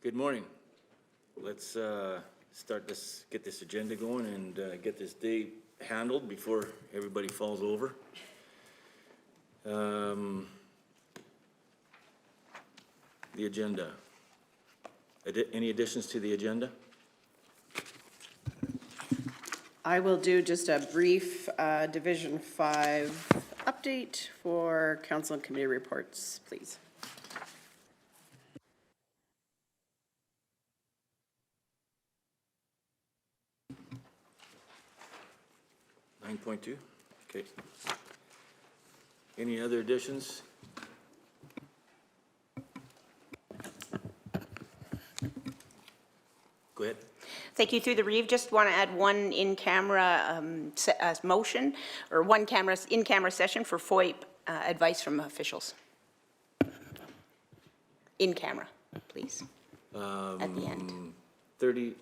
Good morning. Let's get this agenda going and get this day handled before everybody falls over. The agenda. Any additions to the agenda? I will do just a brief Division 5 update for council and committee reports, please. .2, okay. Any other additions? Go ahead. Thank you. Through the Reeve, just want to add one in-camera motion, or one in-camera session for FOIP advice from officials. In camera, please, at the end. 30.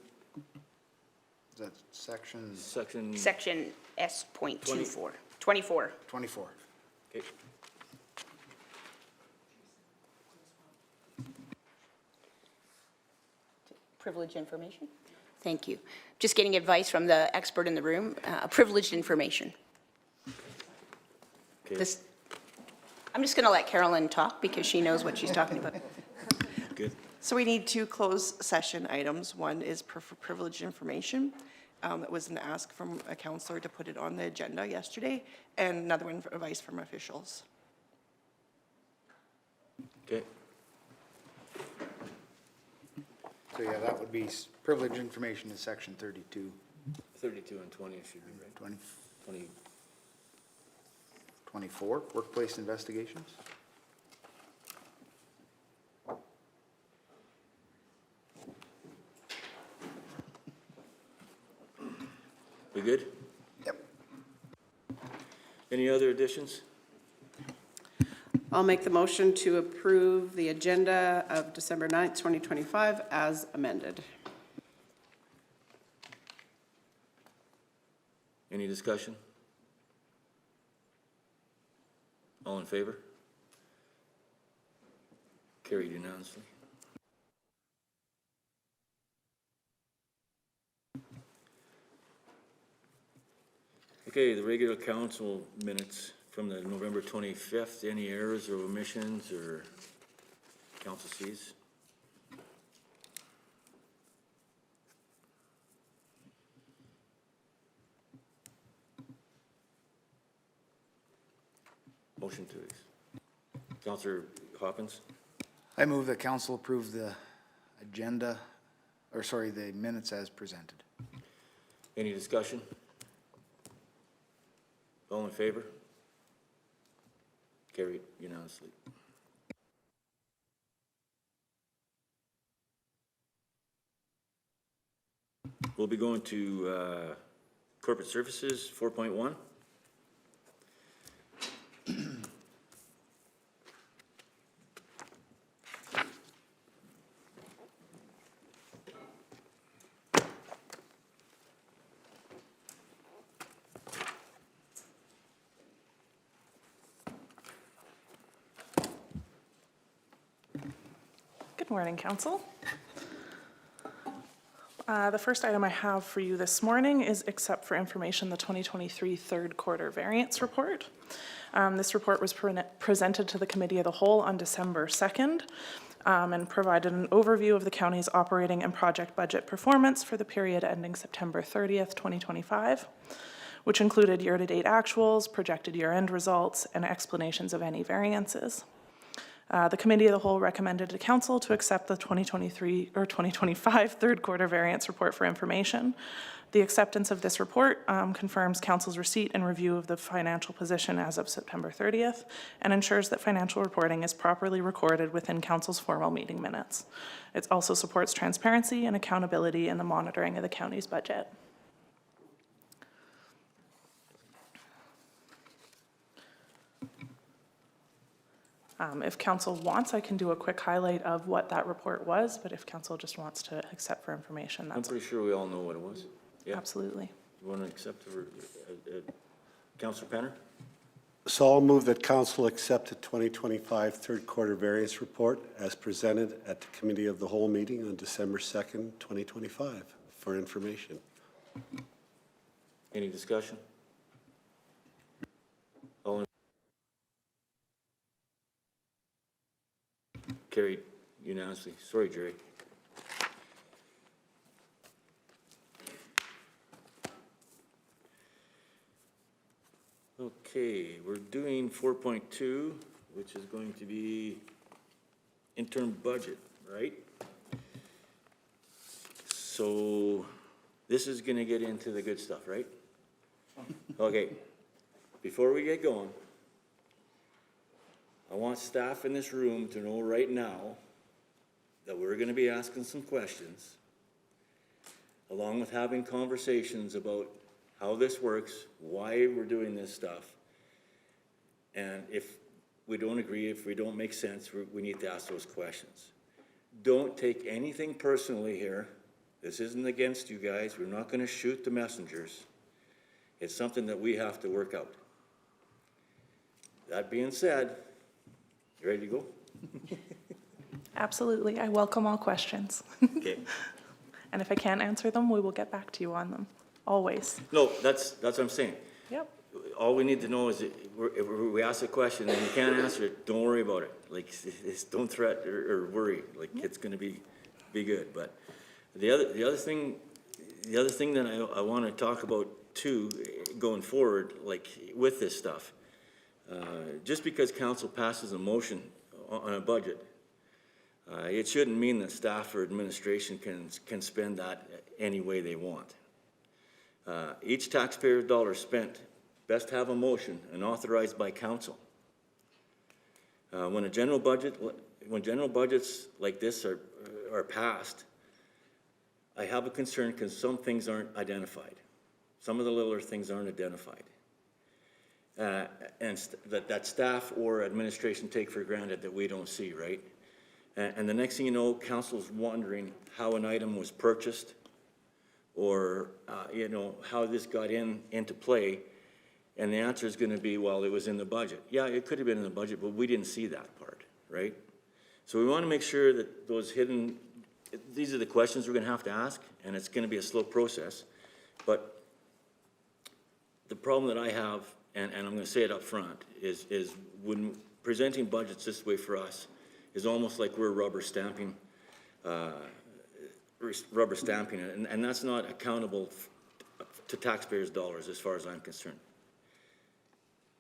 Is that section? Section S.24. 24. 24. Okay. Privileged information? Thank you. Just getting advice from the expert in the room, privileged information. Okay. I'm just going to let Carolyn talk because she knows what she's talking about. Good. So we need two closed session items. One is for privileged information. It was an ask from a councillor to put it on the agenda yesterday, and another one for advice from officials. Okay. So yeah, that would be privileged information is section 32. 32 and 20 should be right. 20. 24, workplace investigations. We good? Yep. Any other additions? I'll make the motion to approve the agenda of December 9th, 2025 as amended. Any discussion? All in favor? Carried unanimously. Okay, the regular council minutes from the November 25th. Any errors or omissions or council sees? Motion to Councillor Hopkins. I move that council approve the agenda, or sorry, the minutes as presented. Any discussion? All in favor? Carried unanimously. We'll be going to corporate services 4.1. Good morning, Council. The first item I have for you this morning is accept for information the 2023 third quarter variance report. This report was presented to the Committee of the Whole on December 2nd and provided an overview of the county's operating and project budget performance for the period ending September 30th, 2025, which included year-to-date actuals, projected year-end results, and explanations of any variances. The Committee of the Whole recommended to Council to accept the 2025 third quarter variance report for information. The acceptance of this report confirms Council's receipt and review of the financial position as of September 30th and ensures that financial reporting is properly recorded within Council's formal meeting minutes. It also supports transparency and accountability in the monitoring of the county's budget. If Council wants, I can do a quick highlight of what that report was, but if Council just wants to accept for information, I'm that's pretty sure we all know what it was. Yeah. absolutely. You want to accept Councillor Penner? So I'll move that council accept the 2025 third quarter variance report as presented at the Committee of the Whole meeting on December 2nd, 2025 for information. Any discussion? All in- Carried unanimously. Sorry, Jerry. Okay, we're doing 4.2, which is going to be interim budget, right? So this is going to get into the good stuff, right? Okay, before we get going, I want staff in this room to know right now that we're going to be asking some questions, along with having conversations about how this works, why we're doing this stuff. And if we don't agree, if we don't make sense, we need to ask those questions. Don't take anything personally here. This isn't against you guys. We're not going to shoot the messengers. It's something that we have to work out. That being said, you ready to go? Absolutely. I welcome all questions. Okay. And if I can't answer them, we will get back to you on them, always. No, that's what I'm saying. Yep. All we need to know is that if we ask a question and you can't answer it, don't worry about it. Like, don't threat or worry. Like, it's going to be good. But the other thing that I want to talk about too, going forward, like with this stuff, just because council passes a motion on a budget, it shouldn't mean that staff or administration can spend that any way they want. Each taxpayer dollar spent best have a motion and authorized by council. When general budgets like this are passed, I have a concern because some things aren't identified. Some of the littler things aren't identified. And that staff or administration take for granted that we don't see, right? And the next thing you know, council's wondering how an item was purchased or, how this got into play. And the answer is going to be, well, it was in the budget. Yeah, it could have been in the budget, but we didn't see that part, right? So we want to make sure that those hidden, these are the questions we're going to ask, and it's going to be a slow process. But the problem that I have, and I'm going to say it up front, is when presenting budgets this way for us, is almost like we're rubber stamping it, and that's not accountable to taxpayers' dollars as far as I'm concerned.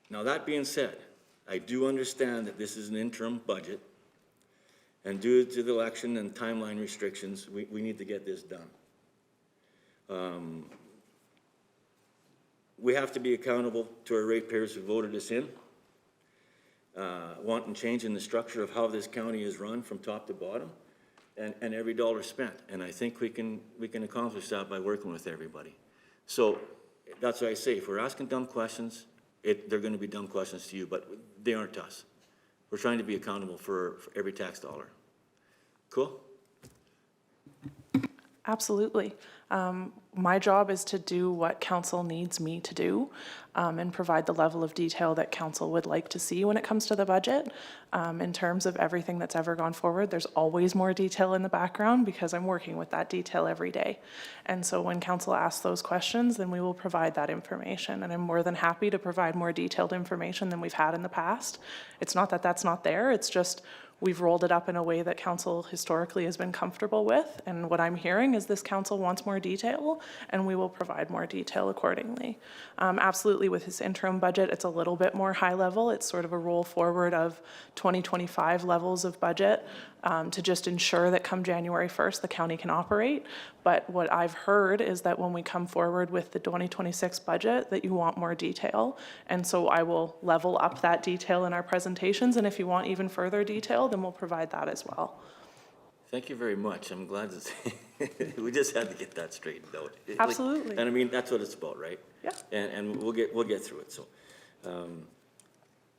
Now, that being said, I do understand that this is an interim budget, and due to the election and timeline restrictions, we need to get this done. We have to be accountable to our ratepayers who voted us in, wanting change in the structure of how this county is run from top to bottom, and every dollar spent. And I think we can accomplish that by working with everybody. So that's why I say, if we're asking dumb questions, they're going to be dumb questions to you, but they aren't to us. We're trying to be accountable for every tax dollar. Cool? Absolutely. My job is to do what council needs me to do and provide the level of detail that council would like to see when it comes to the budget. In terms of everything that's ever gone forward, there's always more detail in the background because I'm working with that detail every day. And so when council asks those questions, then we will provide that information. And I'm more than happy to provide more detailed information than we've had in the past. It's not that that's not there, it's just we've rolled it up in a way that council historically has been comfortable with. And what I'm hearing is this council wants more detail, and we will provide more detail accordingly. Absolutely, with this interim budget, it's a little bit more high level. It's sort of a roll forward of 2025 levels of budget to just ensure that come January 1st, the county can operate. But what I've heard is that when we come forward with the 2026 budget, that you want more detail. And so I will level up that detail in our presentations. And if you want even further detail, then we'll provide that as well. Thank you very much. I'm glad that we just had to get that straightened out. Absolutely. And I mean, that's what it's about, right? Yeah. And we'll get through it. So,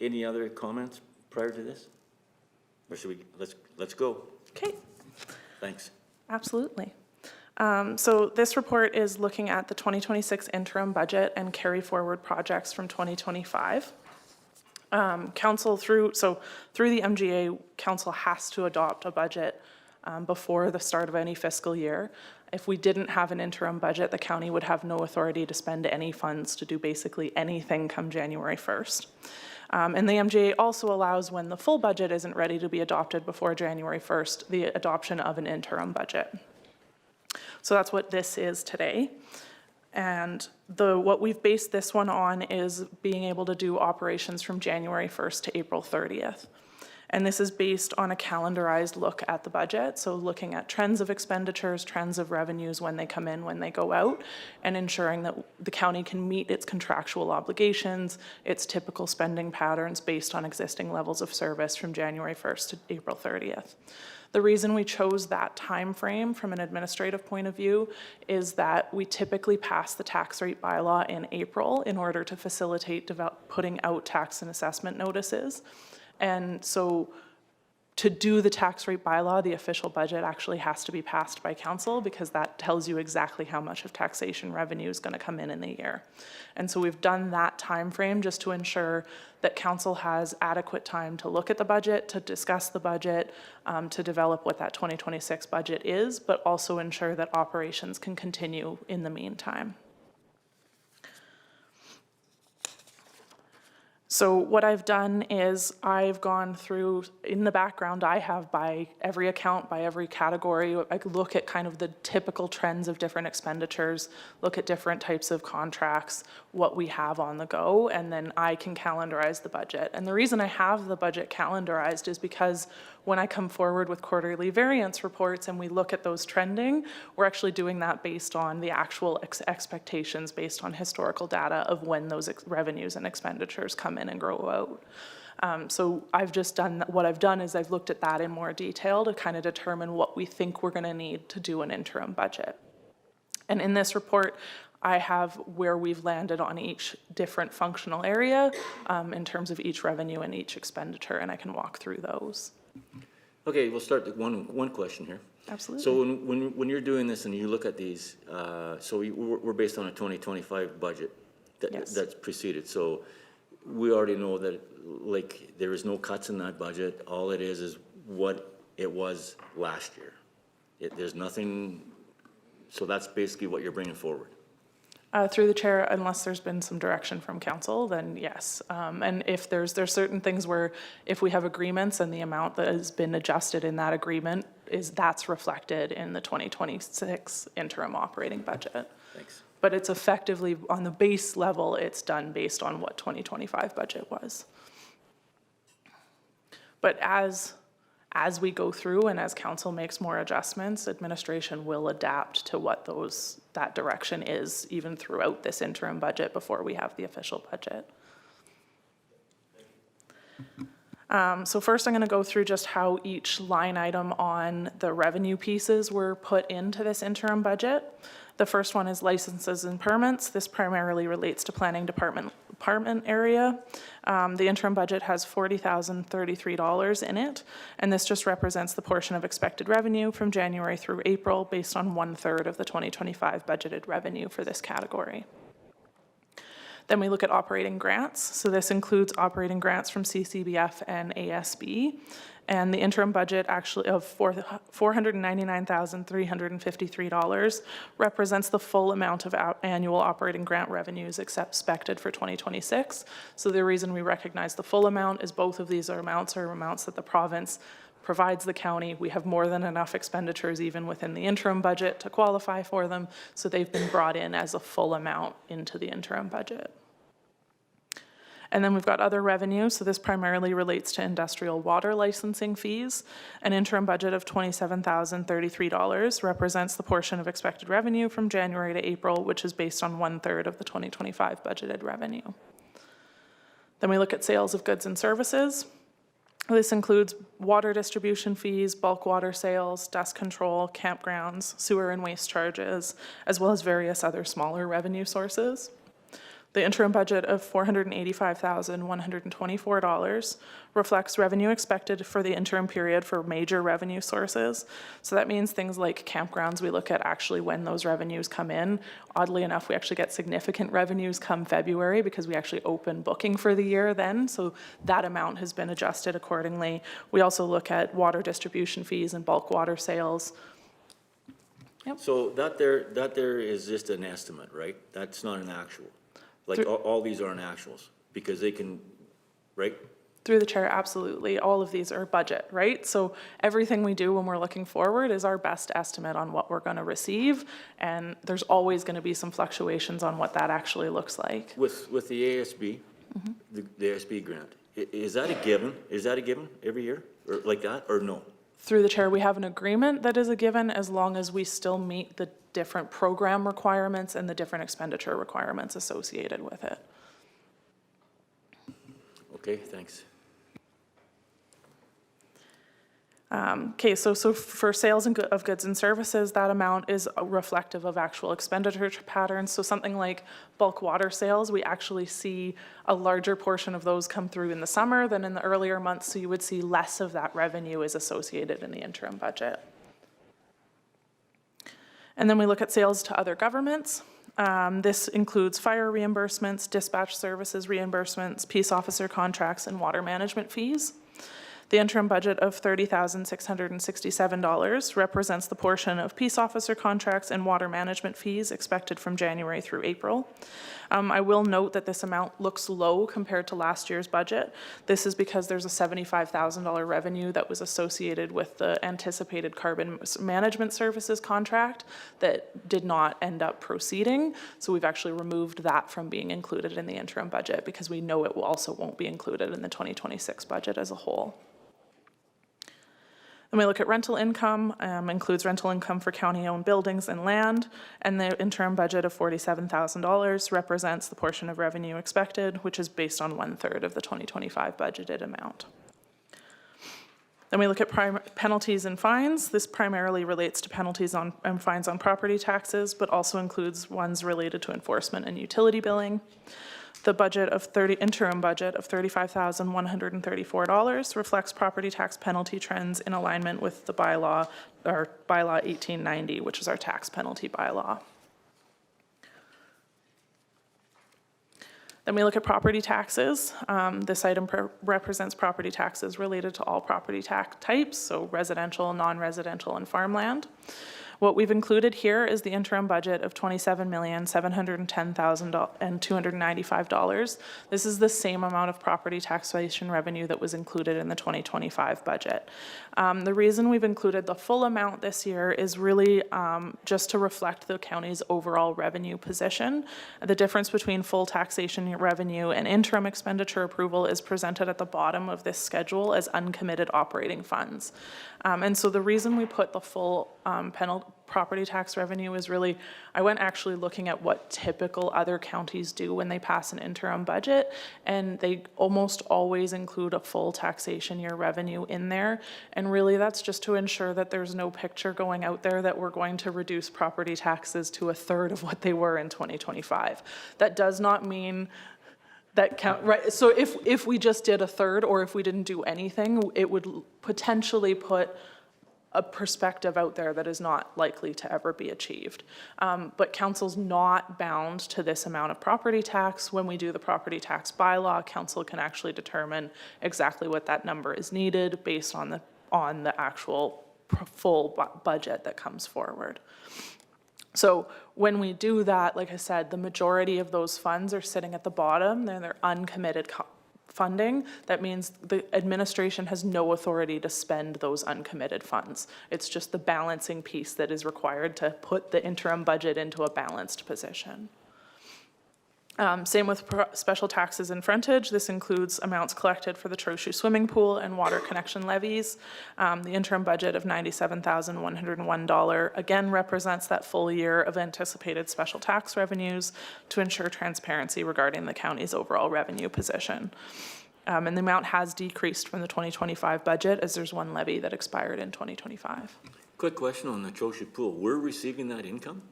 any other comments prior to this? Or should we, let's go. Okay. Thanks. Absolutely. So this report is looking at the 2026 interim budget and carry forward projects from 2025. Council through the MGA, council has to adopt a budget before the start of any fiscal year. If we didn't have an interim budget, the county would have no authority to spend any funds to do basically anything come January 1st. And the MGA also allows, when the full budget isn't ready to be adopted before January 1st, the adoption of an interim budget. So that's what this is today. And what we've based this one on is being able to do operations from January 1st to April 30th. And this is based on a calendarized look at the budget, so looking at trends of expenditures, trends of revenues when they come in, when they go out, and ensuring that the county can meet its contractual obligations, its typical spending patterns based on existing levels of service from January 1st to April 30th. The reason we chose that time frame from an administrative point of view is that we typically pass the tax rate bylaw in April in order to facilitate putting out tax and assessment notices. And so to do the tax rate bylaw, the official budget actually has to be passed by council, because that tells you exactly how much of taxation revenue is going to come in the year. And so we've done that time frame just to ensure that council has adequate time to look at the budget, to discuss the budget, to develop what that 2026 budget is, but also ensure that operations can continue in the meantime. So what I've done is I've gone through, in the background I have by every account, by every category. I look at kind of the typical trends of different expenditures, look at different types of contracts, what we have on the go, and then I can calendarize the budget. And the reason I have the budget calendarized is because when I come forward with quarterly variance reports and we look at those trending, we're actually doing that based on the actual expectations, based on historical data of when those revenues and expenditures come in and grow out. So I've just done, what I've done is I've looked at that in more detail to kind of determine what we think we're going to need to do an interim budget. And in this report, I have where we've landed on each different functional area in terms of each revenue and each expenditure, and I can walk through those. Okay, we'll start with one question here. Absolutely. So when you're doing this and you look at these, so we're based on a 2025 budget Yes. that's preceded. So we already know that, like, there is no cuts in that budget. All it is what it was last year. There's nothing, so that's basically what you're bringing forward. Through the chair, unless there's been some direction from council, then yes. And if there's certain things where if we have agreements and the amount that has been adjusted in that agreement that's reflected in the 2026 interim operating budget. Thanks. But it's effectively, on the base level, it's done based on what 2025 budget was. But as we go through and as council makes more adjustments, administration will adapt to what that direction is, even throughout this interim budget before we have the official budget. So first I'm going to go through just how each line item on the revenue pieces were put into this interim budget. The first one is licenses and permits. This primarily relates to planning department area. The interim budget has $40,033 in it, and this just represents the portion of expected revenue from January through April based on 1/3 of the 2025 budgeted revenue for this category. Then we look at operating grants. So this includes operating grants from CCBF and ASB. And the interim budget actually of $499,353 represents the full amount of annual operating grant revenues expected for 2026. So the reason we recognize the full amount is both of these are amounts that the province provides the county. We have more than enough expenditures even within the interim budget to qualify for them. So they've been brought in as a full amount into the interim budget. And then we've got other revenue, so this primarily relates to industrial water licensing fees. An interim budget of $27,033 represents the portion of expected revenue from January to April, which is based on 1/3 of the 2025 budgeted revenue. Then we look at sales of goods and services. This includes water distribution fees, bulk water sales, dust control, campgrounds, sewer and waste charges, as well as various other smaller revenue sources. The interim budget of $485,124 reflects revenue expected for the interim period for major revenue sources. So that means things like campgrounds, we look at actually when those revenues come in. Oddly enough, we actually get significant revenues come February because we actually open booking for the year then. So that amount has been adjusted accordingly. We also look at water distribution fees and bulk water sales. So that there is just an estimate, right? That's not an actual. Like, all these aren't actuals, because they can, right? Through the chair, absolutely. All of these are budget, right? So everything we do when we're looking forward is our best estimate on what we're going to receive, and there's always going to be some fluctuations on what that actually looks like. With the ASB, the ASB grant, is that a given? Is that a given every year, or like that, or no? Through the chair, we have an agreement that is a given as long as we still meet the different program requirements and the different expenditure requirements associated with it. Okay, thanks. Okay, so for sales of goods and services, that amount is reflective of actual expenditure patterns. So something like bulk water sales, we actually see a larger portion of those come through in the summer than in the earlier months, so you would see less of that revenue is associated in the interim budget. And then we look at sales to other governments. This includes fire reimbursements, dispatch services reimbursements, peace officer contracts, and water management fees. The interim budget of $30,667 represents the portion of peace officer contracts and water management fees expected from January through April. I will note that this amount looks low compared to last year's budget. This is because there's a $75,000 revenue that was associated with the anticipated carbon management services contract that did not end up proceeding. So we've actually removed that from being included in the interim budget because we know it also won't be included in the 2026 budget as a whole. Then we look at rental income, includes rental income for county-owned buildings and land, and the interim budget of $47,000 represents the portion of revenue expected, which is based on 1/3 of the 2025 budgeted amount. Then we look at penalties and fines. This primarily relates to penalties and fines on property taxes, but also includes ones related to enforcement and utility billing. The interim budget of $35,134 reflects property tax penalty trends in alignment with the bylaw, or Bylaw 1890, which is our tax penalty bylaw. Then we look at property taxes. This item represents property taxes related to all property tax types, so residential, non-residential, and farmland. What we've included here is the interim budget of $27,710,295. This is the same amount of property taxation revenue that was included in the 2025 budget. The reason we've included the full amount this year is really just to reflect the county's overall revenue position. The difference between full taxation revenue and interim expenditure approval is presented at the bottom of this schedule as uncommitted operating funds. And so the reason we put the full property tax revenue is really, I went actually looking at what typical other counties do when they pass an interim budget, and they almost always include a full taxation year revenue in there. And really that's just to ensure that there's no picture going out there that we're going to reduce property taxes to 1/3 of what they were in 2025. That does not mean that count, right? So if we just did 1/3 or if we didn't do anything, it would potentially put a perspective out there that is not likely to ever be achieved. But council's not bound to this amount of property tax. When we do the property tax bylaw, council can actually determine exactly what that number is needed based on the actual full budget that comes forward. So when we do that, like I said, the majority of those funds are sitting at the bottom. They're uncommitted funding. That means the administration has no authority to spend those uncommitted funds. It's just the balancing piece that is required to put the interim budget into a balanced position. Same with special taxes and frontage. This includes amounts collected for the Trochu swimming pool and water connection levies. The interim budget of $97,101 again represents that full year of anticipated special tax revenues to ensure transparency regarding the county's overall revenue position. And the amount has decreased from the 2025 budget as there's one levy that expired in 2025. Quick question on the Trochu pool. We're receiving that income?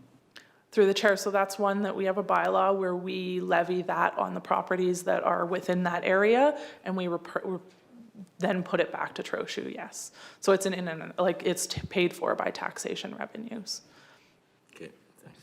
Through the chair, so that's one that we have a bylaw where we levy that on the properties that are within that area, and we then put it back to Trochu, yes. So it's it's paid for by taxation revenues. Okay, thanks.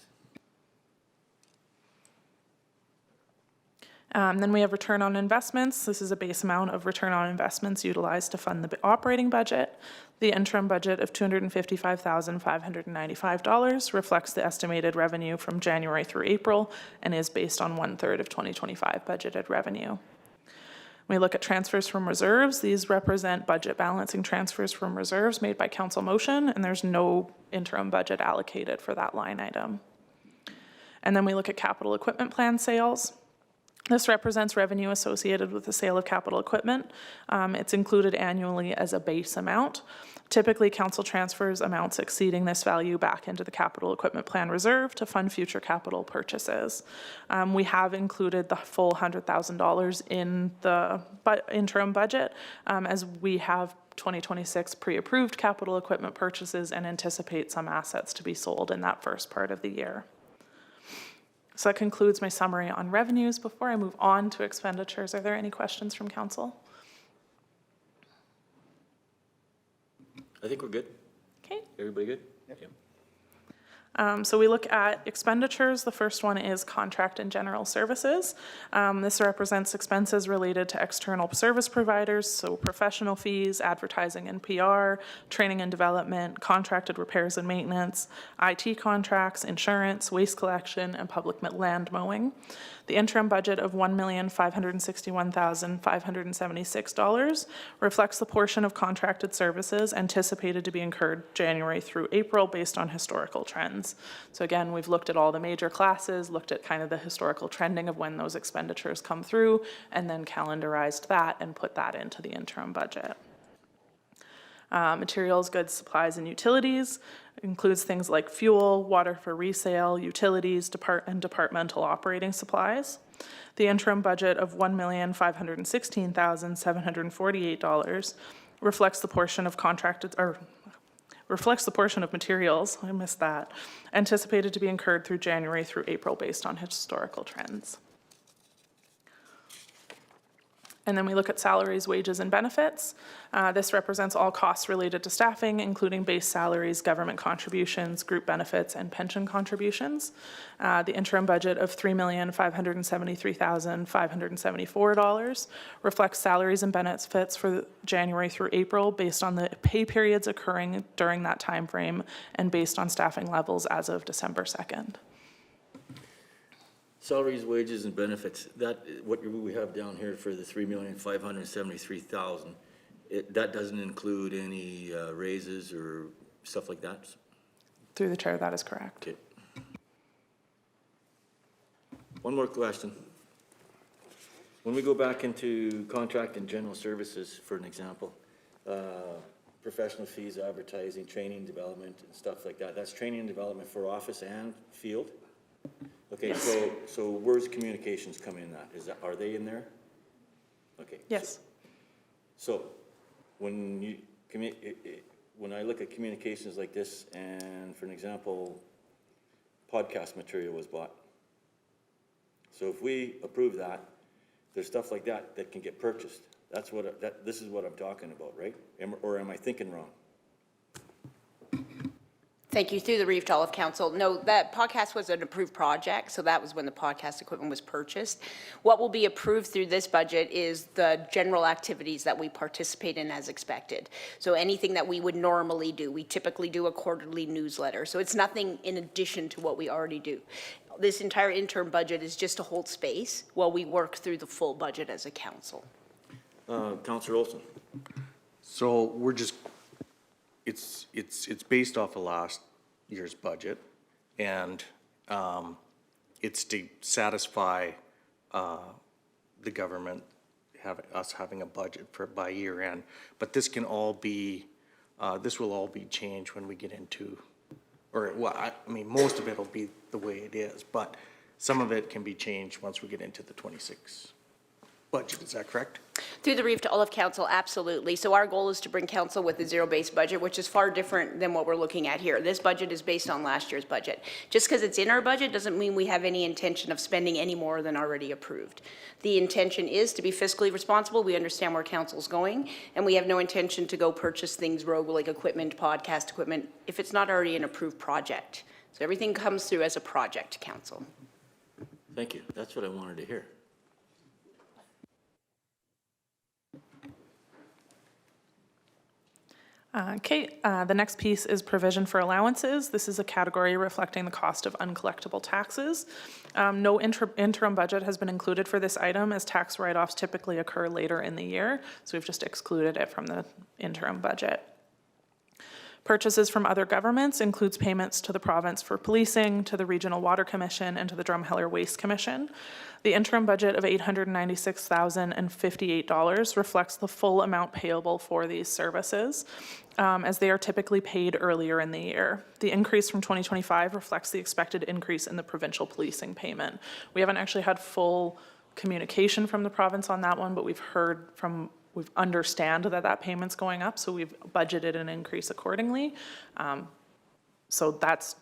Then we have return on investments. This is a base amount of return on investments utilized to fund the operating budget. The interim budget of $255,595 reflects the estimated revenue from January through April and is based on 1/3 of 2025 budgeted revenue. When we look at transfers from reserves, these represent budget balancing transfers from reserves made by council motion, and there's no interim budget allocated for that line item. And then we look at capital equipment plan sales. This represents revenue associated with the sale of capital equipment. It's included annually as a base amount. Typically, council transfers amounts exceeding this value back into the capital equipment plan reserve to fund future capital purchases. We have included the full $100,000 in the interim budget as we have 2026 pre-approved capital equipment purchases and anticipate some assets to be sold in that first part of the year. So that concludes my summary on revenues. Before I move on to expenditures, are there any questions from council? I think we're good. Okay. Everybody good? Yep. So we look at expenditures. The first one is contract and general services. This represents expenses related to external service providers, so professional fees, advertising and PR, training and development, contracted repairs and maintenance, IT contracts, insurance, waste collection, and public land mowing. The interim budget of $1,561,576 reflects the portion of contracted services anticipated to be incurred January through April based on historical trends. So again, we've looked at all the major classes, looked at kind of the historical trending of when those expenditures come through, and then calendarized that and put that into the interim budget. Materials, goods, supplies, and utilities includes things like fuel, water for resale, utilities, and departmental operating supplies. The interim budget of $1,516,748 reflects the portion of materials, I missed that, anticipated to be incurred through January through April based on historical trends. And then we look at salaries, wages, and benefits. This represents all costs related to staffing, including base salaries, government contributions, group benefits, and pension contributions. The interim budget of $3,573,574 reflects salaries and benefits for January through April based on the pay periods occurring during that time frame and based on staffing levels as of December 2nd. Salaries, wages, and benefits, that, what we have down here for the $3,573,000, that doesn't include any raises or stuff like that? Through the chair, that is correct. Okay. One more question. When we go back into contract and general services, for an example, professional fees, advertising, training, development, and stuff like that, that's training and development for office and field? Okay, Yes. so where's communications come in that? Are they in there? Okay. Yes. So when I look at communications like this, and for an example, podcast material was bought. So if we approve that, there's stuff like that that can get purchased. This is what I'm talking about, right? Or am I thinking wrong? Thank you. Through the reef to all of council. No, that podcast was an approved project, so that was when the podcast equipment was purchased. What will be approved through this budget is the general activities that we participate in as expected. So anything that we would normally do. We typically do a quarterly newsletter, so it's nothing in addition to what we already do. This entire interim budget is just to hold space while we work through the full budget as a council. Councillor Olson. So we're just, it's based off of last year's budget, and it's to satisfy the government having a budget by year end. But this can all be, this will all be changed when we get into, or well, I mean, most of it will be the way it is, but some of it can be changed once we get into the 26 budget, is that correct? Through the brief to all of council, absolutely. So our goal is to bring council with a zero-based budget, which is far different than what we're looking at here. This budget is based on last year's budget. Just because it's in our budget doesn't mean we have any intention of spending any more than already approved. The intention is to be fiscally responsible. We understand where council's going, and we have no intention to go purchase things rogue like equipment, podcast equipment, if it's not already an approved project. So everything comes through as a project to council. Thank you. That's what I wanted to hear. The next piece is provision for allowances. This is a category reflecting the cost of uncollectible taxes. No interim budget has been included for this item, as tax write-offs typically occur later in the year, so we've just excluded it from the interim budget. Purchases from other governments includes payments to the province for policing, to the Regional Water Commission, and to the Drumheller Waste Commission. The interim budget of $896,058 reflects the full amount payable for these services, as they are typically paid earlier in the year. The increase from 2025 reflects the expected increase in the provincial policing payment. We haven't actually had full communication from the province on that one, but we understand that payment's going up, so we've budgeted an increase accordingly. So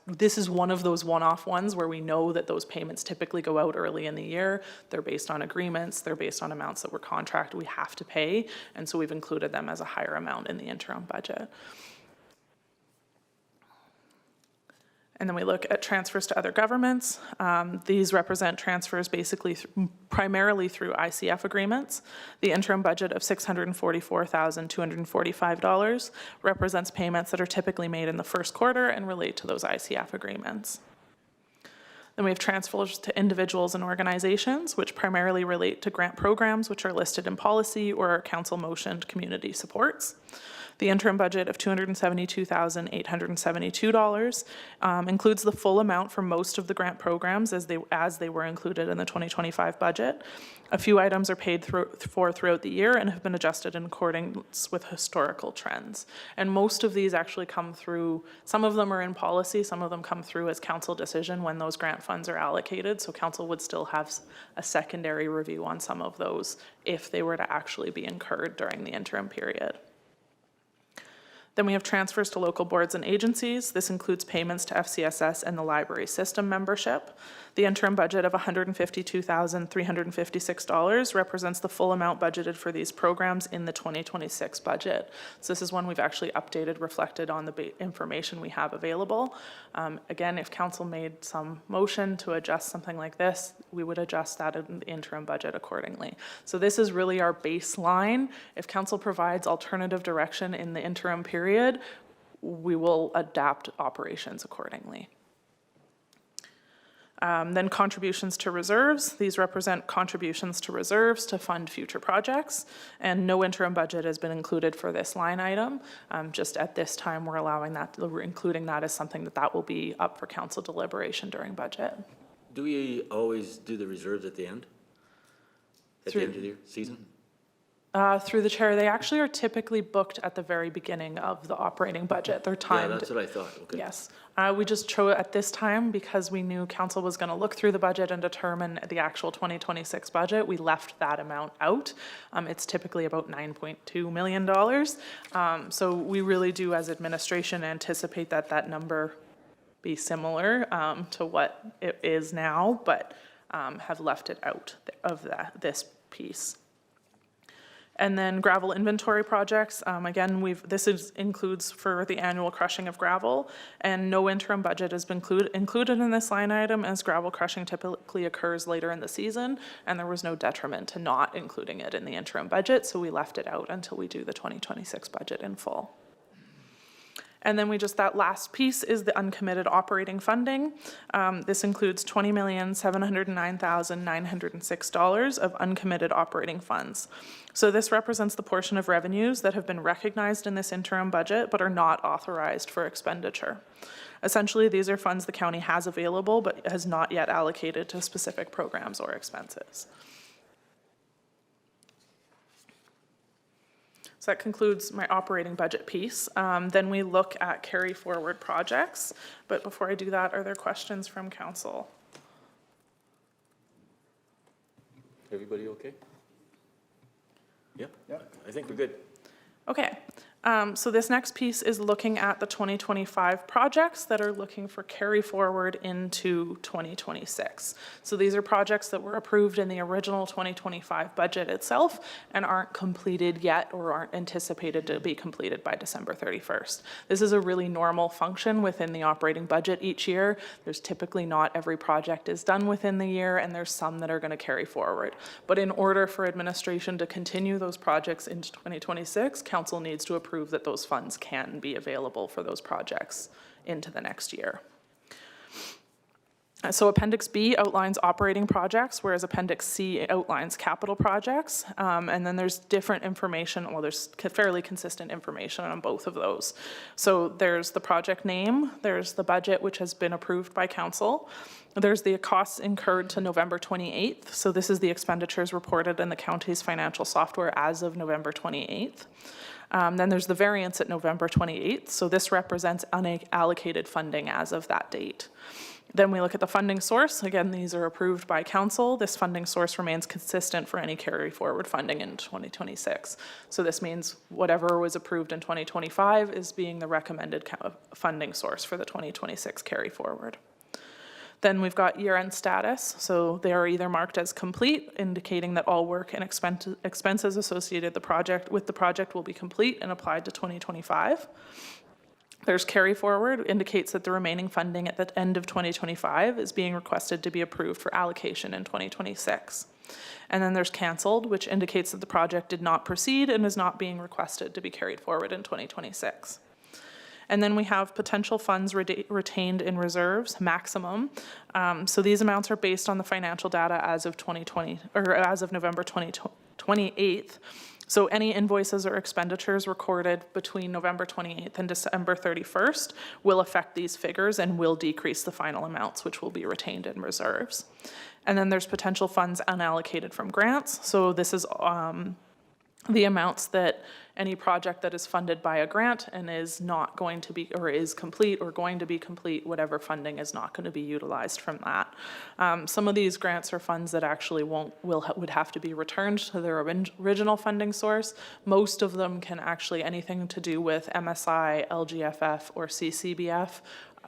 this is one of those one-off ones where we know that those payments typically go out early in the year. They're based on agreements, they're based on amounts that we're contracted, we have to pay, and so we've included them as a higher amount in the interim budget. And then we look at transfers to other governments. These represent transfers basically primarily through ICF agreements. The interim budget of $644,245 represents payments that are typically made in the first quarter and relate to those ICF agreements. Then we have transfers to individuals and organizations, which primarily relate to grant programs, which are listed in policy or are council motioned community supports. The interim budget of $272,872 includes the full amount for most of the grant programs as they were included in the 2025 budget. A few items are paid for throughout the year and have been adjusted in accordance with historical trends. And most of these actually come through, some of them are in policy, some of them come through as council decision when those grant funds are allocated. So council would still have a secondary review on some of those if they were to actually be incurred during the interim period. Then we have transfers to local boards and agencies. This includes payments to FCSS and the library system membership. The interim budget of $152,356 represents the full amount budgeted for these programs in the 2026 budget. So this is one we've actually updated, reflected on the information we have available. Again, if council made some motion to adjust something like this, we would adjust that in the interim budget accordingly. So this is really our baseline. If council provides alternative direction in the interim period, we will adapt operations accordingly. Then contributions to reserves. These represent contributions to reserves to fund future projects, and no interim budget has been included for this line item. Just at this time, we're including that as something that will be up for council deliberation during budget. Do we always do the reserves at the end? At the end of the season? Through the chair, they actually are typically booked at the very beginning of the operating budget. They're timed. Yeah, that's what I thought, okay. Yes. We just chose at this time because we knew council was going to look through the budget and determine the actual 2026 budget. We left that amount out. It's typically about $9.2 million. So we really do, as administration, anticipate that number be similar to what it is now, but have left it out of this piece. And then gravel inventory projects, again, includes for the annual crushing of gravel, and no interim budget has been included in this line item, as gravel crushing typically occurs later in the season, and there was no detriment to not including it in the interim budget, so we left it out until we do the 2026 budget in full. And then that last piece is the uncommitted operating funding. This includes $20,709,906 of uncommitted operating funds. So this represents the portion of revenues that have been recognized in this interim budget but are not authorized for expenditure. Essentially, these are funds the county has available but has not yet allocated to specific programs or expenses. So that concludes my operating budget piece. Then we look at carry forward projects. But before I do that, are there questions from council? Everybody okay? Yep, I think we're good. Okay, so this next piece is looking at the 2025 projects that are looking for carry forward into 2026. So these are projects that were approved in the original 2025 budget itself and aren't completed yet or aren't anticipated to be completed by December 31st. This is a really normal function within the operating budget each year. There's typically not every project is done within the year, and there's some that are going to carry forward. But in order for administration to continue those projects into 2026, council needs to approve that those funds can be available for those projects into the next year. So Appendix B outlines operating projects, whereas Appendix C outlines capital projects. And then there's different information, well, there's fairly consistent information on both of those. So there's the project name, there's the budget, which has been approved by council. There's the costs incurred to November 28th. So this is the expenditures reported in the county's financial software as of November 28th. Then there's the variance at November 28th. So this represents unallocated funding as of that date. Then we look at the funding source. Again, these are approved by council. This funding source remains consistent for any carry forward funding in 2026. So this means whatever was approved in 2025 is being the recommended funding source for the 2026 carry forward. Then we've got year-end status. So they are either marked as complete, indicating that all work and expenses associated with the project will be complete and applied to 2025. There's carry forward, indicates that the remaining funding at the end of 2025 is being requested to be approved for allocation in 2026. And then there's canceled, which indicates that the project did not proceed and is not being requested to be carried forward in 2026. And then we have potential funds retained in reserves, maximum. So these amounts are based on the financial data as of 2020, or as of November 28th. So any invoices or expenditures recorded between November 28th and December 31st will affect these figures and will decrease the final amounts, which will be retained in reserves. And then there's potential funds unallocated from grants. So this is the amounts that any project that is funded by a grant and is not going to be, or is complete or going to be complete, whatever funding is not going to be utilized from that. Some of these grants are funds that actually would have to be returned to their original funding source. Most of them can actually, anything to do with MSI, LGFF, or CCBF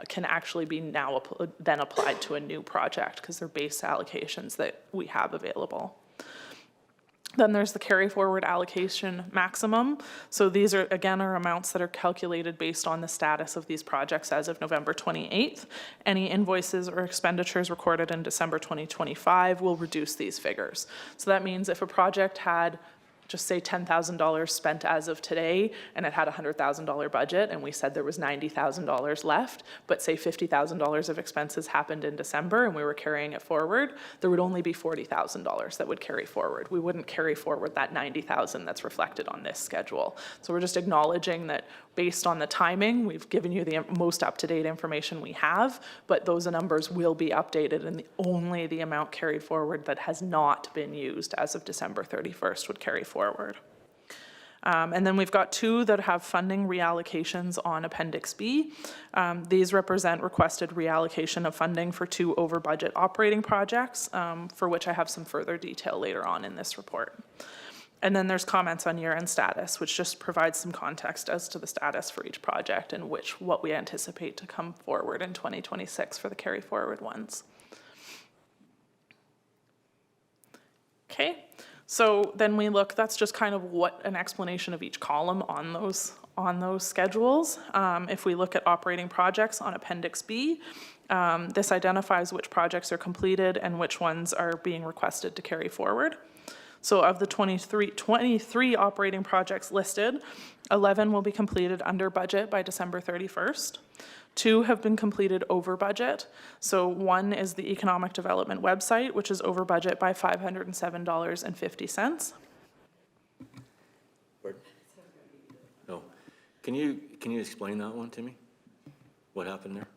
can actually be now then applied to a new project because they're base allocations that we have available. Then there's the carry forward allocation maximum. So these are, again, are amounts that are calculated based on the status of these projects as of November 28th. Any invoices or expenditures recorded in December 2025 will reduce these figures. So that means if a project had, just say $10,000 spent as of today, and it had a $100,000 budget, and we said there was $90,000 left, but say $50,000 of expenses happened in December and we were carrying it forward, there would only be $40,000 that would carry forward. We wouldn't carry forward that $90,000 that's reflected on this schedule. So we're just acknowledging that based on the timing, we've given you the most up-to-date information we have, but those numbers will be updated, and only the amount carried forward that has not been used as of December 31st would carry forward. And then we've got two that have funding reallocations on Appendix B. These represent requested reallocation of funding for two over-budget operating projects, for which I have some further detail later on in this report. And then there's comments on year-end status, which just provides some context as to the status for each project and what we anticipate to come forward in 2026 for the carry forward ones. Okay, so then we look, that's just kind of what an explanation of each column on those schedules. If we look at operating projects on Appendix B, this identifies which projects are completed and which ones are being requested to carry forward. So of the 23 operating projects listed, 11 will be completed under budget by December 31st. 2 have been completed over budget. So one is the Economic Development website, which is over budget by $507.50. No. Can you explain that one to me? What happened there?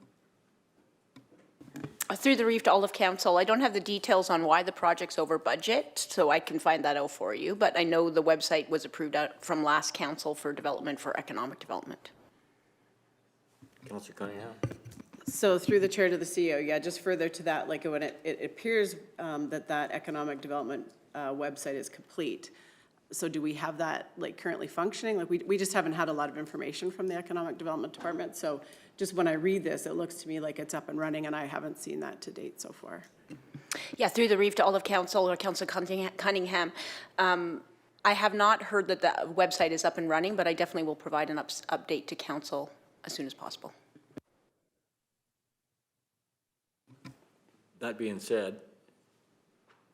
Through the Reef to all of council, I don't have the details on why the project's over budget, so I can find that out for you, but I know the website was approved out from last council for development for economic development. Councillor Cunningham? So through the chair to the CEO, yeah, just further to that, like when it appears that economic development website is complete. So do we have that like currently functioning? Like we just haven't had a lot of information from the Economic Development Department. So just when I read this, it looks to me like it's up and running, and I haven't seen that to date so far. Yeah, through the reef to all of council or Councillor Cunningham, I have not heard that the website is up and running, but I definitely will provide an update to council as soon as possible. That being said,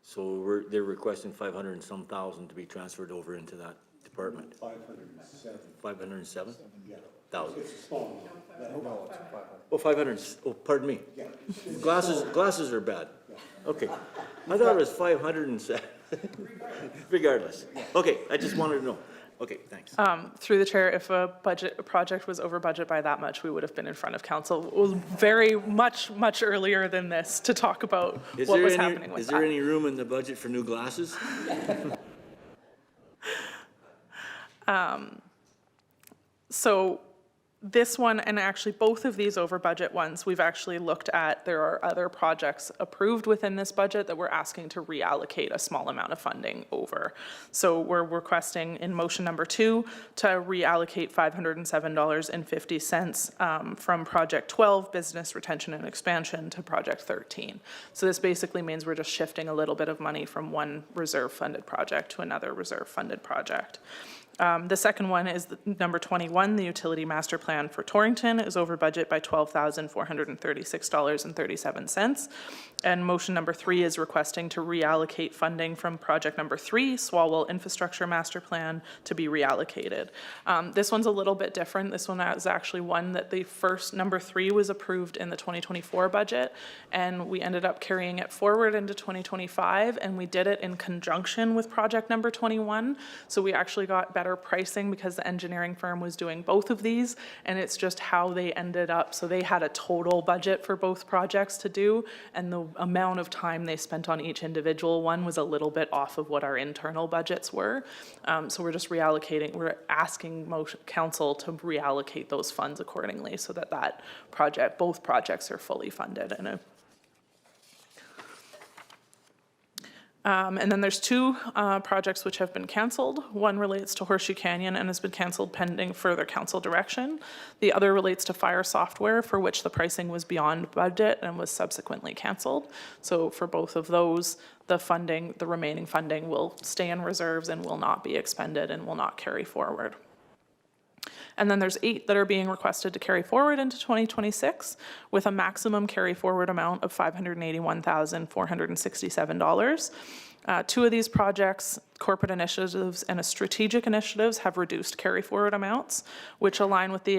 so they're requesting 500 and some thousand to be transferred over into that department. 507. 507? Yeah. Thousand. Oh, 500, oh, pardon me. Glasses are bad. Okay. I thought it was 507. Regardless. Okay, I just wanted to know. Okay, thanks. Through the chair, if a project was over budget by that much, we would have been in front of council. It was very much earlier than this to talk about what was happening with that. Is there any room in the budget for new glasses? So this one, and actually both of these over budget ones, we've actually looked at, there are other projects approved within this budget that we're asking to reallocate a small amount of funding over. So we're requesting in motion number 2 to reallocate $507.50 from project 12, business retention and expansion, to project 13. So this basically means we're just shifting a little bit of money from one reserve funded project to another reserve funded project. The second one is number 21, the utility master plan for Torrington is over budget by $12,436.37. And motion number 3 is requesting to reallocate funding from project number 3, Swalwell Infrastructure Master Plan, to be reallocated. This one's a little bit different. This one is actually one that the first, number 3, was approved in the 2024 budget, and we ended up carrying it forward into 2025, and we did it in conjunction with project number 21. So we actually got better pricing because the engineering firm was doing both of these, and it's just how they ended up. So they had a total budget for both projects to do, and the amount of time they spent on each individual one was a little bit off of what our internal budgets were. So we're just reallocating, we're asking council to reallocate those funds accordingly so that both projects are fully funded. And then there's 2 projects which have been canceled. One relates to Horseshoe Canyon and has been canceled pending further council direction. The other relates to fire software, for which the pricing was beyond budget and was subsequently canceled. So for both of those, the remaining funding will stay in reserves and will not be expended and will not carry forward. And then there's 8 that are being requested to carry forward into 2026 with a maximum carry forward amount of $581,467. 2 of these projects, corporate initiatives and strategic initiatives, have reduced carry forward amounts, which align with the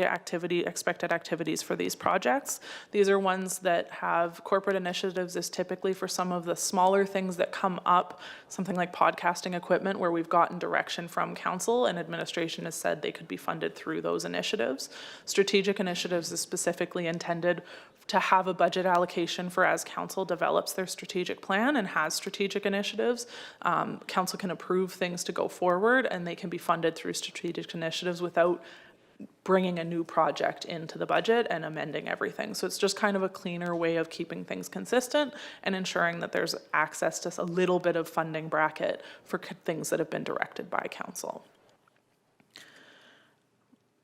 expected activities for these projects. These are ones that have corporate initiatives is typically for some of the smaller things that come up, something like podcasting equipment, where we've gotten direction from council and administration has said they could be funded through those initiatives. Strategic initiatives is specifically intended to have a budget allocation for as council develops their strategic plan and has strategic initiatives. Council can approve things to go forward, and they can be funded through strategic initiatives without bringing a new project into the budget and amending everything. So it's just kind of a cleaner way of keeping things consistent and ensuring that there's access to a little bit of funding bracket for things that have been directed by council.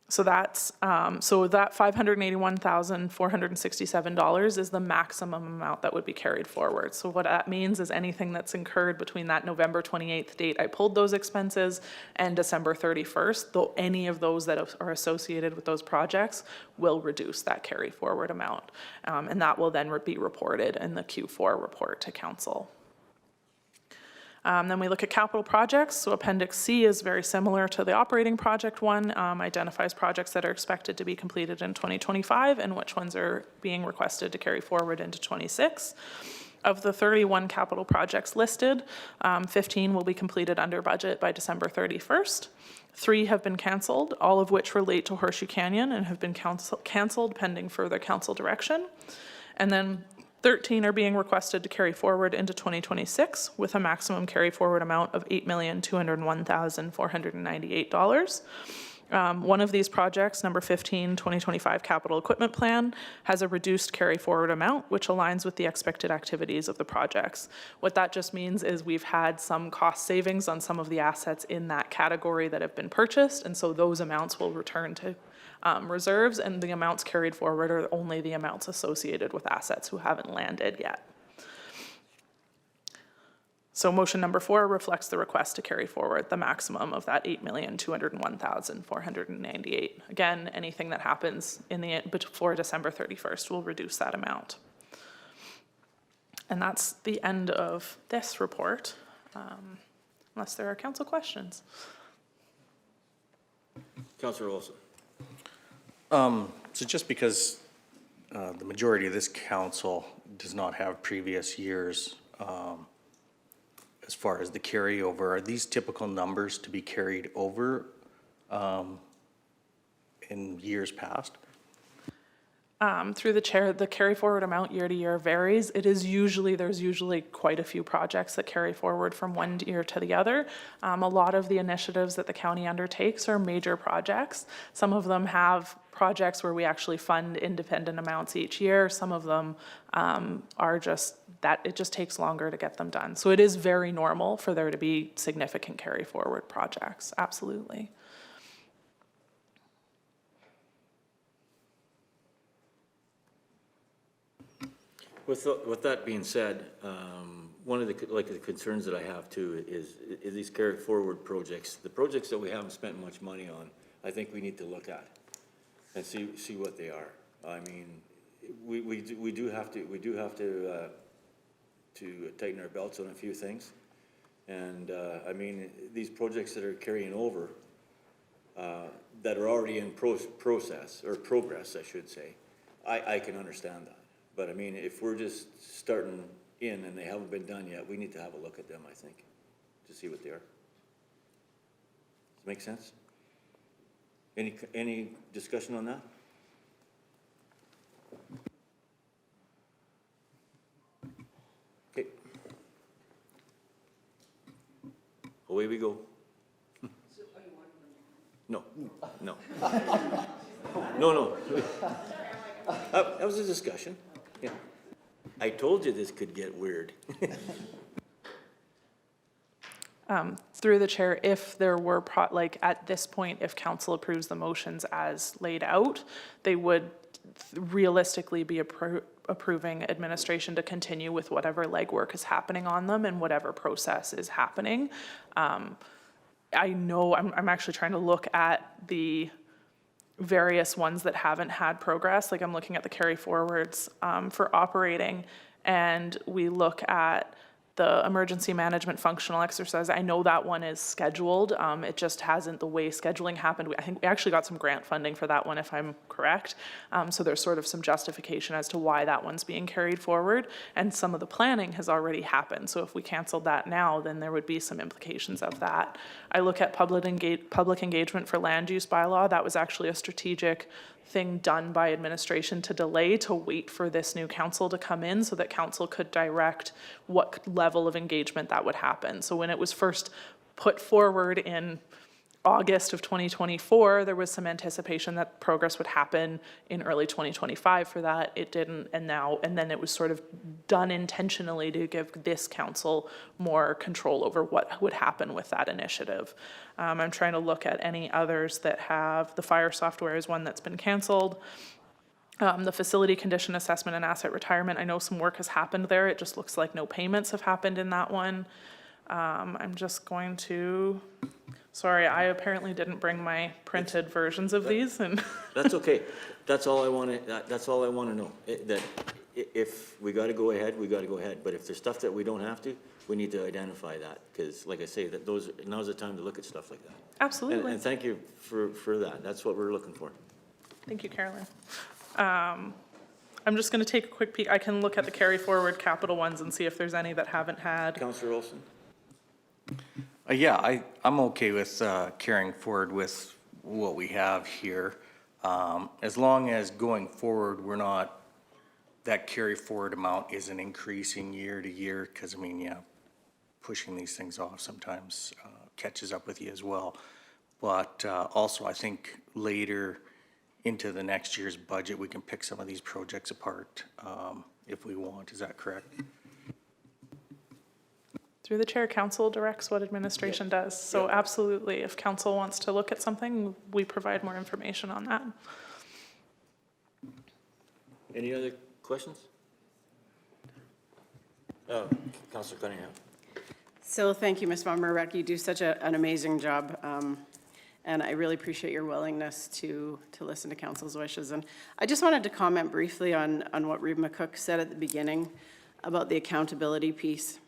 So that's so that $581,467 is the maximum amount that would be carried forward. So what that means is anything that's incurred between that November 28th date I pulled those expenses and December 31st, though any of those that are associated with those projects will reduce that carry forward amount. And that will then be reported in the Q4 report to council. Then we look at capital projects. So Appendix C is very similar to the operating project one, identifies projects that are expected to be completed in 2025 and which ones are being requested to carry forward into 26. Of the 31 capital projects listed, 15 will be completed under budget by December 31st. 3 have been canceled, all of which relate to Horseshoe Canyon and have been canceled pending further council direction. And then 13 are being requested to carry forward into 2026 with a maximum carry forward amount of $8,201,498. One of these projects, number 15, 2025 Capital Equipment Plan, has a reduced carry forward amount, which aligns with the expected activities of the projects. What that just means is we've had some cost savings on some of the assets in that category that have been purchased, and so those amounts will return to reserves, and the amounts carried forward are only the amounts associated with assets who haven't landed yet. So motion number 4 reflects the request to carry forward the maximum of that $8,201,498. Again, anything that happens before December 31st will reduce that amount. And that's the end of this report, unless there are council questions. Councillor Olson. So just because the majority of this council does not have previous years as far as the carryover, are these typical numbers to be carried over in years past? Through the chair, the carry forward amount year to year varies. There's usually quite a few projects that carry forward from one year to the other. A lot of the initiatives that the county undertakes are major projects. Some of them have projects where we actually fund independent amounts each year. Some of them are just that it just takes longer to get them done. So it is very normal for there to be significant carry forward projects, absolutely. With that being said, one of the concerns that I have too is these carry forward projects, the projects that we haven't spent much money on, I think we need to look at and see what they are. I mean, we do have to tighten our belts on a few things. And I mean, these projects that are carrying over, that are already in process, or progress, I should say, I can understand that. But I mean, if we're just starting in and they haven't been done yet, we need to have a look at them, I think, to see what they are. Does it make sense? Any discussion on that? Okay. Away we go. No. No. That was a discussion. Yeah. I told you this could get weird. Through the chair, if there were, at this point, if council approves the motions as laid out, they would realistically be approving administration to continue with whatever legwork is happening on them and whatever process is happening. I know, I'm actually trying to look at the various ones that haven't had progress. Like I'm looking at the carry forwards for operating, and we look at the emergency management functional exercise. I know that one is scheduled. It just hasn't, the way scheduling happened. I think we actually got some grant funding for that one, if I'm correct. So there's sort of some justification as to why that one's being carried forward. And some of the planning has already happened. So if we canceled that now, then there would be some implications of that. I look at public engagement for land use bylaw. That was actually a strategic thing done by administration to delay, to wait for this new council to come in so that council could direct what level of engagement that would happen. So when it was first put forward in August of 2024, there was some anticipation that progress would happen in early 2025 for that. It didn't, and then it was sort of done intentionally to give this council more control over what would happen with that initiative. I'm trying to look at any others that have, the fire software is one that's been canceled. The facility condition assessment and asset retirement, I know some work has happened there. It just looks like no payments have happened in that one. I'm just going to, sorry, I apparently didn't bring my printed versions of these, and That's okay. That's all I want to know. That if we got to go ahead, we got to go ahead. But if there's stuff that we don't have to, we need to identify that. Because like I say, that now's the time to look at stuff like that. absolutely. And thank you for that. That's what we're looking for. Thank you, Carolyn. I'm just going to take a quick peek. I can look at the carry forward capital ones and see if there's any that haven't had. Councillor Olson? Yeah, I'm okay with carrying forward with what we have here. As long as going forward, that carry forward amount isn't increasing year to year, because I mean, yeah, pushing these things off sometimes catches up with you as well. But also, I think later into the next year's budget, we can pick some of these projects apart if we want. Is that correct? Through the chair, council directs what administration does. So absolutely, if council wants to look at something, we provide more information on that. Any other questions? Councillor Cunningham. So thank you, Ms. Von Merbeck. You do such an amazing job. And I really appreciate your willingness to listen to council's wishes. And I just wanted to comment briefly on what Reeve McCook said at the beginning about the accountability piece.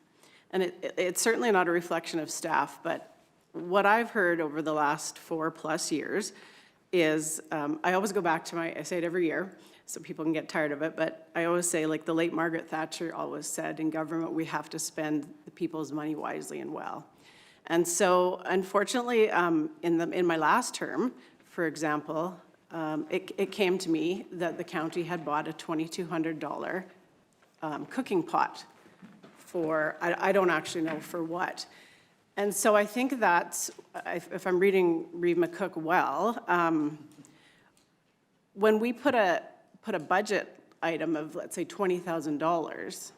And it's certainly not a reflection of staff, but what I've heard over the last 4+ years is, I always go back to I say it every year, so people can get tired of it, but I always say, like the late Margaret Thatcher always said, in government, we have to spend the people's money wisely and well. And so, unfortunately, in my last term, for example, it came to me that the county had bought a $2,200 cooking pot for, I don't actually know for what. And so I think that's, if I'm reading Reeve McCook well, when we put a budget item of, let's say, $20,000,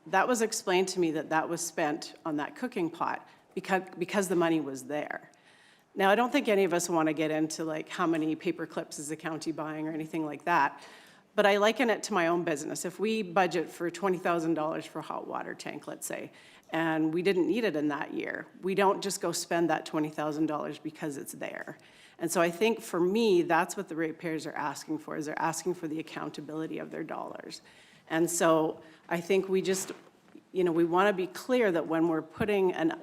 that was explained to me that was spent on that cooking pot because the money was there. Now, I don't think any of us want to get into like how many paper clips is the county buying or anything like that, but I liken it to my own business. If we budget for $20,000 for a hot water tank, let's say, and we didn't need it in that year, we don't just go spend that $20,000 because it's there. And so I think for me, that's what the ratepayers are asking for, is they're asking for the accountability of their dollars. And so I think we just, we want to be clear that when we're putting an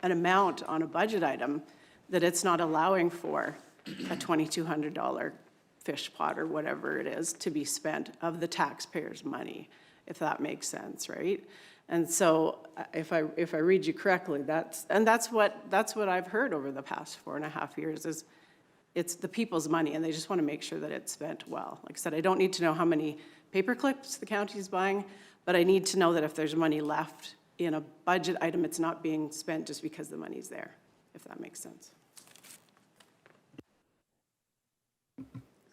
amount on a budget item, that it's not allowing for a $2,200 fish pot or whatever it is to be spent of the taxpayers' money, if that makes sense, right? And so if I read you correctly, that's what I've heard over the past 4.5 years is it's the people's money and they just want to make sure that it's spent well. Like I said, I don't need to know how many paper clips the county's buying, but I need to know that if there's money left in a budget item, it's not being spent just because the money's there, if that makes sense.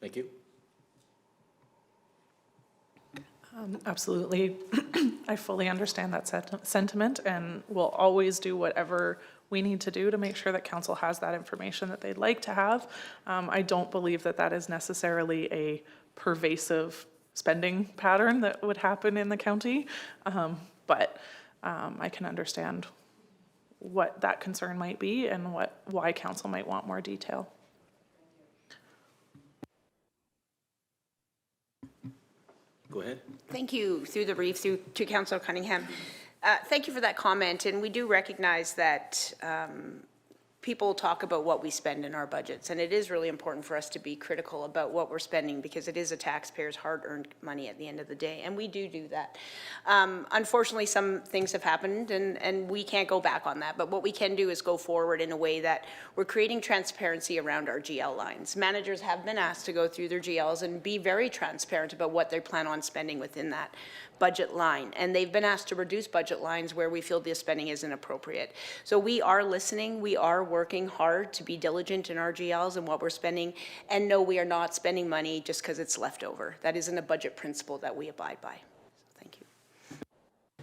Thank you. Absolutely. I fully understand that sentiment and will always do whatever we need to do to make sure that council has that information that they'd like to have. I don't believe that that is necessarily a pervasive spending pattern that would happen in the county, but I can understand what that concern might be and why council might want more detail. Go ahead. Thank you, through the brief, to Councillor Cunningham. Thank you for that comment, and we do recognize that people talk about what we spend in our budgets, and it is really important for us to be critical about what we're spending because it is a taxpayer's hard-earned money at the end of the day, and we do that. Unfortunately, some things have happened, and we can't go back on that, but what we can do is go forward in a way that we're creating transparency around our GL lines. Managers have been asked to go through their GLs and be very transparent about what they plan on spending within that budget line, and they've been asked to reduce budget lines where we feel the spending isn't appropriate. So we are listening, we are working hard to be diligent in our GLs and what we're spending, and no, we are not spending money just because it's left over. That isn't a budget principle that we abide by. So thank you.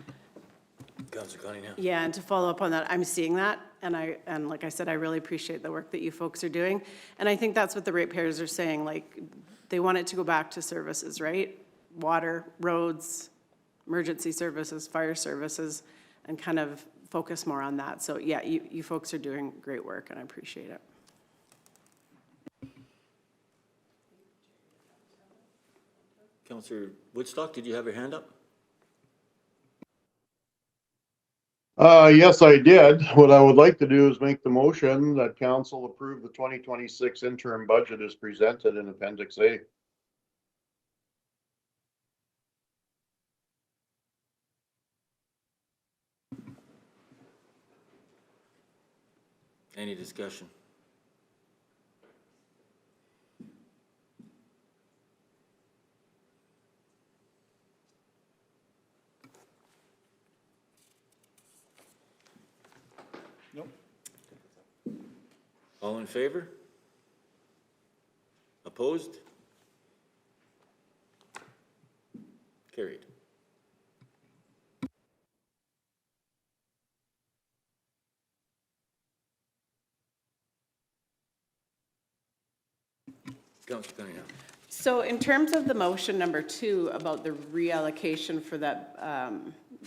Councillor Cunningham. Yeah, and to follow up on that, I'm seeing that, and like I said, I really appreciate the work that you folks are doing, and I think that's what the ratepayers are saying, like, they want it to go back to services, right? Water, roads, emergency services, fire services, and kind of focus more on that. So yeah, you folks are doing great work and I appreciate it. Councillor Woodstock, did you have your hand up? Yes, I did. What I would like to do is make the motion that council approve the 2026 interim budget as presented in Appendix A. Any discussion? Nope. All in favor? Opposed? Carried. Councilor Cunningham. So in terms of the motion number 2 about the reallocation for that,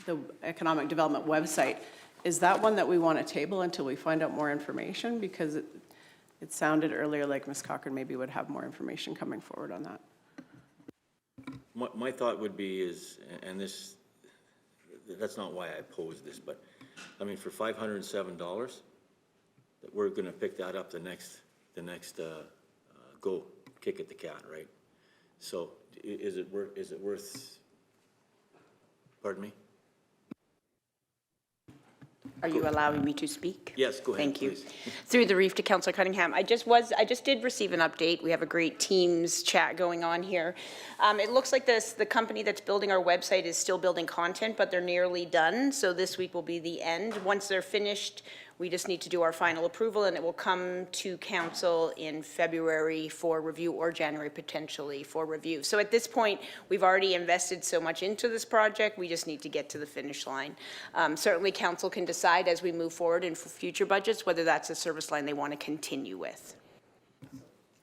the economic development website, is that one that we want to table until we find out more information? Because it sounded earlier like Ms. Cochran maybe would have more information coming forward on that. My thought would be is, and this, that's not why I opposed this, but, I mean, for $507, that we're gonna pick that up the next go kick at the cat, right? So is it worth, pardon me? Are you allowing me to speak? Yes, go ahead, Thank you. please. Through the reef to Councillor Cunningham, I just did receive an update. We have a great Teams chat going on here. It looks like the company that's building our website is still building content, but they're nearly done. So this week will be the end. Once they're finished, we just need to do our final approval, and it will come to council in February for review, or January potentially for review. So at this point, we've already invested so much into this project, we just need to get to the finish line. Certainly council can decide as we move forward in future budgets whether that's a service line they want to continue with.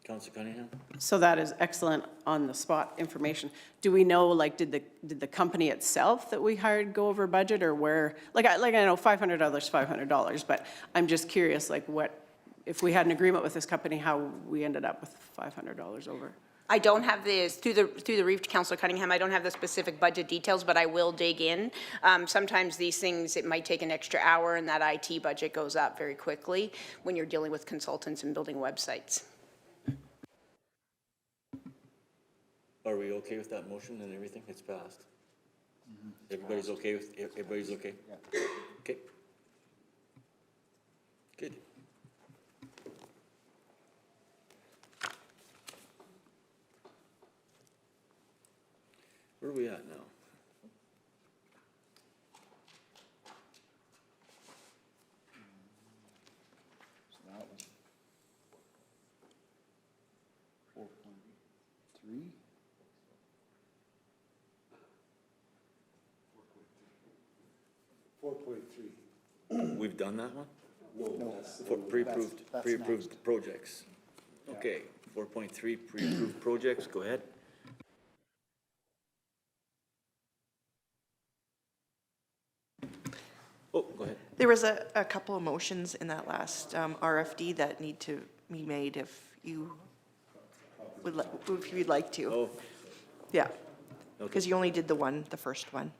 Councilor Cunningham? So that is excellent on-the-spot information. Do we know, like, did the company itself that we hired go over budget, or where, like I know $500, $500, but I'm just curious, like, what, if we had an agreement with this company, how we ended up with $500 over? I don't have this, through the reef to Councillor Cunningham, I don't have the specific budget details, but I will dig in. Sometimes these things, it might take an extra hour, and that IT budget goes up very quickly when you're dealing with consultants and building websites. Are we okay with that motion and everything? It's passed. Everybody's okay with, everybody's okay? Okay. Good. Where are we at now? So that was 4.3. 4.3. We've done that one? No. For pre-approved, that's pre-approved next. projects. Okay, 4.3 pre-approved projects, go ahead. Oh, go ahead. There was a couple of motions in that last RFD that need to be made if you would, if you'd like to. Oh, Yeah, okay. because you only did the first one.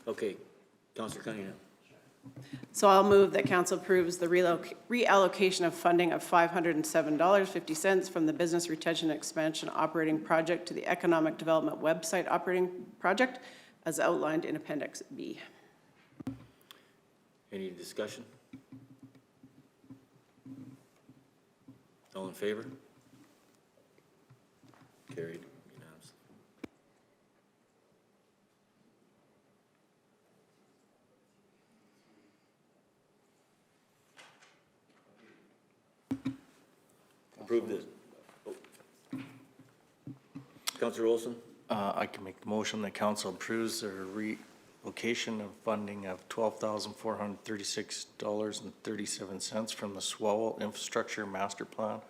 Okay, Councilor Cunningham. So I'll move that council approves the reallocation of funding of $507.50 from the Business Retention Expansion Operating Project to the Economic Development Website Operating Project as outlined in Appendix B. Any discussion? All in favor? Carried unanimously. Approve this. Oh. Councilor Olson? I can make the motion that council approves the relocation of funding of $12,436.37 from the Swalwell Infrastructure Master Plan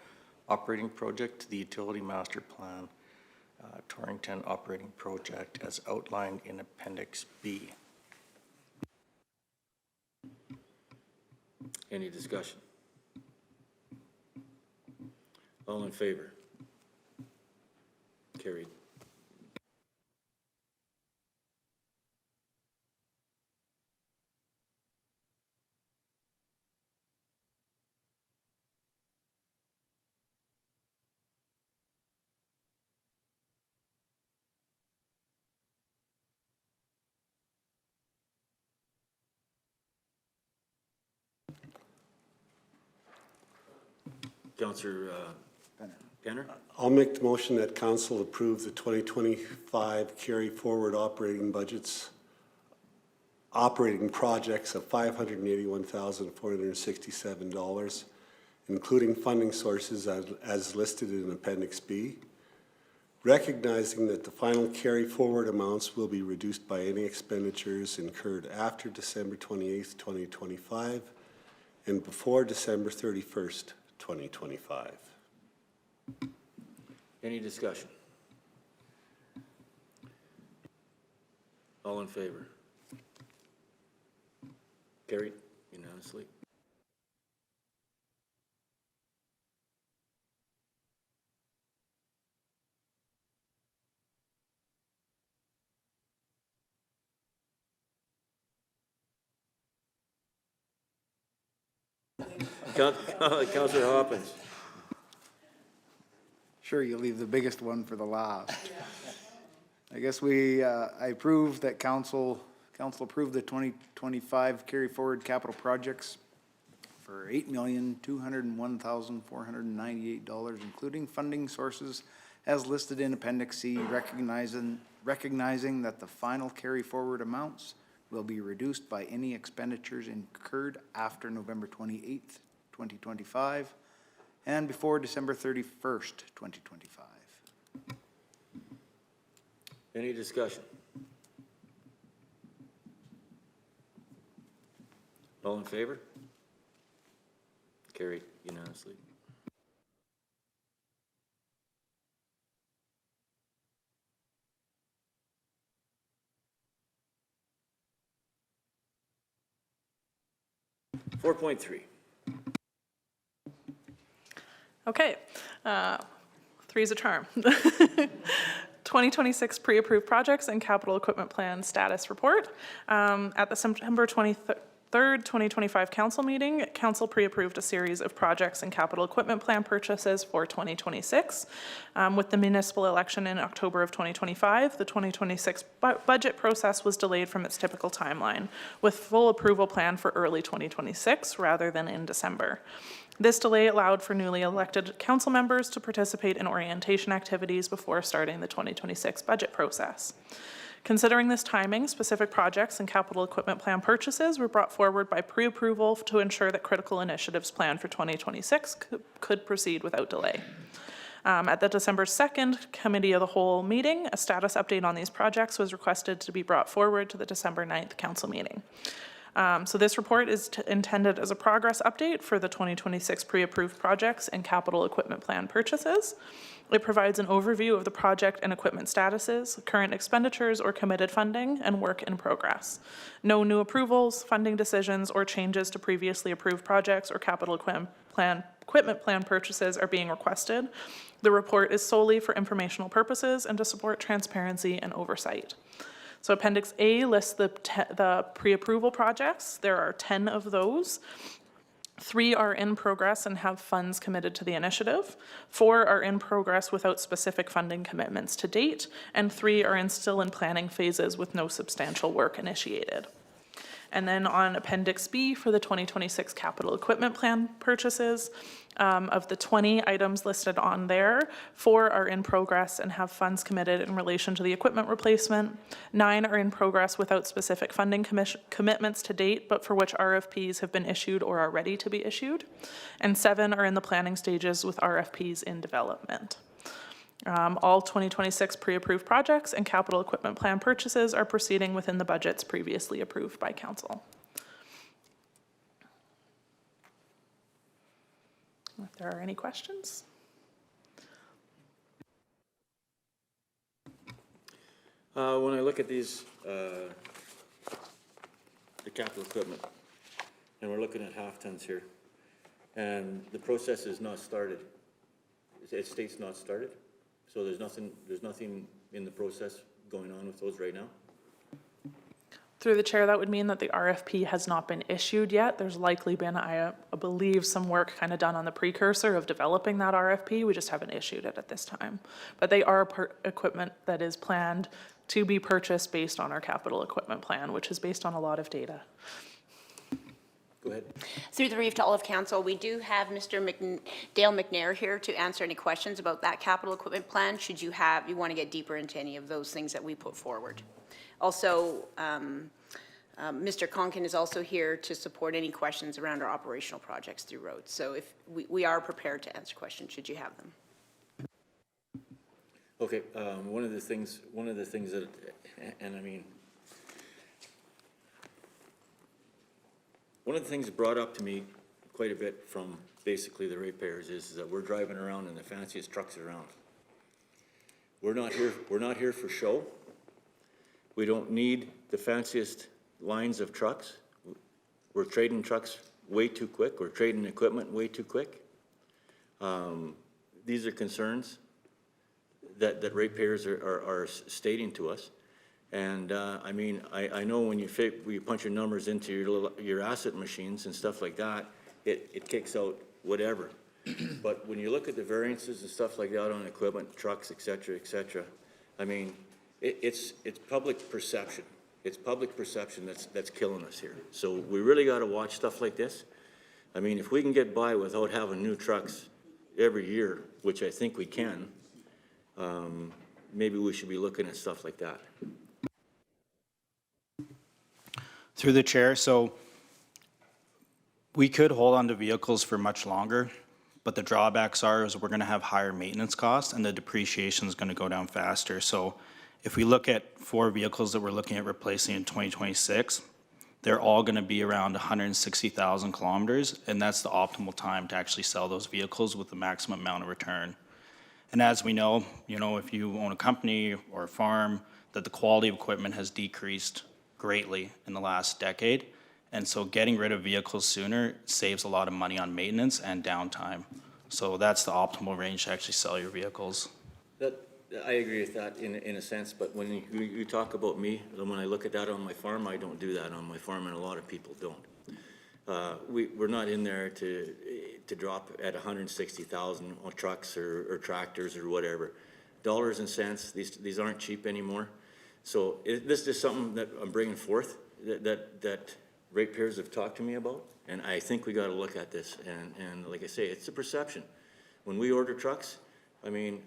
Operating Project to the Utility Master Plan Torrington Operating Project as outlined in Appendix B. Any discussion? All in favor? Carried. Councillor Penner? I'll make the motion that council approve the 2025 carry forward operating budgets, operating projects of $581,467, including funding sources as listed in Appendix B, recognizing that the final carry forward amounts will be reduced by any expenditures incurred after December 28th, 2025 and before December 31st, 2025. Any discussion? All in favor? Carried unanimously. Councillor Hopkins. Sure, you leave the biggest one for the last. I guess I approve that council approve the 2025 carry forward capital projects for $8,201,498, including funding sources as listed in Appendix C, recognizing that the final carry forward amounts will be reduced by any expenditures incurred after November 28th, 2025 and before December 31st, 2025. Any discussion? All in favor? Carried unanimously. Four point three. Okay, three is a charm. 2026 pre-approved projects and capital equipment plan status report. At the September 23rd, 2025 council meeting, council pre-approved a series of projects and capital equipment plan purchases for 2026. With the municipal election in October of 2025, the 2026 budget process was delayed from its typical timeline, with full approval planned for early 2026 rather than in December. This delay allowed for newly elected council members to participate in orientation activities before starting the 2026 budget process. Considering this timing, specific projects and capital equipment plan purchases were brought forward by pre-approval to ensure that critical initiatives planned for 2026 could proceed without delay. At the December 2nd Committee of the Whole meeting, a status update on these projects was requested to be brought forward to the December 9th council meeting. So this report is intended as a progress update for the 2026 pre-approved projects and capital equipment plan purchases. It provides an overview of the project and equipment statuses, current expenditures or committed funding, and work in progress. No new approvals, funding decisions, or changes to previously approved projects or capital equipment plan purchases are being requested. The report is solely for informational purposes and to support transparency and oversight. So Appendix A lists the pre-approval projects. There are 10 of those. 3 are in progress and have funds committed to the initiative. 4 are in progress without specific funding commitments to date, and 3 are still in planning phases with no substantial work initiated. And then on Appendix B for the 2026 capital equipment plan purchases, of the 20 items listed on there, 4 are in progress and have funds committed in relation to the equipment replacement. 9 are in progress without specific funding commitments to date, but for which RFPs have been issued or are ready to be issued. And 7 are in the planning stages with RFPs in development. All 2026 pre-approved projects and capital equipment plan purchases are proceeding within the budgets previously approved by council. If there are any questions. When I look at these, the capital equipment, and we're looking at half tons here, and the process is not started. It states not started, so there's nothing in the process going on with those right now? Through the chair, that would mean that the RFP has not been issued yet. There's likely been, I believe, some work kind of done on the precursor of developing that RFP. We just haven't issued it at this time. But they are equipment that is planned to be purchased based on our capital equipment plan, which is based on a lot of data. Go ahead. Through the reef to all of council, we do have Mr. Dale McNair here to answer any questions about that capital equipment plan, should you want to get deeper into any of those things that we put forward. Also, Mr. Conkin is also here to support any questions around our operational projects through roads. So if we are prepared to answer questions, should you have them. Okay, one of the things that, and I mean, one of the things that brought up to me quite a bit from basically the ratepayers is that we're driving around in the fanciest trucks around. We're not here for show. We don't need the fanciest lines of trucks. We're trading trucks way too quick. We're trading equipment way too quick. These are concerns that ratepayers are stating to us. And I mean, I know when you punch your numbers into your asset machines and stuff like that, it kicks out whatever. But when you look at the variances and stuff like that on equipment, trucks, et cetera, I mean, it's public perception. It's public perception that's killing us here. So we really got to watch stuff like this. I mean, if we can get by without having new trucks every year, which I think we can, maybe we should be looking at stuff like that. Through the chair, so we could hold on to vehicles for much longer, but the drawbacks is we're going to have higher maintenance costs and the depreciation is going to go down faster. So if we look at 4 vehicles that we're looking at replacing in 2026, they're all going to be around 160,000 kilometers, and that's the optimal time to actually sell those vehicles with the maximum amount of return. And as we know, if you own a company or a farm, that the quality of equipment has decreased greatly in the last decade. And so getting rid of vehicles sooner saves a lot of money on maintenance and downtime. So that's the optimal range to actually sell your vehicles. I agree with that in a sense, but when you talk about me, when I look at that on my farm, I don't do that on my farm, and a lot of people don't. We're not in there to drop at 160,000 on trucks or tractors or whatever. Dollars and cents, these aren't cheap anymore. So this is something that I'm bringing forth that ratepayers have talked to me about, and I think we got to look at this. And like I say, it's a perception. When we order trucks, I mean,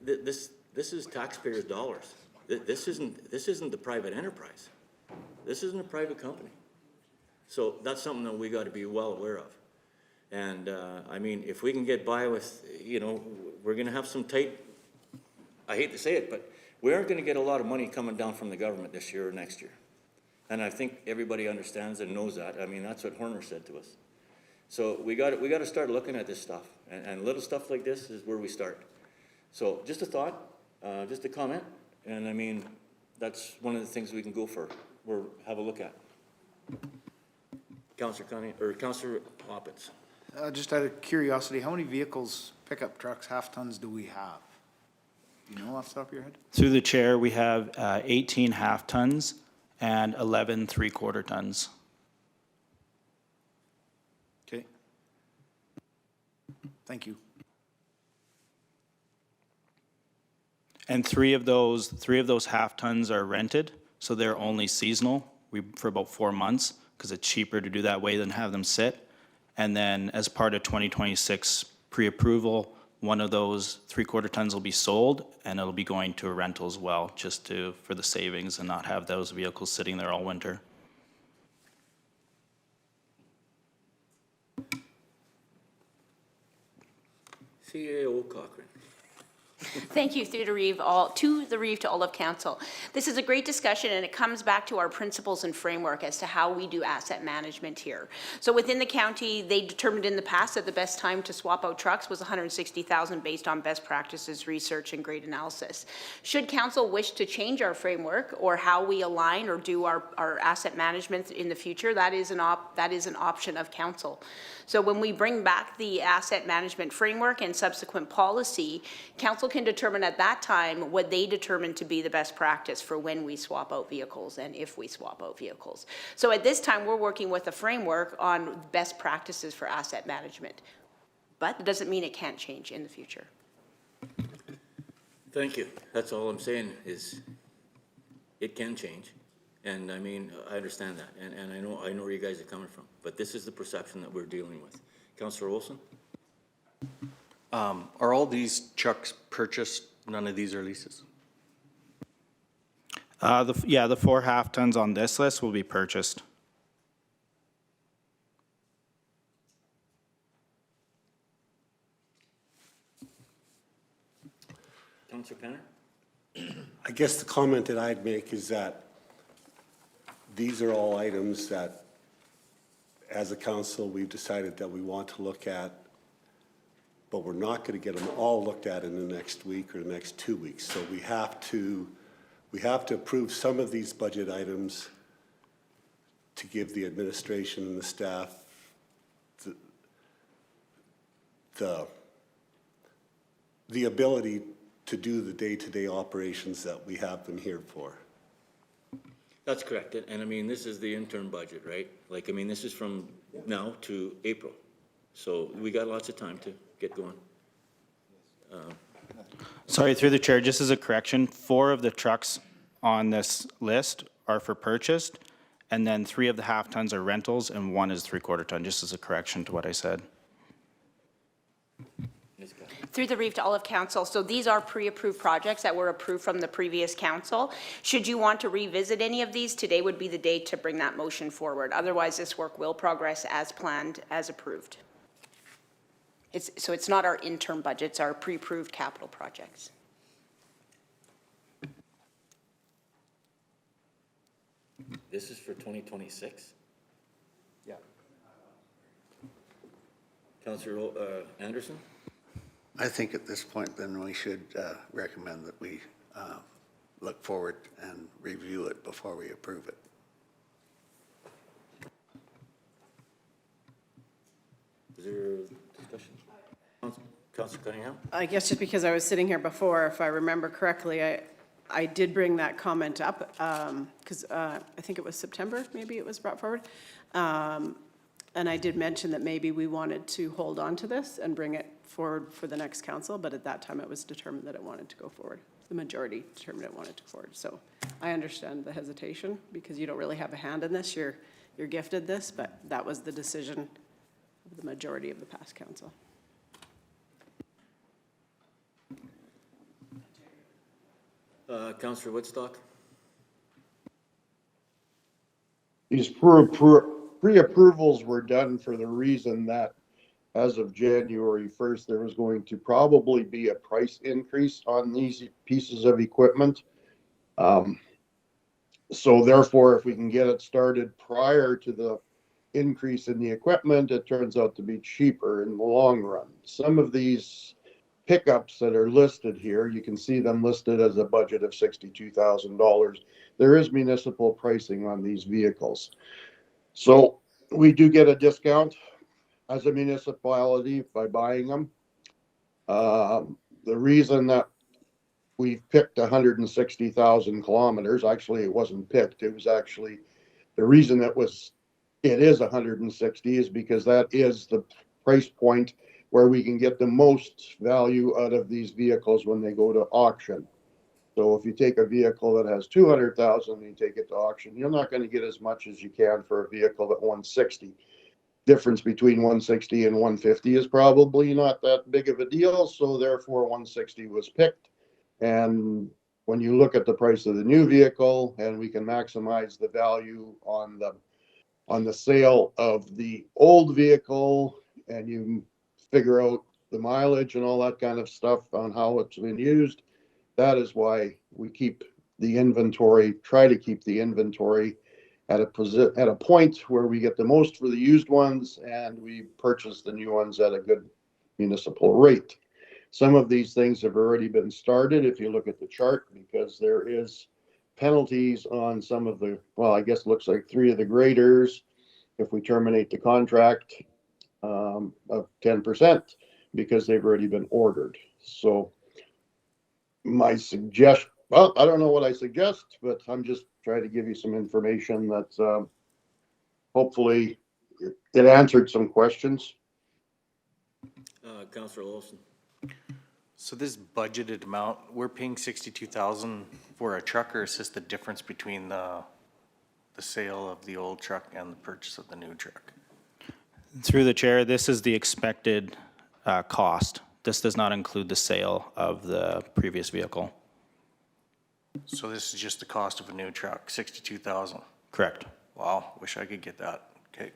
this is taxpayers' dollars. This isn't the private enterprise. This isn't a private company. So that's something that we got to be well aware of. And I mean, if we can get by with, we're going to have some tight. I hate to say it, but we aren't going to get a lot of money coming down from the government this year or next year. And I think everybody understands and knows that. I mean, that's what Horner said to us. So we got to start looking at this stuff, and little stuff like this is where we start. So just a thought, just a comment, and I mean, that's one of the things we can go for or have a look at. Councillor Hoppins. Just out of curiosity, how many vehicles, pickup trucks, half-tons do we have? Do you know off the top of your head? Through the chair, we have 18 half-tons and 11 3/4 tons. Okay. Thank you. And three of those half-tons are rented, so they're only seasonal for about 4 months, because it's cheaper to do that way than have them sit. And then as part of 2026 pre-approval, one of those 3/4 tons will be sold, and it'll be going to a rental as well, just for the savings and not have those vehicles sitting there all winter. CAO Cochran. Thank you, through the reeve to all of council. This is a great discussion, and it comes back to our principles and framework as to how we do asset management here. So within the county, they determined in the past that the best time to swap out trucks was 160,000 based on best practices, research, and great analysis. Should council wish to change our framework or how we align or do our asset management in the future, that is an option of council. So when we bring back the asset management framework and subsequent policy, council can determine at that time what they determine to be the best practice for when we swap out vehicles and if we swap out vehicles. So at this time, we're working with a framework on best practices for asset management, but it doesn't mean it can't change in the future. Thank you. That's all I'm saying is it can change. And I mean, I understand that, and I know where you guys are coming from, but this is the perception that we're dealing with. Councillor Olson? Are all these trucks purchased? None of these are leases? The 4 half-tons on this list will be purchased. Councillor Penner? I guess the comment that I'd make is that these are all items that, as a council, we've decided that we want to look at, but we're not going to get them all looked at in the next week or the next 2 weeks. So we have to approve some of these budget items to give the administration and the staff the ability to do the day-to-day operations that we have them here for. That's correct, and I mean, this is the interim budget, right? Like, I mean, this is from now to April, so we got lots of time to get going. Sorry, through the chair, just as a correction, 4 of the trucks on this list are for purchased, and then 3 of the half-tons are rentals, and 1 is 3/4 ton, just as a correction to what I said. Ms. Scott? Through the reef to all of council, so these are pre-approved projects that were approved from the previous council. Should you want to revisit any of these, today would be the day to bring that motion forward. Otherwise, this work will progress as planned, as approved. So it's not our interim budgets, our pre-approved capital projects. This is for 2026? Yeah. Councillor Anderson? I think at this point, then we should recommend that we look forward and review it before we approve it. Is there discussion? Councillor Cunningham? I guess just because I was sitting here before, if I remember correctly, I did bring that comment up, because I think it was September, maybe it was brought forward. And I did mention that maybe we wanted to hold on to this and bring it forward for the next council, but at that time it was determined that it wanted to go forward. The majority determined it wanted to go forward. So I understand the hesitation, because you don't really have a hand in this. You're gifted this, but that was the decision of the majority of the past council. Councillor Woodstock? These pre-approvals were done for the reason that as of January 1st, there was going to probably be a price increase on these pieces of equipment. So therefore, if we can get it started prior to the increase in the equipment, it turns out to be cheaper in the long run. Some of these pickups that are listed here, you can see them listed as a budget of $62,000. There is municipal pricing on these vehicles. So we do get a discount as a municipality by buying them. The reason that we've picked 160,000 kilometers, actually it wasn't picked, it was actually, the reason it is 160 is because that is the price point where we can get the most value out of these vehicles when they go to auction. So if you take a vehicle that has 200,000 and you take it to auction, you're not going to get as much as you can for a vehicle at 160. Difference between 160 and 150 is probably not that big of a deal, so therefore 160 was picked. And when you look at the price of the new vehicle, and we can maximize the value on the sale of the old vehicle, and you figure out the mileage and all that kind of stuff on how it's been used, that is why we keep the inventory, try to keep the inventory at a point where we get the most for the used ones, and we purchase the new ones at a good municipal rate. Some of these things have already been started, if you look at the chart, because there is penalties on some of the, well, I guess it looks like 3 of the graders, if we terminate the contract, of 10%, because they've already been ordered. So my suggestion, well, I don't know what I suggest, but I'm just trying to give you some information that hopefully it answered some questions. Councillor Olson? So this budgeted amount, we're paying 62,000 for a truck, or is this the difference between the the sale of the old truck and the purchase of the new truck? Through the chair, this is the expected cost. This does not include the sale of the previous vehicle. So this is just the cost of a new truck, 62,000. Correct. Wow, wish I could get that. Okay.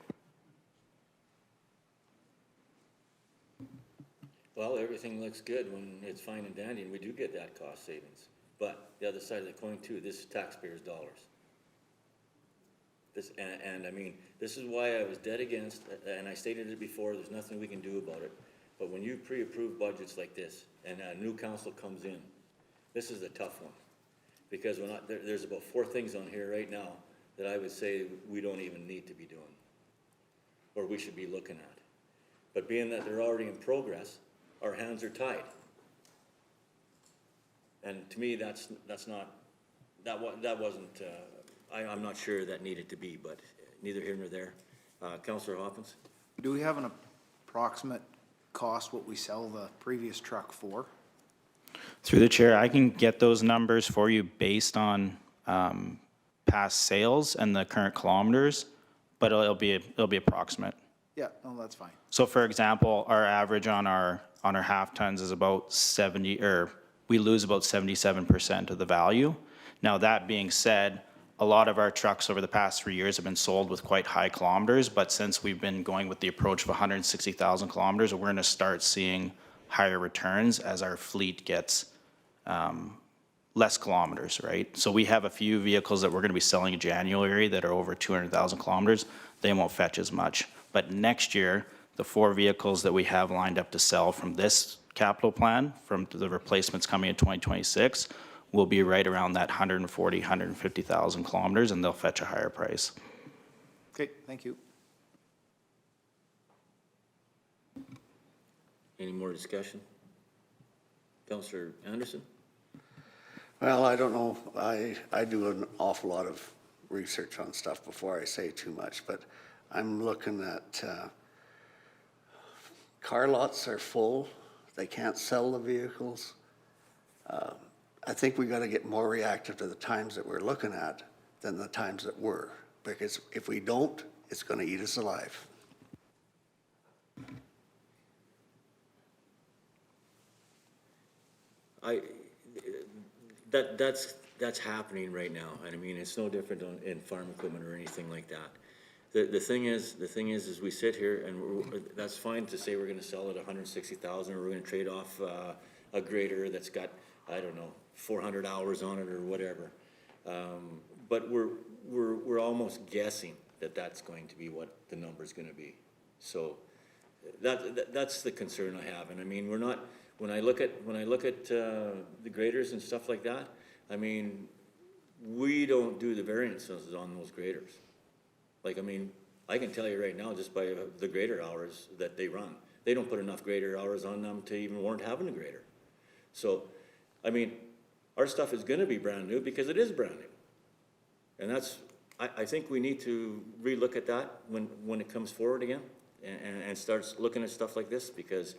Well, everything looks good when it's fine and dandy, and we do get that cost savings. But the other side of the coin too, this is taxpayers' dollars. This, and I mean, this is why I was dead against, and I stated it before, there's nothing we can do about it. But when you pre-approve budgets like this, and a new council comes in, this is a tough one. Because there's about 4 things on here right now that I would say we don't even need to be doing, or we should be looking at. But being that they're already in progress, our hands are tied. And to me, that wasn't, I'm not sure that needed to be, but neither here nor there. Councillor Hopkins? Do we have an approximate cost what we sell the previous truck for? Through the chair, I can get those numbers for you based on past sales and the current kilometers, but it'll be approximate. Yeah, no, that's fine. So for example, our average on our half tons is about 70, or we lose about 77% of the value. Now, that being said, a lot of our trucks over the past 3 years have been sold with quite high kilometers, but since we've been going with the approach of 160,000 kilometers, we're gonna start seeing higher returns as our fleet gets less kilometers, right? So we have a few vehicles that we're gonna be selling in January that are over 200,000 kilometers. They won't fetch as much. But next year, the 4 vehicles that we have lined up to sell from this capital plan, from the replacements coming in 2026, will be right around that 140, 150,000 kilometers, and they'll fetch a higher price. Okay, thank you. Any more discussion? Councillor Anderson? Well, I don't know, I do an awful lot of research on stuff before I say too much, but I'm looking at, car lots are full, they can't sell the vehicles. I think we gotta get more reactive to the times that we're looking at than the times that were, because if we don't, it's gonna eat us alive. That's happening right now, and I mean, it's no different in farm equipment or anything like that. The thing is we sit here and that's fine to say we're gonna sell it 160,000, or we're gonna trade off a grader that's got, I don't know, 400 hours on it or whatever. But we're almost guessing that that's going to be what the number's gonna be. So that's the concern I have, and I mean, we're not. When I look at the graders and stuff like that, I mean, we don't do the variances on those graders. Like, I mean, I can tell you right now, just by the grader hours that they run, they don't put enough grader hours on them to even warrant having a grader. So, I mean, our stuff is gonna be brand new because it is brand new. And that's, I think we need to relook at that when it comes forward again and starts looking at stuff like this, because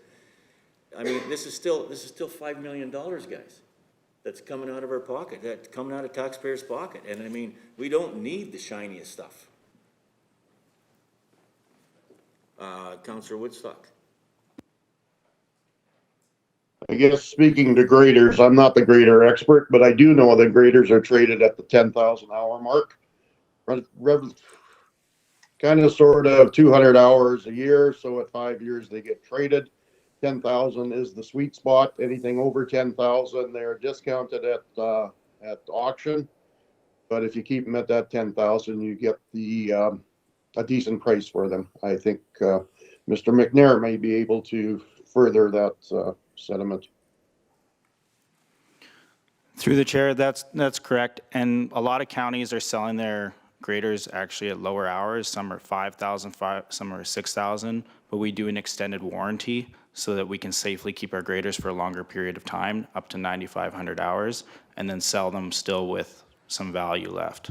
I mean, this is still $5 million, guys, that's coming out of our pocket, that's coming out of taxpayers' pocket. And I mean, we don't need the shiniest stuff. Councillor Woodstock. I guess speaking to graders, I'm not the grader expert, but I do know that graders are traded at the 10,000 hour mark. Kind of sort of 200 hours a year, so at 5 years they get traded. 10,000 is the sweet spot. Anything over 10,000, they're discounted at auction. But if you keep them at that 10,000, you get a decent price for them. I think Mr. McNair may be able to further that sentiment. Through the chair, that's correct. And a lot of counties are selling their graders actually at lower hours. Some are 5,000, some are 6,000, but we do an extended warranty so that we can safely keep our graders for a longer period of time, up to 9,500 hours, and then sell them still with some value left.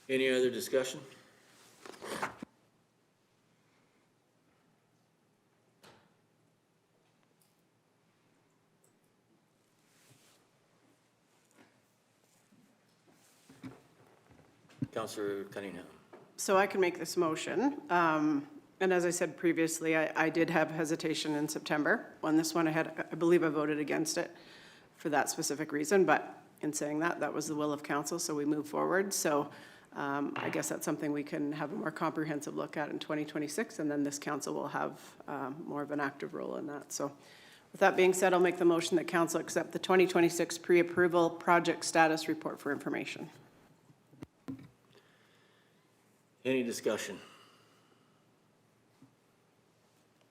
Any other discussion? Councillor Cunningham. So I can make this motion. And as I said previously, I did have hesitation in September. On this one, I believe I voted against it for that specific reason, but in saying that, that was the will of council, so we move forward. So I guess that's something we can have a more comprehensive look at in 2026, and then this council will have more of an active role in that. So with that being said, I'll make the motion that council accept the 2026 pre-approval project status report for information. Any discussion?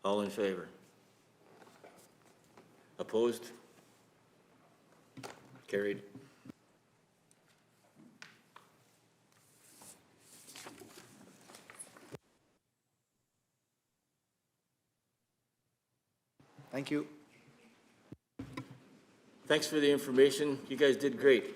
All in favor? Opposed? Carried. Thank you. Thanks for the information. You guys did great.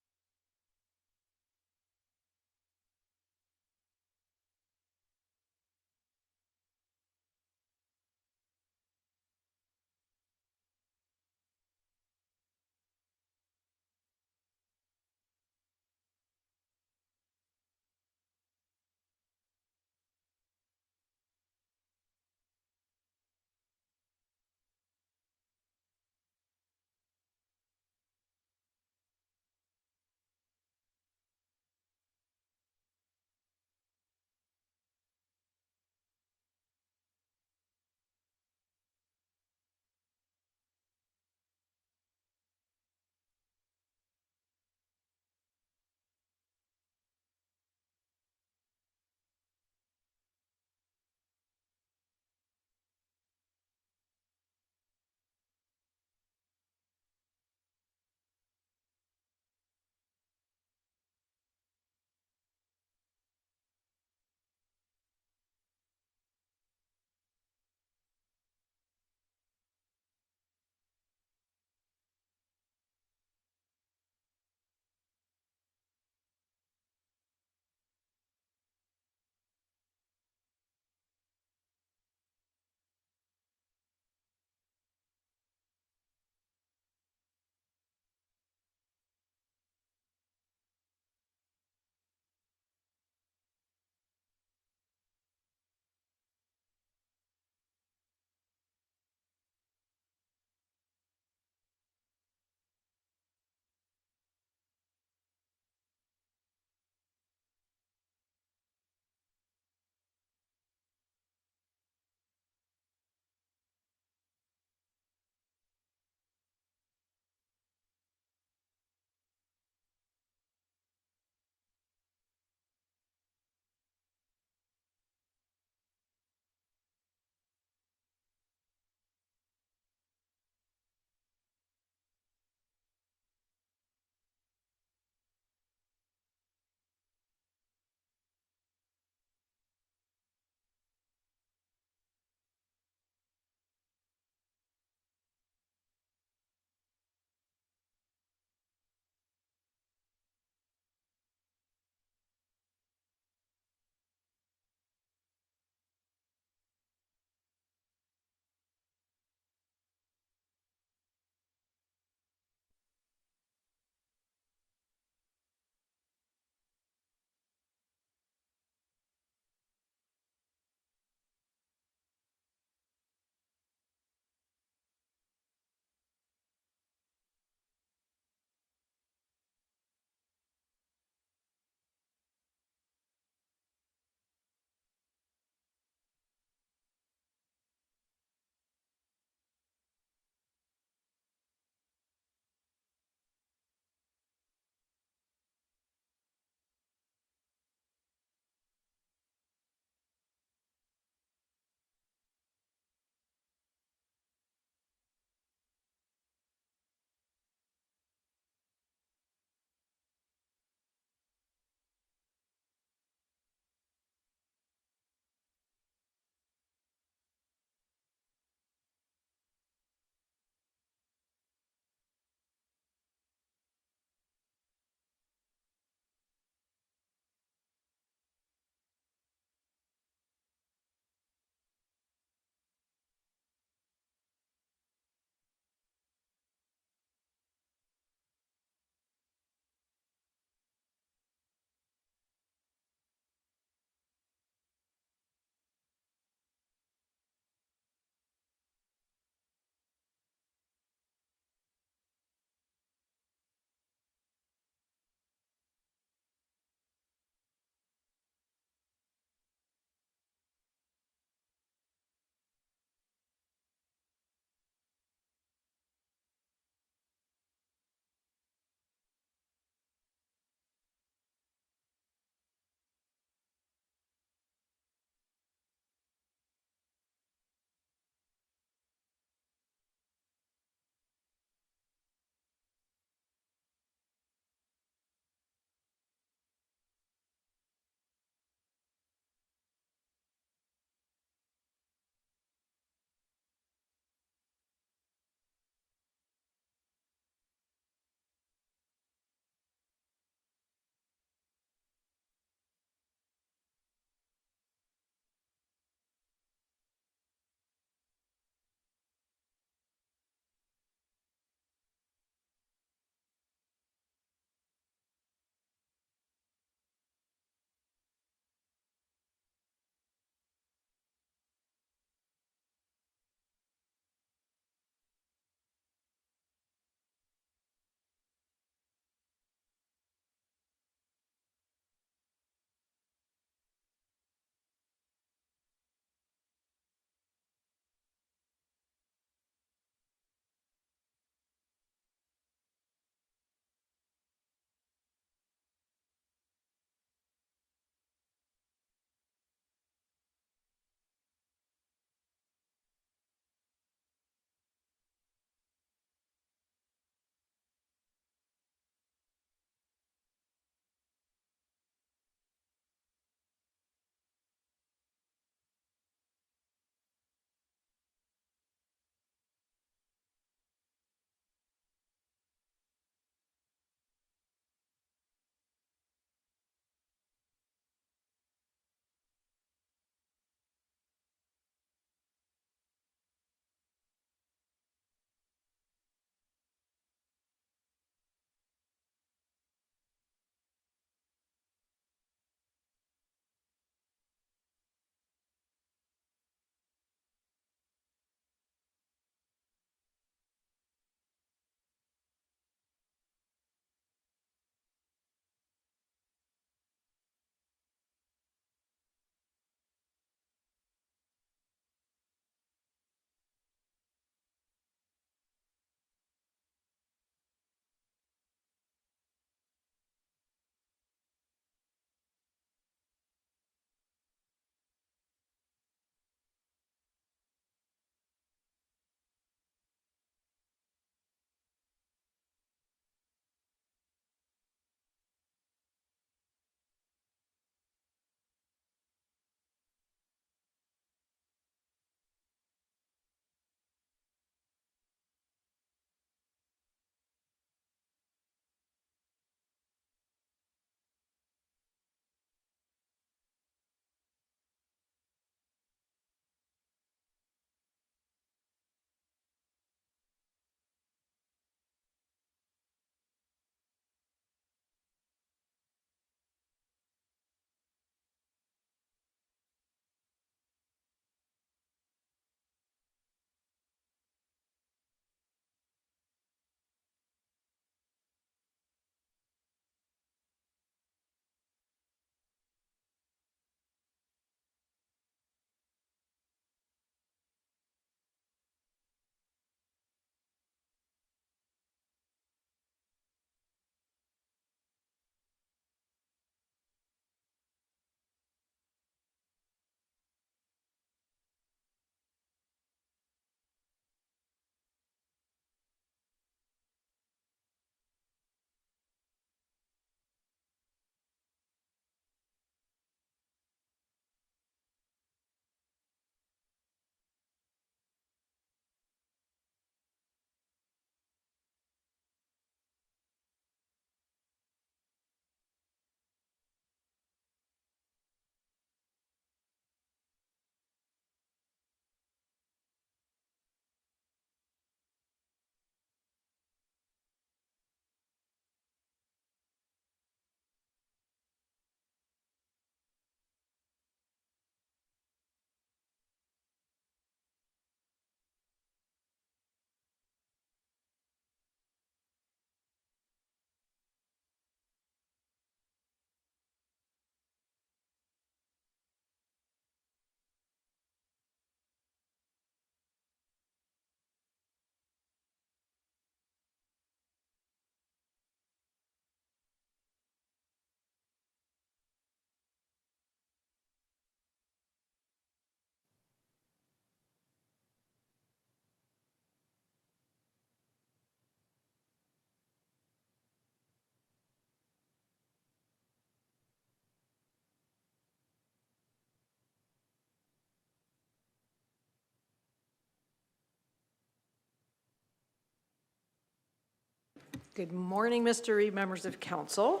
Good morning, Mr. Reid, members of council.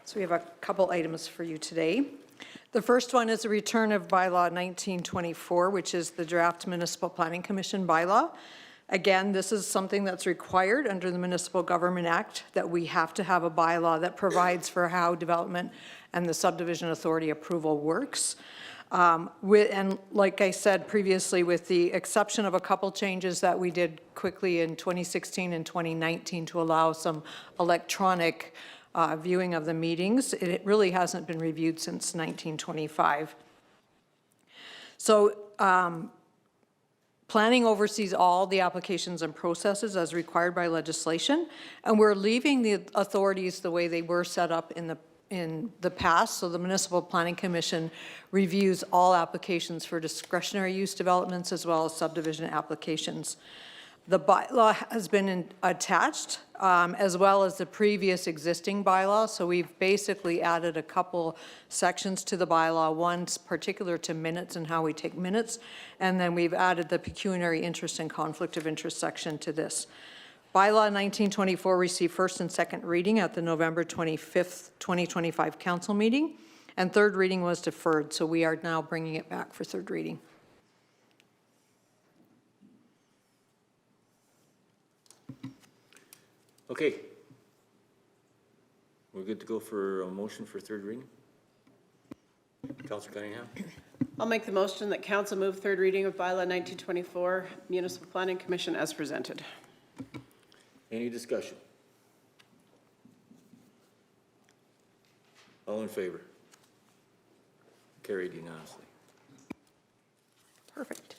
So we have a couple items for you today. The first one is a return of Bylaw 1924, which is the draft Municipal Planning Commission bylaw. Again, this is something that's required under the Municipal Government Act, that we have to have a bylaw that provides for how development and the subdivision authority approval works. And like I said previously, with the exception of a couple changes that we did quickly in 2016 and 2019 to allow some electronic viewing of the meetings, it really hasn't been reviewed since 1925. So planning oversees all the applications and processes as required by legislation, and we're leaving the authorities the way they were set up in the past. So the Municipal Planning Commission reviews all applications for discretionary use developments as well as subdivision applications. The bylaw has been attached as well as the previous existing bylaw. So we've basically added a couple sections to the bylaw. One's particular to minutes and how we take minutes. And then we've added the pecuniary interest and conflict of interest section to this. Bylaw 1924 received first and second reading at the November 25th, 2025 council meeting, and third reading was deferred, so we are now bringing it back for third reading. Okay. We're good to go for a motion for third reading? Councillor Cunningham? I'll make the motion that council move third reading of Bylaw 1924, Municipal Planning Commission as presented. Any discussion? All in favor? Carried unanimously. Perfect.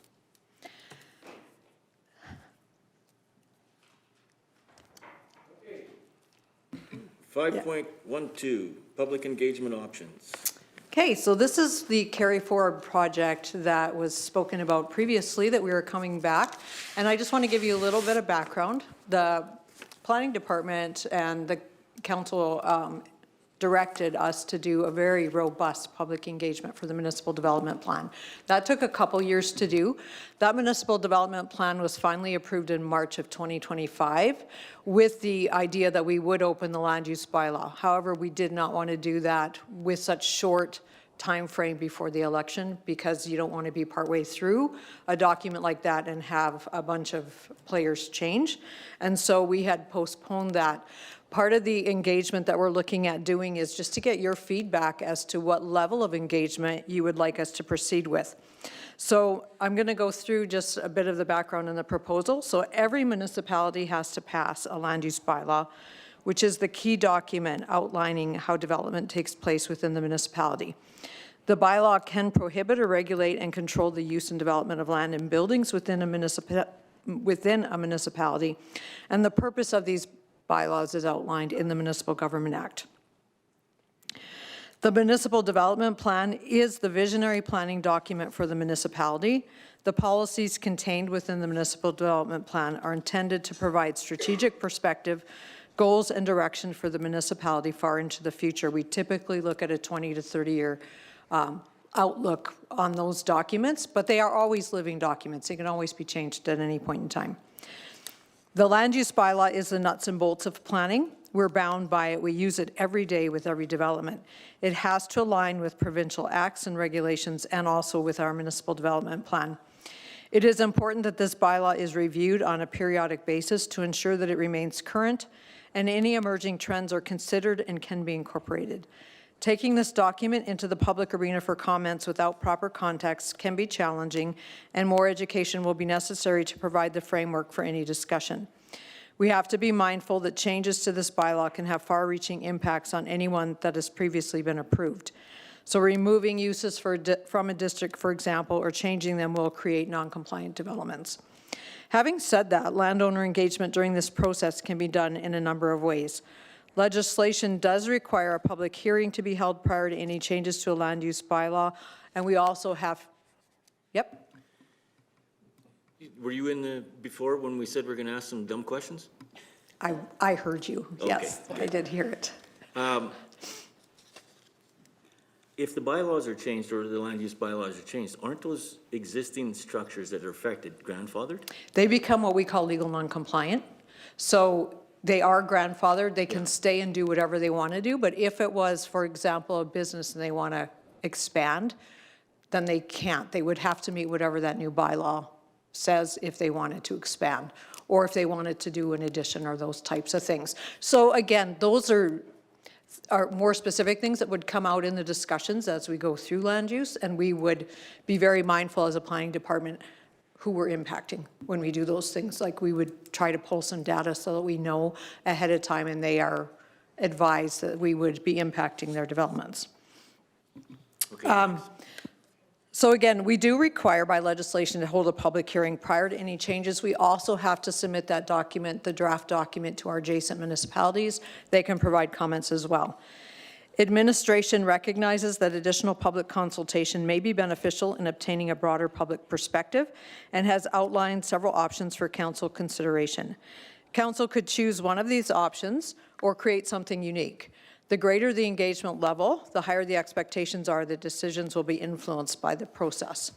Okay. 5.12, public engagement options. Okay, so this is the carry forward project that was spoken about previously that we were coming back. And I just want to give you a little bit of background. The planning department and the council directed us to do a very robust public engagement for the municipal development plan. That took a couple years to do. That municipal development plan was finally approved in March of 2025 with the idea that we would open the land use bylaw. However, we did not want to do that with such short time frame before the election, because you don't want to be partway through a document like that and have a bunch of players change. And so we had postponed that. Part of the engagement that we're looking at doing is just to get your feedback as to what level of engagement you would like us to proceed with. So I'm going to go through just a bit of the background in the proposal. So every municipality has to pass a land use bylaw, which is the key document outlining how development takes place within the municipality. The bylaw can prohibit or regulate and control the use and development of land and buildings within a municipality, and the purpose of these bylaws is outlined in the Municipal Government Act. The Municipal Development Plan is the visionary planning document for the municipality. The policies contained within the Municipal Development Plan are intended to provide strategic perspective, goals, and direction for the municipality far into the future. We typically look at a 20 to 30 year outlook on those documents, but they are always living documents. They can always be changed at any point in time. The land use bylaw is the nuts and bolts of planning. We're bound by it. We use it every day with every development. It has to align with provincial acts and regulations and also with our municipal development plan. It is important that this bylaw is reviewed on a periodic basis to ensure that it remains current and any emerging trends are considered and can be incorporated. Taking this document into the public arena for comments without proper context can be challenging, and more education will be necessary to provide the framework for any discussion. We have to be mindful that changes to this bylaw can have far-reaching impacts on anyone that has previously been approved. So removing uses from a district, for example, or changing them will create non-compliant developments. Having said that, landowner engagement during this process can be done in a number of ways. Legislation does require a public hearing to be held prior to any changes to a land use bylaw, and we also have, yep. Were you in the, before when we said we're going to ask some dumb questions? I heard you, yes, okay. I did hear it. If the bylaws are changed or the land use bylaws are changed, aren't those existing structures that are affected grandfathered? They become what we call legal non-compliant. So they are grandfathered, they can stay and do whatever they want to do, but if it was, for example, a business and they want to expand, then they can't. They would have to meet whatever that new bylaw says if they wanted to expand, or if they wanted to do an addition or those types of things. So again, those are more specific things that would come out in the discussions as we go through land use, and we would be very mindful as a planning department who we're impacting when we do those things. Like, we would try to pull some data so that we know ahead of time and they are advised that we would be impacting their developments. So again, we do require by legislation to hold a public hearing prior to any changes. We also have to submit that document, the draft document, to our adjacent municipalities. They can provide comments as well. Administration recognizes that additional public consultation may be beneficial in obtaining a broader public perspective and has outlined several options for council consideration. Council could choose one of these options or create something unique. The greater the engagement level, the higher the expectations are that decisions will be influenced by the process.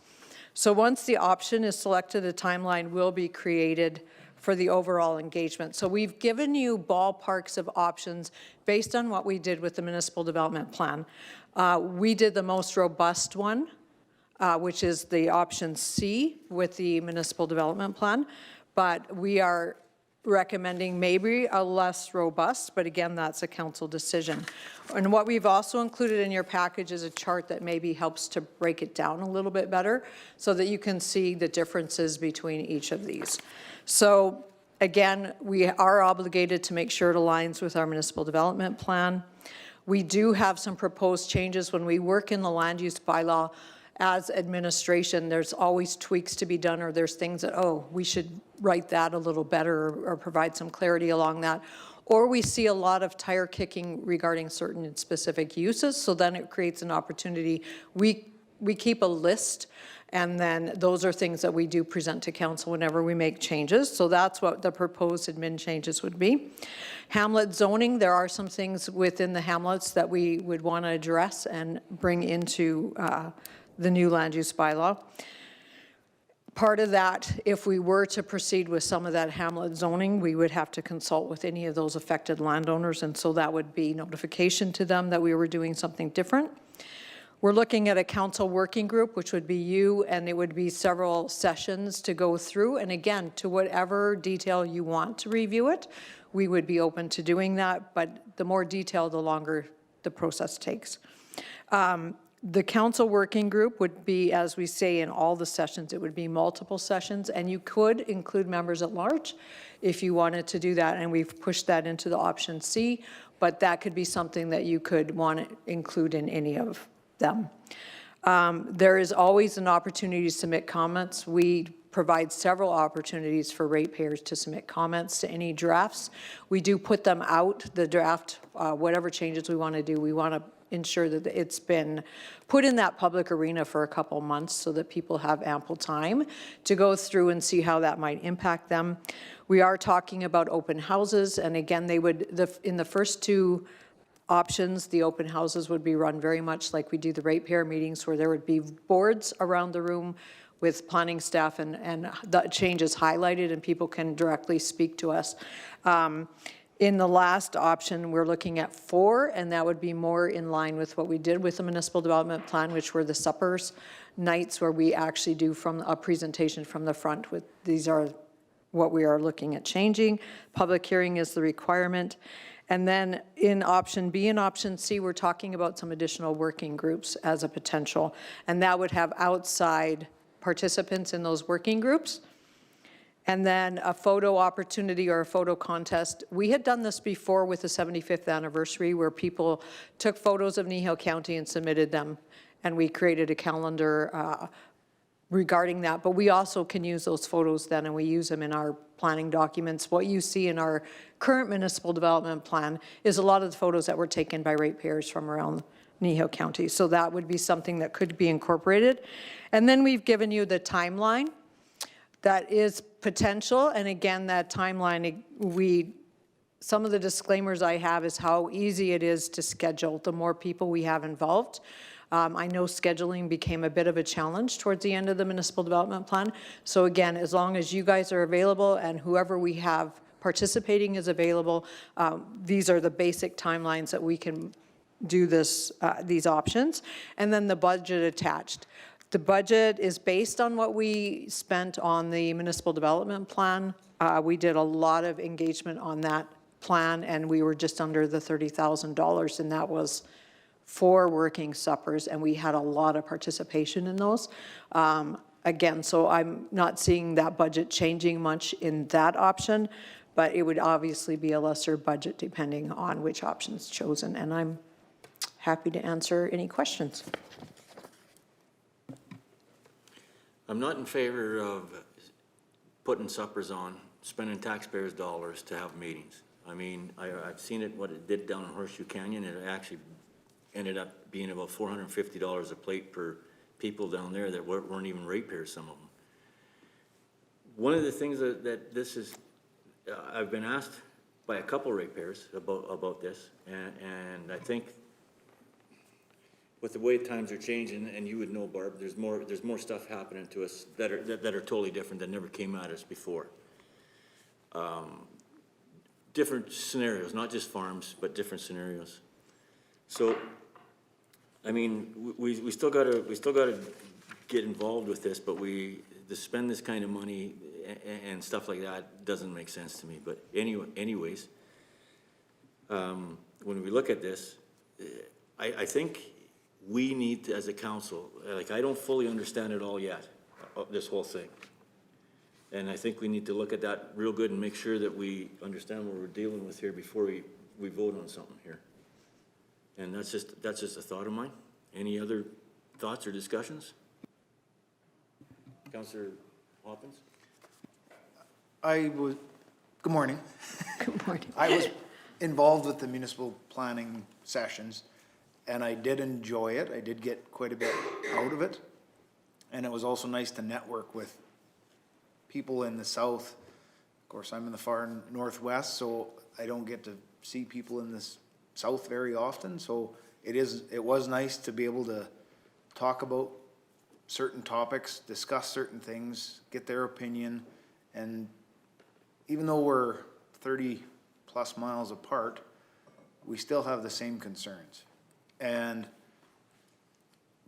So once the option is selected, a timeline will be created for the overall engagement. So we've given you ballparks of options based on what we did with the municipal development plan. We did the most robust one, which is the option C with the municipal development plan, but we are recommending maybe a less robust, but again, that's a council decision. And what we've also included in your package is a chart that maybe helps to break it down a little bit better so that you can see the differences between each of these. So again, we are obligated to make sure it aligns with our municipal development plan. We do have some proposed changes when we work in the land use bylaw. As administration, there's always tweaks to be done, or there's things that, oh, we should write that a little better, or provide some clarity along that. Or we see a lot of tire kicking regarding certain specific uses, so then it creates an opportunity. We keep a list, and then those are things that we do present to council whenever we make changes. So that's what the proposed admin changes would be. Hamlet zoning, there are some things within the hamlets that we would want to address and bring into the new land use bylaw. Part of that, if we were to proceed with some of that hamlet zoning, we would have to consult with any of those affected landowners, and so that would be notification to them that we were doing something different. We're looking at a council working group, which would be you, and it would be several sessions to go through, and again, to whatever detail you want to review it, we would be open to doing that, but the more detail, the longer the process takes. The council working group would be, as we say in all the sessions, it would be multiple sessions, and you could include members at large if you wanted to do that, and we've pushed that into the option C, but that could be something that you could want to include in any of them. There is always an opportunity to submit comments. We provide several opportunities for ratepayers to submit comments to any drafts. We do put them out, the draft, whatever changes we want to do, we want to ensure that it's been put in that public arena for a couple months so that people have ample time to go through and see how that might impact them. We are talking about open houses, and again, they would, in the first two options, the open houses would be run very much like we do the ratepayer meetings, where there would be boards around the room with planning staff and the changes highlighted, and people can directly speak to us. In the last option, we're looking at 4, and that would be more in line with what we did with the municipal development plan, which were the suppers nights where we actually do from a presentation from the front with, these are what we are looking at changing. Public hearing is the requirement. And then in option B and option C, we're talking about some additional working groups as a potential, and that would have outside participants in those working groups. And then a photo opportunity or a photo contest. We had done this before with the 75th anniversary, where people took photos of Kneehill County and submitted them, and we created a calendar regarding that. But we also can use those photos then, and we use them in our planning documents. What you see in our current municipal development plan is a lot of the photos that were taken by ratepayers from around Kneehill County. So that would be something that could be incorporated. And then we've given you the timeline. That is potential, and again, that timeline, some of the disclaimers I have is how easy it is to schedule the more people we have involved. I know scheduling became a bit of a challenge towards the end of the municipal development plan. So again, as long as you guys are available and whoever we have participating is available. These are the basic timelines that we can do this, these options. And then the budget attached. The budget is based on what we spent on the municipal development plan. We did a lot of engagement on that plan, and we were just under the $30,000, and that was 4 working suppers, and we had a lot of participation in those. Again, so I'm not seeing that budget changing much in that option, but it would obviously be a lesser budget depending on which option's chosen, and I'm happy to answer any questions. I'm not in favor of putting suppers on, spending taxpayers' dollars to have meetings. I mean, I've seen it, what it did down in Horseshoe Canyon, and it actually ended up being about $450 a plate per people down there that weren't even ratepayers, some of them. One of the things that this is, I've been asked by a couple ratepayers about this, and I think with the way times are changing, and you would know, Barb, there's more stuff happening to us that are totally different, that never came at us before. Different scenarios, not just farms, but different scenarios. So, I mean, we still gotta get involved with this, but to spend this kind of money and stuff like that doesn't make sense to me. But anyways, when we look at this, I think we need to, as a council, like, I don't fully understand it all yet, this whole thing. And I think we need to look at that real good and make sure that we understand what we're dealing with here before we vote on something here. And that's just a thought of mine. Any other thoughts or discussions? Councillor Hoppins? Good morning. Good morning. I was involved with the municipal planning sessions, and I did enjoy it. I did get quite a bit out of it. And it was also nice to network with people in the south. Of course, I'm in the far northwest, so I don't get to see people in the south very often. So it was nice to be able to talk about certain topics, discuss certain things, get their opinion. And even though we're 30 plus miles apart, we still have the same concerns. And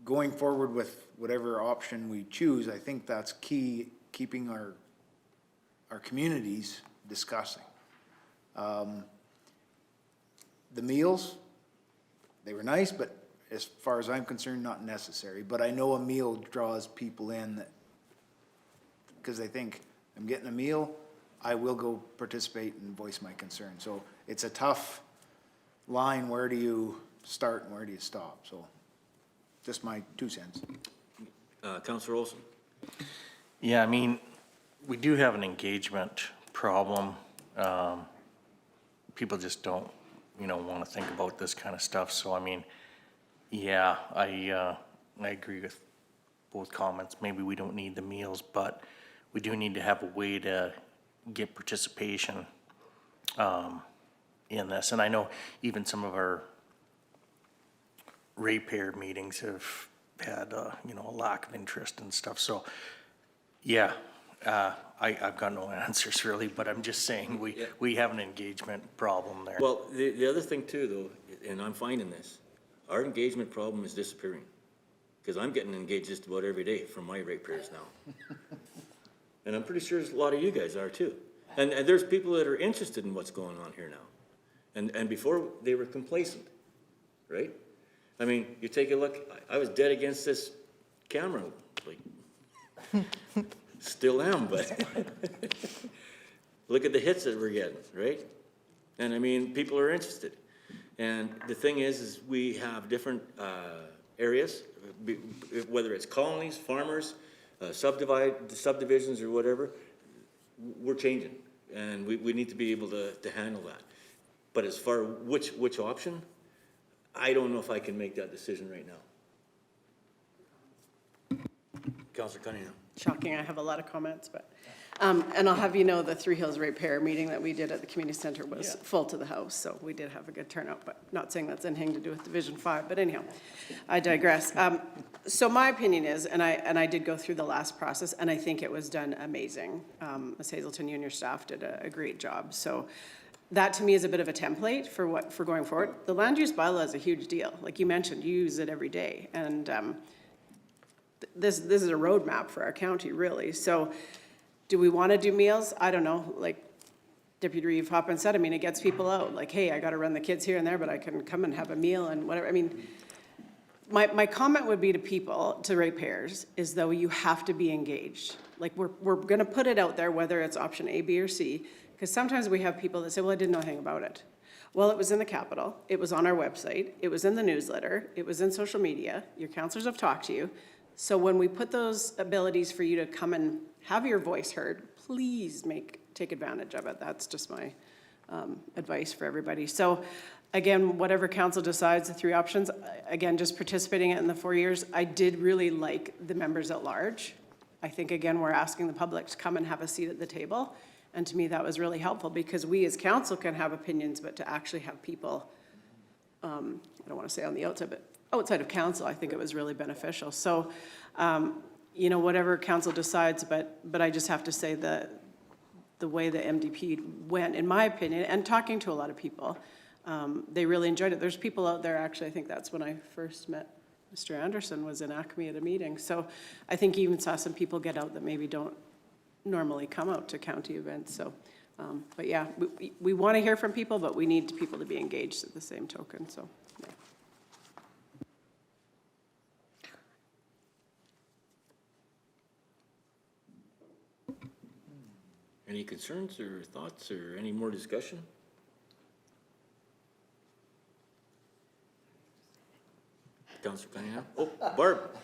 going forward with whatever option we choose, I think that's key, keeping our communities discussing. The meals, they were nice, but as far as I'm concerned, not necessary. But I know a meal draws people in that, because they think, I'm getting a meal, I will go participate and voice my concern. So it's a tough line, where do you start and where do you stop? So just my 2 cents. Councillor Olson? Yeah, I mean, we do have an engagement problem. People just don't, want to think about this kind of stuff. So, I mean, yeah, I agree with both comments. Maybe we don't need the meals, but we do need to have a way to get participation in this. And I know even some of our ratepayer meetings have had, a lack of interest and stuff. So, yeah, I've got no answers really, but I'm just saying we have an engagement problem there. Well, the other thing too, though, and I'm finding this, our engagement problem is disappearing. Because I'm getting engaged just about every day from my ratepayers now. And I'm pretty sure a lot of you guys are too. And there's people that are interested in what's going on here now. And before, they were complacent, right? I mean, you take a look, I was dead against this camera, like, still am, but look at the hits that we're getting, right? And I mean, people are interested. And the thing is we have different areas, whether it's colonies, farmers, subdivisions or whatever, we're changing. And we need to be able to handle that. But as far which option, I don't know if I can make that decision right now. Councillor Cunningham. Shocking, I have a lot of comments, but And I'll have you know, the Three Hills Repair meeting that we did at the community center was full to the house, so we did have a good turnout, but not saying that's anything to do with Division 5, but anyhow, I digress. So my opinion is, and I did go through the last process, and I think it was done amazing. Ms. Hazelton, you and your staff did a great job. So that to me is a bit of a template for going forward. The land use bylaw is a huge deal. Like you mentioned, you use it every day, and this is a roadmap for our county, really. So do we want to do meals? I don't know, like Deputy Reeve Hoppin said, I mean, it gets people out, like, hey, I got to run the kids here and there, but I can come and have a meal and whatever. I mean, my comment would be to people, to ratepayers, is though you have to be engaged. Like, we're going to put it out there, whether it's option A, B, or C, because sometimes we have people that say, well, I didn't know anything about it. Well, it was in the Capitol, it was on our website, it was in the newsletter, it was in social media, your counselors have talked to you. So when we put those abilities for you to come and have your voice heard, please take advantage of it. That's just my advice for everybody. So again, whatever council decides, the three options, again, just participating in the 4 years, I did really like the members at large. I think, again, we're asking the public to come and have a seat at the table. And to me, that was really helpful because we as council can have opinions, but to actually have people, I don't want to say on the outside, but outside of council, I think it was really beneficial. So, you know, whatever council decides, but I just have to say that the way the MDP went, in my opinion, and talking to a lot of people, they really enjoyed it. There's people out there, actually, I think that's when I first met Mr. Anderson, was in Acme at a meeting. So I think you even saw some people get out that maybe don't normally come out to county events. So, but yeah, we want to hear from people, but we need people to be engaged at the same token, so. Yeah. Any concerns or thoughts or any more discussion? Councilor Cunningham? Oh, Barb,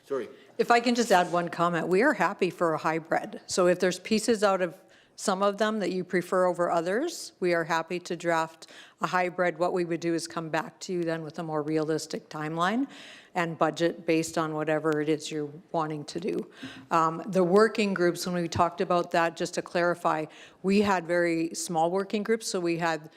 sorry. If I can just add one comment, we are happy for a hybrid. So if there's pieces out of some of them that you prefer over others, we are happy to draft a hybrid. What we would do is come back to you then with a more realistic timeline and budget based on whatever it is you're wanting to do. The working groups, when we talked about that, just to clarify, we had very small working groups. So we had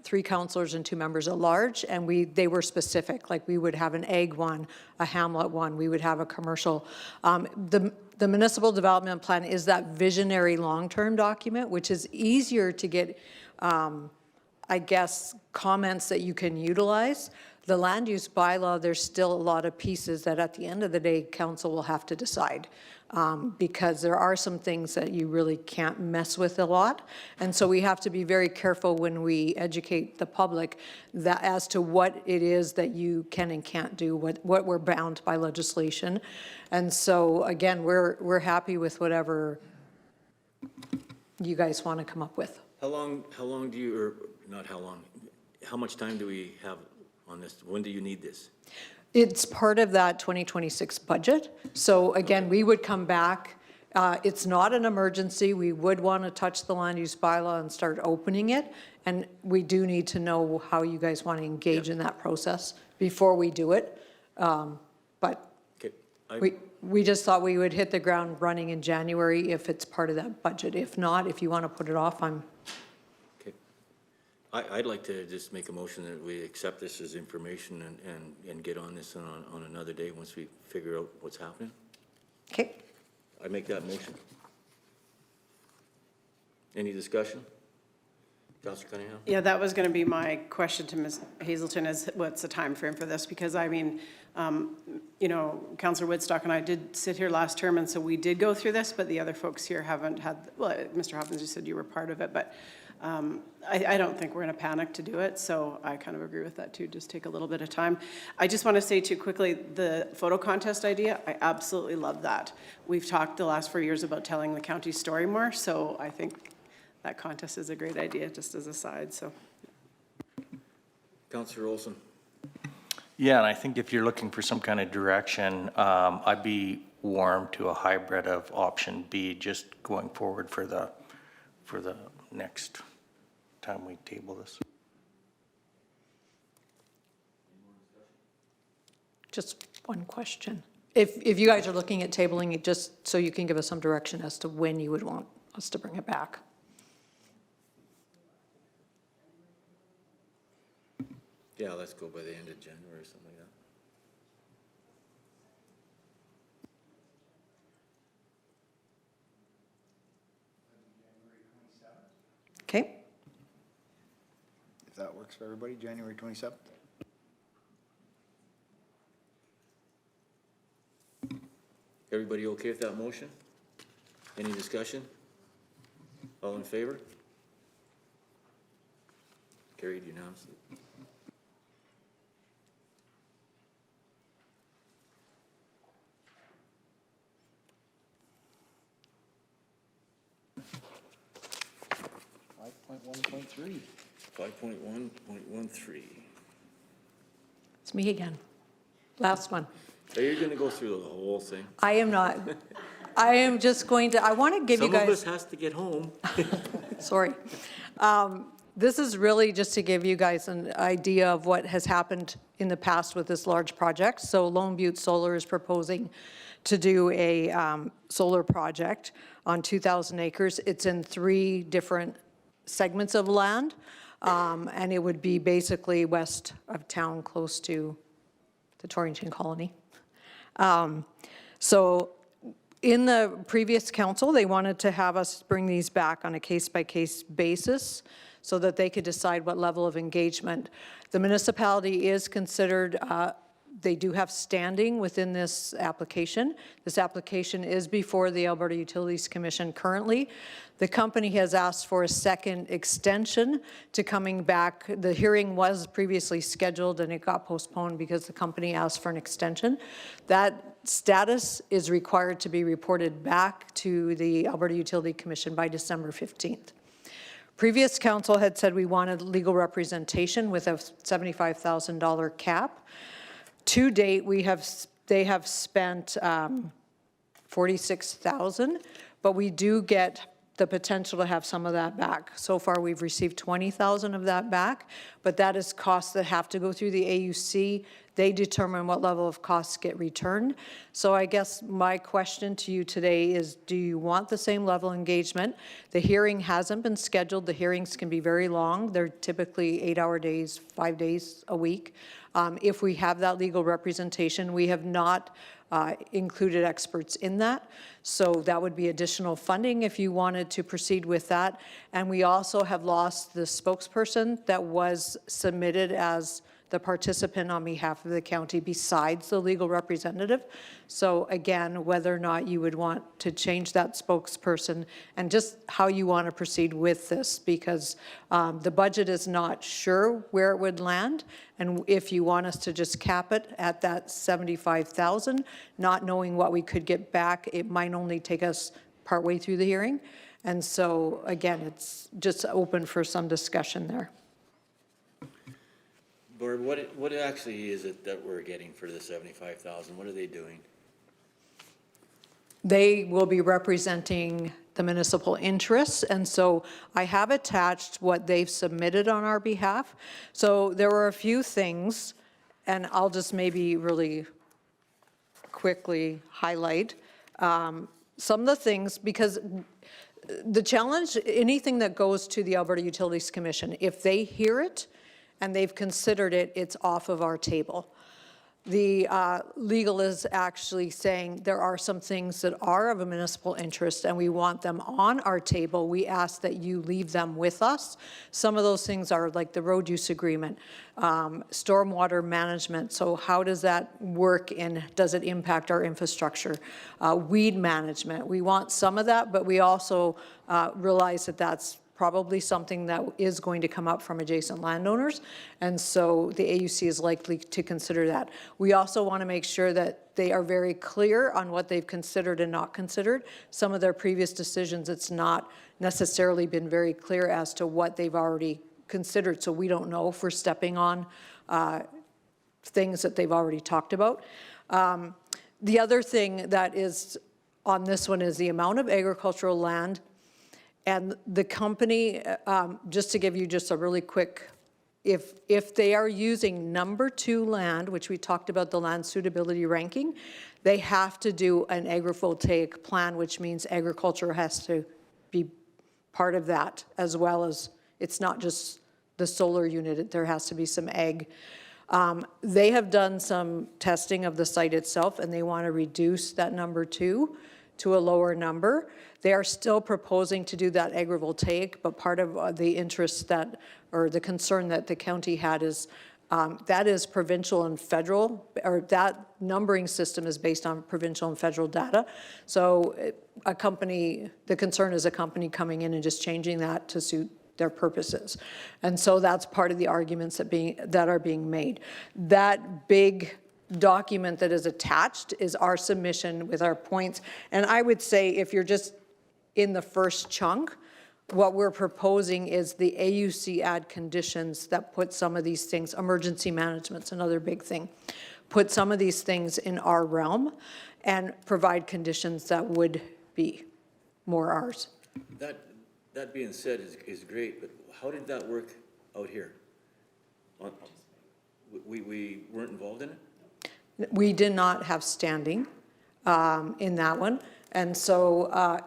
3 councillors and 2 members at large, and they were specific. Like we would have an ag one, a hamlet one, we would have a commercial. The municipal development plan is that visionary long-term document, which is easier to get, I guess, comments that you can utilize. The land use bylaw, there's still a lot of pieces that at the end of the day, council will have to decide. Because there are some things that you really can't mess with a lot. And so we have to be very careful when we educate the public that as to what it is that you can and can't do, what we're bound by legislation. And so again, we're happy with whatever you guys want to come up with. How long do you, or not how long, how much time do we have on this? When do you need this? It's part of that 2026 budget. So again, we would come back. It's not an emergency. We would want to touch the land use bylaw and start opening it. And we do need to know how you guys want to engage in that process before we do it. But okay. we just thought we would hit the ground running in January if it's part of that budget. If not, if you want to put it off, I'm. I'd like to just make a motion that we accept this as information and get on this on another day once we figure out what's happening. Okay. I make that motion. Any discussion? Councilor Cunningham? Yeah, that was going to be my question to Ms. Hazelton is what's the time frame for this? Because I mean, you know, Councilor Woodstock and I did sit here last term, and so we did go through this, but the other folks here haven't had, well, Mr. Hopkins, you said you were part of it, but I don't think we're in a panic to do it, so I kind of agree with that too. Just take a little bit of time. I just want to say too quickly, the photo contest idea, I absolutely love that. We've talked the last 4 years about telling the county story more, so I think that contest is a great idea, just as a side. So, Councilor Olson. Yeah, and I think if you're looking for some kind of direction, I'd be warm to a hybrid of option B, just going forward for the next time we table this. Just one question. if you guys are looking at tabling it, just so you can give us some direction as to when you would want us to bring it back. Yeah, let's go by the end of January or something like that. Okay? If that works for everybody, January 27th? Everybody okay with that motion? Any discussion? All in favor? Carried unanimously. .1.3. 5.1.13. It's me again. Last one. Are you gonna go through the whole thing? I am not. I am just going to, I want to give you Some of us guys, has to get home. sorry. This is really just to give you guys an idea of what has happened in the past with this large project. So Lone Butte Solar is proposing to do a solar project on 2,000 acres. It's in 3 different segments of land, and it would be basically west of town, close to the Torrington Colony. So in the previous council, they wanted to have us bring these back on a case-by-case basis so that they could decide what level of engagement. The municipality is considered, they do have standing within this application. This application is before the Alberta Utilities Commission currently. The company has asked for a second extension to coming back. The hearing was previously scheduled and it got postponed because the company asked for an extension. That status is required to be reported back to the Alberta Utility Commission by December 15th. Previous council had said we wanted legal representation with a $75,000 cap. To date, they have spent $46,000, but we do get the potential to have some of that back. So far, we've received $20,000 of that back, but that is costs that have to go through the AUC. They determine what level of costs get returned. So I guess my question to you today is, do you want the same level of engagement? The hearing hasn't been scheduled. The hearings can be very long. They're typically 8-hour days, 5 days a week. If we have that legal representation, we have not included experts in that. So that would be additional funding if you wanted to proceed with that. And we also have lost the spokesperson that was submitted as the participant on behalf of the county besides the legal representative. So again, whether or not you would want to change that spokesperson and just how you want to proceed with this, because the budget is not sure where it would land. And if you want us to just cap it at that $75,000, not knowing what we could get back, it might only take us partway through the hearing. And so again, it's just open for some discussion there. Barb, what actually is it that we're getting for the $75,000? What are they doing? They will be representing the municipal interests, and so I have attached what they've submitted on our behalf. So there were a few things, and I'll just maybe really quickly highlight some of the things, because the challenge, anything that goes to the Alberta Utilities Commission, if they hear it and they've considered it, it's off of our table. The legal is actually saying there are some things that are of a municipal interest and we want them on our table. We ask that you leave them with us. Some of those things are like the road use agreement, stormwater management. So how does that work and does it impact our infrastructure? Weed management. We want some of that, but we also realize that that's probably something that is going to come up from adjacent landowners, and so the AUC is likely to consider that. We also want to make sure that they are very clear on what they've considered and not considered. Some of their previous decisions, it's not necessarily been very clear as to what they've already considered, so we don't know if we're stepping on things that they've already talked about. The other thing that is on this one is the amount of agricultural land. And the company, just to give you just a really quick if they are using number 2 land, which we talked about the land suitability ranking, they have to do an agrivoltaic plan, which means agriculture has to be part of that, as well as, it's not just the solar unit, there has to be some ag. They have done some testing of the site itself, and they want to reduce that number 2 to a lower number. They are still proposing to do that agrivoltaic, but part of the interest that, or the concern that the county had is that is provincial and federal, or that numbering system is based on provincial and federal data. So a company, the concern is a company coming in and just changing that to suit their purposes. And so that's part of the arguments that are being made. That big document that is attached is our submission with our points. And I would say if you're just in the first chunk, what we're proposing is the AUC add conditions that put some of these things, emergency management's another big thing, put some of these things in our realm and provide conditions that would be more ours. That being said is great, but how did that work out here? We weren't involved in it? We did not have standing in that one. And so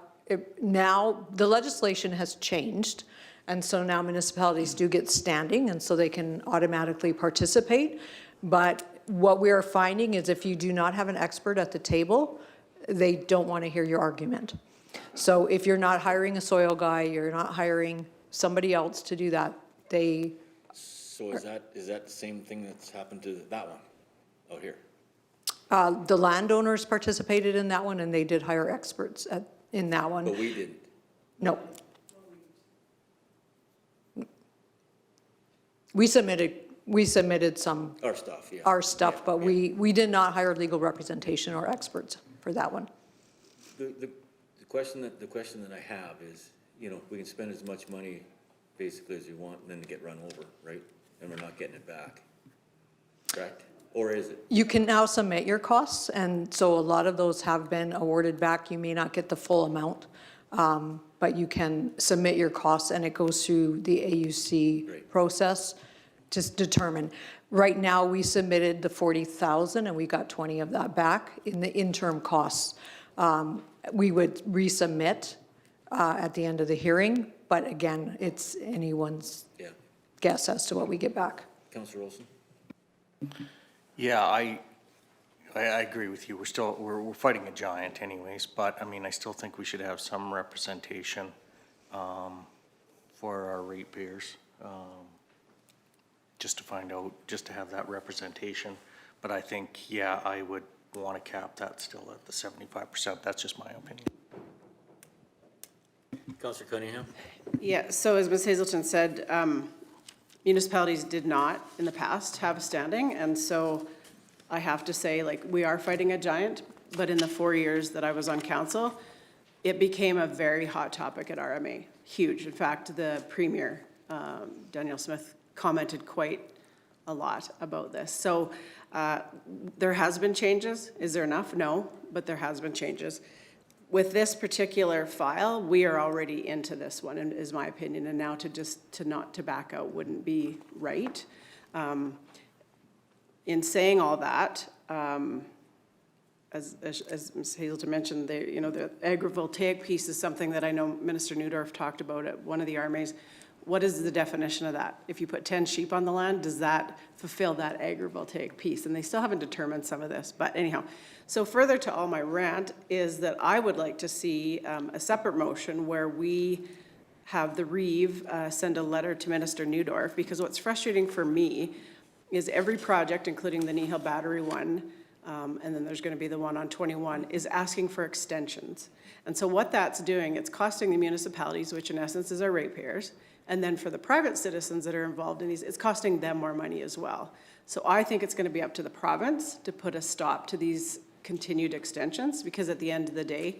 now the legislation has changed. And so now municipalities do get standing, and so they can automatically participate. But what we are finding is if you do not have an expert at the table, they don't want to hear your argument. So if you're not hiring a soil guy, you're not hiring somebody else to do that, they... So is that the same thing that's happened to that one out here? The landowners participated in that one, and they did hire experts in that one. But we didn't? No. We submitted some... Our stuff, yeah. Our stuff, Yeah, but yeah. we did not hire legal representation or experts for that one. The question that I have is, we can spend as much money basically as we want and then get run over, right? And we're not getting it back, correct? Or is it? You can now submit your costs, and so a lot of those have been awarded back. You may not get the full amount, but you can submit your costs, and it goes through the AUC process to determine. Right now, we submitted the 40,000, and we got 20 of that back in the interim costs. We would resubmit at the end of the hearing, but again, it's anyone's guess as to what we get back. Councillor Olson? Yeah, I agree with you. We're fighting a giant anyways, but I mean, I still think we should have some representation for our ratepayers, just to find out, just to have that representation. But I think, yeah, I would want to cap that still at the 75%. That's just my opinion. Councillor Cunningham? Yeah, so as Ms. Hazelton said, municipalities did not in the past have a standing, and so I have to say, like, we are fighting a giant, but in the 4 years that I was on council, it became a very hot topic at RMA, huge. In fact, the Premier, Danielle Smith, commented quite a lot about this. So there has been changes. Is there enough? No, but there has been changes. With this particular file, we are already into this one, is my opinion, and now to not to back out wouldn't be right. In saying all that, as Ms. Hazelton mentioned, the agrivoltaic piece is something that I know Minister Neudorf talked about at one of the RMAs. What is the definition of that? If you put 10 sheep on the land, does that fulfill that agrivoltaic piece? And they still haven't determined some of this, but anyhow. So further to all my rant is that I would like to see a separate motion where we have the Reeve send a letter to Minister Neudorf, because what's frustrating for me is every project, including the Kneehill Battery one, and then there's going to be the one on 21, is asking for extensions. And so what that's doing, it's costing the municipalities, which in essence is our ratepayers, and then for the private citizens that are involved in these, it's costing them more money as well. So I think it's going to be up to the province to put a stop to these continued extensions, because at the end of the day,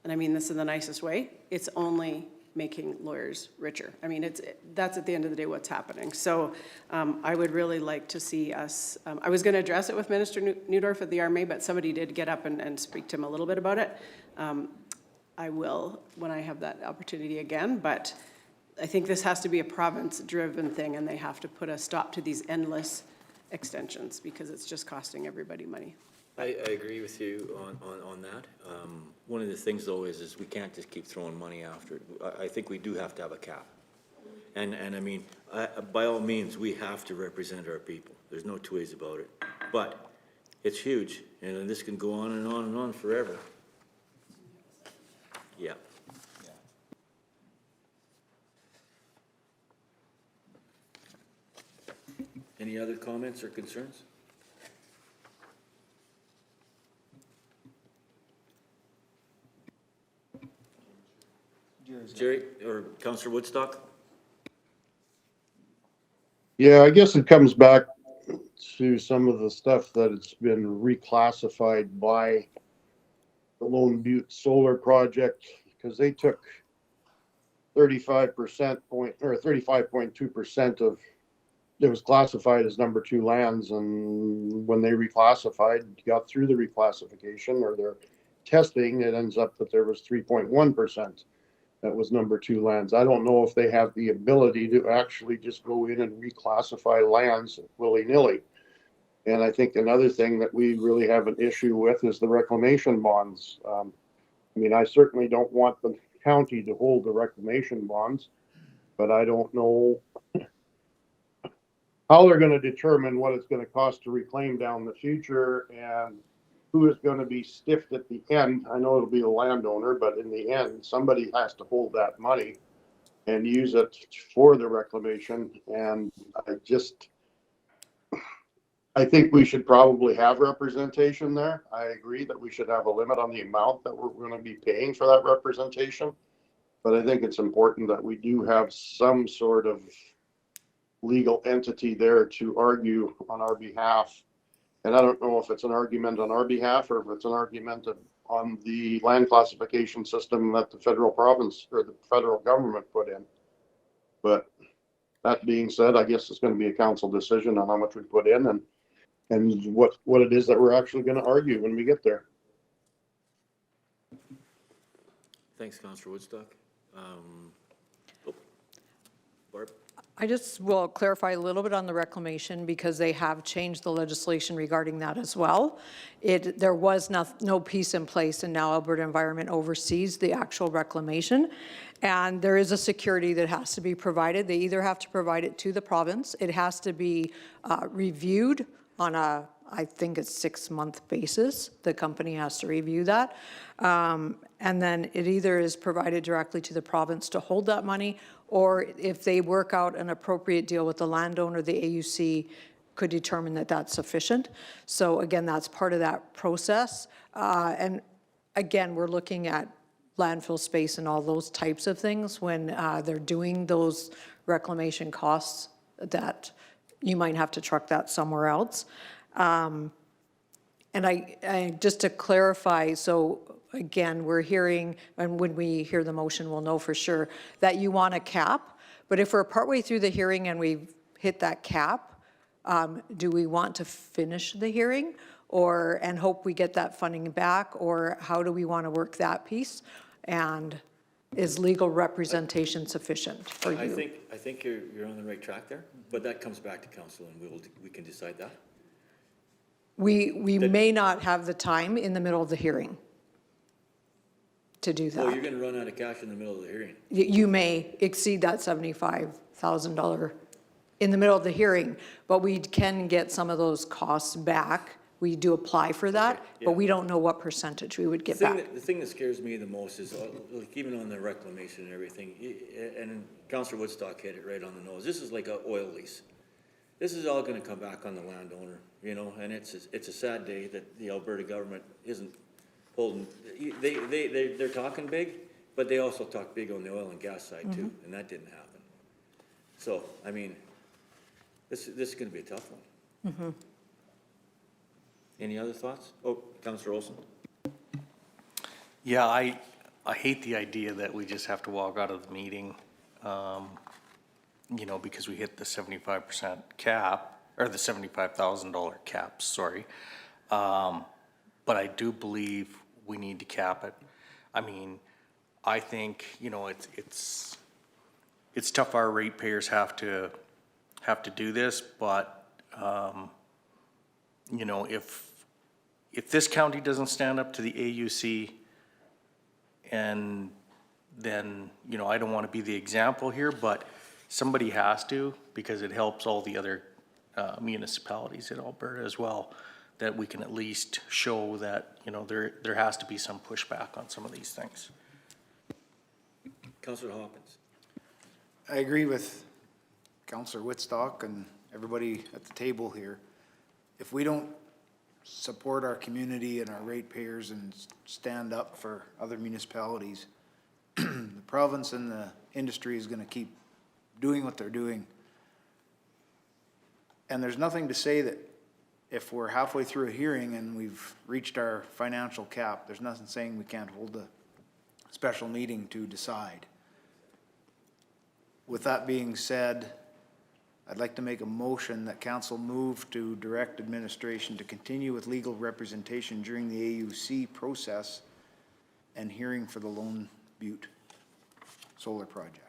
and I mean this in the nicest way, it's only making lawyers richer. I mean, that's at the end of the day what's happening. So I would really like to see us, I was going to address it with Minister Neudorf at the RMA, but somebody did get up and speak to him a little bit about it. I will when I have that opportunity again, but I think this has to be a province-driven thing, and they have to put a stop to these endless extensions, because it's just costing everybody money. I agree with you on that. One of the things, though, is we can't just keep throwing money after it. I think we do have to have a cap. And I mean, by all means, we have to represent our people. There's no two ways about it. But it's huge, and this can go on and on and on forever. Yeah. Any other comments or concerns? Jerry, or Councillor Woodstock? Yeah, I guess it comes back to some of the stuff that it's been reclassified by the Lone Butte Solar Project, because they took 35.2% of, it was classified as number 2 lands, and when they reclassified, got through the reclassification or their testing, it ends up that there was 3.1% that was number 2 lands. I don't know if they have the ability to actually just go in and reclassify lands willy-nilly. And I think another thing that we really have an issue with is the reclamation bonds. I mean, I certainly don't want the county to hold the reclamation bonds, but I don't know how they're going to determine what it's going to cost to reclaim down the future and who is going to be stiffed at the end. I know it'll be the landowner, but in the end, somebody has to hold that money and use it for the reclamation. And I think we should probably have representation there. I agree that we should have a limit on the amount that we're going to be paying for that representation. But I think it's important that we do have some sort of legal entity there to argue on our behalf. And I don't know if it's an argument on our behalf or if it's an argument on the land classification system that the federal province or the federal government put in. But that being said, I guess it's going to be a council decision on how much we put in and what it is that we're actually going to argue when we get there. Thanks, Councillor Woodstock. Barb? I just will clarify a little bit on the reclamation because they have changed the legislation regarding that as well. There was no piece in place, and now Alberta Environment oversees the actual reclamation. And there is a security that has to be provided. They either have to provide it to the province, it has to be reviewed on I think it's 6-month basis. The company has to review that. And then it either is provided directly to the province to hold that money, or if they work out an appropriate deal with the landowner, the AUC could determine that that's sufficient. So again, that's part of that process. And again, we're looking at landfill space and all those types of things when they're doing those reclamation costs that you might have to truck that somewhere else. And I just to clarify, so again, we're hearing, and when we hear the motion, we'll know for sure that you want a cap. But if we're partway through the hearing and we've hit that cap, do we want to finish the hearing and hope we get that funding back, or how do we want to work that piece? And is legal representation sufficient for you? I think you're on the right track there, but that comes back to council and we can decide that. We may not have the time in the middle of the hearing to do that. Well, you're going to run out of cash in the middle of the hearing. You may exceed that $75,000 in the middle of the hearing, but we can get some of those costs back. We do apply for that, Okay, yeah. but we don't know what percentage we would get back. The thing that scares me the most is, like, even on the reclamation and everything, and Councillor Woodstock hit it right on the nose. This is like an oil lease. This is all going to come back on the landowner, you know, and it's a sad day that the Alberta government isn't holding. They're talking big, but they also talk big on the oil and gas side too, and that didn't happen. So, I mean, this is going to be a tough one. Any other thoughts? Oh, Councillor Olson. Yeah, I hate the idea that we just have to walk out of the meeting, you know, because we hit the 75% cap, or the $75,000 cap, sorry. But I do believe we need to cap it. I mean, I think, you know, it's it's tough our ratepayers have to do this, but, you know, if this county doesn't stand up to the AUC, and then, you know, I don't want to be the example here, but somebody has to, because it helps all the other municipalities in Alberta as well, that we can at least show that, you know, there has to be some pushback on some of these things. Councillor Hopkins. I agree with Councillor Whitstock and everybody at the table here. If we don't support our community and our ratepayers and stand up for other municipalities, the province and the industry is gonna keep doing what they're doing. And there's nothing to say that if we're halfway through a hearing and we've reached our financial cap, there's nothing saying we can't hold a special meeting to decide. With that being said, I'd like to make a motion that council move to direct administration to continue with legal representation during the AUC process and hearing for the Lone Butte solar project.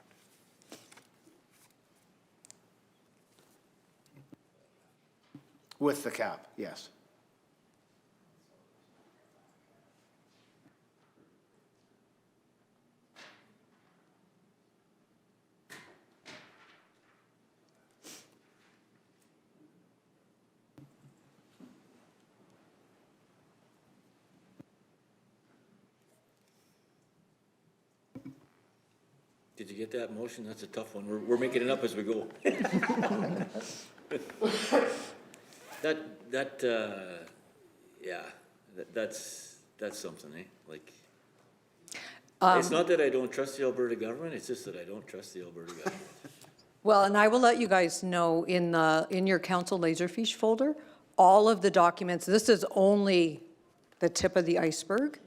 With the cap, yes. Did you get that motion? That's a tough one. We're making it up as we go. That's something, eh? Like, it's not that I don't trust the Alberta government, it's just that I don't trust the Alberta government. Well, and I will let you guys know in your council Laserfish folder, all of the documents, this is only the tip of the iceberg.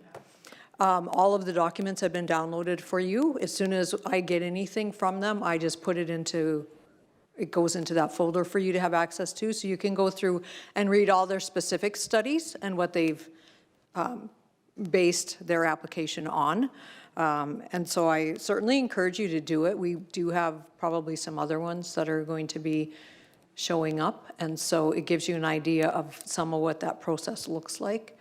All of the documents have been downloaded for you. As soon as I get anything from them, I just put it into, it goes into that folder for you to have access to, so you can go through and read all their specific studies and what they've based their application on. And so I certainly encourage you to do it. We do have probably some other ones that are going to be showing up, and so it gives you an idea of some of what that process looks like.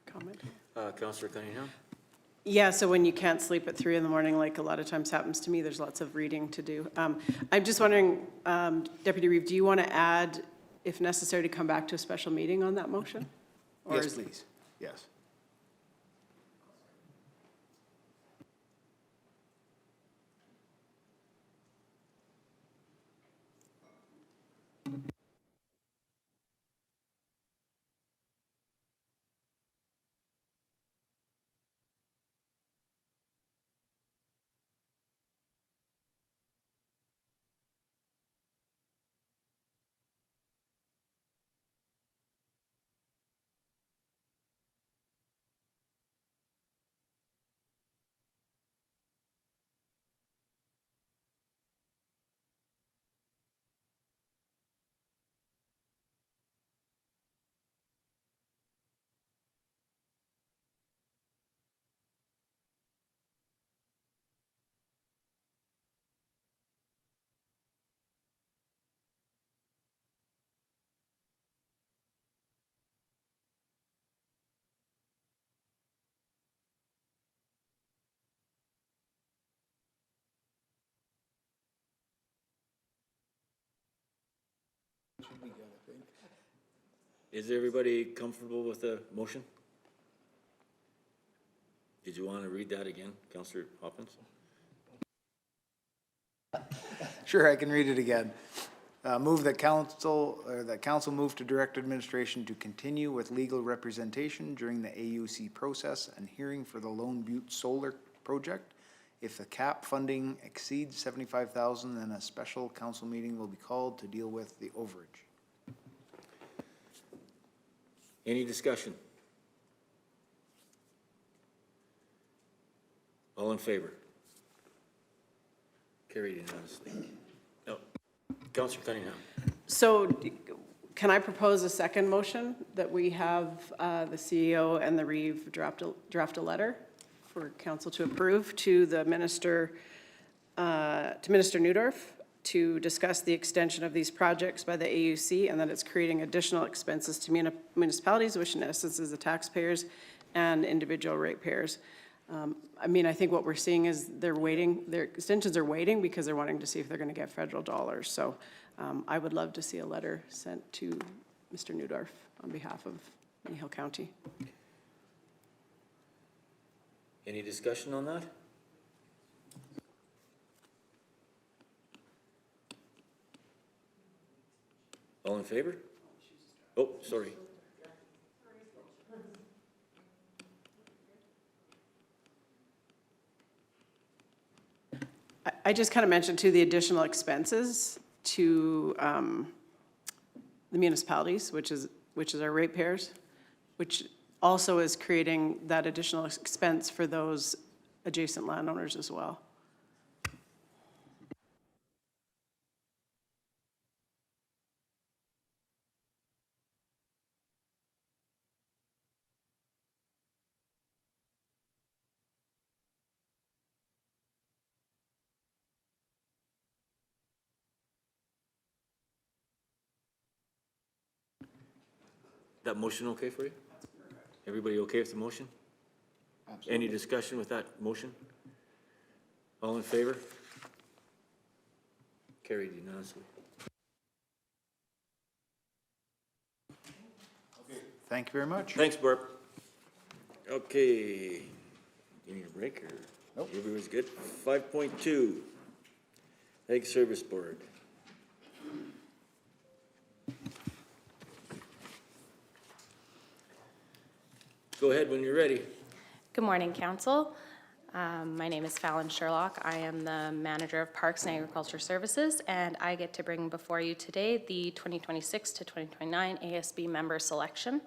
Comment? Councillor Cunningham? Yeah, so when you can't sleep at 3 in the morning, like a lot of times happens to me, there's lots of reading to do. I'm just wondering, Deputy Reeve, do you want to add, if necessary, to come back to a special meeting on that motion? Or Yes, is- please, yes. Is everybody comfortable with the motion? Did you want to read that again, Councillor Hopkins? Sure, I can read it again. Move that council move to direct administration to continue with legal representation during the AUC process and hearing for the Lone Butte Solar Project. If the cap funding exceeds $75,000, then a special council meeting will be called to deal with the overage. Any discussion? All in favor? Carried unanimously. No. Councillor Cunningham. So can I propose a second motion that we have the CEO and the Reeve draft a letter for council to approve to the minister to Minister Newdorf to discuss the extension of these projects by the AUC and that it's creating additional expenses to municipalities, which in essence is the taxpayers and individual ratepayers. I mean, I think what we're seeing is they're waiting, their extensions are waiting because they're wanting to see if they're going to get federal dollars. So I would love to see a letter sent to Mr. Newdorf on behalf of Kneehill County. Any discussion on that? All in favor? Oh, sorry. I just kind of mentioned too the additional expenses to the municipalities, which is our ratepayers, which also is creating that additional expense for those adjacent landowners as well. That motion okay for you? Everybody okay with the motion? Any discussion with that motion? All in favor? Carried unanimously. Thank you very much. Thanks, Barb. Okay. Give me a break or? Nope. Everyone's good? 5.2, Ag Service Board. Go ahead when you're ready. Good morning, Council. My name is Fallon Sherlock. I am the Manager of Parks and Agriculture Services, and I get to bring before you today the 2026 to 2029 ASB Member Selection.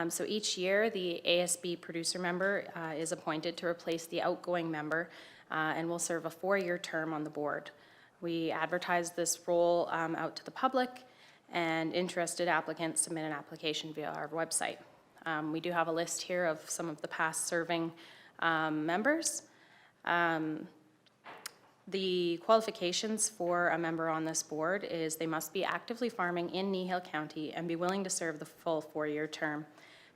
So each year, the ASB producer member is appointed to replace the outgoing member and will serve a 4-year term on the board. We advertise this role out to the public, and interested applicants submit an application via our website. We do have a list here of some of the past serving members. The qualifications for a member on this board is they must be actively farming in Kneehill County and be willing to serve the full 4-year term,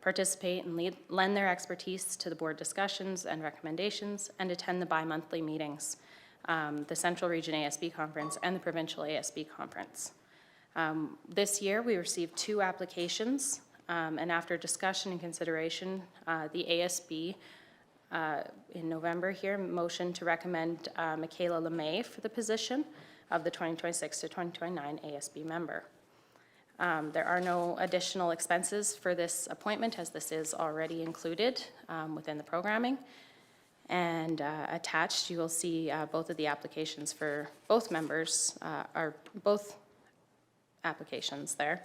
participate and lend their expertise to the board discussions and recommendations, and attend the bi-monthly meetings, the Central Region ASB Conference and the Provincial ASB Conference. This year, we received 2 applications. And after discussion and consideration, the ASB in November here motioned to recommend Michaela LeMay for the position of the 2026 to 2029 ASB member. There are no additional expenses for this appointment, as this is already included within the programming. And attached, you will see both of the applications for both members, are both applications there.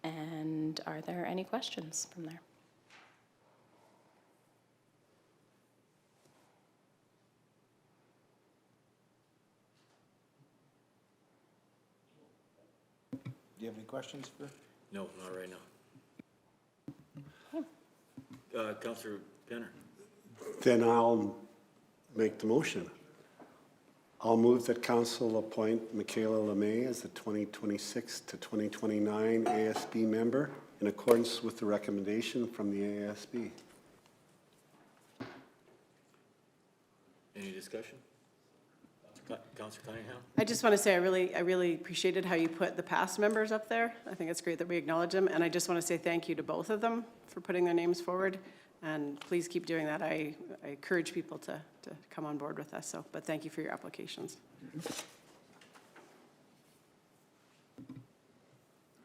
And are there any questions from there? Do you have any questions for? No, not right now. Councillor Penner. Then I'll make the motion. I'll move that council appoint Michaela LeMay as the 2026 to 2029 ASB member in accordance with the recommendation from the ASB. Any discussion? Councillor Cunningham? I just want to say I really appreciated how you put the past members up there. I think it's great that we acknowledge them, and I just want to say thank you to both of them for putting their names forward. And please keep doing that. I encourage people to come on board with us. So, but thank you for your applications.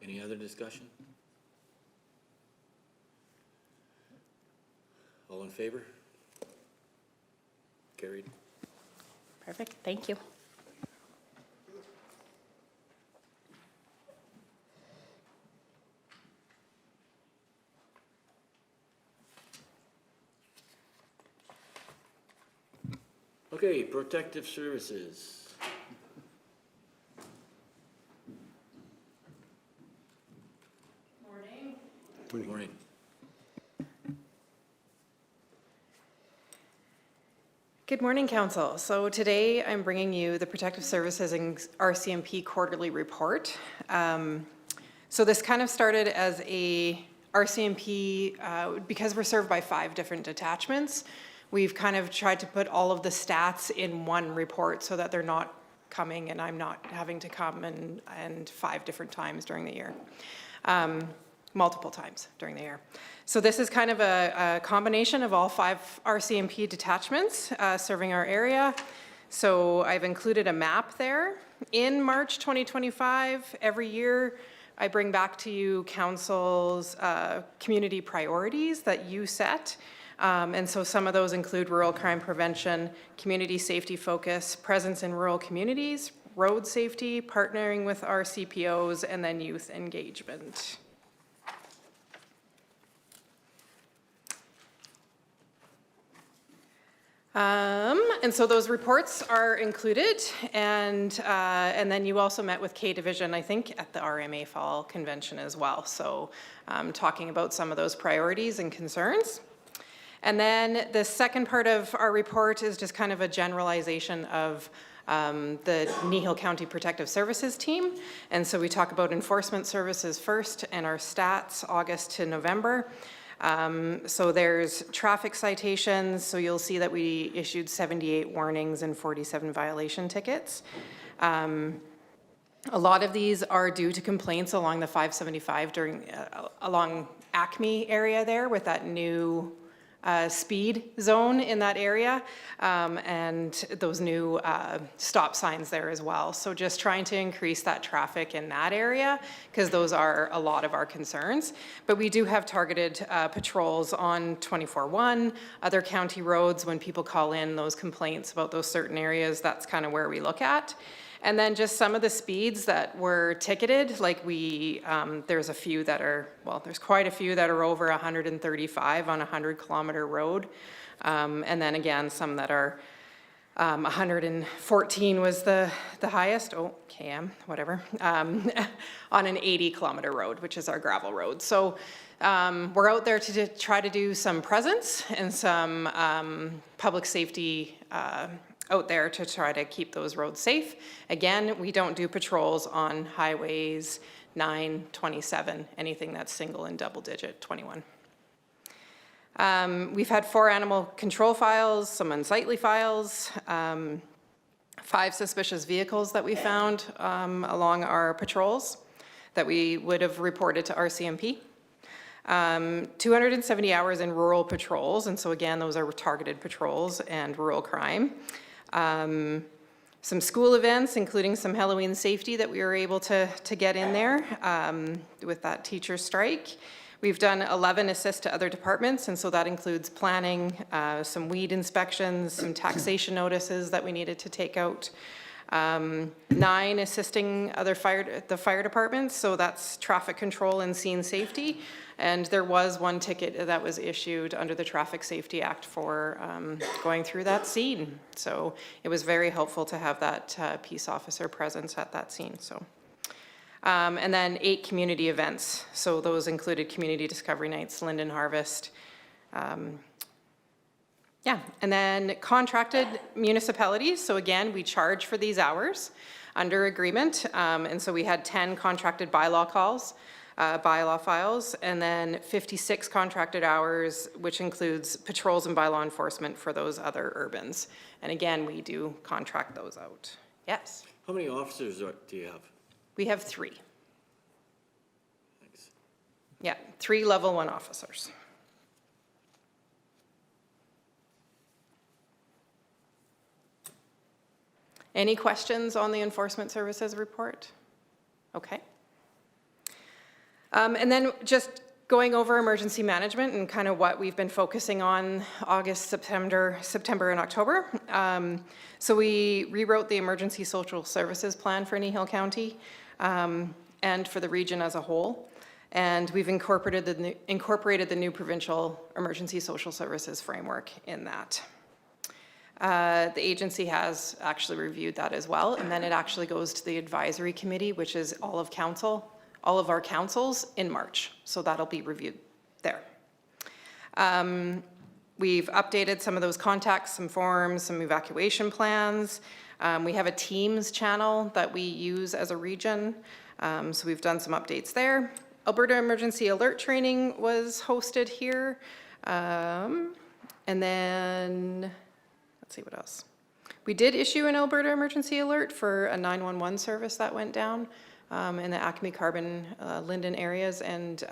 Any other discussion? All in favor? Carried. Perfect, thank you. Okay, Protective Services. Morning. Good morning. Good morning, Council. So today I'm bringing you the Protective Services and RCMP quarterly report. So this kind of started as a RCMP, because we're served by 5 different detachments, we've kind of tried to put all of the stats in one report so that they're not coming and I'm not having to come and 5 different times during the year. Multiple times during the year. So this is kind of a combination of all 5 RCMP detachments serving our area. So I've included a map there. In March 2025, every year, I bring back to you Council's community priorities that you set. And so some of those include rural crime prevention, community safety focus, presence in rural communities, road safety, partnering with our CPOs, and then youth engagement. And so those reports are included, and then you also met with K Division, I think, at the RMA Fall Convention as well. So talking about some of those priorities and concerns. And then the second part of our report is just kind of a generalization of the Kneehill County Protective Services team. And so we talk about enforcement services first and our stats August to November. So there's traffic citations, so you'll see that we issued 78 warnings and 47 violation tickets. A lot of these are due to complaints along the 575 along Acme area there with that new speed zone in that area, and those new stop signs there as well. So just trying to increase that traffic in that area, because those are a lot of our concerns. But we do have targeted patrols on 24/1, other county roads. When people call in those complaints about those certain areas, that's kind of where we look at. And then just some of the speeds that were ticketed, like there's a few that are, well, there's quite a few that are over 135 on a 100-kilometer road. And then again, some that are 114 was the highest, km, whatever, on an 80-kilometer road, which is our gravel road. So we're out there to try to do some presence and some public safety out there to try to keep those roads safe. Again, we don't do patrols on highways 9, 27, anything that's single and double digit, 21. We've had 4 animal control files, some unsightly files, 5 suspicious vehicles that we found along our patrols that we would have reported to RCMP. 270 hours in rural patrols, and so again, those are targeted patrols and rural crime. Some school events, including some Halloween safety that we were able to get in there with that teacher strike. We've done 11 assists to other departments, and so that includes planning, some weed inspections, some taxation notices that we needed to take out. 9 assisting the fire departments, so that's traffic control and scene safety. And there was 1 ticket that was issued under the Traffic Safety Act for going through that scene. So it was very helpful to have that peace officer presence at that scene. So, and then 8 community events. So those included community discovery nights, Linden Harvest. Yeah, and then contracted municipalities. So again, we charge for these hours under agreement. And so we had 10 contracted bylaw calls. Bylaw files, and then 56 contracted hours, which includes patrols and bylaw enforcement for those other urbans. And again, we do contract those out. Yes? How many officers do you have? We have 3. Thanks. Yeah, 3 level 1 officers. Any questions on the enforcement services report? Okay. And then just going over emergency management and kind of what we've been focusing on August, September, and October. So we rewrote the emergency social services plan for Kneehill County and for the region as a whole. And we've incorporated the new provincial emergency social services framework in that. The agency has actually reviewed that as well, and then it actually goes to the advisory committee, which is all of our councils in March. So that'll be reviewed there. We've updated some of those contacts, some forms, some evacuation plans. We have a Teams channel that we use as a region, so we've done some updates there. Alberta Emergency Alert Training was hosted here. And then, let's see what else. We did issue an Alberta Emergency Alert for a 911 service that went down in the Acme, Carbon, Linden areas, and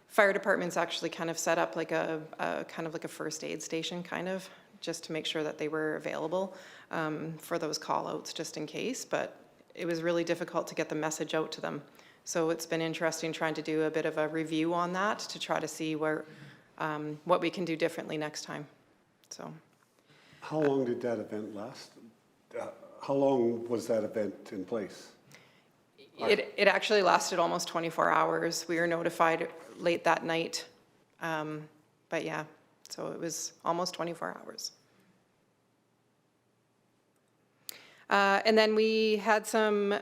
fire departments actually kind of set up like a kind of like a first aid station, kind of, just to make sure that they were available for those call outs just in case, but it was really difficult to get the message out to them. So it's been interesting trying to do a bit of a review on that to try to see where, what we can do differently next time, so. How long did that event last? How long was that event in place? It actually lasted almost 24 hours. We were notified late that night. But yeah, so it was almost 24 hours. And then we had some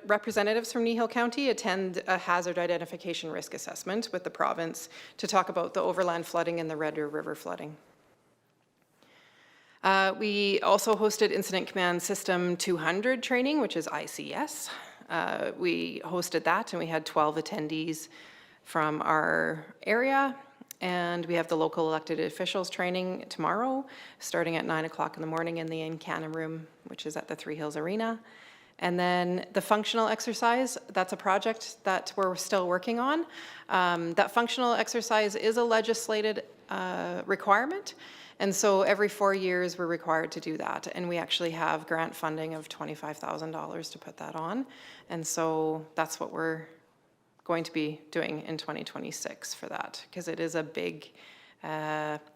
representatives from Kneehill County attend a hazard identification risk assessment with the province to talk about the overland flooding and the Red Deer River flooding. We also hosted Incident Command System 200 training, which is ICS. We hosted that and we had 12 attendees from our area, and we have the local elected officials training tomorrow, starting at 9 o'clock in the morning in the Encana room, which is at the Three Hills Arena. And then the functional exercise, that's a project that we're still working on. That functional exercise is a legislated requirement. And so every 4 years, we're required to do that. And we actually have grant funding of $25,000 to put that on. And so that's what we're going to be doing in 2026 for that, because it is a big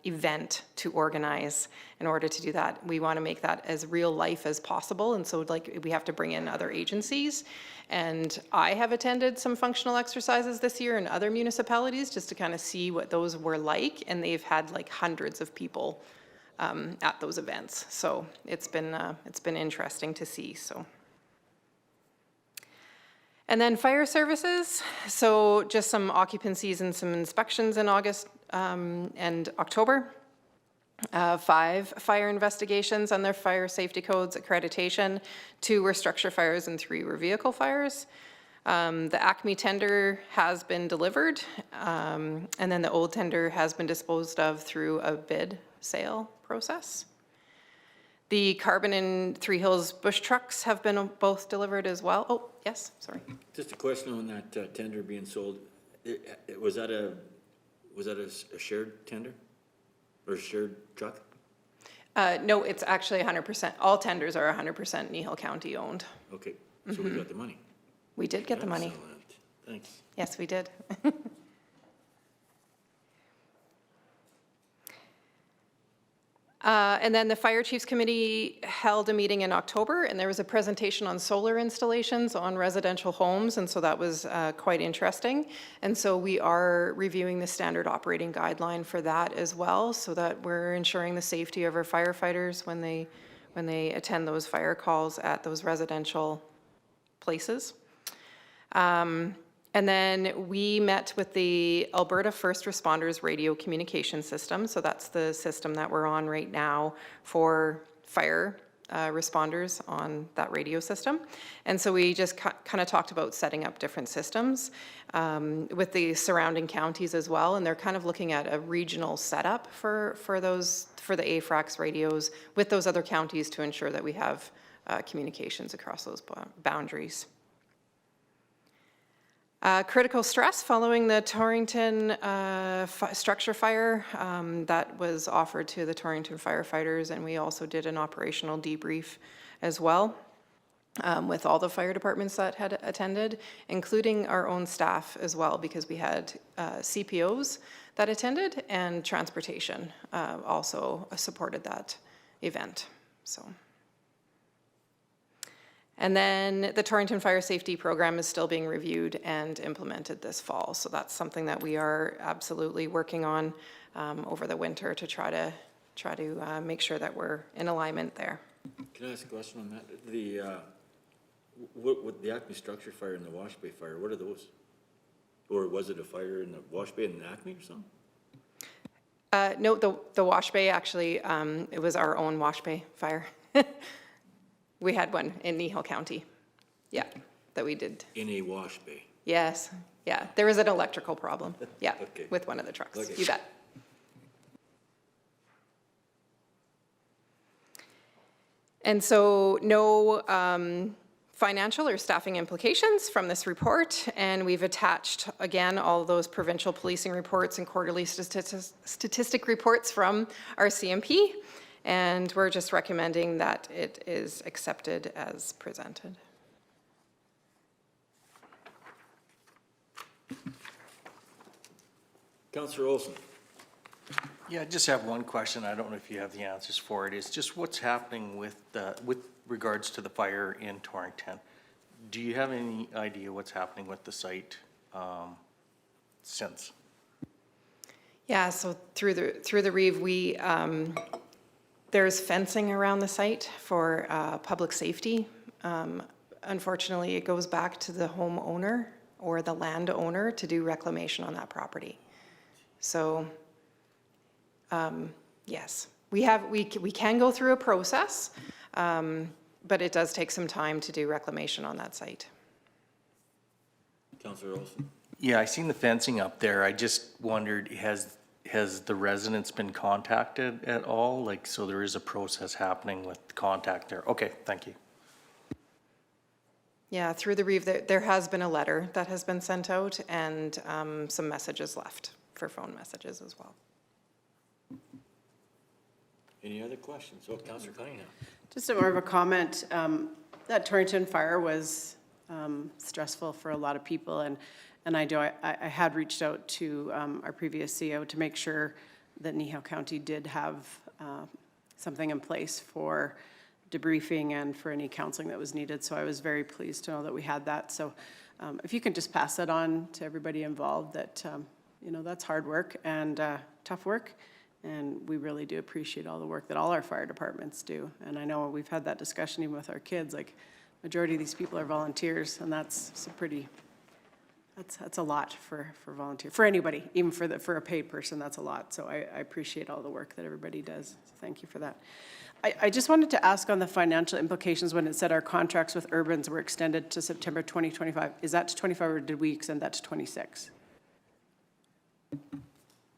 event to organize. In order to do that, we want to make that as real life as possible. And so like we have to bring in other agencies. And I have attended some functional exercises this year in other municipalities just to kind of see what those were like. And they've had like hundreds of people at those events. So it's been interesting to see, so. And then fire services, so just some occupancies and some inspections in August and October. 5 fire investigations on their fire safety codes accreditation, 2 were structure fires and 3 were vehicle fires. The Acme tender has been delivered, and then the old tender has been disposed of through a bid sale process. The Carbon and Three Hills bush trucks have been both delivered as well. Oh, yes, sorry. Just a question on that tender being sold. Was that a shared tender or a shared truck? No, it's actually 100%. All tenders are 100% Kneehill County owned. Okay, so we got the money. We did get the money. Excellent. Thanks. Yes, we did. And then the Fire Chiefs Committee held a meeting in October, and there was a presentation on solar installations on residential homes, and so that was quite interesting. And so we are reviewing the standard operating guideline for that as well, so that we're ensuring the safety of our firefighters when they attend those fire calls at those residential places. And then we met with the Alberta First Responders Radio Communication System. So that's the system that we're on right now for fire responders on that radio system. And so we just kind of talked about setting up different systems with the surrounding counties as well. And they're kind of looking at a regional setup for the AFRAX radios with those other counties to ensure that we have communications across those boundaries. Critical stress following the Torrington structure fire that was offered to the Torrington firefighters, and we also did an operational debrief as well with all the fire departments that had attended, including our own staff as well, because we had CPOs that attended, and transportation also supported that event. So. And then the Torrington Fire Safety Program is still being reviewed and implemented this fall. So that's something that we are absolutely working on over the winter to try to make sure that we're in alignment there. Can I ask a question on that? What the Acme structure fire and the Wash Bay fire, what are those? Or was it a fire in the Wash Bay and the Acme or something? No, the wash bay, actually, it was our own wash bay fire. We had one in Kneehill County. Yeah, that we did. In a wash bay. Yes, yeah. There was an electrical problem, yeah, Okay. with one of the trucks. Okay. You bet. And so no financial or staffing implications from this report, and we've attached, again, all of those provincial policing reports and quarterly statistic reports from RCMP, and we're just recommending that it is accepted as presented. Councillor Olson. Yeah, I just have one question. I don't know if you have the answers for it. It's just what's happening with regards to the fire in Torrington. Do you have any idea what's happening with the site since? Yeah, so through the Reeve, we, there's fencing around the site for public safety. Unfortunately, it goes back to the homeowner or the landowner to do reclamation on that property. So, yes, we can go through a process, but it does take some time to do reclamation on that site. Councillor Olson. Yeah, I seen the fencing up there. I just wondered, has the residents been contacted at all? Like, so there is a process happening with contact there. Okay, thank you. Yeah, through the Reeve, there has been a letter that has been sent out and some messages left for phone messages as well. Any other questions? Oh, Councillor Cunningham. Just more of a comment. That Torrington fire was stressful for a lot of people, and I had reached out to our previous CEO to make sure that Kneehill County did have something in place for debriefing and for any counseling that was needed. So I was very pleased to know that we had that. So if you can just pass that on to everybody involved, that you know, that's hard work and tough work. And we really do appreciate all the work that all our fire departments do. And I know we've had that discussion even with our kids, like majority of these people are volunteers, and that's a lot for volunteer, for anybody, even for a paid person, that's a lot. So I appreciate all the work that everybody does. So thank you for that. I just wanted to ask on the financial implications when it said our contracts with Urbans were extended to September 2025. Is that to 25 or did we extend that to 26?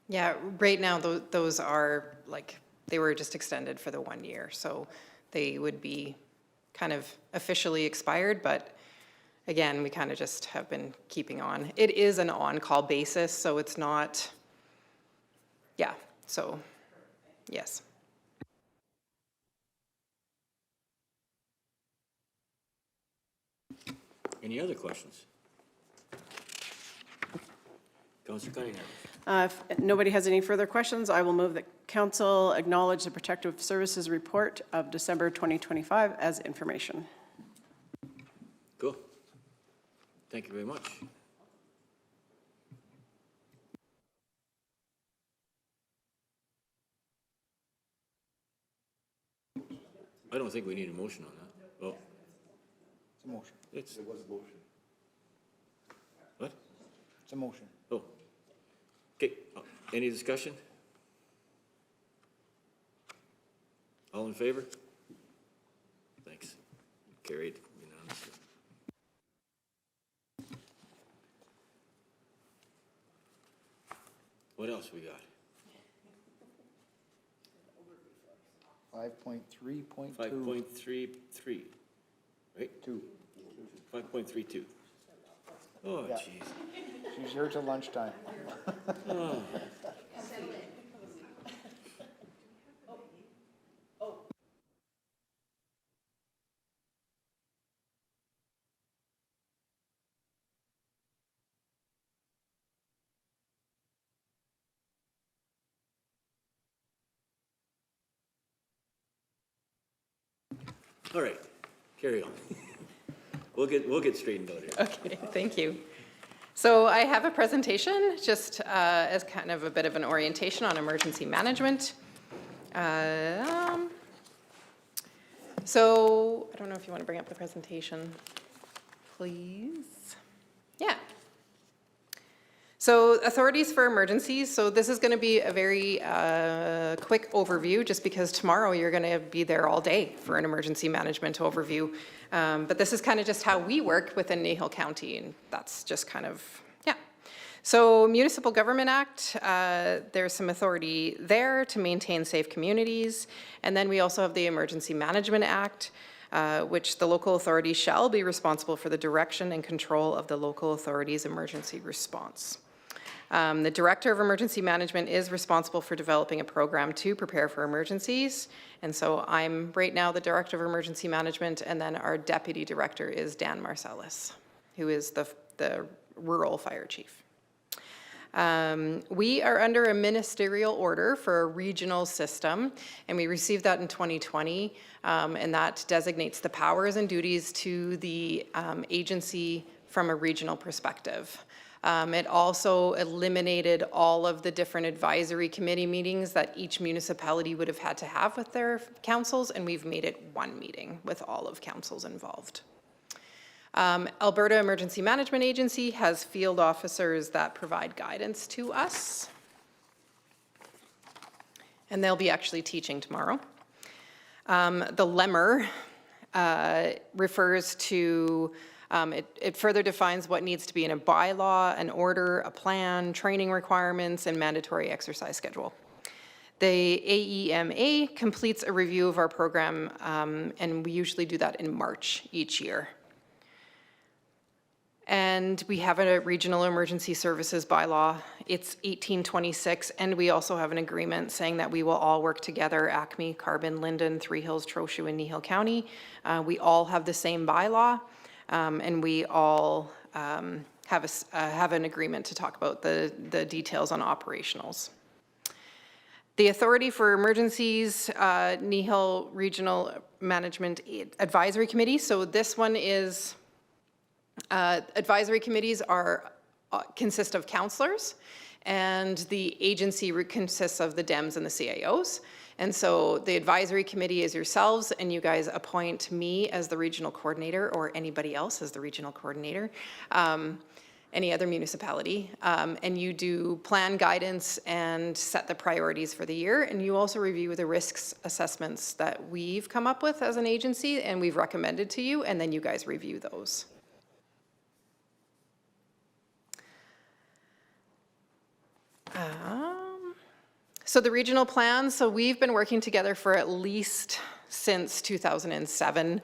Yeah, right now, those are like, they were just extended for the 1 year. So they would be kind of officially expired, but again, we kind of just have been keeping on. It is an on-call basis, so it's not, yeah, so, yes. Any other questions? Councillor Cunningham. If nobody has any further questions, I will move that council acknowledge the Protective Services report of December 2025 as information. Cool. Thank you very much. I don't think we need a motion on that. Oh. It's a motion. It was a motion. What? It's a motion. Oh. Okay, any discussion? All in favor? Thanks. Carried unanimously. What else we got? 5.3.2. 5.33, right? 5.32. Oh, Yeah. jeez. She's here till lunchtime. Oh. All right, carry on. We'll get straightened out here. Okay, thank you. So I have a presentation just as kind of a bit of an orientation on emergency management. So I don't know if you want to bring up the presentation, please. Yeah. So authorities for emergencies, so this is going to be a very quick overview, just because tomorrow you're going to be there all day for an emergency management overview. But this is kind of just how we work within Kneehill County, and that's just kind of, yeah. So Municipal Government Act, there's some authority there to maintain safe communities. And then we also have the Emergency Management Act, which the local authority shall be responsible for the direction and control of the local authority's emergency response. The Director of Emergency Management is responsible for developing a program to prepare for emergencies. And so I'm right now the Director of Emergency Management, and then our Deputy Director is Dan Marcellus, who is the Rural Fire Chief. We are under a ministerial order for a regional system, and we received that in 2020, and that designates the powers and duties to the agency from a regional perspective. It also eliminated all of the different advisory committee meetings that each municipality would have had to have with their councils, and we've made it one meeting with all of councils involved. Alberta Emergency Management Agency has field officers that provide guidance to us, and they'll be actually teaching tomorrow. The LEMR refers to it further defines what needs to be in a bylaw, an order, a plan, training requirements, and mandatory exercise schedule. The AEMA completes a review of our program, and we usually do that in March each year. And we have a regional emergency services bylaw. It's 1826, and we also have an agreement saying that we will all work together, Acme, Carbon, Linden, Three Hills, Trochu, and Kneehill County. We all have the same bylaw. And we all have an agreement to talk about the details on operationals. The Authority for Emergencies, Kneehill Regional Management Advisory Committee. So this one is, advisory committees consist of councillors, and the agency consists of the DEMs and the CAOs. And so the advisory committee is yourselves, and you guys appoint me as the regional coordinator, or anybody else as the regional coordinator, any other municipality. And you do plan guidance and set the priorities for the year. And you also review the risks assessments that we've come up with as an agency and we've recommended to you, and then you guys review those. So the regional plan, so we've been working together for at least since 2007.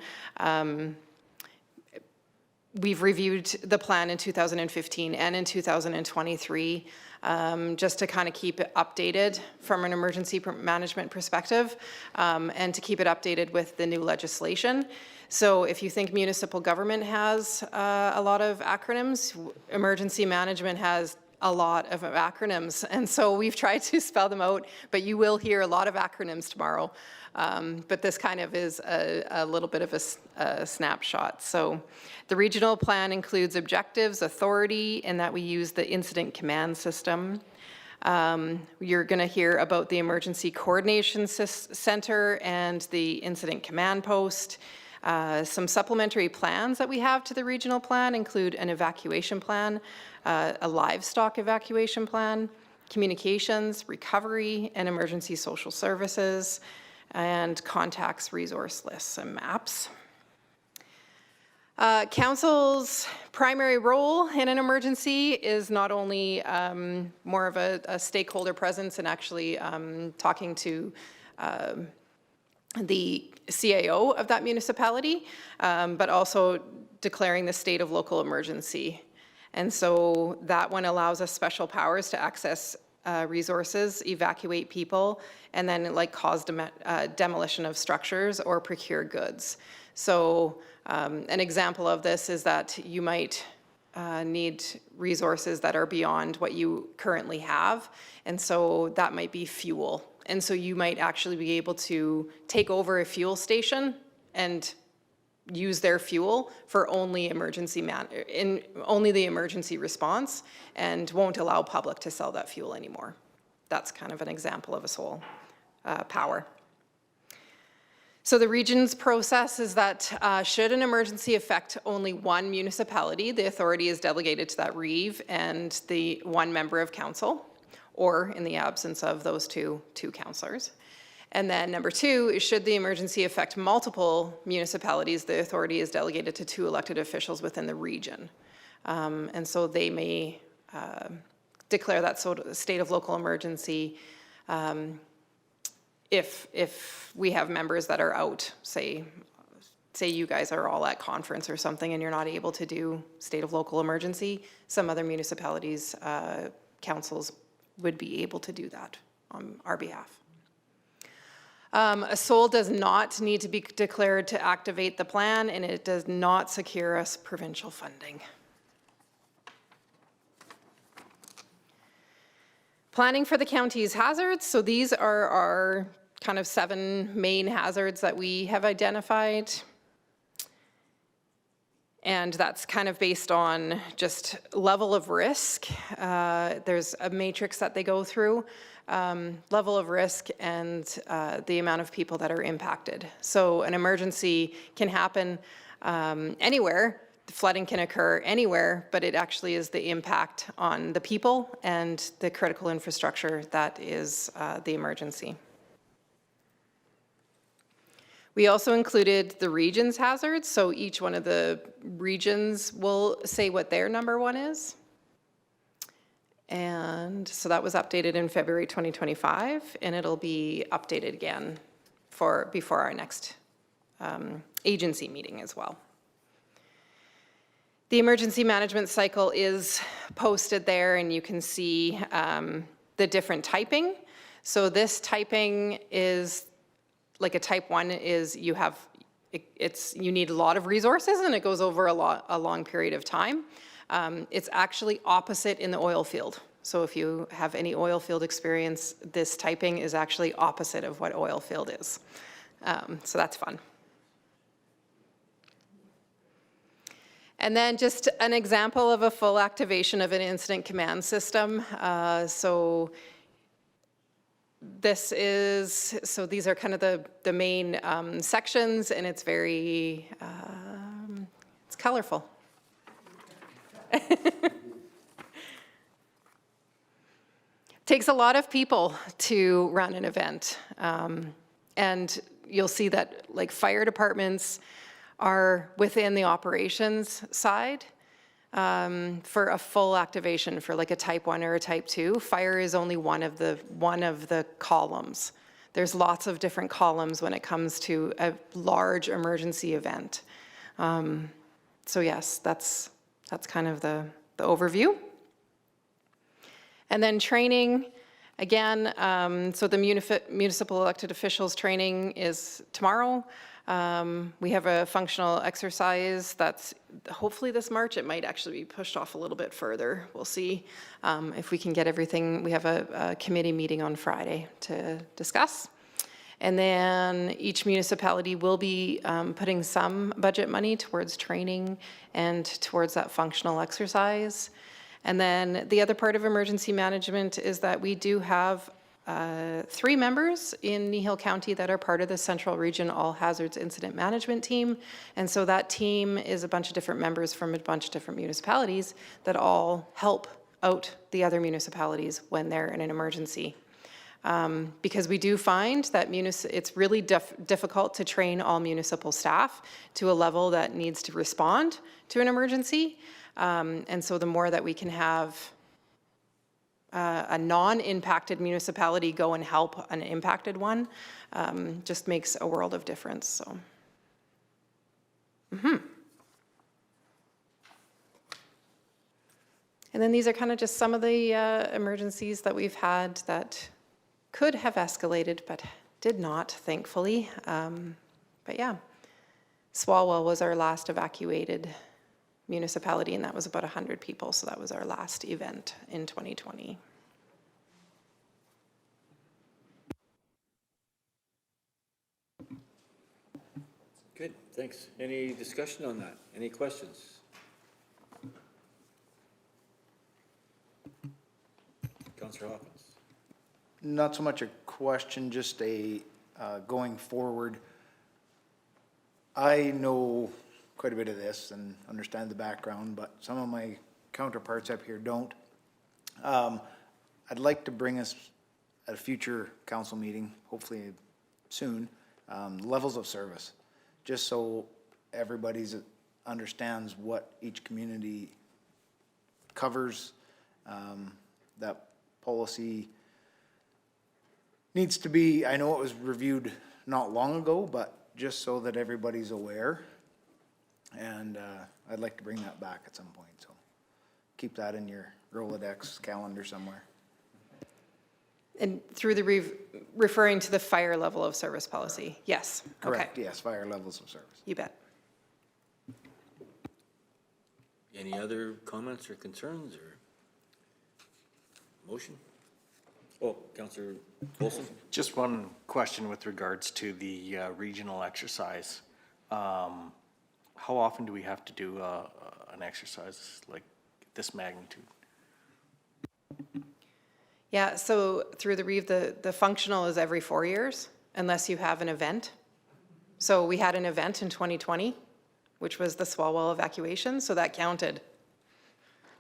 We've reviewed the plan in 2015 and in 2023, just to kind of keep it updated from an emergency management perspective, and to keep it updated with the new legislation. So if you think municipal government has a lot of acronyms, emergency management has a lot of acronyms, and so we've tried to spell them out, but you will hear a lot of acronyms tomorrow. But this kind of is a little bit of a snapshot. So the regional plan includes objectives, authority, and that we use the incident command system. You're going to hear about the emergency coordination center and the incident command post. Some supplementary plans that we have to the regional plan include an evacuation plan, a livestock evacuation plan, communications, recovery, and emergency social services, and contacts, resource lists, and maps. Council's primary role in an emergency is not only more of a stakeholder presence and actually talking to the CAO of that municipality, but also declaring the state of local emergency. And so that one allows us special powers to access resources, evacuate people, and then like cause demolition of structures or procure goods. So an example of this is that you might need resources that are beyond what you currently have. And so that might be fuel. And so you might actually be able to take over a fuel station and use their fuel for only only the emergency response, and won't allow public to sell that fuel anymore. That's kind of an example of a sole power. So the region's process is that should an emergency affect only one municipality, the authority is delegated to that reeve and the one member of council, or in the absence of those two councillors. And then number two is should the emergency affect multiple municipalities, the authority is delegated to 2 elected officials within the region. And so they may declare that state of local emergency if we have members that are out, say you guys are all at conference or something and you're not able to do state of local emergency, some other municipalities, councils would be able to do that on our behalf. A SOL does not need to be declared to activate the plan, and it does not secure us provincial funding. Planning for the county's hazards. So these are our kind of 7 main hazards that we have identified. And that's kind of based on just level of risk. There's a matrix that they go through, level of risk and the amount of people that are impacted. So an emergency can happen anywhere. The flooding can occur anywhere, but it actually is the impact on the people and the critical infrastructure that is the emergency. We also included the region's hazards, so each one of the regions will say what their number 1 is. And so that was updated in February 2025, and it'll be updated again before our next agency meeting as well. The emergency management cycle is posted there, and you can see the different typing. So this typing is like a type 1 is you need a lot of resources and it goes over a long period of time. It's actually opposite in the oil field. So if you have any oil field experience, this typing is actually opposite of what oil field is. So that's fun. And then just an example of a full activation of an incident command system. These are kind of the main sections, and it's very, it's colorful. Takes a lot of people to run an event. And you'll see that like fire departments are within the operations side. For a full activation for like a type 1 or a type 2, fire is only one of the columns. There's lots of different columns when it comes to a large emergency event. So yes, that's kind of the overview. And then training, again, so the municipal elected officials training is tomorrow. We have a functional exercise that's hopefully this March. It might actually be pushed off a little bit further. We'll see if we can get everything. We have a committee meeting on Friday to discuss. And then each municipality will be putting some budget money towards training and towards that functional exercise. And then the other part of emergency management is that we do have 3 members in Kneehill County that are part of the Central Region All Hazards Incident Management Team. And so that team is a bunch of different members from a bunch of different municipalities that all help out the other municipalities when they're in an emergency. Because we do find that it's really difficult to train all municipal staff to a level that needs to respond to an emergency. And so the more that we can have a non-impacted municipality go and help an impacted one, just makes a world of difference. So. And then these are kind of just some of the emergencies that we've had that could have escalated, but did not, thankfully. But yeah, Swalwell was our last evacuated municipality, and that was about 100 people, so that was our last event in 2020. Good, thanks. Any discussion on that? Any questions? Councillor Hawkins. Not so much a question, just a going forward. I know quite a bit of this and understand the background, but some of my counterparts up here don't. I'd like to bring us at a future council meeting, hopefully soon, levels of service, just so everybody's understands what each community covers. That policy needs to be, I know it was reviewed not long ago, but just so that everybody's aware. And I'd like to bring that back at some point, so keep that in your Rolodex calendar somewhere. And through the referring to the fire level of service policy? Yes. Correct, Okay. yes, fire levels of service. You bet. Any other comments or concerns or motion? Oh, Councillor Wilson? Just one question with regards to the regional exercise. How often do we have to do an exercise like this magnitude? Yeah, so through the REEV, the functional is every 4 years, unless you have an event. So we had an event in 2020, which was the Swalwell evacuation, so that counted.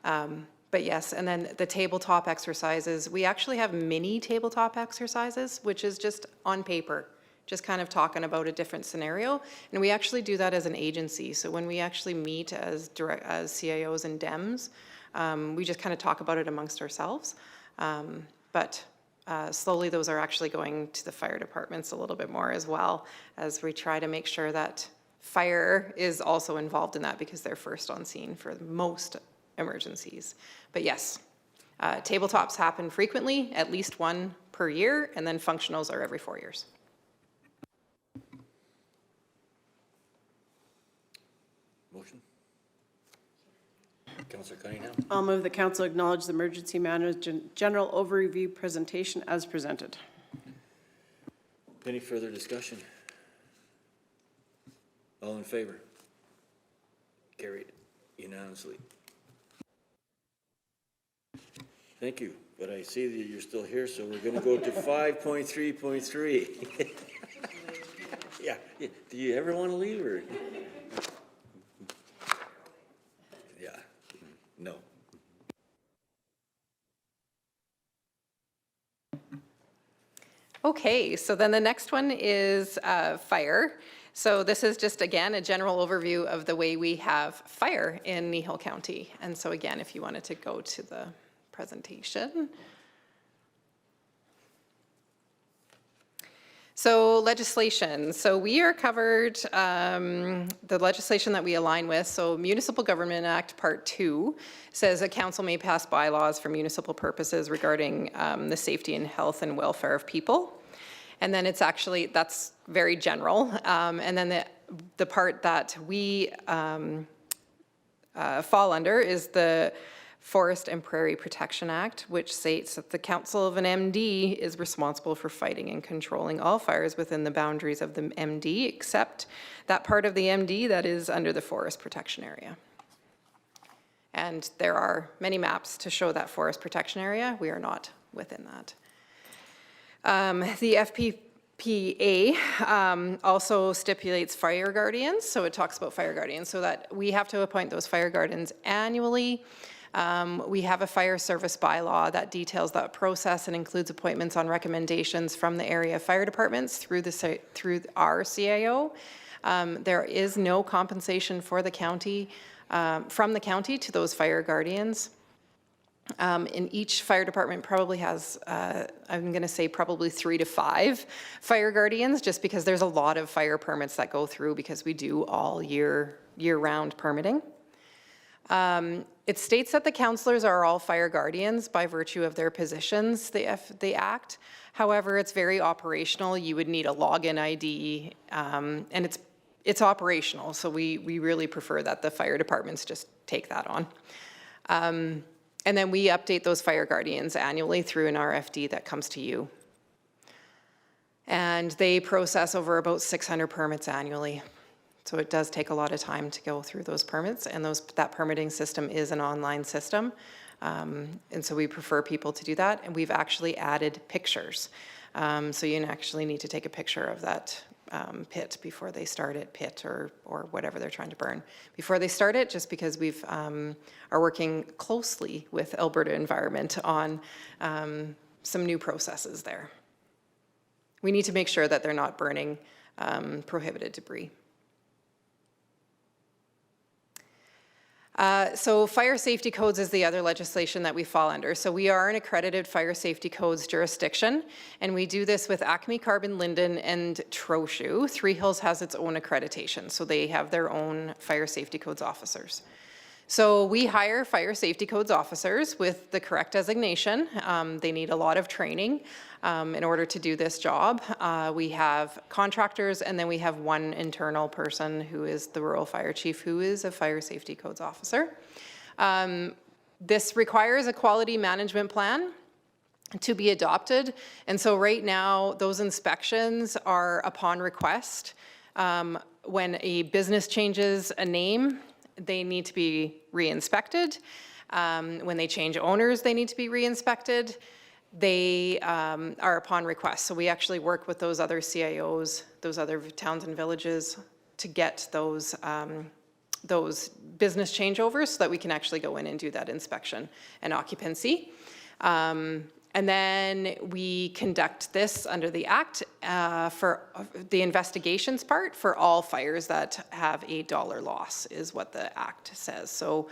But yes, and then the tabletop exercises, we actually have mini tabletop exercises, which is just on paper, just kind of talking about a different scenario. And we actually do that as an agency. So when we actually meet as CIOs and DEMs, we just kind of talk about it amongst ourselves. But slowly those are actually going to the fire departments a little bit more as well, as we try to make sure that fire is also involved in that because they're first on scene for most emergencies. But yes, tabletops happen frequently, at least one per year, and then functionals are every 4 years. Motion? Councillor Cunningham? I'll move the council acknowledge the emergency management general overview presentation as presented. Any further discussion? All in favor? Carried unanimously. Thank you, but I see that you're still here, so we're going to go to 5.3.3. Yeah, do you ever want to leave or? Yeah, no. Okay, so then the next one is fire. So this is just, again, a general overview of the way we have fire in Kneehill County. And so again, if you wanted to go to the presentation. So legislation. So we are covered, the legislation that we align with. So Municipal Government Act Part 2 says a council may pass bylaws for municipal purposes regarding the safety and health and welfare of people. And then it's actually, that's very general. And then the part that we fall under is the Forest and Prairie Protection Act, which states that the council of an MD is responsible for fighting and controlling all fires within the boundaries of the MD, except that part of the MD that is under the forest protection area. And there are many maps to show that forest protection area. We are not within that. The FPPA also stipulates fire guardians, so it talks about fire guardians, so that we have to appoint those fire guardians annually. We have a fire service bylaw that details that process and includes appointments on recommendations from the area fire departments through our CIO. There is no compensation for the county, from the county to those fire guardians. And each fire department probably has, I'm going to say probably 3 to 5 fire guardians, just because there's a lot of fire permits that go through because we do all year-round permitting. It states that the councillors are all fire guardians by virtue of their positions, the Act. However, it's very operational. You would need a login ID, and it's operational, so we really prefer that the fire departments just take that on. And then we update those fire guardians annually through an RFD that comes to you. And they process over about 600 permits annually. So it does take a lot of time to go through those permits, and that permitting system is an online system. And so we prefer people to do that, and we've actually added pictures. So you actually need to take a picture of that pit before they start it, pit or whatever they're trying to burn, before they start it, just because we've are working closely with Alberta Environment on some new processes there. We need to make sure that they're not burning prohibited debris. So fire safety codes is the other legislation that we fall under. So we are an accredited fire safety codes jurisdiction, and we do this with Acme Carbon Linden and Trochu. Three Hills has its own accreditation, so they have their own fire safety codes officers. So we hire fire safety codes officers with the correct designation. They need a lot of training in order to do this job. We have contractors, and then we have one internal person who is the rural fire chief, who is a fire safety codes officer. This requires a quality management plan to be adopted. And so right now, those inspections are upon request. When a business changes a name, they need to be re-inspected. When they change owners, they need to be re-inspected. They are upon request. So we actually work with those other CIOs, those other towns and villages, to get those business changeovers so that we can actually go in and do that inspection and occupancy. And then we conduct this under the Act for the investigations part for all fires that have a dollar loss, is what the Act says. So,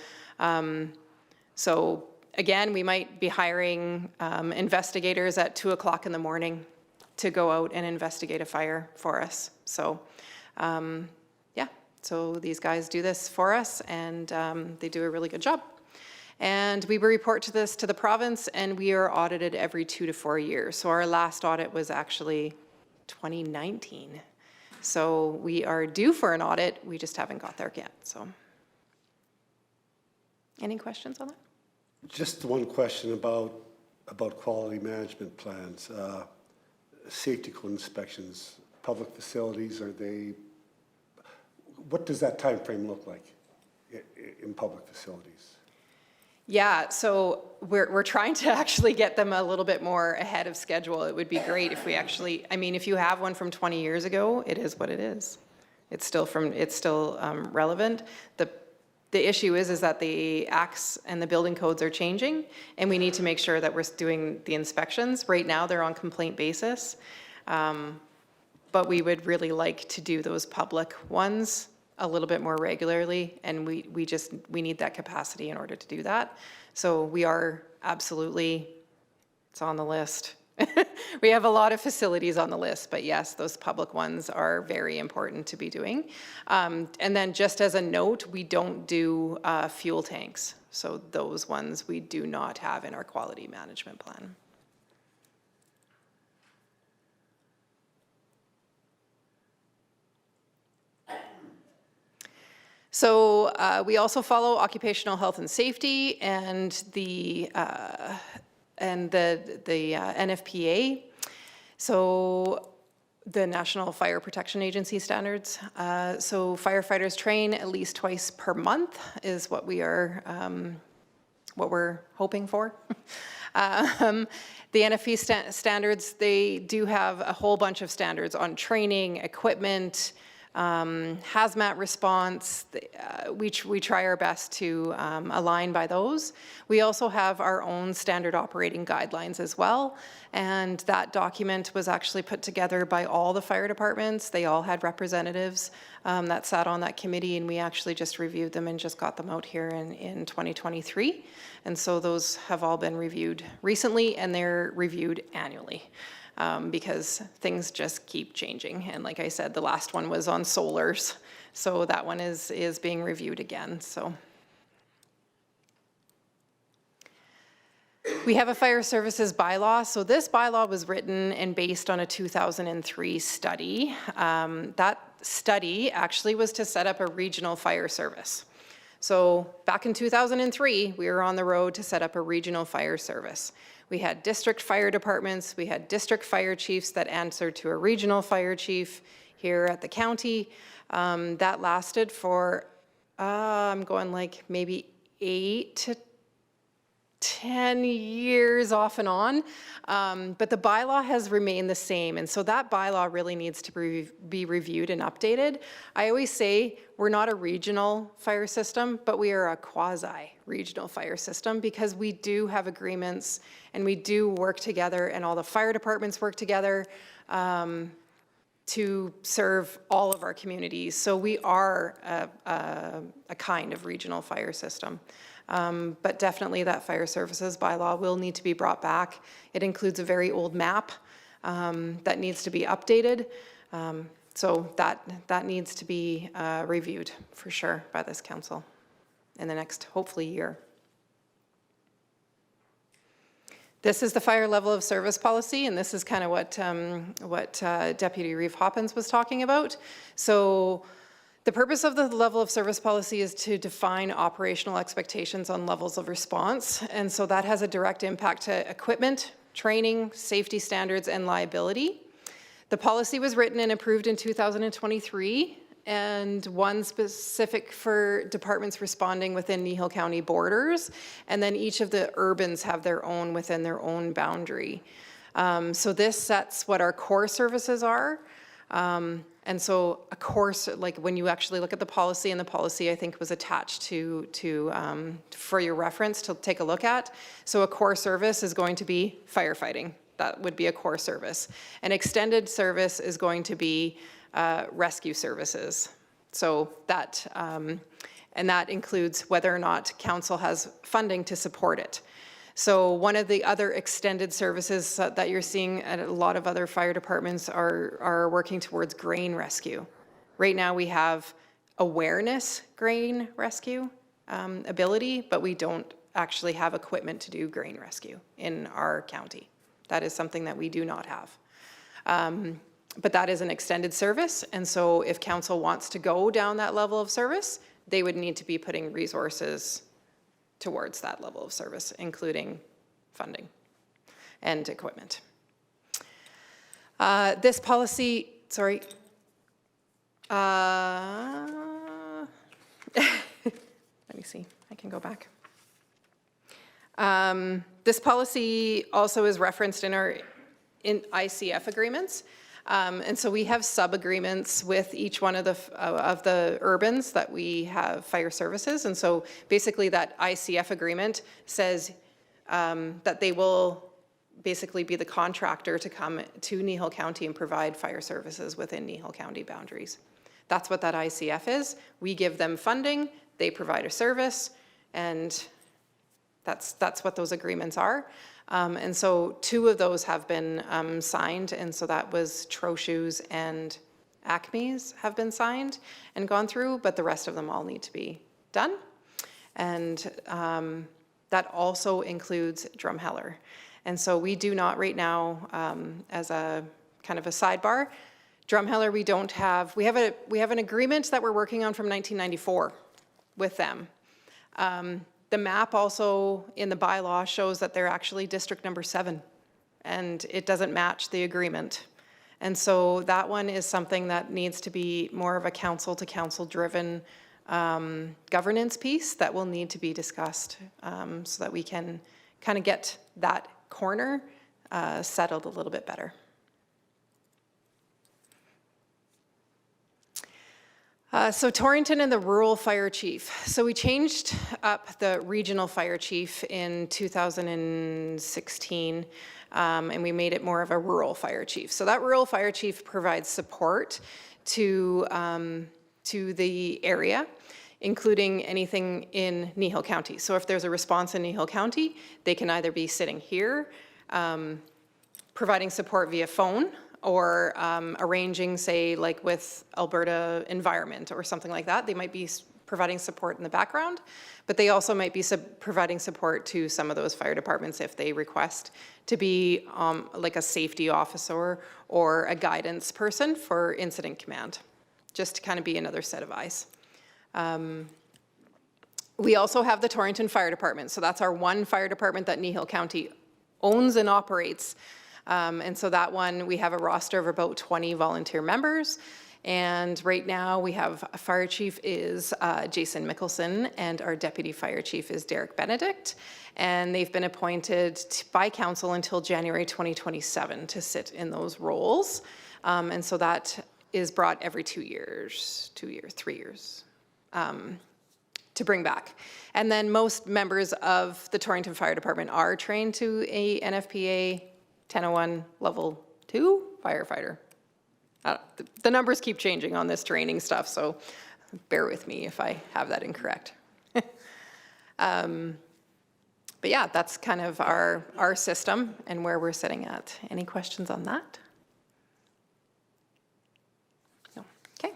again, we might be hiring investigators at 2 o'clock in the morning to go out and investigate a fire for us. So, yeah, so these guys do this for us, and they do a really good job. And we report to the province, and we are audited every 2 to 4 years. So our last audit was actually 2019. So we are due for an audit. We just haven't got there yet. So, any questions on that? Just one question about quality management plans, safety code inspections, public facilities. What does that time frame look like in public facilities? Yeah, so we're trying to actually get them a little bit more ahead of schedule. It would be great if we actually, I mean, if you have one from 20 years ago, it is what it is. It's still relevant. The issue is that the acts and the building codes are changing, and we need to make sure that we're doing the inspections. Right now, they're on complaint basis, but we would really like to do those public ones a little bit more regularly, and we need that capacity in order to do that. So we are absolutely, it's on the list. We have a lot of facilities on the list, but yes, those public ones are very important to be doing. And then just as a note, we don't do fuel tanks. So those ones we do not have in our quality management plan. So we also follow occupational health and safety and the NFPA. So the National Fire Protection Agency standards. So firefighters train at least twice per month is what we're hoping for. The NFP standards, they do have a whole bunch of standards on training, equipment, hazmat response. We try our best to align by those. We also have our own standard operating guidelines as well, and that document was actually put together by all the fire departments. They all had representatives that sat on that committee, and we actually just reviewed them and just got them out here in 2023. And so those have all been reviewed recently, and they're reviewed annually. Because things just keep changing. And like I said, the last one was on solars. So that one is being reviewed again, so. We have a fire services bylaw. So this bylaw was written and based on a 2003 study. That study actually was to set up a regional fire service. So back in 2003, we were on the road to set up a regional fire service. We had district fire departments, we had district fire chiefs that answered to a regional fire chief here at the county. That lasted for, I'm going like maybe 8 to 10 years off and on, but the bylaw has remained the same, and so that bylaw really needs to be reviewed and updated. I always say we're not a regional fire system, but we are a quasi-regional fire system because we do have agreements and we do work together, and all the fire departments work together to serve all of our communities. So we are a kind of regional fire system. But definitely that fire services bylaw will need to be brought back. It includes a very old map that needs to be updated. So that needs to be reviewed for sure by this council in the next, hopefully, year. This is the fire level of service policy, and this is kind of what Deputy Reeve Hoppins was talking about. So the purpose of the level of service policy is to define operational expectations on levels of response, and so that has a direct impact to equipment, training, safety standards, and liability. The policy was written and approved in 2023, and one specific for departments responding within Kneehill County borders, and then each of the urbans have their own within their own boundary. So this sets what our core services are. And so a course, like when you actually look at the policy, and the policy I think was attached for your reference to take a look at. So a core service is going to be firefighting. That would be a core service. An extended service is going to be rescue services. So that, and that includes whether or not council has funding to support it. So one of the other extended services that you're seeing at a lot of other fire departments are working towards grain rescue. Right now we have awareness grain rescue ability, but we don't actually have equipment to do grain rescue in our county. That is something that we do not have. But that is an extended service, and so if council wants to go down that level of service, they would need to be putting resources towards that level of service, including funding and equipment. This policy, sorry. Let me see, I can go back. This policy also is referenced in our ICF agreements. And so we have sub-agreements with each one of the urbans that we have fire services. And so basically that ICF agreement says that they will basically be the contractor to come to Kneehill County and provide fire services within Kneehill County boundaries. That's what that ICF is. We give them funding, they provide a service, and that's what those agreements are. And so 2 of those have been signed, and so that was Troshew's and Acme's have been signed and gone through, but the rest of them all need to be done. And that also includes Drumheller. And so we do not right now, as a kind of a sidebar, Drumheller we don't have, we have an agreement that we're working on from 1994 with them. The map also in the bylaw shows that they're actually district number 7, and it doesn't match the agreement. And so that one is something that needs to be more of a council to council driven governance piece that will need to be discussed so that we can kind of get that corner settled a little bit better. So Torrington and the rural fire chief. So we changed up the regional fire chief in 2016, and we made it more of a rural fire chief. So that rural fire chief provides support to the area, including anything in Kneehill County. So if there's a response in Kneehill County, they can either be sitting here, providing support via phone, or arranging, say, like with Alberta Environment or something like that. They might be providing support in the background, but they also might be providing support to some of those fire departments if they request to be like a safety officer or a guidance person for incident command, just to kind of be another set of eyes. We also have the Torrington Fire Department. So that's our one fire department that Kneehill County owns and operates. And so that one, we have a roster of about 20 volunteer members, And right now, we have a fire chief is Jason Mickelson, and our deputy fire chief is Derek Benedict. And they've been appointed by council until January 2027 to sit in those roles. And so that is brought every 3 years, to bring back. And then most members of the Torrington Fire Department are trained to a NFPA 1001 level 2 firefighter. The numbers keep changing on this training stuff, so bear with me if I have that incorrect. But yeah, that's kind of our system and where we're sitting at. Any questions on that? No. Okay.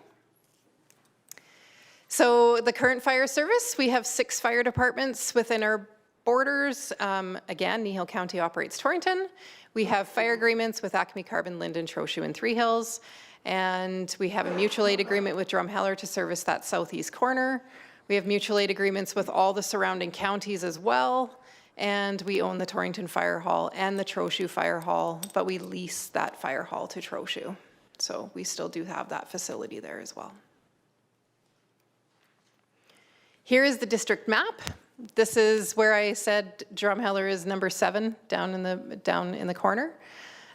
So the current fire service, we have 6 fire departments within our borders. Again, Kneehill County operates Torrington. We have fire agreements with Acme Carbon, Linden, Trochu, and Three Hills. And we have a mutual aid agreement with Drumheller to service that southeast corner. We have mutual aid agreements with all the surrounding counties as well. And we own the Torrington Fire Hall and the Trochu Fire Hall, but we lease that fire hall to Trochu. So we still do have that facility there as well. Here is the district map. This is where I said Drumheller is number 7 down in the corner.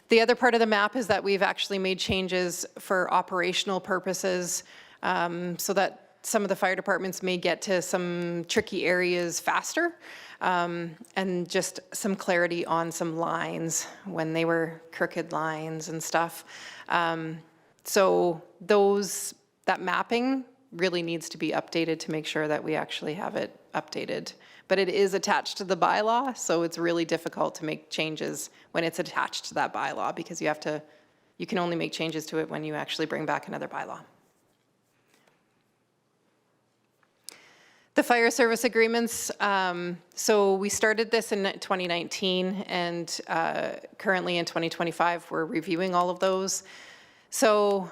The other part of the map is that we've actually made changes for operational purposes so that some of the fire departments may get to some tricky areas faster, and just some clarity on some lines when they were crooked lines and stuff. So that mapping really needs to be updated to make sure that we actually have it updated. But it is attached to the bylaw, so it's really difficult to make changes when it's attached to that bylaw, because you can only make changes to it when you actually bring back another bylaw. The fire service agreements, so we started this in 2019, and currently in 2025, we're reviewing all of those. So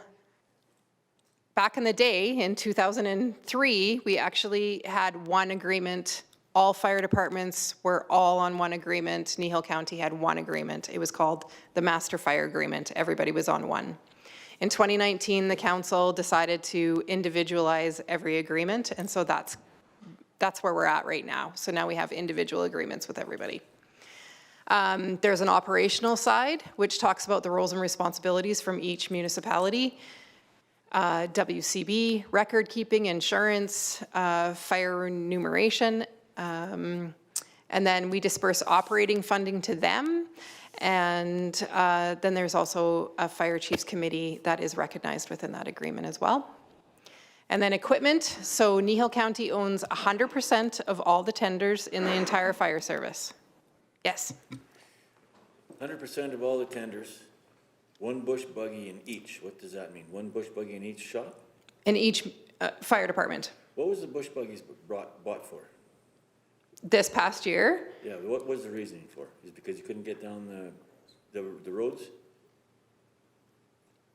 back in the day, in 2003, we actually had one agreement. All fire departments were all on one agreement. Kneehill County had one agreement. It was called the Master Fire Agreement. Everybody was on one. In 2019, the council decided to individualize every agreement, and so that's where we're at right now. So now we have individual agreements with everybody. There's an operational side, which talks about the roles and responsibilities from each municipality. WCB, record keeping, insurance, fire enumeration, and then we disperse operating funding to them. And then there's also a fire chiefs committee that is recognized within that agreement as well. And then equipment, so Kneehill County owns 100% of all the tenders in the entire fire service. Yes? 100% of all the tenders, one bush buggy in each. What does that mean? One bush buggy in each shop? In each fire department. What was the bush buggies bought for? This past year? Yeah, what was the reasoning for? Is it because you couldn't get down the roads?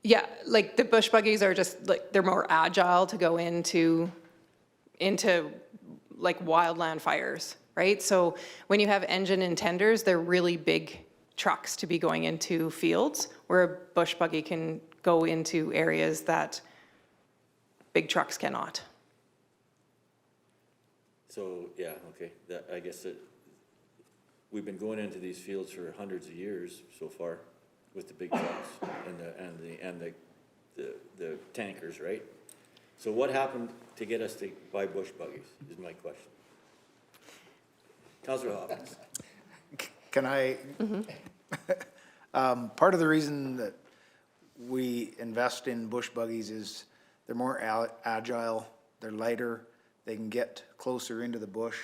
Yeah, like the bush buggies are just like, they're more agile to go into like wildland fires, right? So when you have engine and tenders, they're really big trucks to be going into fields, where a bush buggy can go into areas that big trucks cannot. So, yeah, okay, I guess we've been going into these fields for hundreds of years so far with the big trucks and the tankers, right? So what happened to get us to buy bush buggies is my question. Councillor Hopkins. Can I? Part of the reason that we invest in bush buggies is they're more agile, they're lighter, they can get closer into the bush,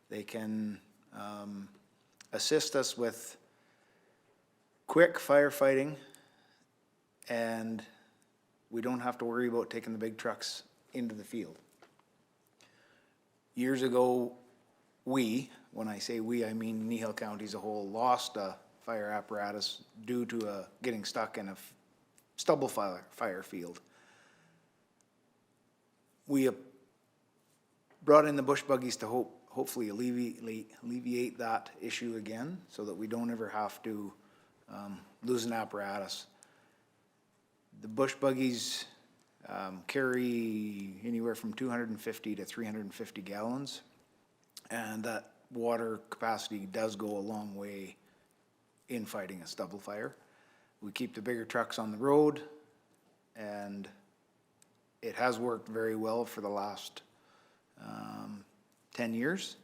they can assist us with quick firefighting, and we don't have to worry about taking the big trucks into the field. Years ago, when I say we, I mean Kneehill County as a whole, lost a fire apparatus due to getting stuck in a stubble fire field. We brought in the bush buggies to hopefully alleviate that issue again, so that we don't ever have to lose an apparatus. The bush buggies carry anywhere from 250 to 350 gallons. And that water capacity does go a long way in fighting a stubble fire. We keep the bigger trucks on the road, and it has worked very well for the last 10 years.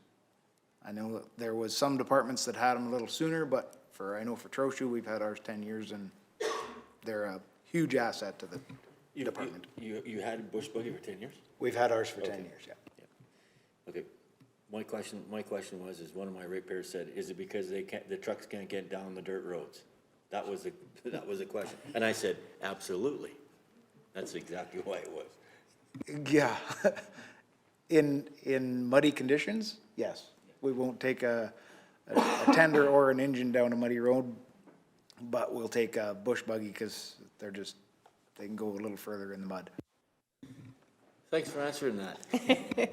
I know that there was some departments that had them a little sooner, but I know for Trochu, we've had ours 10 years, and they're a huge asset to the department. You had bush buggy for 10 years? We've had ours for 10 years, yeah. Okay. My question was, is one of my ratepayers said, is it because the trucks can't get down the dirt roads? That was the question. And I said, absolutely. That's exactly why it was. Yeah. In muddy conditions, yes. We won't take a tender or an engine down a muddy road, but we'll take a bush buggy because they can go a little further in the mud. Thanks for answering that.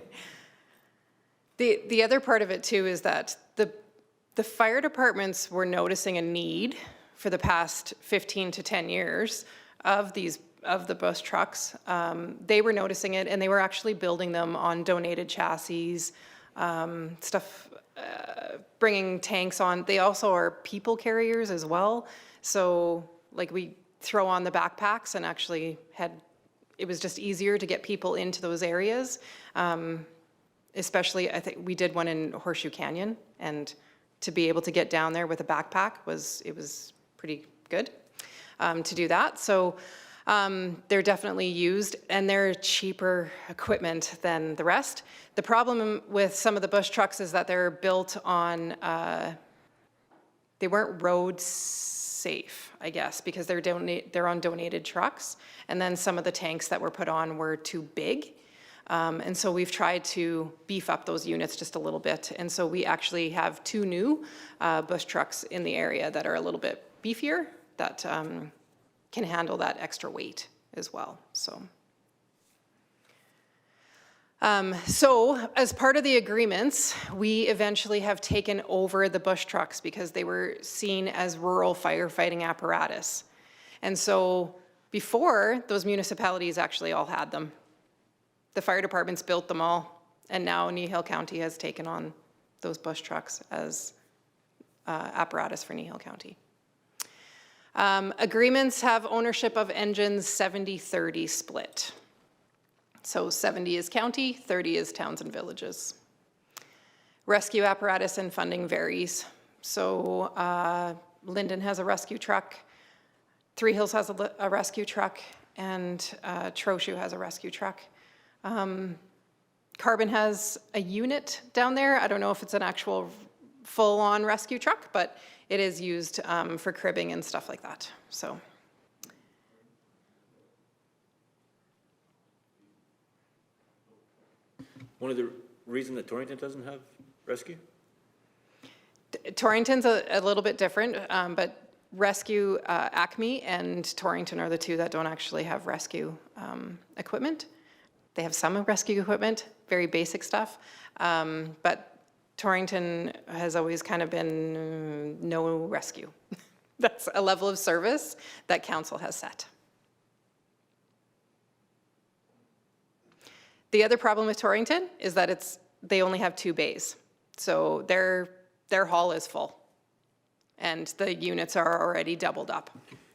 The other part of it too is that the fire departments were noticing a need for the past 15 to 10 years of the bus trucks. They were noticing it, and they were actually building them on donated chassis, stuff, bringing tanks on. They also are people carriers as well. So like we throw on the backpacks and actually it was just easier to get people into those areas. Especially, I think we did one in Horseshoe Canyon, and to be able to get down there with a backpack was pretty good to do that. So they're definitely used, and they're cheaper equipment than the rest. The problem with some of the bush trucks is that they're built on, they weren't road safe, I guess, because they're on donated trucks, and then some of the tanks that were put on were too big. And so we've tried to beef up those units just a little bit. And so we actually have 2 new bush trucks in the area that are a little bit beefier that can handle that extra weight as well. So as part of the agreements, we eventually have taken over the bush trucks because they were seen as rural firefighting apparatus. And so before, those municipalities actually all had them. The fire departments built them all, and now Kneehill County has taken on those bush trucks as apparatus for Kneehill County. Agreements have ownership of engines 70-30 split. So 70 is county, 30 is towns and villages. Rescue apparatus and funding varies. So Linden has a rescue truck, Three Hills has a rescue truck, and Trochu has a rescue truck. Carbon has a unit down there. I don't know if it's an actual full-on rescue truck, but it is used for cribbing and stuff like that. So. One of the reasons that Torrington doesn't have rescue? Torrington's a little bit different, but Rescue, Acme and Torrington are the 2 that don't actually have rescue equipment. They have some rescue equipment, very basic stuff, but Torrington has always kind of been no rescue. That's a level of service that council has set. The other problem with Torrington is that they only have 2 bays. So their hall is full, and the units are already doubled up,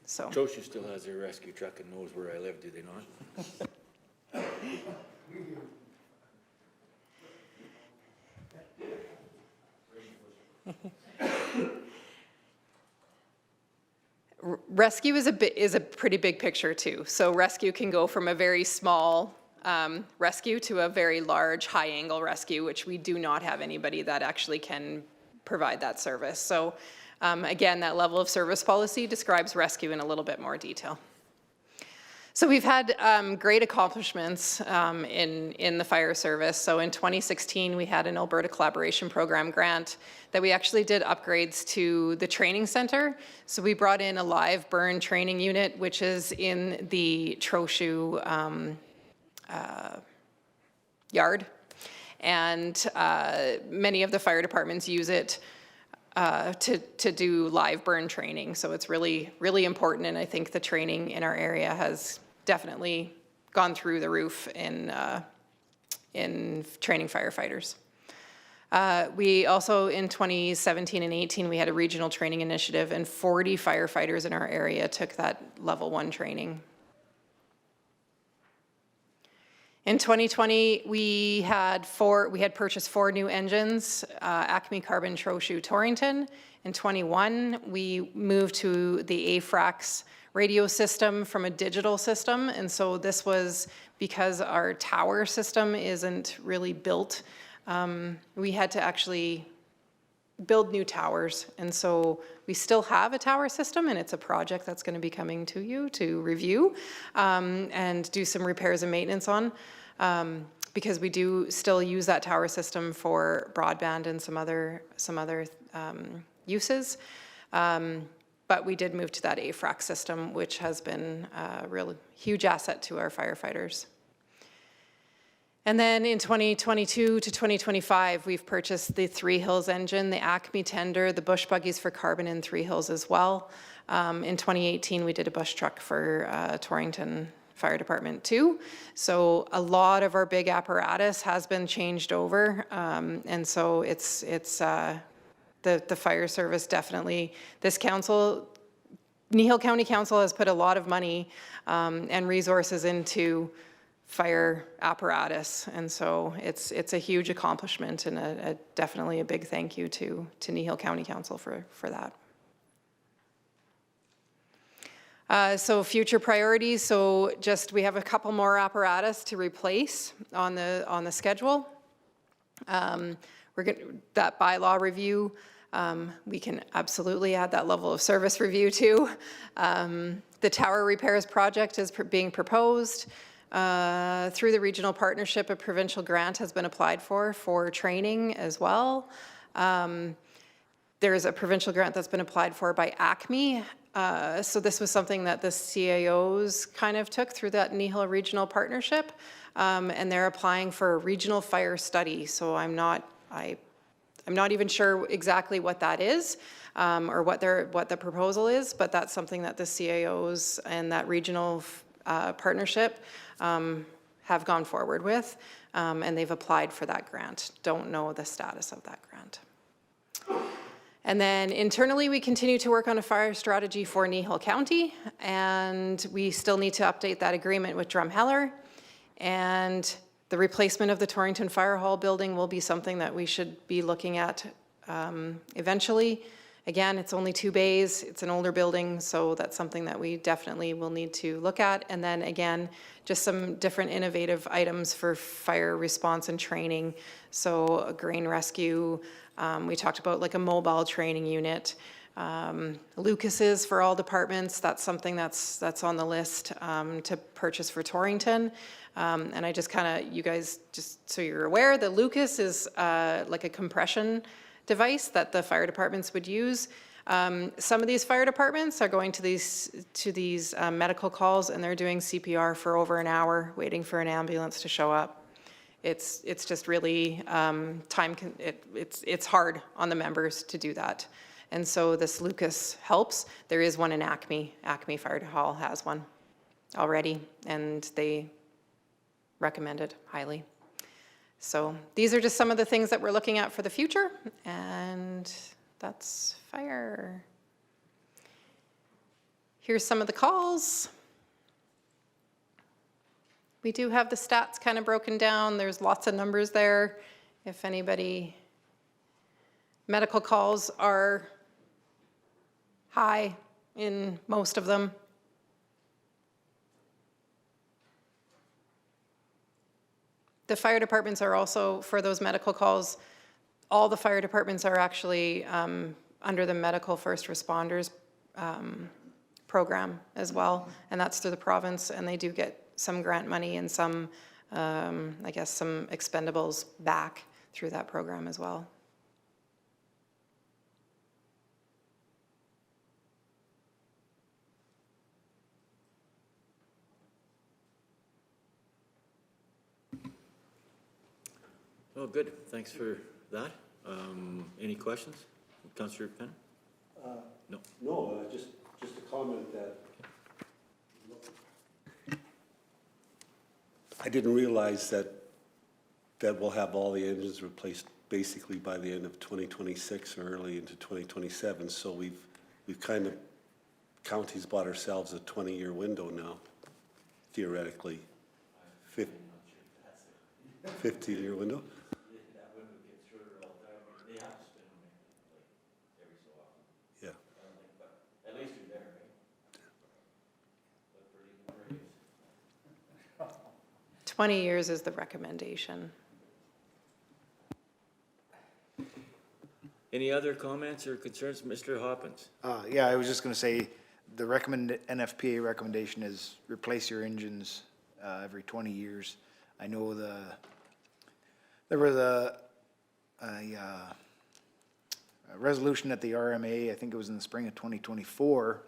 so. Trochu still has their rescue truck and knows where I live, do they not? Rescue is a pretty big picture too. So rescue can go from a very small rescue to a very large high-angle rescue, which we do not have anybody that actually can provide that service. So again, that level of service policy describes rescue in a little bit more detail. So we've had great accomplishments in the fire service. So in 2016, we had an Alberta Collaboration Program grant that we actually did upgrades to the training center. So we brought in a live burn training unit, which is in the Trochu yard. And many of the fire departments use it to do live burn training. So it's really, really important. And I think the training in our area has definitely gone through the roof in training firefighters. We also, in 2017 and 18, we had a regional training initiative, and 40 firefighters in our area took that level 1 training. In 2020, we had purchased 4 new engines, Acme Carbon Trochu Torrington. In 21, we moved to the AFRAX radio system from a digital system, and so this was because our tower system isn't really built. We had to actually build new towers, and so we still have a tower system, and it's a project that's going to be coming to you to review and do some repairs and maintenance on, because we do still use that tower system for broadband and some other uses. But we did move to that AFRAC system, which has been a real huge asset to our firefighters. And then in 2022 to 2025, we've purchased the Three Hills engine, the Acme tender, the bush buggies for Carbon in Three Hills as well. In 2018, we did a bush truck for Torrington Fire Department too. So a lot of our big apparatus has been changed over. And so it's the fire service definitely, this council, Kneehill County Council has put a lot of money and resources into fire apparatus, and so it's a huge accomplishment, and definitely a big thank you to Kneehill County Council for that. So future priorities, so just we have a couple more apparatus to replace on the schedule. We're going that bylaw review. We can absolutely add that level of service review too. The tower repairs project is being proposed. Through the regional partnership, a provincial grant has been applied for training as well. There's a provincial grant that's been applied for by Acme. So this was something that the CAOs kind of took through that Kneehill regional partnership. And they're applying for a regional fire study. So I'm not even sure exactly what that is or what the proposal is, but that's something that the CAOs and that regional partnership have gone forward with, and they've applied for that grant. Don't know the status of that grant. And then internally, we continue to work on a fire strategy for Kneehill County, and we still need to update that agreement with Drumheller. And the replacement of the Torrington Fire Hall building will be something that we should be looking at eventually. Again, it's only 2 bays, it's an older building, so that's something that we definitely will need to look at. And then again, just some different innovative items for fire response and training. So a grain rescue, we talked about like a mobile training unit. Lucases for all departments, that's something that's on the list to purchase for Torrington. And I just kind of, you guys, just so you're aware, the Lucas is like a compression device that the fire departments would use. Some of these fire departments are going to these medical calls, and they're doing CPR for over an hour waiting for an ambulance to show up. It's just really it's hard on the members to do that. And so this Lucas helps. There is one in Acme. Acme Fire Hall has one already, and they recommend it highly. So these are just some of the things that we're looking at for the future, and that's fire. Here's some of the calls. We do have the stats kind of broken down. There's lots of numbers there. If anybody, medical calls are high in most of them. The fire departments are also, for those medical calls, all the fire departments are actually under the Medical First Responders program as well, and that's through the province, and they do get some grant money and some, I guess, some expendables back through that program as well. Oh, good. Thanks for that. Any questions? Councillor Penn? No. No, just a comment that I didn't realize that we'll have all the engines replaced basically by the end of 2026 or early into 2027. So we've kind of, county's bought ourselves a 20-year window now, theoretically. 15-year window? Yeah. 20 years is the recommendation. Any other comments or concerns, Mr. Hoppins? Yeah, I was just gonna say, the NFPA recommendation is replace your engines, every 20 years. I know there was a resolution at the RMA, I think it was in the spring of 2024,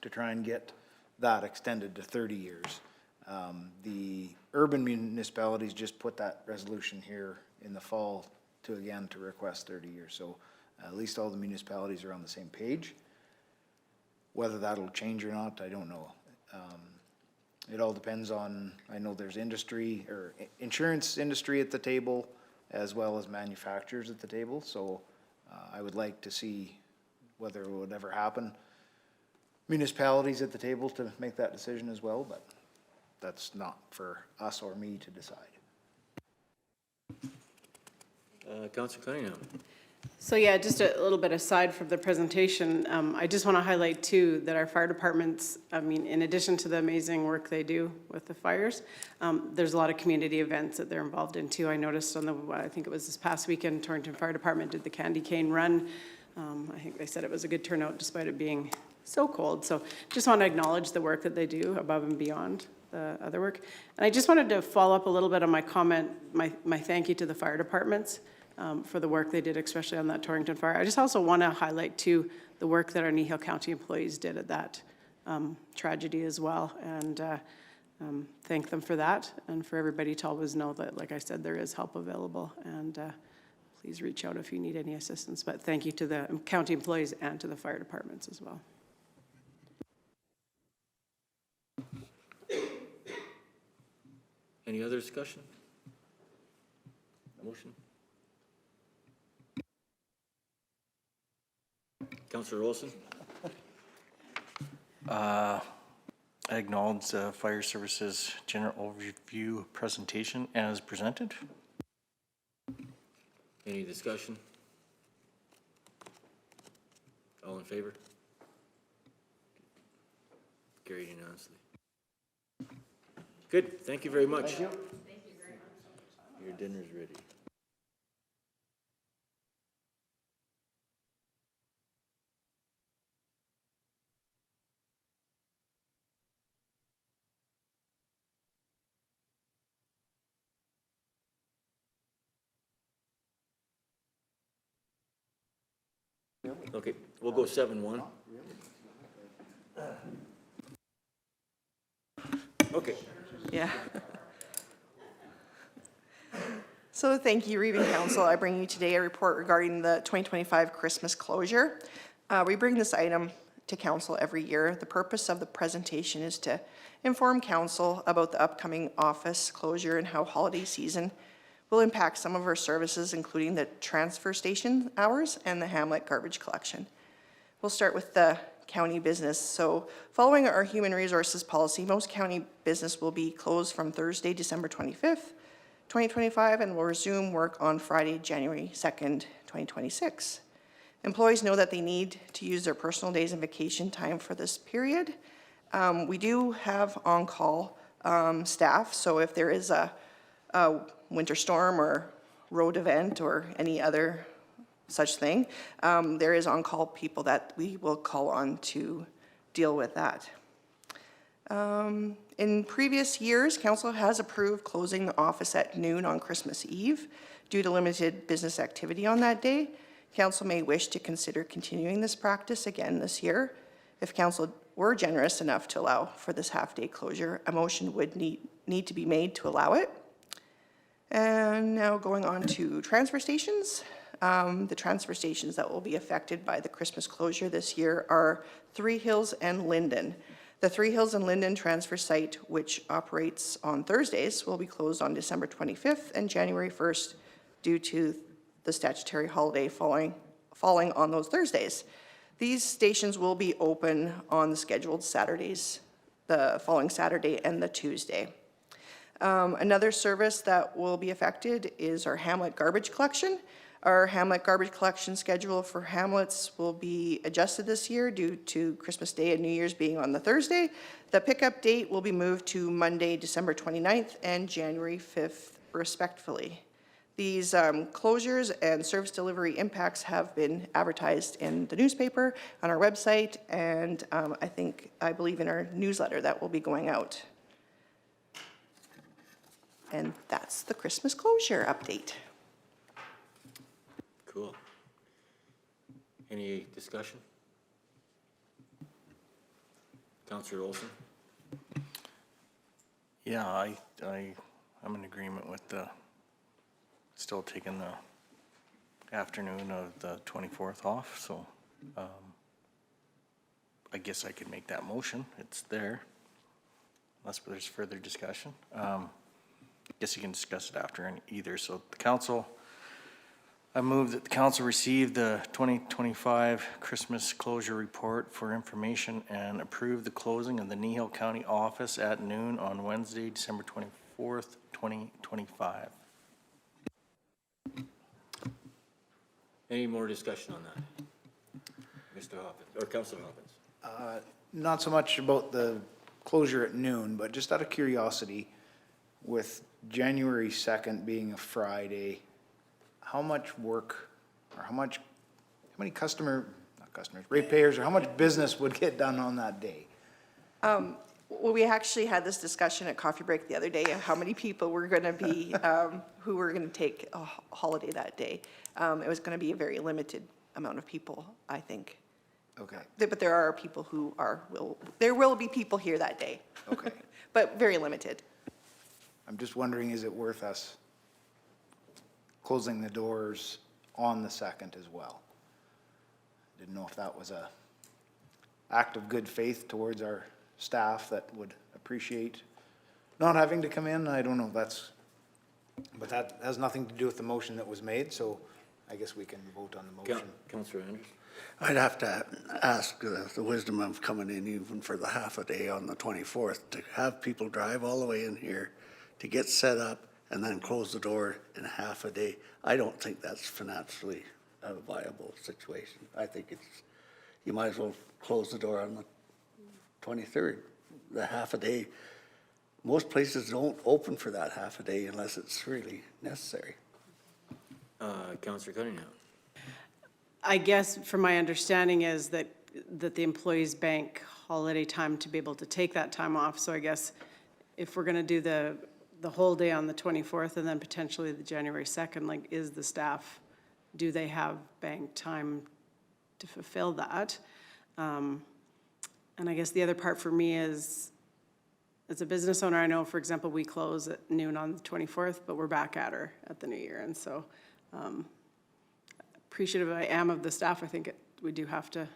to try and get that extended to 30 years. The urban municipalities just put that resolution here in the fall to request 30 years. So at least all the municipalities are on the same page. Whether that'll change or not, I don't know. It all depends on, I know there's industry or insurance industry at the table as well as manufacturers at the table. So I would like to see whether it would ever happen. Municipalities at the table to make that decision as well, but that's not for us or me to decide. Councilor Cunningham? So yeah, just a little bit aside from the presentation, I just want to highlight too that our fire departments, I mean, in addition to the amazing work they do with the fires, there's a lot of community events that they're involved in too. I noticed on I think it was this past weekend, Torrington Fire Department did the Candy Cane Run. I think they said it was a good turnout despite it being so cold. So just want to acknowledge the work that they do above and beyond the other work. And I just wanted to follow up a little bit on my comment, my thank you to the fire departments for the work they did, especially on that Torrington fire. I just also want to highlight too the work that our Kneehill County employees did at that tragedy as well, and thank them for that, and for everybody to always know that, like I said, there is help available, and please reach out if you need any assistance. But thank you to the county employees and to the fire departments as well. Any other discussion? Motion? Councilor Olson? I acknowledge the Fire Services General Overview presentation as presented. Any discussion? All in favor? Carried unanimously. Good, thank you very much. Thank you. Thank you very much. Your dinner's ready. Okay, we'll go 7-1. Okay. Yeah. So thank you, Reading Council. I bring you today a report regarding the 2025 Christmas closure. We bring this item to Council every year. The purpose of the presentation is to inform Council about the upcoming office closure and how holiday season will impact some of our services, including the transfer station hours and the Hamlet garbage collection. We'll start with the county business. So following our human resources policy, most county business will be closed from Thursday, December 25th, 2025, and will resume work on Friday, January 2nd, 2026. Employees know that they need to use their personal days and vacation time for this period. We do have on-call staff, so if there is a winter storm or road event or any other such thing, there is on-call people that we will call on to deal with that. In previous years, Council has approved closing the office at noon on Christmas Eve due to limited business activity on that day. Council may wish to consider continuing this practice again this year. If Council were generous enough to allow for this half-day closure, a motion would need to be made to allow it. And now going on to transfer stations. The transfer stations that will be affected by the Christmas closure this year are Three Hills and Linden. The Three Hills and Linden transfer site, which operates on Thursdays, will be closed on December 25th and January 1st due to the statutory holiday falling on those Thursdays. These stations will be open on the scheduled Saturdays, the following Saturday and the Tuesday. Another service that will be affected is our Hamlet garbage collection. Our Hamlet garbage collection schedule for Hamlets will be adjusted this year due to Christmas Day and New Year's being on the Thursday. The pickup date will be moved to Monday, December 29th and January 5th, respectively. These closures and service delivery impacts have been advertised in the newspaper, on our website, and I believe in our newsletter that will be going out. And that's the Christmas closure update. Cool. Any discussion? Councillor Olson? Yeah, I'm in agreement with still taking the afternoon of the 24th off, so I guess I could make that motion. It's there, unless there's further discussion. Guess you can discuss it after either. So the council, I move that the council receive the 2025 Christmas closure report for information and approve the closing of the Kneehill County office at noon on Wednesday, December 24th, 2025. Any more discussion on that? Mr. Hoppins, or Councillor Hoppins? Not so much about the closure at noon, but just out of curiosity, with January 2nd being a Friday, how much work, or how many ratepayers, or how much business would get done on that day? Well, we actually had this discussion at coffee break the other day of how many people were going to be, who were going to take a holiday that day. It was going to be a very limited amount of people, I think. Okay. But there are people who there will be people here that day. Okay. But very limited. I'm just wondering, is it worth us closing the doors on the 2nd as well? Didn't know if that was a act of good faith towards our staff that would appreciate not having to come in. I don't know, but that has nothing to do with the motion that was made, so I guess we can vote on the motion. Councillor Andrews? I'd have to ask the wisdom of coming in even for the half a day on the 24th, to have people drive all the way in here to get set up and then close the door in half a day. I don't think that's financially a viable situation. I think you might as well close the door on the 23rd, the half a day. Most places don't open for that half a day unless it's really necessary. Councillor Cunningham? I guess from my understanding is that the employees bank holiday time to be able to take that time off. So I guess if we're going to do the whole day on the 24th and then potentially the January 2nd, like, is the staff, do they have bank time to fulfill that? And I guess the other part for me is, as a business owner, I know, for example, we close at noon on the 24th, but we're back at her at the new year. And so appreciative I am of the staff. I think we do have to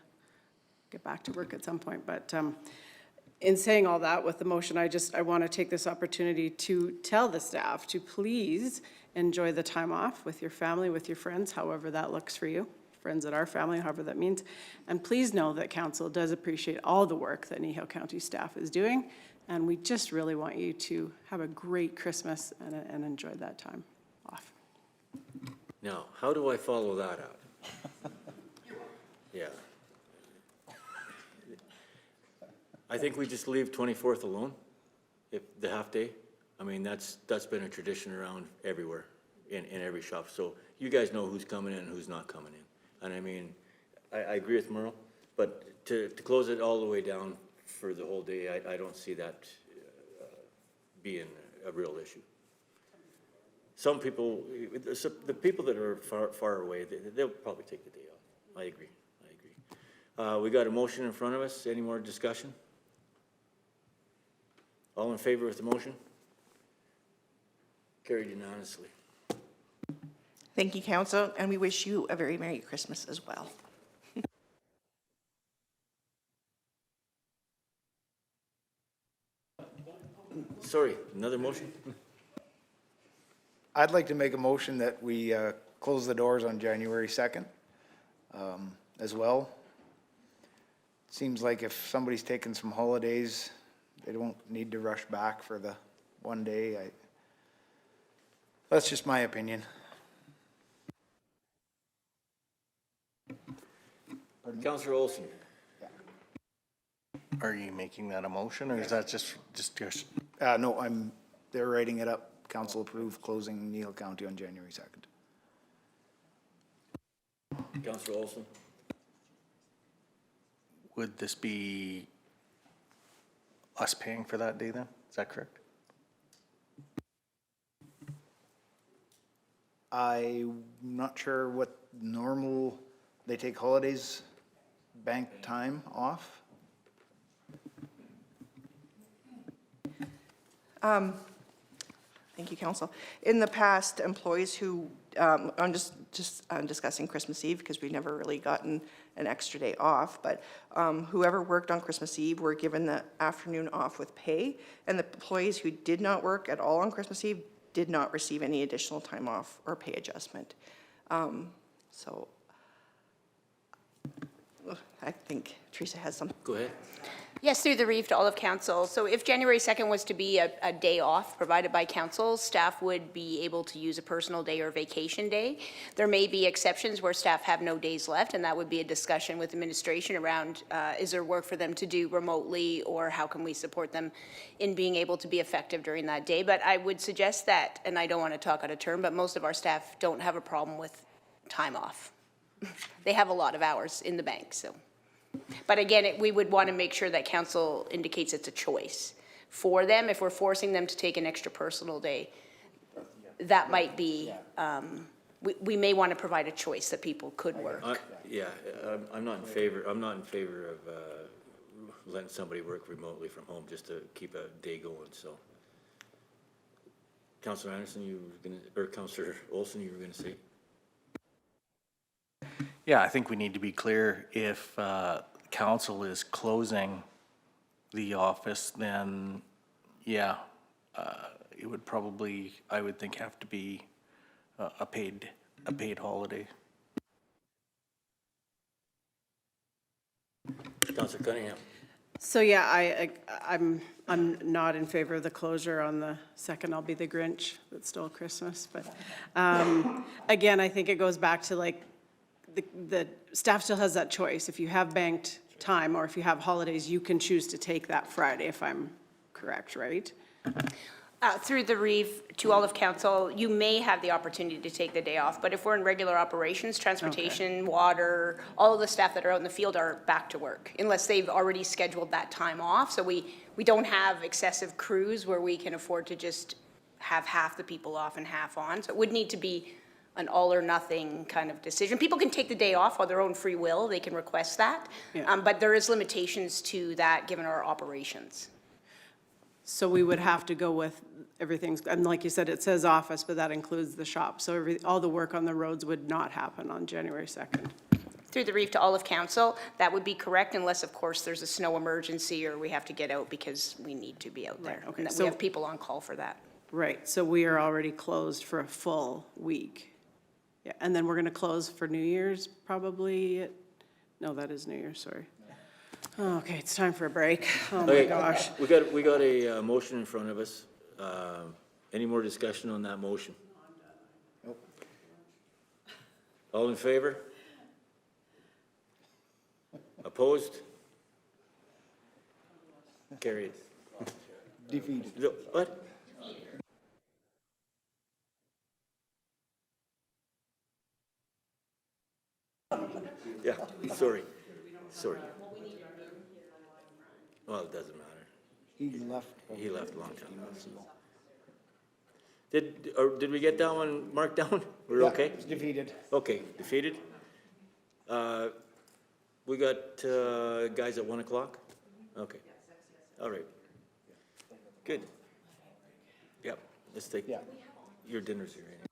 get back to work at some point. But in saying all that, with the motion, I want to take this opportunity to tell the staff to please enjoy the time off with your family, with your friends, however that looks for you. Friends at our family, however that means. And please know that council does appreciate all the work that Kneehill County staff is doing. And we just really want you to have a great Christmas and enjoy that time off. Now, how do I follow that out? Yeah. I think we just leave 24th alone, if the half day. I mean, that's been a tradition around everywhere, in every shop. So you guys know who's coming in and who's not coming in. And I mean, I agree with Merle, but to close it all the way down for the whole day, I don't see that being a real issue. Some people, the people that are far away, they'll probably take the day off. I agree. We got a motion in front of us. Any more discussion? All in favor of the motion? Carried unanimously. Thank you, council, and we wish you a very Merry Christmas as well. sorry, another motion? I'd like to make a motion that we close the doors on January 2nd as well. Seems like if somebody's taking some holidays, they don't need to rush back for the one day. That's just my opinion. Councillor Olson. Are you making that a motion, or is that just discussion? No, they're writing it up. Council approved closing Kneehill County on January 2nd. Councillor Olson. Would this be us paying for that day then? Is that correct? I'm not sure what normal, they take holidays, bank time off? Thank you, Council. In the past, employees who, I'm just discussing Christmas Eve because we've never really gotten an extra day off, but whoever worked on Christmas Eve were given the afternoon off with pay, and the employees who did not work at all on Christmas Eve did not receive any additional time off or pay adjustment. So I think Teresa has some. Go ahead. Yes, through the Reeve to all of council. So if January 2nd was to be a day off provided by council, staff would be able to use a personal day or vacation day. There may be exceptions where staff have no days left, and that would be a discussion with administration around is there work for them to do remotely, or how can we support them in being able to be effective during that day. But I would suggest that, and I don't want to talk out of turn, but most of our staff don't have a problem with time off. They have a lot of hours in the bank, so. But again, we would want to make sure that council indicates it's a choice for them. If we're forcing them to take an extra personal day, that might be, we may want to provide a choice that people could work. Yeah, I'm not in favor of letting somebody work remotely from home just to keep a day going, so. Councillor Anderson, you were gonna, or Councillor Olson, you were gonna say? Yeah, I think we need to be clear. If council is closing the office, then yeah, it would probably, I would think, have to be a paid holiday. Councillor Cunningham. So yeah, I'm not in favor of the closure on the 2nd. I'll be the Grinch that stole Christmas. But again, I think it goes back to like the staff still has that choice. If you have banked time or if you have holidays, you can choose to take that Friday, if I'm correct, right? Through the Reeve to all of council, you may have the opportunity to take the day off, but if we're in regular operations, transportation, water, all of the staff that are out in the field are back to work, unless they've already scheduled that time off. So we don't have excessive crews where we can afford to just have half the people off and half on. So it would need to be an all or nothing kind of decision. People can take the day off on their own free will. They can request that. Yeah. But there is limitations to that given our operations. So we would have to go with everything's, and like you said, it says office, but that includes the shop. So all the work on the roads would not happen on January 2nd. Through the Reeve to all of council, that would be correct unless, of course, there's a snow emergency or we have to get out because we need to be out there. Right, okay. And that So- we have people on call for that. Right, so we are already closed for a full week. Yeah, and then we're gonna close for New Year's probably, no, that is New Year's, sorry. Okay, it's time for a break. Oh my Okay, gosh. We got a motion in front of us. Any more discussion on that motion? Nope. All in favor? Opposed? Carried. Defeated. What? Yeah, sorry. Well, it doesn't matter. He left. He left a long time ago. So. Did we get that one marked down? We're Yeah, okay? it's defeated. Okay, defeated. We got guys at 1 o'clock? Okay. All right. Good. Yep, let's take, your dinner's here. Anyway.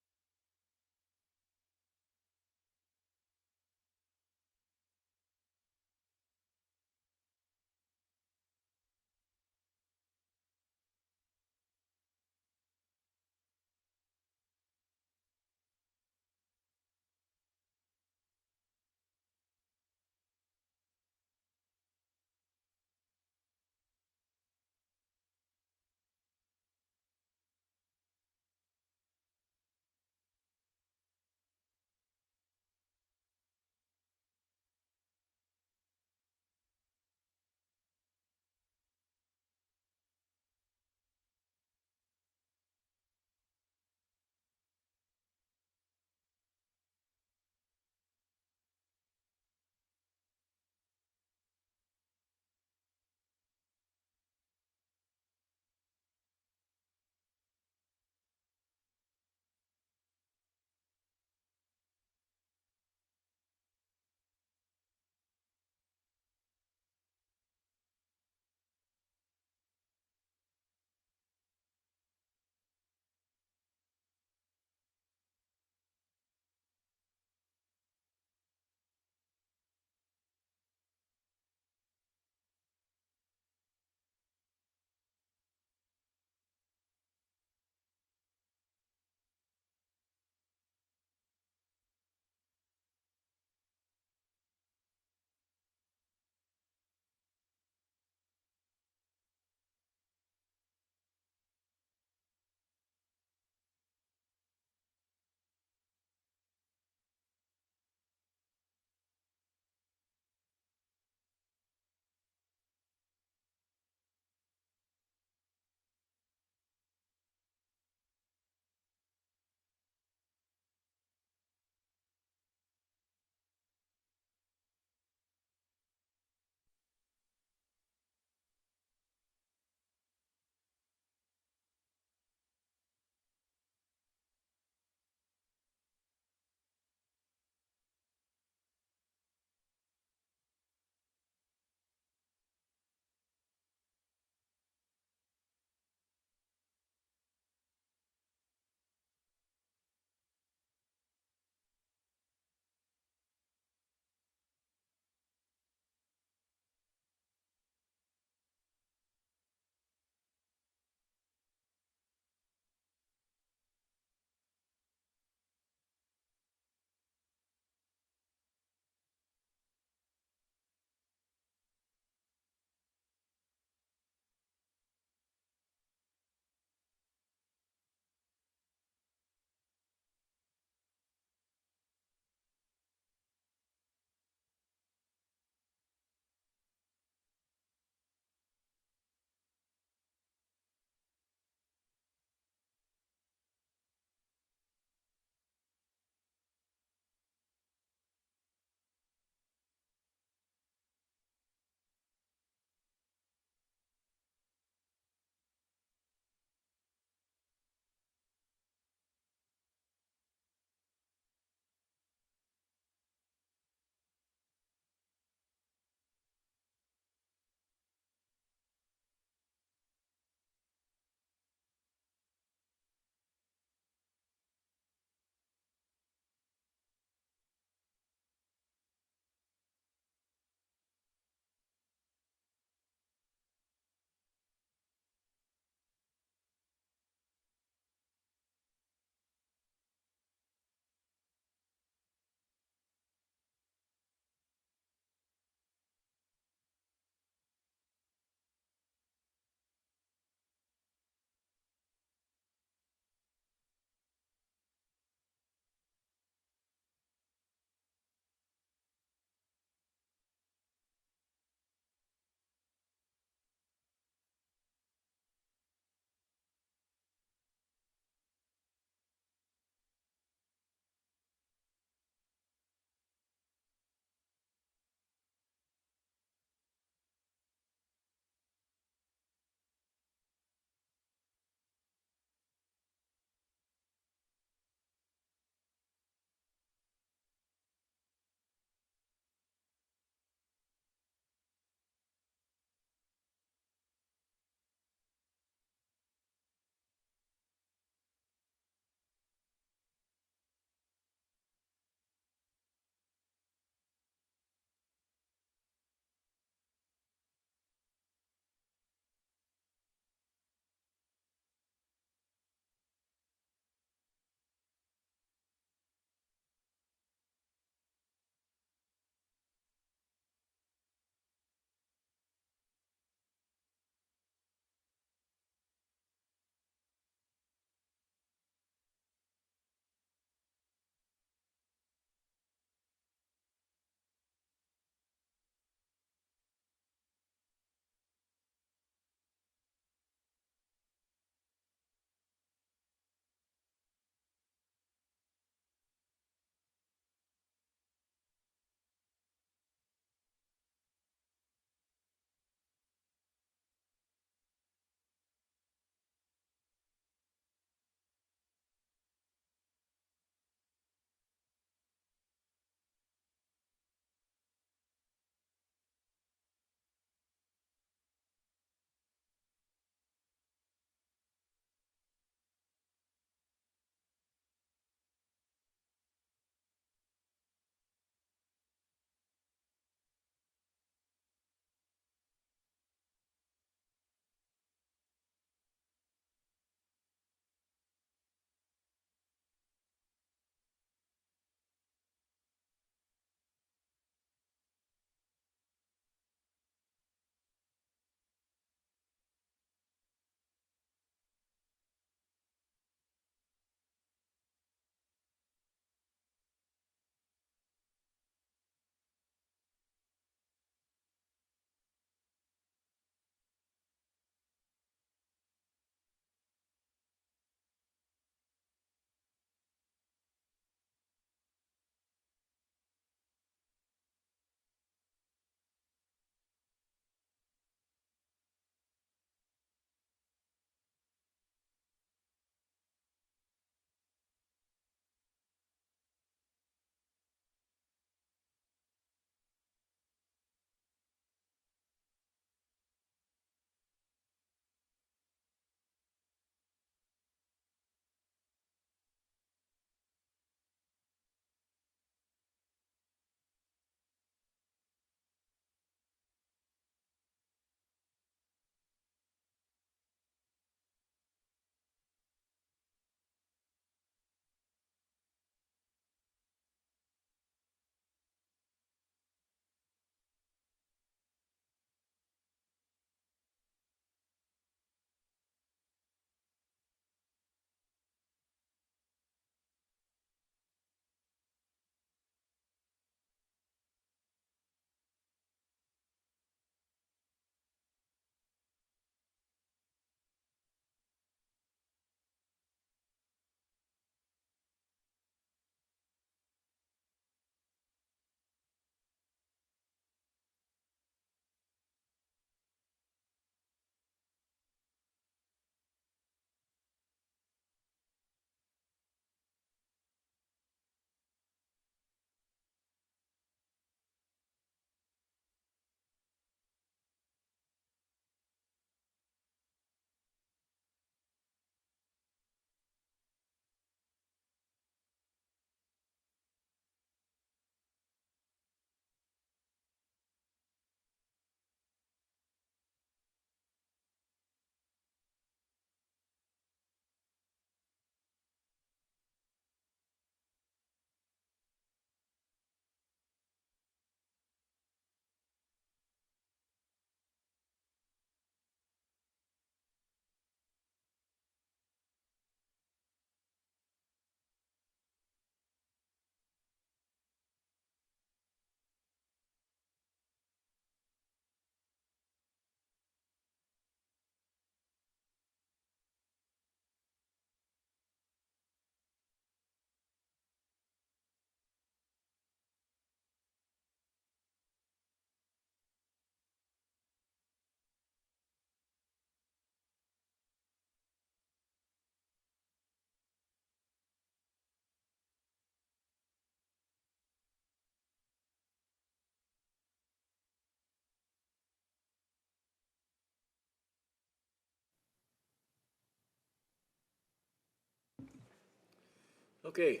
Okay,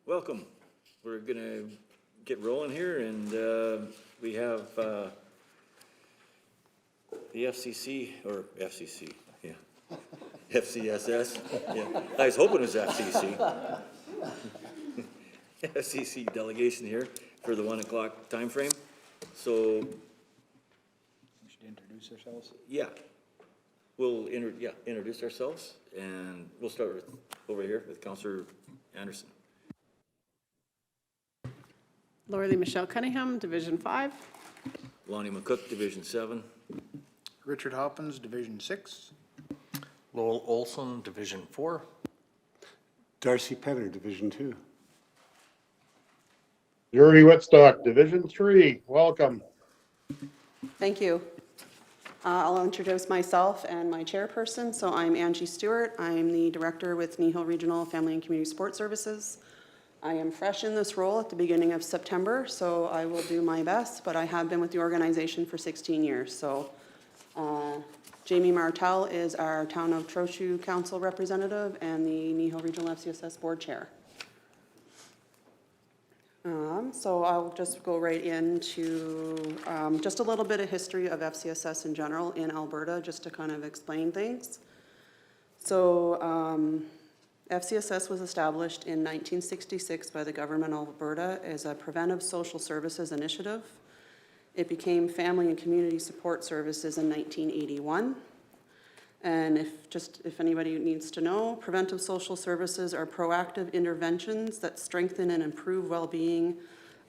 welcome. We're gonna get rolling here, and we have the FCC, or FCC, yeah. FCSS, yeah. I was hoping it was FCC. FCC delegation here for the 1 o'clock timeframe. So, We should introduce ourselves. yeah, we'll introduce ourselves, and we'll start with, over here with Councillor Anderson. Laurie Michelle Cunningham, Division 5. Lonnie McCook, Division 7. Richard Hoppins, Division 6. Lowell Olson, Division 4. Darcy Penner, Division 2. Yuri Whitstock, Division 3, welcome. Thank you. I'll introduce myself and my chairperson. So I'm Angie Stewart. I'm the director with Kneehill Regional Family and Community Support Services. I am fresh in this role at the beginning of September, so I will do my best, but I have been with the organization for 16 years. So Jamie Martel is our Town of Trochu Council representative and the Kneehill Regional FCSS Board Chair. So I'll just go right into just a little bit of history of FCSS in general in Alberta, just to kind of explain things. So FCSS was established in 1966 by the government of Alberta as a preventive social services initiative. It became Family and Community Support Services in 1981. And if anybody needs to know, preventive social services are proactive interventions that strengthen and improve well-being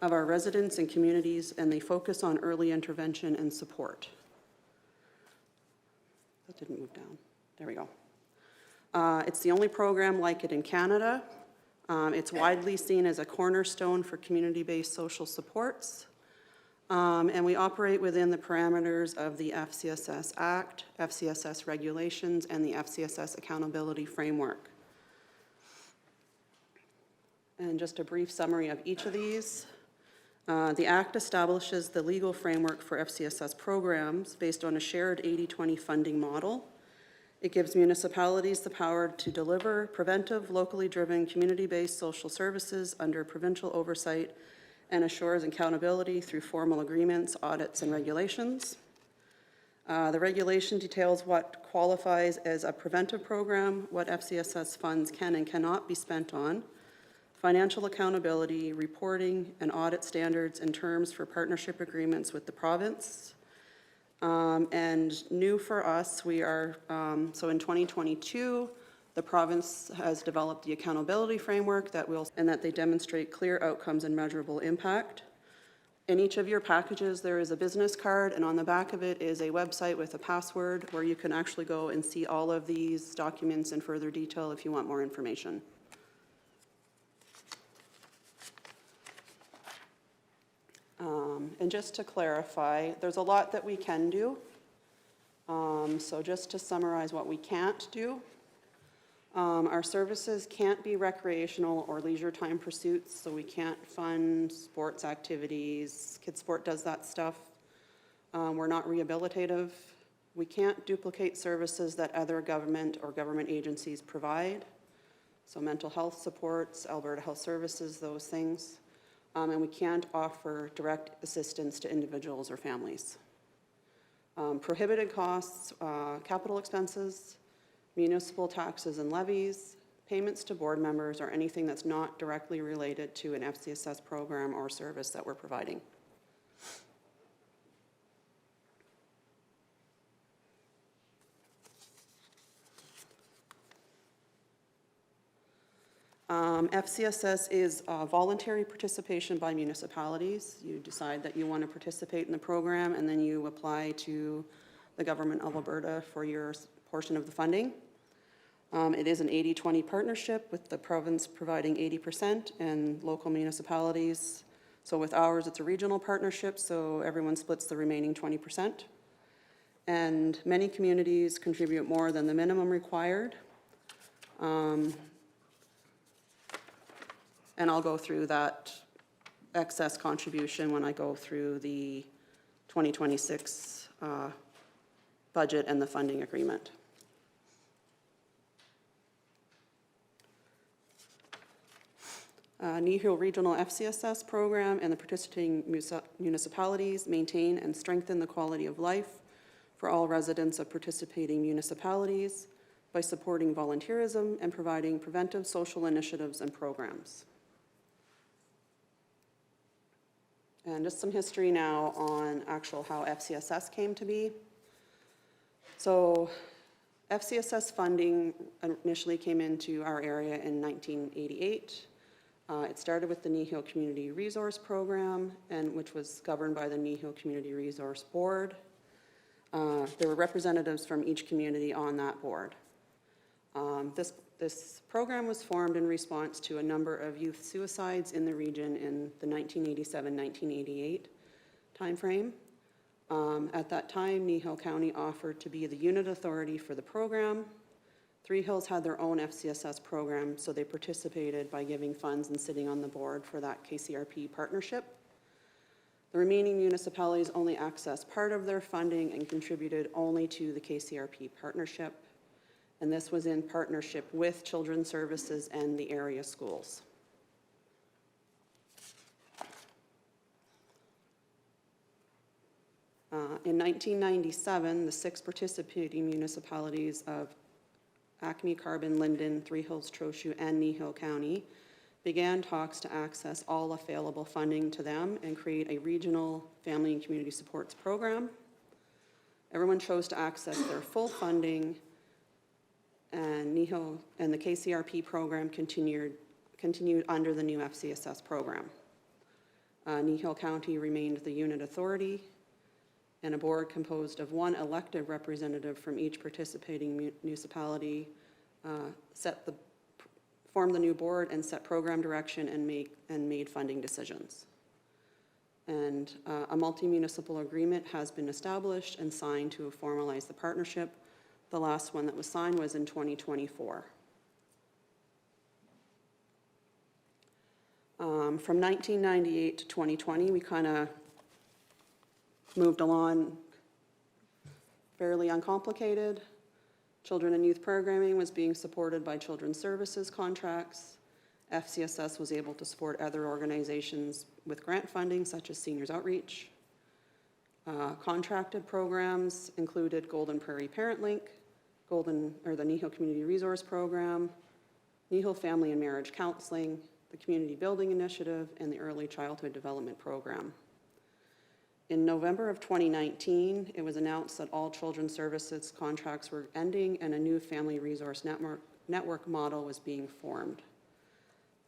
of our residents and communities, and they focus on early intervention and support. That didn't move down. There we go. It's the only program like it in Canada. It's widely seen as a cornerstone for community-based social supports. And we operate within the parameters of the FCSS Act, FCSS regulations, and the FCSS accountability framework. And just a brief summary of each of these. The Act establishes the legal framework for FCSS programs based on a shared 80-20 funding model. It gives municipalities the power to deliver preventive, locally driven, community-based social services under provincial oversight and assures accountability through formal agreements, audits, and regulations. The regulation details what qualifies as a preventive program, what FCSS funds can and cannot be spent on, financial accountability, reporting, and audit standards and terms for partnership agreements with the province. And new for us, we are, so in 2022, the province has developed the accountability framework and that they demonstrate clear outcomes and measurable impact. In each of your packages, there is a business card, and on the back of it is a website with a password where you can actually go and see all of these documents in further detail if you want more information. And just to clarify, there's a lot that we can do. So just to summarize what we can't do. Our services can't be recreational or leisure time pursuits, so we can't fund sports activities. Kids Sport does that stuff. We're not rehabilitative. We can't duplicate services that other government or government agencies provide. So mental health supports, Alberta Health Services, those things. And we can't offer direct assistance to individuals or families. Prohibited costs, capital expenses, municipal taxes and levies, payments to board members, or anything that's not directly related to an FCSS program or service that we're providing. FCSS is voluntary participation by municipalities. You decide that you want to participate in the program, and then you apply to the government of Alberta for your portion of the funding. It is an 80-20 partnership with the province providing 80% and local municipalities. So with ours, it's a regional partnership, so everyone splits the remaining 20%. And many communities contribute more than the minimum required. And I'll go through that excess contribution when I go through the 2026 budget and the funding agreement. Kneehill Regional FCSS program and the participating municipalities maintain and strengthen the quality of life for all residents of participating municipalities by supporting volunteerism and providing preventive social initiatives and programs. And just some history now on actual how FCSS came to be. So FCSS funding initially came into our area in 1988. It started with the Kneehill Community Resource Program, which was governed by the Kneehill Community Resource Board. There were representatives from each community on that board. This program was formed in response to a number of youth suicides in the region in the 1987-1988 timeframe. At that time, Kneehill County offered to be the unit authority for the program. Three Hills had their own FCSS program, so they participated by giving funds and sitting on the board for that KCRP partnership. The remaining municipalities only accessed part of their funding and contributed only to the KCRP partnership. And this was in partnership with Children's Services and the area schools. In 1997, the 6 participating municipalities of Acme, Carbon, Linden, Three Hills, Trochu, and Kneehill County began talks to access all available funding to them and create a regional family and community supports program. Everyone chose to access their full funding, and Kneehill and the KCRP program continued under the new FCSS program. Kneehill County remained the unit authority, and a board composed of 1 elected representative from each participating municipality formed the new board and set program direction and made funding decisions. And a multi-municipal agreement has been established and signed to formalize the partnership. The last one that was signed was in 2024. From 1998 to 2020, we kind of moved along fairly uncomplicated. Children and youth programming was being supported by Children's Services contracts. FCSS was able to support other organizations with grant funding, such as Seniors Outreach. Contracted programs included Golden Prairie Parent Link, the Kneehill Community Resource Program, Kneehill Family and Marriage Counseling, the Community Building Initiative, and the Early Childhood Development Program. In November of 2019, it was announced that all Children's Services contracts were ending and a new family resource network model was being formed.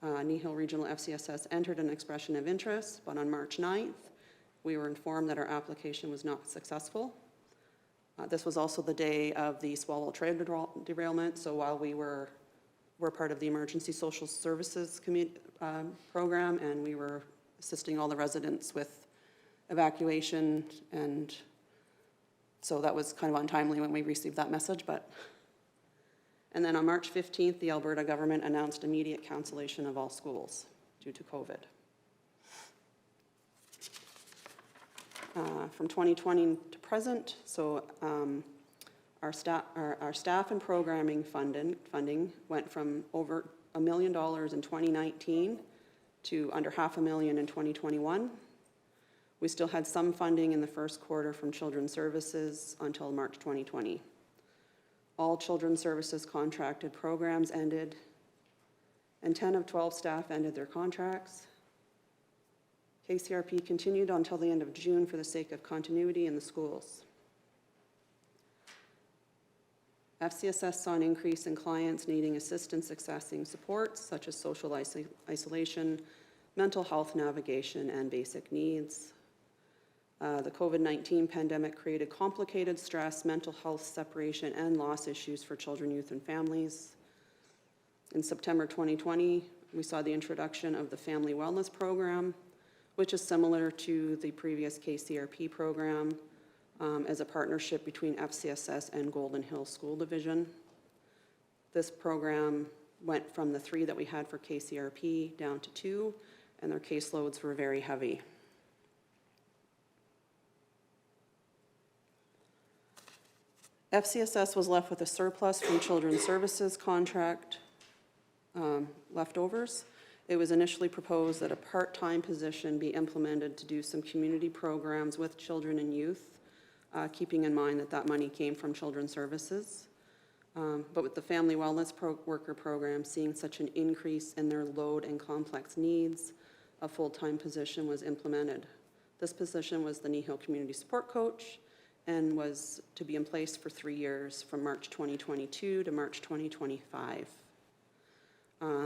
Kneehill Regional FCSS entered an expression of interest, but on March 9th, we were informed that our application was not successful. This was also the day of the Swallow train derailment, so while we're part of the Emergency Social Services program, and we were assisting all the residents with evacuation, and so that was kind of untimely when we received that message. And then on March 15th, the Alberta government announced immediate cancellation of all schools due to COVID. From 2020 to present, so our staff and programming funding went from over $1 million in 2019 to under $500,000 in 2021. We still had some funding in the first quarter from Children's Services until March 2020. All Children's Services contracted programs ended, and 10 of 12 staff ended their contracts. KCRP continued until the end of June for the sake of continuity in the schools. FCSS saw an increase in clients needing assistance accessing supports such as social isolation, mental health navigation, and basic needs. The COVID-19 pandemic created complicated stress, mental health, separation, and loss issues for children, youth, and families. In September 2020, we saw the introduction of the Family Wellness Program, which is similar to the previous KCRP program as a partnership between FCSS and Golden Hill School Division. This program went from the 3 that we had for KCRP down to 2, and their caseloads were very heavy. FCSS was left with a surplus from Children's Services contract leftovers. It was initially proposed that a part-time position be implemented to do some community programs with children and youth, keeping in mind that that money came from Children's Services. But with the Family Wellness Worker Program seeing such an increase in their load and complex needs, a full-time position was implemented. This position was the Kneehill Community Support Coach and was to be in place for 3 years from March 2022 to March 2025.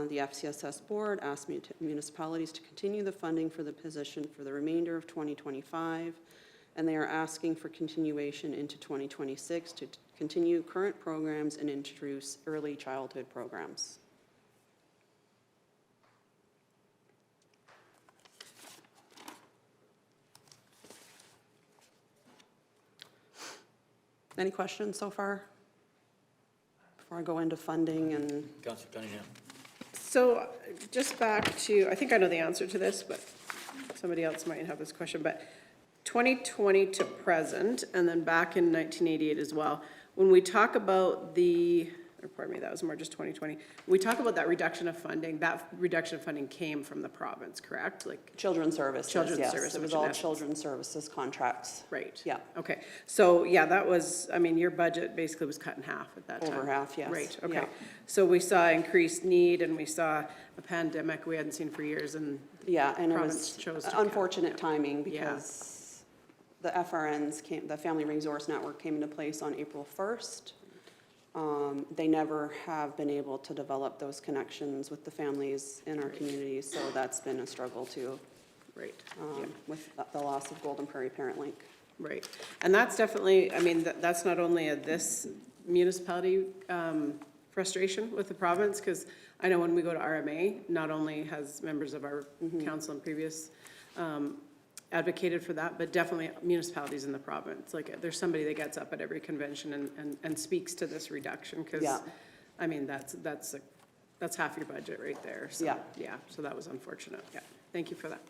The FCSS board asked municipalities to continue the funding for the position for the remainder of 2025, and they are asking for continuation into 2026 to continue current programs and introduce early childhood programs. Any questions so far? Before I go into funding and... Councillor Cunningham. So just back to, I think I know the answer to this, but somebody else might have this question, but 2020 to present, and then back in 1988 as well, when we talk about the, or pardon me, that was more just 2020, we talk about that reduction of funding, that reduction of funding came from the province, correct? Like Children's Services, Children's yes. Services, It was which in all essence- Children's Services contracts. Right. Yeah. Okay, so yeah, that was, I mean, your budget basically was cut in half at that time. Over half, yes. Right, okay. Yeah. So we saw increased need and we saw a pandemic we hadn't seen for years and Yeah, and it province was chose to cut. unfortunate timing Yeah. because the FRNs came, the Family Resource Network came into place on April 1st. They never have been able to develop those connections with the families in our communities, so that's been a struggle too. Right. With the loss of Golden Prairie Parent Link. Right, and that's definitely, I mean, that's not only this municipality frustration with the province, because I know when we go to RMA, not only has members of our council and previous advocated for that, but definitely municipalities in the province. Like, there's somebody that gets up at every convention and speaks to this reduction, because, Yeah. I mean, that's half your budget right there, so. Yeah. Yeah, so that was unfortunate, yeah, thank you for that.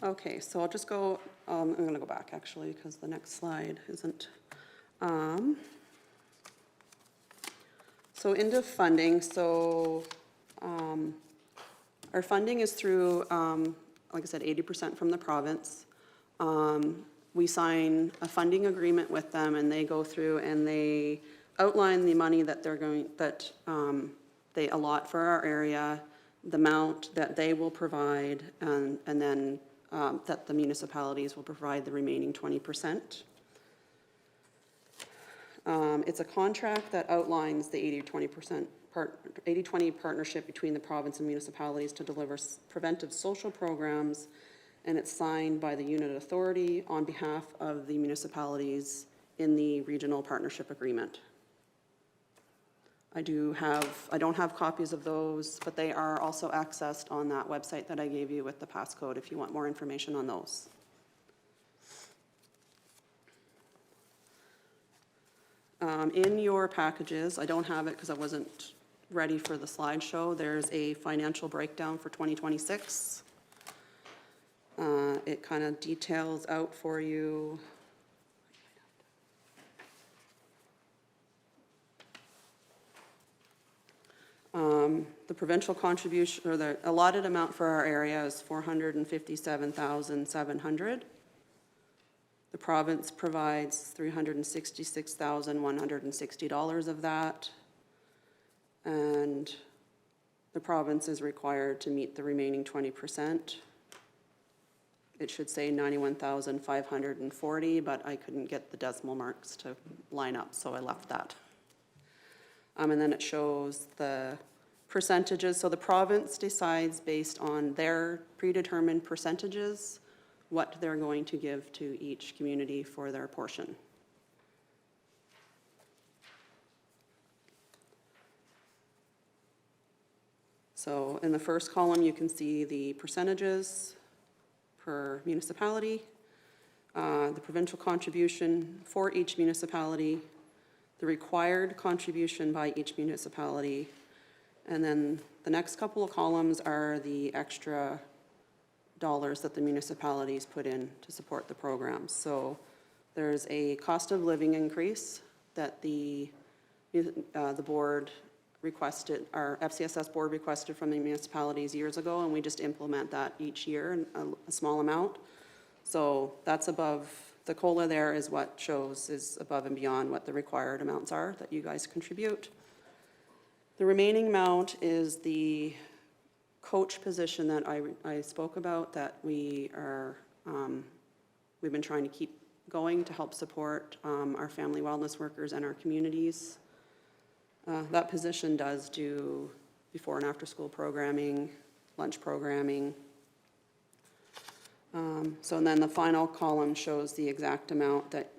Okay, so I'll just go, I'm gonna go back actually, because the next slide isn't. So into funding, so, our funding is through, like I said, 80% from the province. We sign a funding agreement with them and they go through and they outline the money that they're going, that they allot for our area, the amount that they will provide, and then that the municipalities will provide the remaining 20%. It's a contract that outlines the 80-20 partnership between the province and municipalities to deliver preventive social programs, and it's signed by the unit authority on behalf of the municipalities in the regional partnership agreement. I don't have copies of those, but they are also accessed on that website that I gave you with the passcode if you want more information on those. In your packages, I don't have it because I wasn't ready for the slideshow, there's a financial breakdown for 2026. It kind of details out for you. The provincial contribution, or the allotted amount for our area is $457,700. The province provides $366,160 of that. And the province is required to meet the remaining 20%. It should say 91,540, but I couldn't get the decimal marks to line up, so I left that. And then it shows the percentages. So the province decides based on their predetermined percentages what they're going to give to each community for their portion. So in the first column, you can see the percentages per municipality, the provincial contribution for each municipality, the required contribution by each municipality, and then the next couple of columns are the extra dollars that the municipalities put in to support the programs. So there's a cost of living increase that the board requested, our FCSS board requested from the municipalities years ago, and we just implement that each year, a small amount. So that's above, the COLA there is what shows is above and beyond what the required amounts are that you guys contribute. The remaining amount is the coach position that I spoke about, that we are, we've been trying to keep going to help support our family wellness workers and our communities. That position does do before and after school programming, lunch programming. So and then the final column shows the exact amount that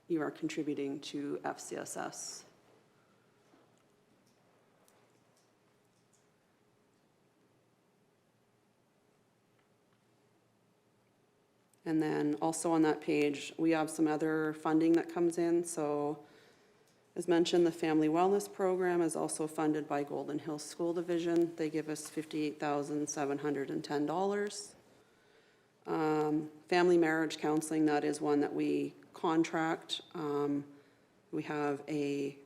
you are contributing to FCSS. And then also on that page, we have some other funding that comes in. So as mentioned, the Family Wellness Program is also funded by Golden Hills School Division. They give us $58,710. Family Marriage Counseling, that is one that we contract. We have a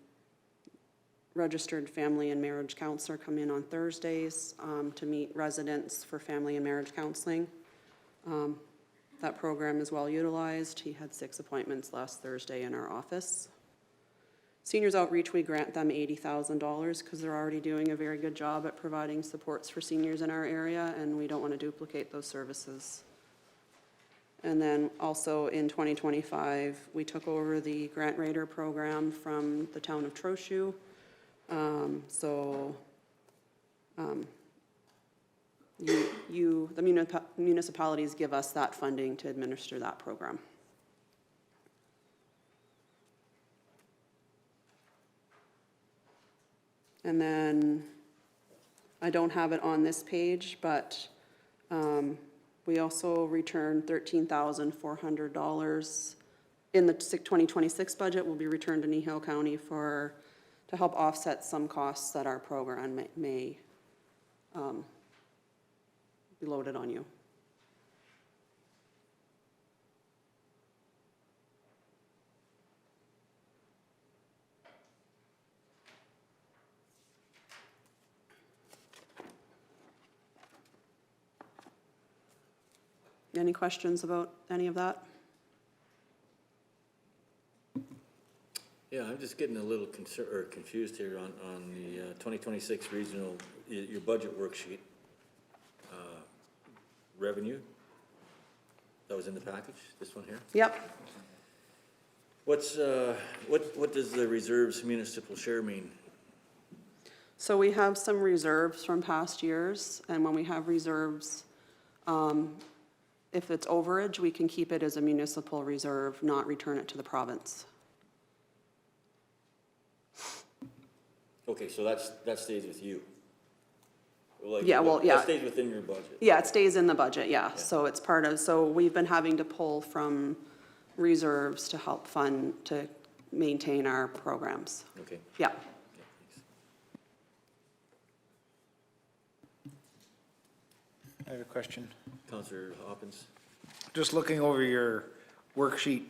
registered family and marriage counselor come in on Thursdays to meet residents for family and marriage counseling. That program is well utilized. He had 6 appointments last Thursday in our office. Seniors Outreach, we grant them $80,000 because they're already doing a very good job at providing supports for seniors in our area, and we don't want to duplicate those services. And then also in 2025, we took over the Grant Rater program from the town of Trochu. The municipalities give us that funding to administer that program. And then, I don't have it on this page, but we also returned $13,400 in the 2026 budget will be returned to Kneehill County to help offset some costs that our program may be loaded on you. Any questions about any of that? Yeah, I'm just getting a little confused here on the 2026 regional, your budget worksheet. Revenue, that was in the package, this one here? Yep. What does the reserves municipal share mean? So we have some reserves from past years, and when we have reserves, if it's overage, we can keep it as a municipal reserve, not return it to the province. Okay, so that stays with you? Like, Yeah, well, yeah. That stays within your budget? Yeah, it stays in the budget, yeah. So it's part of, so we've been having to pull from reserves to help fund, to maintain our programs. Okay. Yeah. I have a question. Councillor Hoppins? Just looking over your worksheet,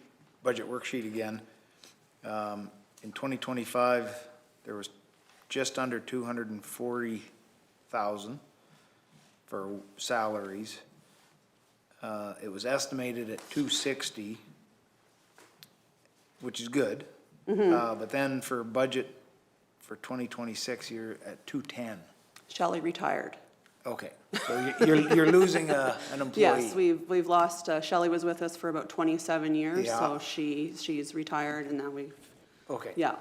budget worksheet again. In 2025, there was just under 240,000 for salaries. It was estimated at 260, which is good. But then for budget for 2026, you're at 210. Shelley retired. Okay, so you're losing an employee. Yes, we've lost, Shelley was with us for about 27 years, Yeah. so she's retired, and now we've, Okay. yeah.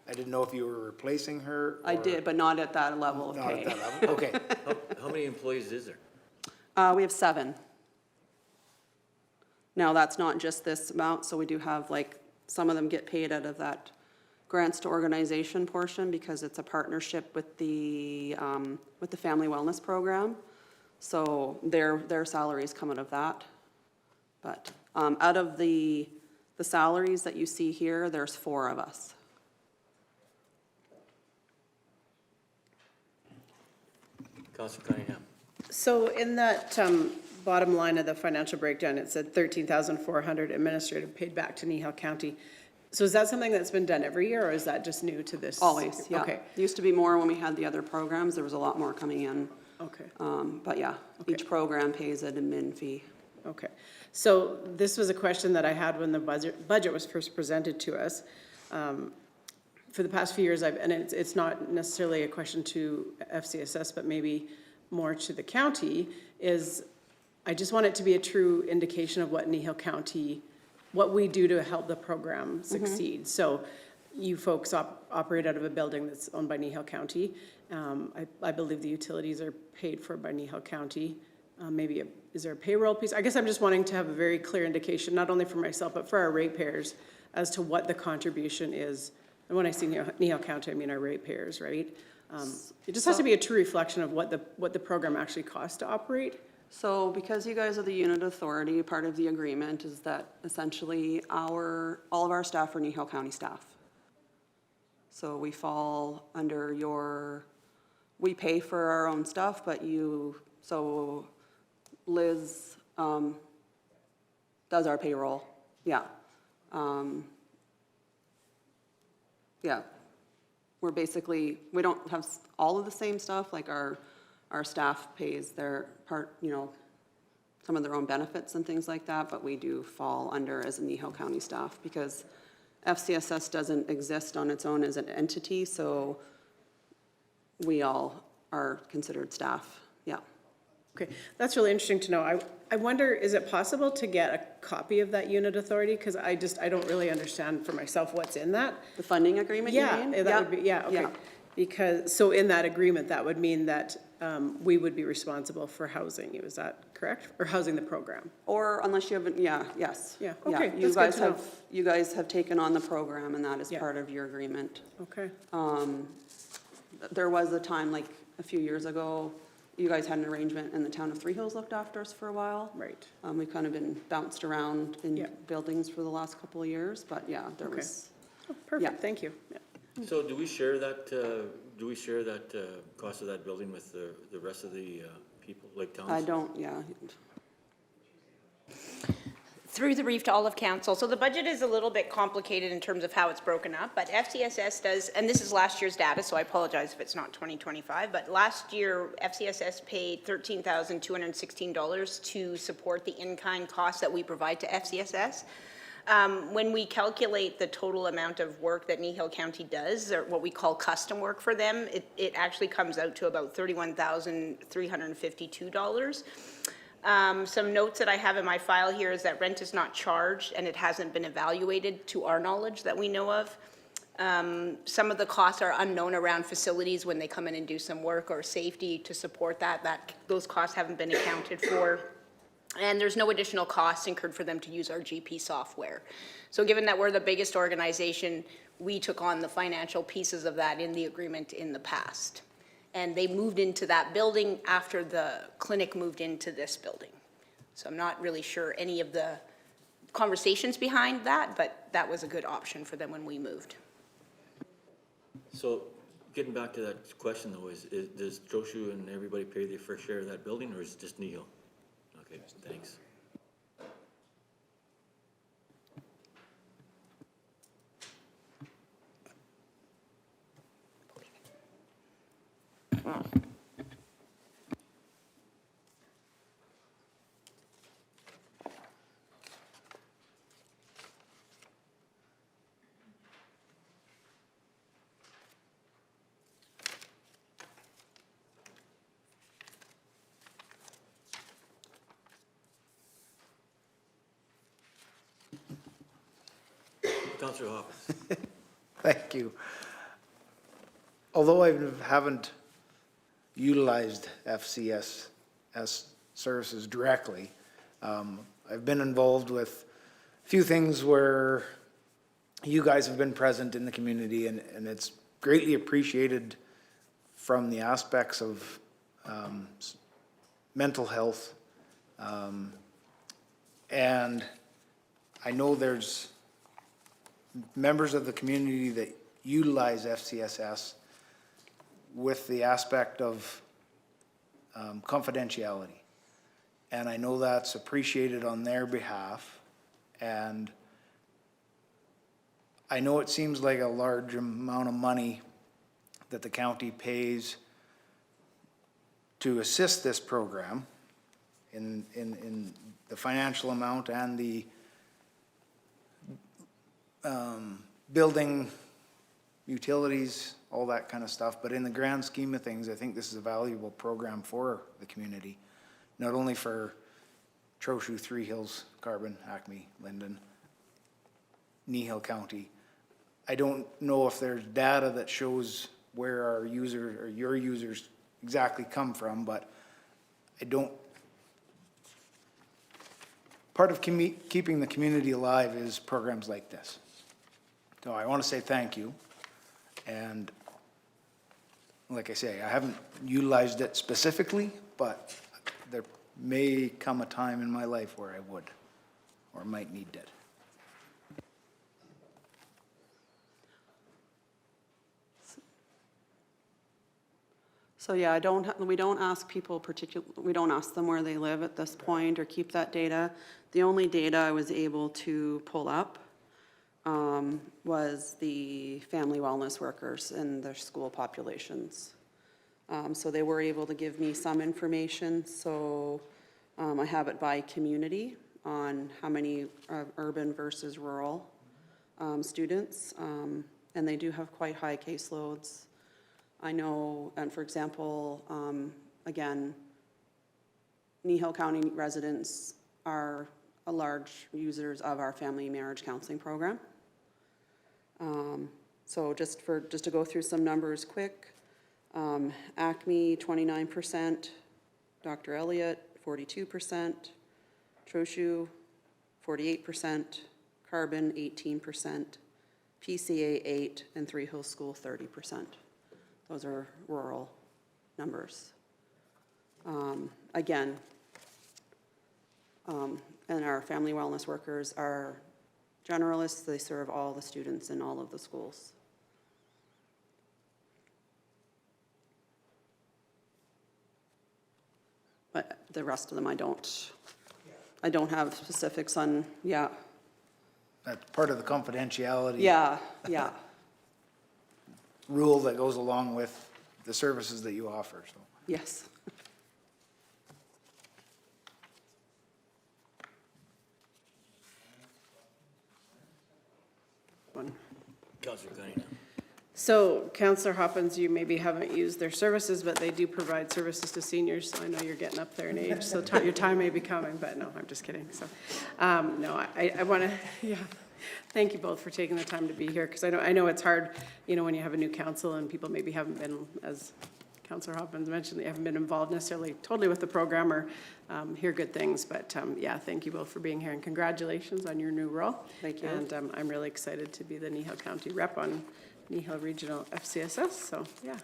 I didn't know if you were replacing her. I or did, but not at that level of Not pay. at that level, okay. How many employees is there? We have 7. Now, that's not just this amount, so we do have, like, some of them get paid out of that grants to organization portion because it's a partnership with the Family Wellness Program. So their salaries come out of that. But out of the salaries that you see here, there's 4 of us. Councillor Cunningham? So in that bottom line of the financial breakdown, it said $13,400 administrative paid back to Kneehill County. So is that something that's been done every year, or is that just new to this? Always, yeah. Okay, Used to be more when we had the other programs, there was a lot more coming in. okay. But yeah, each program pays an admin fee. Okay, so this was a question that I had when the budget was first presented to us. For the past few years, and it's not necessarily a question to FCSS, but maybe more to the county, is I just want it to be a true indication of what Kneehill County, what we do to help the program succeed. So you folks operate out of a building that's owned by Kneehill County. I believe the utilities are paid for by Kneehill County. Maybe, is there a payroll piece? I guess I'm just wanting to have a very clear indication, not only for myself, but for our ratepayers, as to what the contribution is. And when I say Kneehill County, I mean our ratepayers, right? It just has to be a true reflection of what the program actually costs to operate. So because you guys are the unit authority, part of the agreement is that essentially all of our staff are Kneehill County staff. So we fall under we pay for our own stuff, but so Liz does our payroll, yeah. Yeah, we're basically, we don't have all of the same stuff, like our staff pays their part, some of their own benefits and things like that, but we do fall under as a Kneehill County staff because FCSS doesn't exist on its own as an entity, so we all are considered staff, yeah. Okay, that's really interesting to know. I wonder, is it possible to get a copy of that unit authority? Because I don't really understand for myself what's in that. The funding agreement, you mean? Yeah, that would be, yeah, okay. Yeah. Because, so in that agreement, that would mean that we would be responsible for housing you, is that correct? Or housing the program? Or unless you haven't, yes. Yeah, okay, You that's guys good to know. you guys have taken on the program and that is Yeah. part of your agreement. Okay, There was a time, like a few years ago, you guys had an arrangement and the town of Three Hills looked after us for a while. right. We've kind of been bounced around in Yeah. buildings for the last couple of years, but yeah, there Okay. was, Oh, perfect, thank you. Yeah. So do we share that, cost of that building with the rest of the people, like towns? I don't, yeah. Through the brief to all of council. So the budget is a little bit complicated in terms of how it's broken up, but FCSS does, and this is last year's data, so I apologize if it's not 2025, but last year FCSS paid $13,216 to support the in-kind costs that we provide to FCSS. When we calculate the total amount of work that Kneehill County does, or what we call custom work for them, it actually comes out to about $31,352. Some notes that I have in my file here is that rent is not charged and it hasn't been evaluated to our knowledge that we know of. Some of the costs are unknown around facilities when they come in and do some work or safety to support that those costs haven't been accounted for. And there's no additional costs incurred for them to use our GP software. So given that we're the biggest organization, we took on the financial pieces of that in the agreement in the past. And they moved into that building after the clinic moved into this building. So I'm not really sure any of the conversations behind that, but that was a good option for them when we moved. So getting back to that question though, does Joshu and everybody pay their fair share of that building, or is it just Kneehill? Okay, thanks. Councillor Hawkins. Thank you. Although I haven't utilized FCSS services directly, I've been involved with a few things where you guys have been present in the community, and it's greatly appreciated from the aspects of mental health. And I know there's members of the community that utilize FCSS with the aspect of confidentiality. And I know that's appreciated on their behalf. And I know it seems like a large amount of money that the county pays to assist this program in the financial amount and the building, utilities, all that kind of stuff. But in the grand scheme of things, I think this is a valuable program for the community, not only for Trochu, Three Hills, Carbon, Acme, Linden, Kneehill County. I don't know if there's data that shows where our users or your users exactly come from, but I don't. Part of keeping the community alive is programs like this. So I want to say thank you. And like I say, I haven't utilized it specifically, but there may come a time in my life where I would or might need it. So yeah, we don't ask people we don't ask them where they live at this point or keep that data. The only data I was able to pull up was the family wellness workers and their school populations. So they were able to give me some information. So I have it by community on how many urban versus rural students. And they do have quite high caseloads. I know, and for example, again, Kneehill County residents are a large users of our family marriage counseling program. So just to go through some numbers quick, Acme 29%, Dr. Elliott 42%, Trochu 48%, Carbon 18%, PCA 8%, and Three Hills School 30%. Those are rural numbers. Again, and our family wellness workers are generalists. They serve all the students in all of the schools. But the rest of them, I don't have specifics on, yeah. That's part of the confidentiality. Yeah, yeah. Rule that goes along with the services that you offer, so. Yes. Councillor Cunningham. So Councillor Hoppins, you maybe haven't used their services, but they do provide services to seniors, so I know you're getting up there in age, so your time may be coming, but no, I'm just kidding. So, no, I want to, yeah. Thank you both for taking the time to be here, because I know it's hard, you know, when you have a new council and people maybe haven't been, as Councillor Hoppins mentioned, they haven't been involved necessarily totally with the program or hear good things, but yeah, thank you both for being here and congratulations on your new role. Thank you. And I'm really excited to be the Kneehill County rep on Kneehill Regional FCSS, so yeah,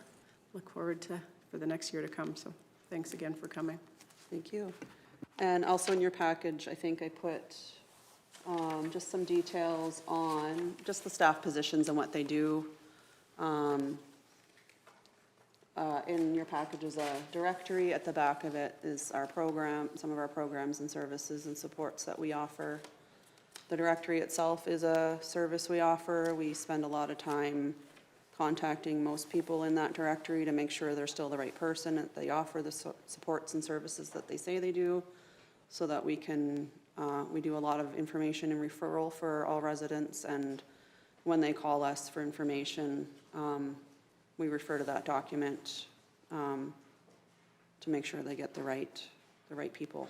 look forward for the next year to come, so thanks again for coming. Thank you. And also in your package, I think I put just some details on just the staff positions and what they do. In your package is a directory. At the back of it is our program, some of our programs and services and supports that we offer. The directory itself is a service we offer. We spend a lot of time contacting most people in that directory to make sure they're still the right person, that they offer the supports and services that they say they do, so that we can, we do a lot of information and referral for all residents, and when they call us for information, we refer to that document to make sure they get the right people.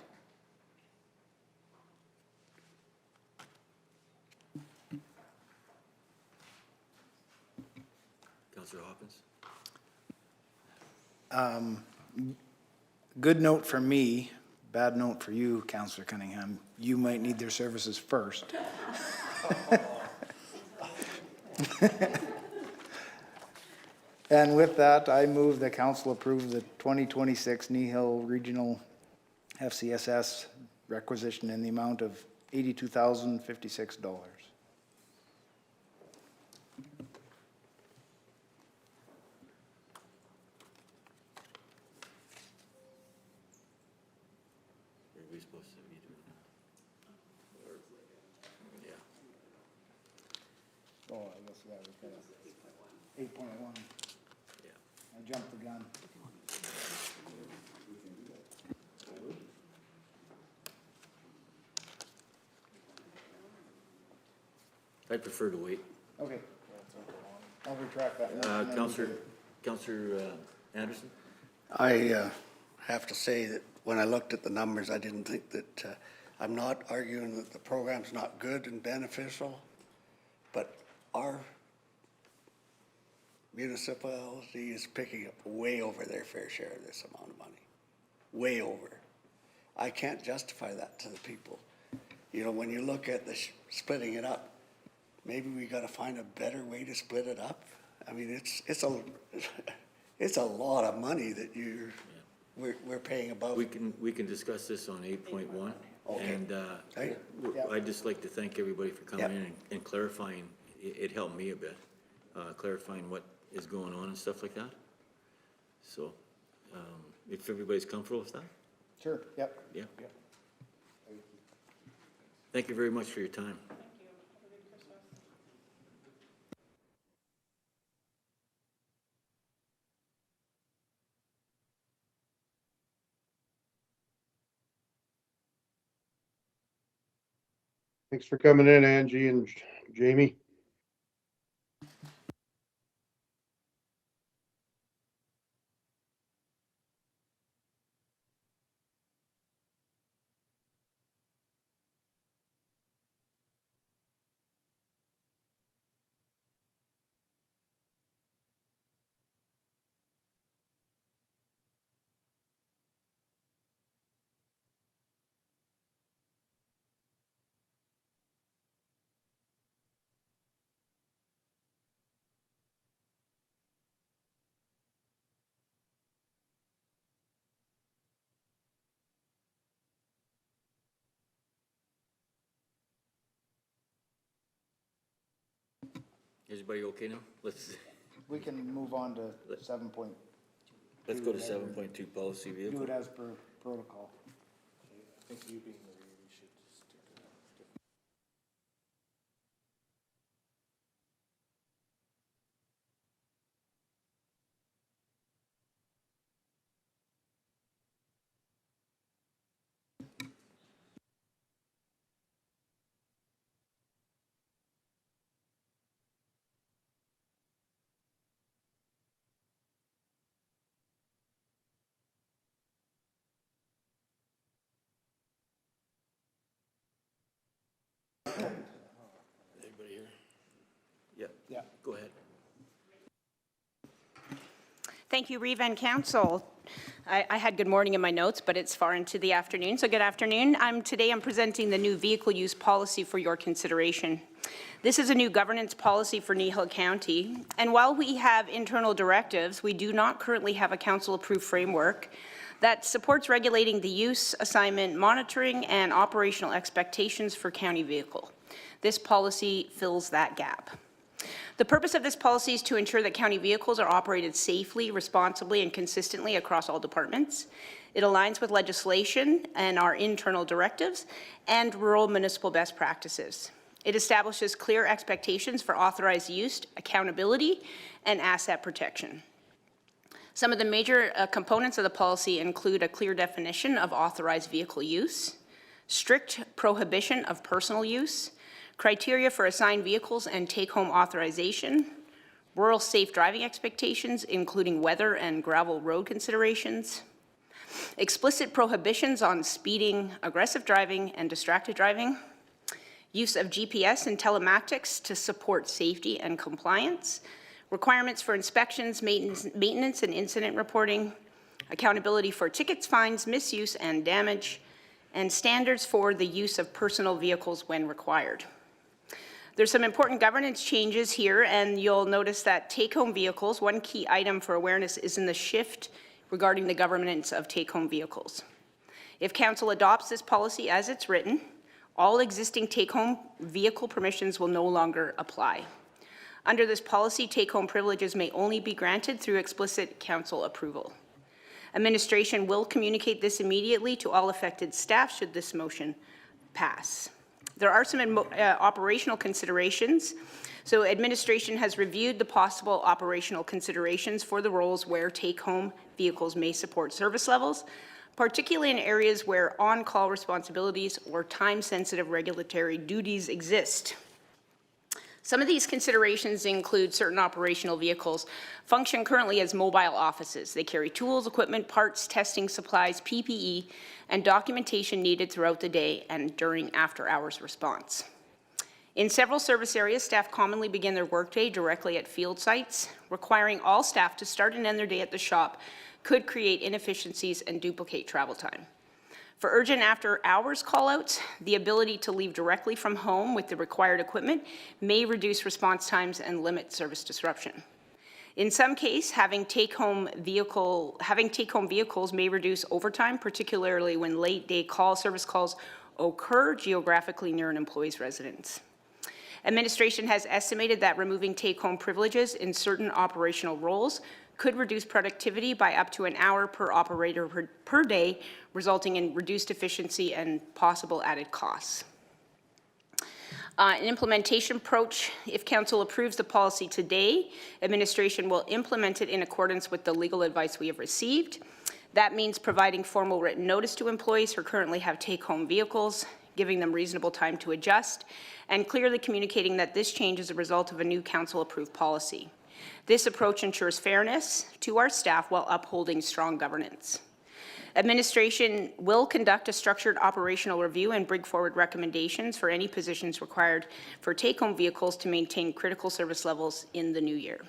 Councillor Hoppins? Good note for me, bad note for you, Councillor Cunningham. You might need their services first. And with that, I move that council approve the 2026 Kneehill Regional FCSS requisition in the amount of $82,056. Are we supposed to be doing that? Yeah. Oh, I guess, yeah, we got 8.1. Yeah. I jumped the gun. I'd prefer to wait. Okay. I'll retract that. motion and Counselor Anderson? I have to say that when I looked at the numbers, I didn't think that, I'm not arguing that the program's not good and beneficial, but our municipality is picking up way over their fair share of this amount of money. Way over. I can't justify that to the people. You know, when you look at the splitting it up, maybe we gotta find a better way to split it up. I mean, it's a lot of money that we're paying above. We can discuss this on 8.1. Okay. And I'd just like to thank everybody for coming in and clarifying. It helped me a bit, clarifying what is going on and stuff like that. So if everybody's comfortable with that? Sure, yep. Yeah. Thank you very much for your time. Thanks for coming in, Angie and Jamie. Everybody okay now? We can move on to 7.2. Let's go to 7.2 policy vehicle. Do it as per protocol. I think you being the reader, we should just do that. Everybody here? Yeah. Yeah. Go ahead. Thank you, Reeve and Council. I had good morning in my notes, but it's far into the afternoon, so good afternoon. Today I'm presenting the new vehicle use policy for your consideration. This is a new governance policy for Kneehill County, and while we have internal directives, we do not currently have a council-approved framework that supports regulating the use, assignment, monitoring, and operational expectations for county vehicle. This policy fills that gap. The purpose of this policy is to ensure that county vehicles are operated safely, responsibly, and consistently across all departments. It aligns with legislation and our internal directives and rural municipal best practices. It establishes clear expectations for authorized use, accountability, and asset protection. Some of the major components of the policy include a clear definition of authorized vehicle use, strict prohibition of personal use, criteria for assigned vehicles and take-home authorization, rural safe driving expectations, including weather and gravel road considerations, explicit prohibitions on speeding, aggressive driving, and distracted driving, use of GPS and telematics to support safety and compliance, requirements for inspections, maintenance and incident reporting, accountability for tickets, fines, misuse, and damage, and standards for the use of personal vehicles when required. There's some important governance changes here, and you'll notice that take-home vehicles, one key item for awareness is in the shift regarding the governance of take-home vehicles. If council adopts this policy as it's written, all existing take-home vehicle permissions will no longer apply. Under this policy, take-home privileges may only be granted through explicit council approval. Administration will communicate this immediately to all affected staff should this motion pass. There are some operational considerations. So administration has reviewed the possible operational considerations for the roles where take-home vehicles may support service levels, particularly in areas where on-call responsibilities or time-sensitive regulatory duties exist. Some of these considerations include certain operational vehicles function currently as mobile offices. They carry tools, equipment, parts, testing supplies, PPE, and documentation needed throughout the day and during after-hours response. In several service areas, staff commonly begin their workday directly at field sites. Requiring all staff to start and end their day at the shop could create inefficiencies and duplicate travel time. For urgent after-hours callouts, the ability to leave directly from home with the required equipment may reduce response times and limit service disruption. In some cases, having take-home vehicles may reduce overtime, particularly when late-day service calls occur geographically near an employee's residence. Administration has estimated that removing take-home privileges in certain operational roles could reduce productivity by up to an hour per operator per day, resulting in reduced efficiency and possible added costs. An implementation approach: if council approves the policy today, administration will implement it in accordance with the legal advice we have received. That means providing formal written notice to employees who currently have take-home vehicles, giving them reasonable time to adjust, and clearly communicating that this change is a result of a new council-approved policy. This approach ensures fairness to our staff while upholding strong governance. Administration will conduct a structured operational review and bring forward recommendations for any positions required for take-home vehicles to maintain critical service levels in the new year.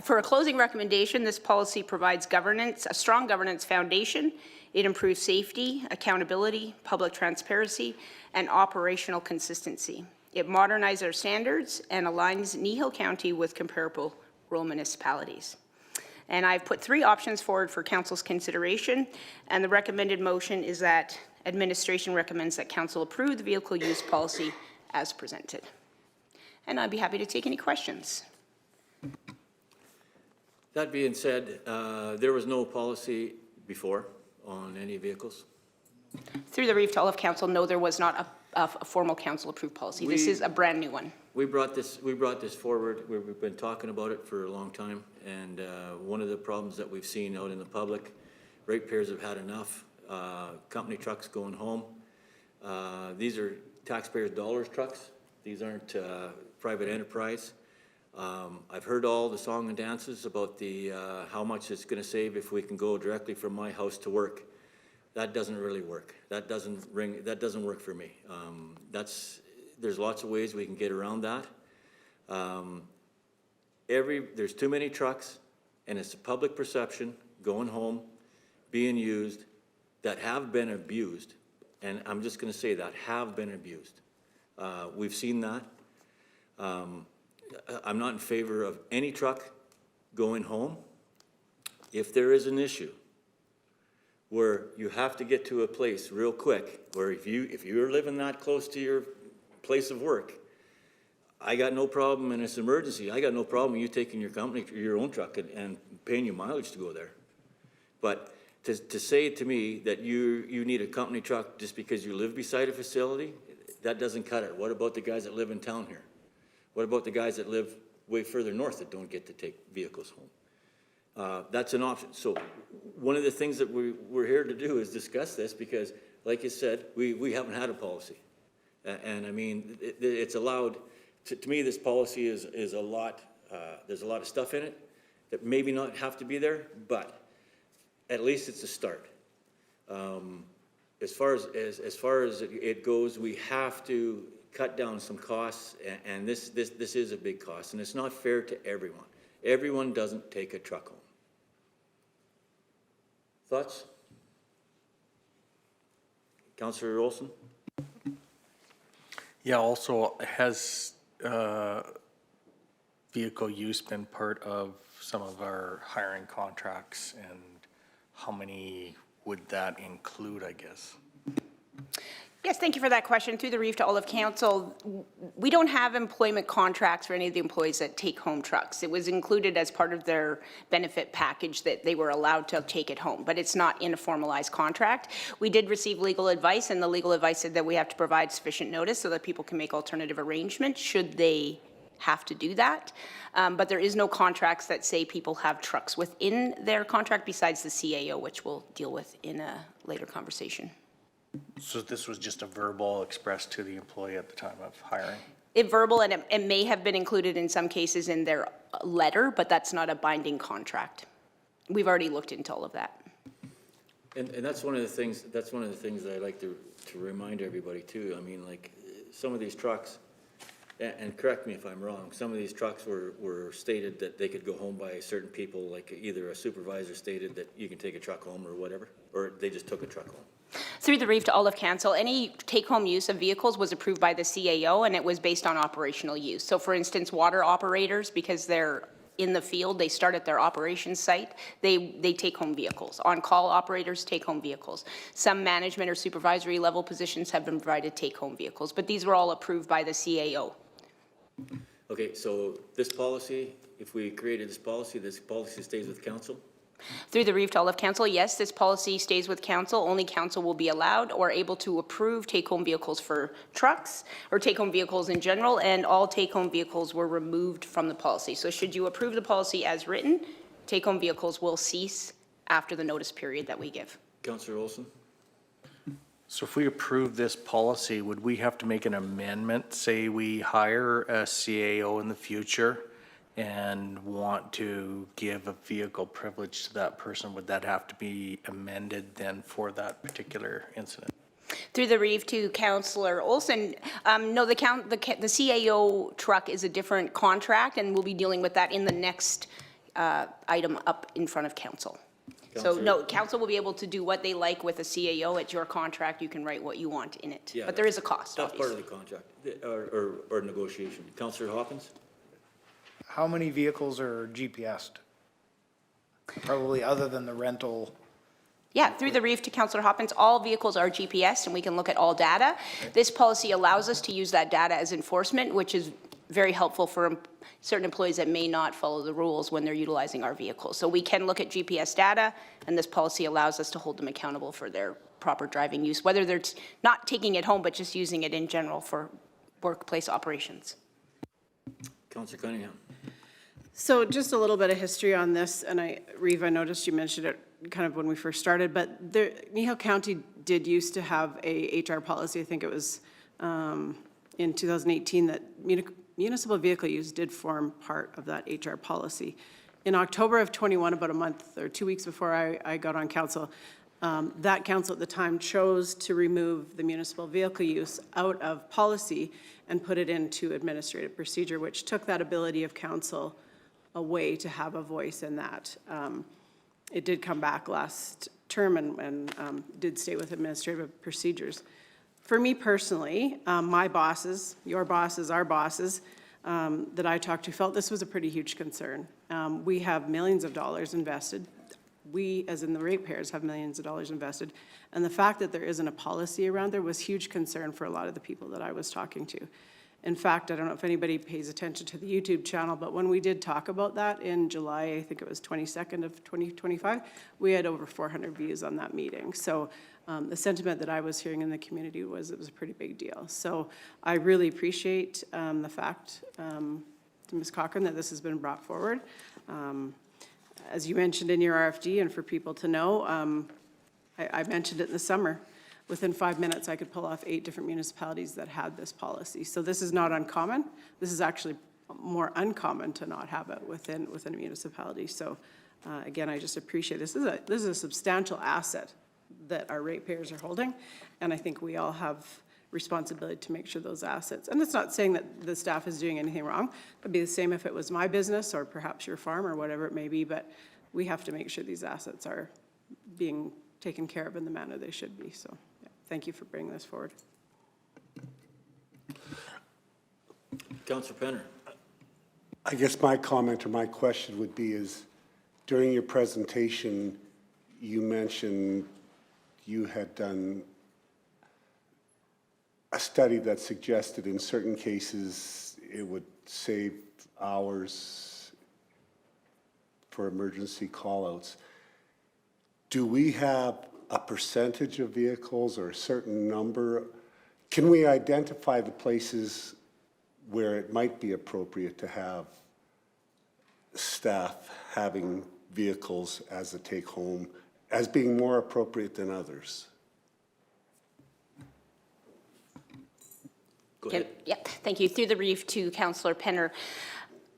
For a closing recommendation, this policy provides governance, a strong governance foundation. It improves safety, accountability, public transparency, and operational consistency. It modernizes our standards and aligns Kneehill County with comparable rural municipalities. And I've put 3 options forward for council's consideration, and the recommended motion is that administration recommends that council approve the vehicle use policy as presented. And I'd be happy to take any questions. That being said, there was no policy before on any vehicles? Through the brief to all of council, no, there was not a formal council-approved policy. This is a brand-new one. We brought this forward. We've been talking about it for a long time, and one of the problems that we've seen out in the public, ratepayers have had enough. Company trucks going home. These are taxpayers' dollars trucks. These aren't private enterprise. I've heard all the song and dances about the how much it's going to save if we can go directly from my house to work. That doesn't really work. That doesn't work for me. There's lots of ways we can get around that. There's too many trucks, and it's a public perception going home, being used, that have been abused, and I'm just going to say that, have been abused. We've seen that. I'm not in favor of any truck going home. If there is an issue where you have to get to a place real quick, where if you're living that close to your place of work, I got no problem, and it's an emergency, I got no problem you taking your own truck and paying you mileage to go there. But to say to me that you need a company truck just because you live beside a facility, that doesn't cut it. What about the guys that live in town here? What about the guys that live way further north that don't get to take vehicles home? That's an option. So one of the things that we're here to do is discuss this because, like you said, we haven't had a policy. And I mean, it's allowed, to me, this policy is a lot, there's a lot of stuff in it that maybe not have to be there, but at least it's a start. As far as it goes, we have to cut down some costs, and this is a big cost, and it's not fair to everyone. Everyone doesn't take a truck home. Thoughts? Councillor Olson? Yeah, also, has vehicle use been part of some of our hiring contracts, and how many would that include, I guess? Yes, thank you for that question. Through the reef to all of council, we don't have employment contracts for any of the employees that take home trucks. It was included as part of their benefit package that they were allowed to take it home, but it's not in a formalized contract. We did receive legal advice, and the legal advice said that we have to provide sufficient notice so that people can make alternative arrangements should they have to do that. But there is no contracts that say people have trucks within their contract besides the CAO, which we'll deal with in a later conversation. So this was just a verbal expressed to the employee at the time of hiring? Verbal, and it may have been included in some cases in their letter, but that's not a binding contract. We've already looked into all of that. And that's one of the things, that I like to remind everybody too. I mean, like, some of these trucks, and correct me if I'm wrong, some of these trucks were stated that they could go home by certain people, like either a supervisor stated that you can take a truck home or whatever, or they just took a truck home. Through the reef to all of council, any take-home use of vehicles was approved by the CAO, and it was based on operational use. So for instance, water operators, because they're in the field, they start at their operations site, they take home vehicles. On-call operators take home vehicles. Some management or supervisory level positions have been provided take-home vehicles, but these were all approved by the CAO. Okay, so this policy, if we created this policy stays with council? Through the reef to all of council, yes, this policy stays with council. Only council will be allowed or able to approve take-home vehicles for trucks or take-home vehicles in general, and all take-home vehicles were removed from the policy. So should you approve the policy as written, take-home vehicles will cease after the notice period that we give. Councillor Olson? So if we approve this policy, would we have to make an amendment, say we hire a CAO in the future and want to give a vehicle privilege to that person? Would that have to be amended then for that particular incident? Through the reef to Councillor Olson, no, the CAO truck is a different contract, and we'll be dealing with that in the next item up in front of council. So no, council will be able to do what they like with a CAO. It's your contract. You can write what you want in it. Yeah, but there is a cost, that's obviously. part of the contract, or negotiation. Councillor Hawkins? How many vehicles are GPSed? Probably other than the rental. Yeah, through the reef to Councillor Hopkins, all vehicles are GPS and we can look at all data. This policy allows us to use that data as enforcement, which is very helpful for certain employees that may not follow the rules when they're utilizing our vehicles. So we can look at GPS data, and this policy allows us to hold them accountable for their proper driving use, whether they're not taking it home, but just using it in general for workplace operations. Councillor Cunningham? So just a little bit of history on this, and Reeve, I noticed you mentioned it kind of when we first started, but Kneehill County did used to have a HR policy. I think it was in 2018 that municipal vehicle use did form part of that HR policy. In October of 21, about a month or 2 weeks before I got on council, that council at the time chose to remove the municipal vehicle use out of policy and put it into administrative procedure, which took that ability of council away to have a voice in that. It did come back last term and did stay with administrative procedures. For me personally, my bosses, your bosses, our bosses that I talked to felt this was a pretty huge concern. We have millions of dollars invested. We, as in the ratepayers, have millions of dollars invested. And the fact that there isn't a policy around there was huge concern for a lot of the people that I was talking to. In fact, I don't know if anybody pays attention to the YouTube channel, but when we did talk about that in July, I think it was 22nd of 2025, we had over 400 views on that meeting. So the sentiment that I was hearing in the community was it was a pretty big deal. So I really appreciate the fact, to Ms. Cochran, that this has been brought forward. As you mentioned in your RFD, and for people to know, I mentioned it in the summer. Within 5 minutes, I could pull off 8 different municipalities that had this policy. So this is not uncommon. This is actually more uncommon to not have it within a municipality. So again, I just appreciate this. This is a substantial asset that our ratepayers are holding, and I think we all have responsibility to make sure those assets, and it's not saying that the staff is doing anything wrong. It'd be the same if it was my business or perhaps your farm or whatever it may be, but we have to make sure these assets are being taken care of in the manner they should be. So yeah, thank you for bringing this forward. Councillor Penner? I guess my comment or my question would be is, during your presentation, you mentioned you had done study that suggested in certain cases it would save hours for emergency callouts. Do we have a percentage of vehicles or a certain number? Can we identify the places where it might be appropriate to have staff having vehicles as a take-home as being more appropriate than others? Go ahead. Yep, thank you. Through the brief to Councillor Penner.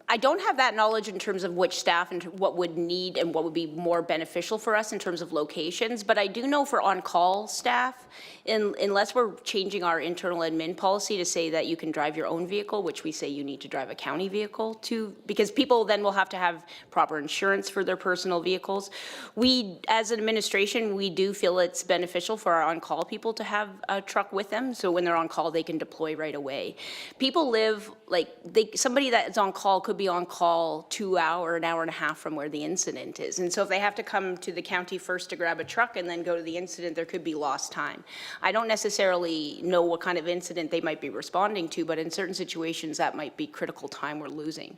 I don't have that knowledge in terms of which staff and what would need and what would be more beneficial for us in terms of locations, but I do know for on-call staff, unless we're changing our internal admin policy to say that you can drive your own vehicle, which we say you need to drive a county vehicle to, because people then will have to have proper insurance for their personal vehicles. We, as an administration, we do feel it's beneficial for our on-call people to have a truck with them, so when they're on call, they can deploy right away. People live, like, somebody that's on call could be on call an hour and a half from where the incident is. And so if they have to come to the county first to grab a truck and then go to the incident, there could be lost time. I don't necessarily know what kind of incident they might be responding to, but in certain situations that might be critical time we're losing.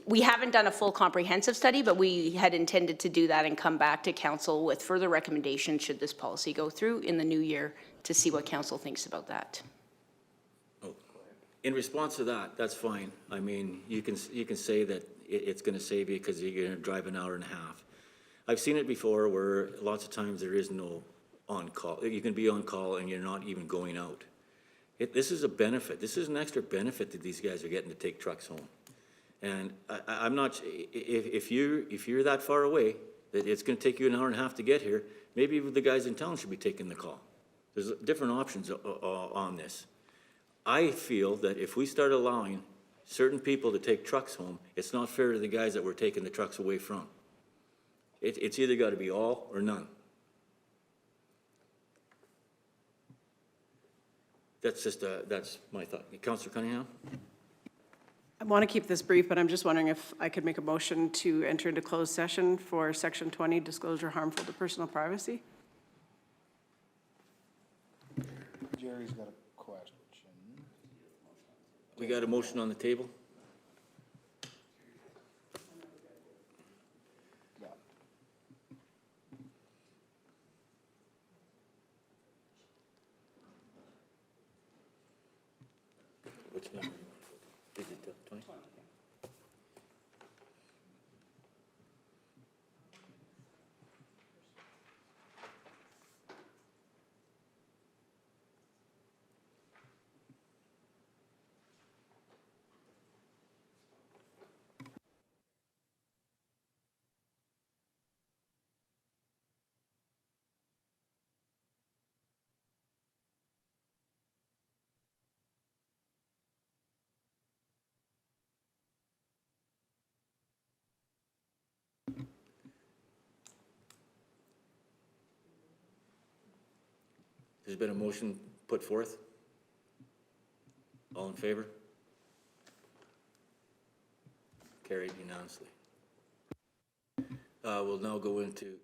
We haven't done a full comprehensive study, but we had intended to do that and come back to council with further recommendations should this policy go through in the new year to see what council thinks about that. In response to that, that's fine. I mean, you can say that it's going to save you because you're going to drive an hour and a half. I've seen it before where lots of times there is no on-call. You can be on call and you're not even going out. This is a benefit. This is an extra benefit that these guys are getting to take trucks home. And I'm not, if you're that far away, that it's going to take you an hour and a half to get here, maybe the guys in town should be taking the call. There's different options on this. I feel that if we start allowing certain people to take trucks home, it's not fair to the guys that we're taking the trucks away from. It's either got to be all or none. That's my thought. Councillor Cunningham? I want to keep this brief, but I'm just wondering if I could make a motion to enter into closed session for Section 20, disclosure harmful to personal privacy. Jerry's got a question. We got a motion on the table? Yeah. Which number? Is it 20? There's been a motion put forth. All in favor? Carried unanimously. We'll now go into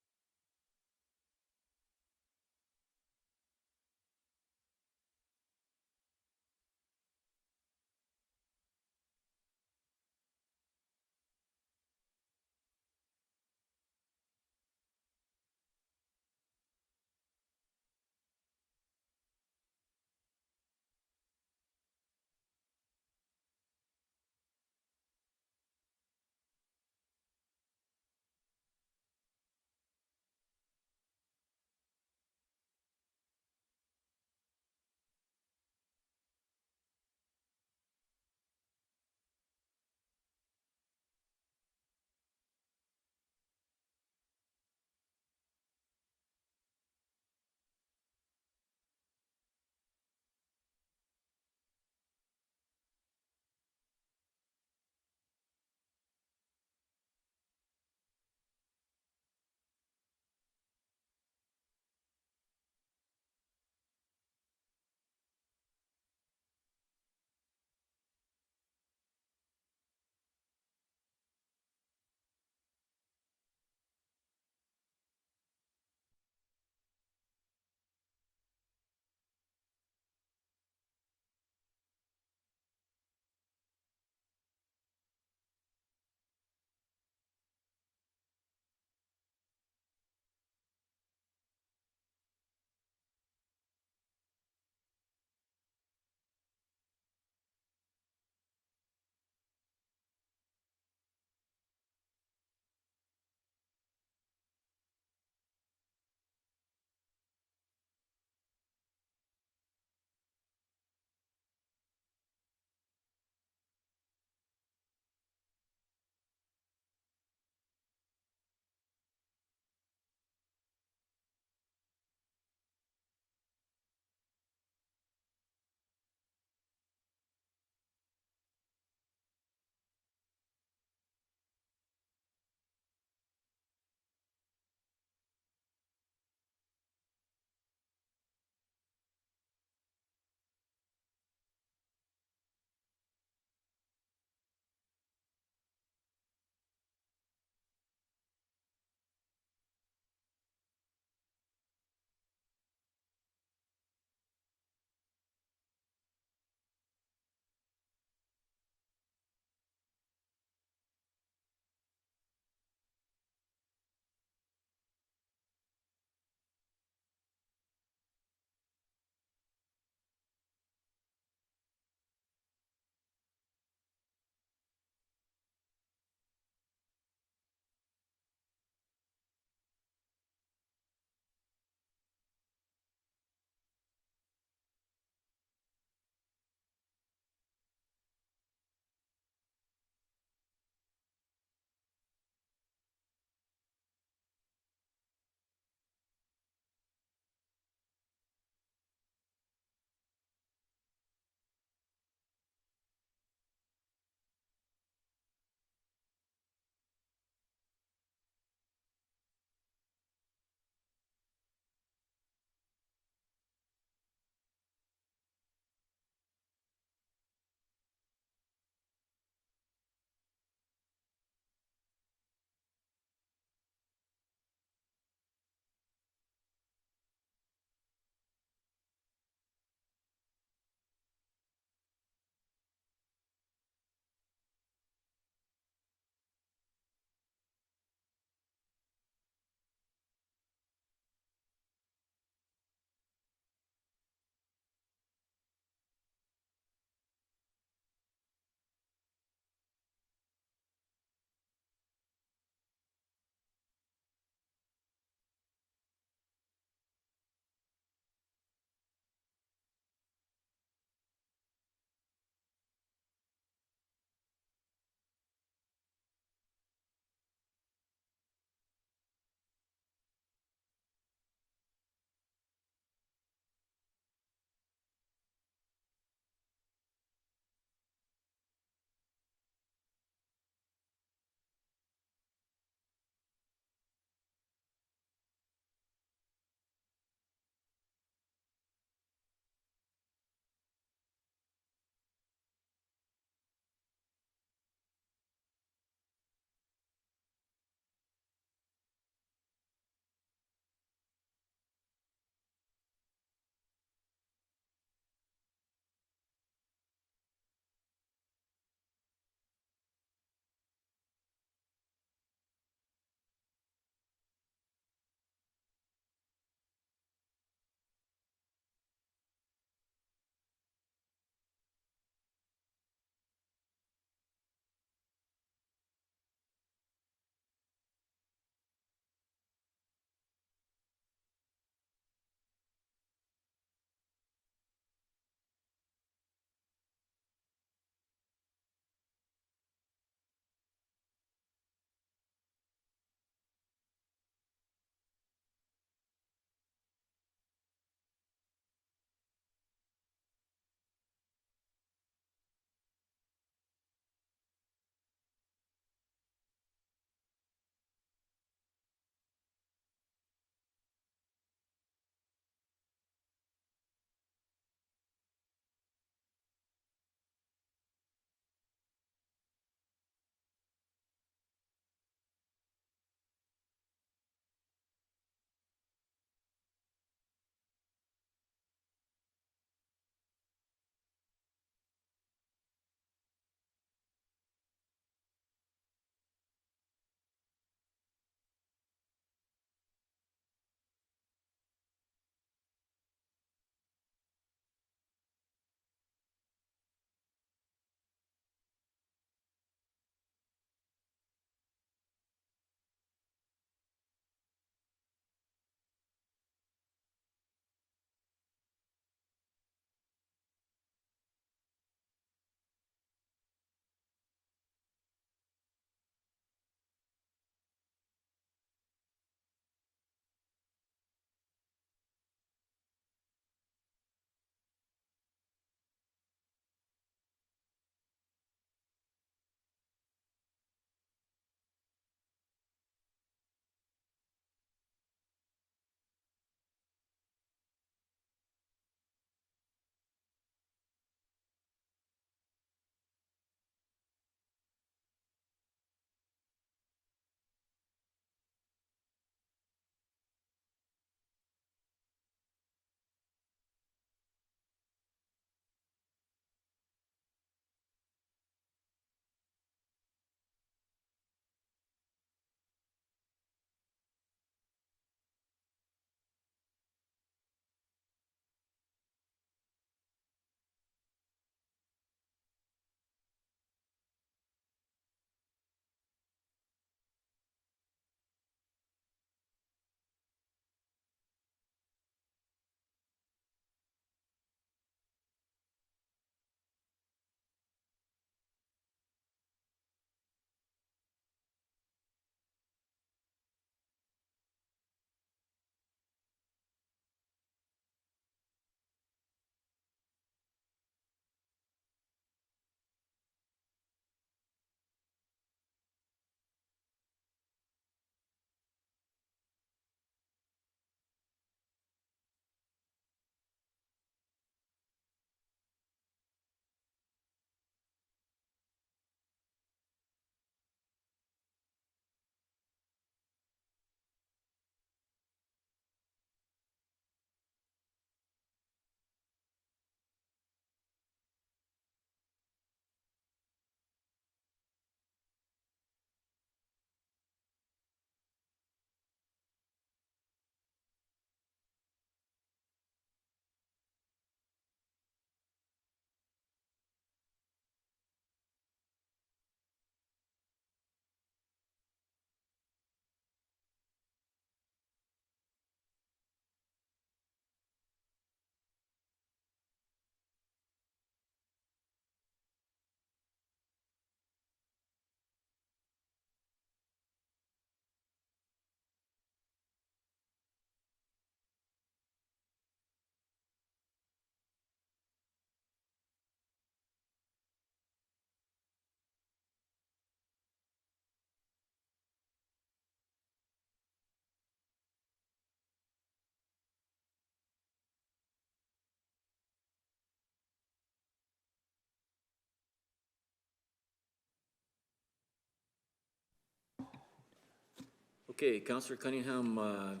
Okay, Councillor Cunningham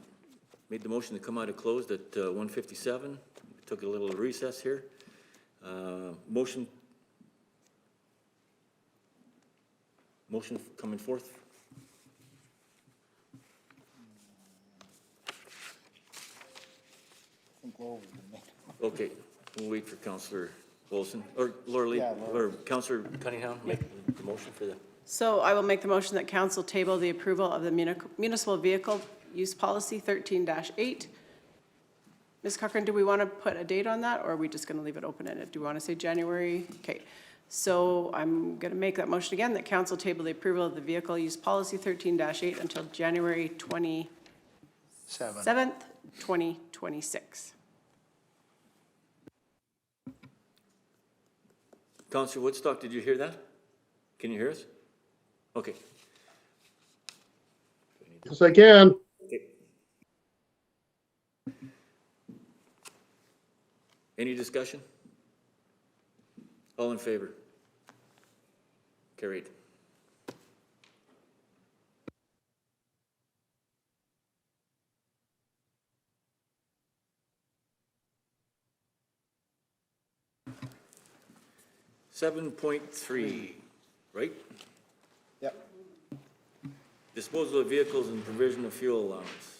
made the motion to come out of closed at 1:57. Took a little recess here. Motion coming forth. Okay, we'll wait for Councillor Wilson, or Laura Lee, or Councillor Cunningham, make the motion for the. So I will make the motion that council table the approval of the municipal vehicle use policy 13-8. Ms. Cochran, do we want to put a date on that, or are we just going to leave it open-ended? Do we want to say January? Okay. So I'm going to make that motion again, that council table the approval of the vehicle use policy 13-8 until January 27th, 2026. Councillor Woodstock, did you hear that? Can you hear us? Okay. Yes, I can. Any discussion? All in favor? Carried. .3, right? Yep. Disposal of vehicles and provision of fuel allowance.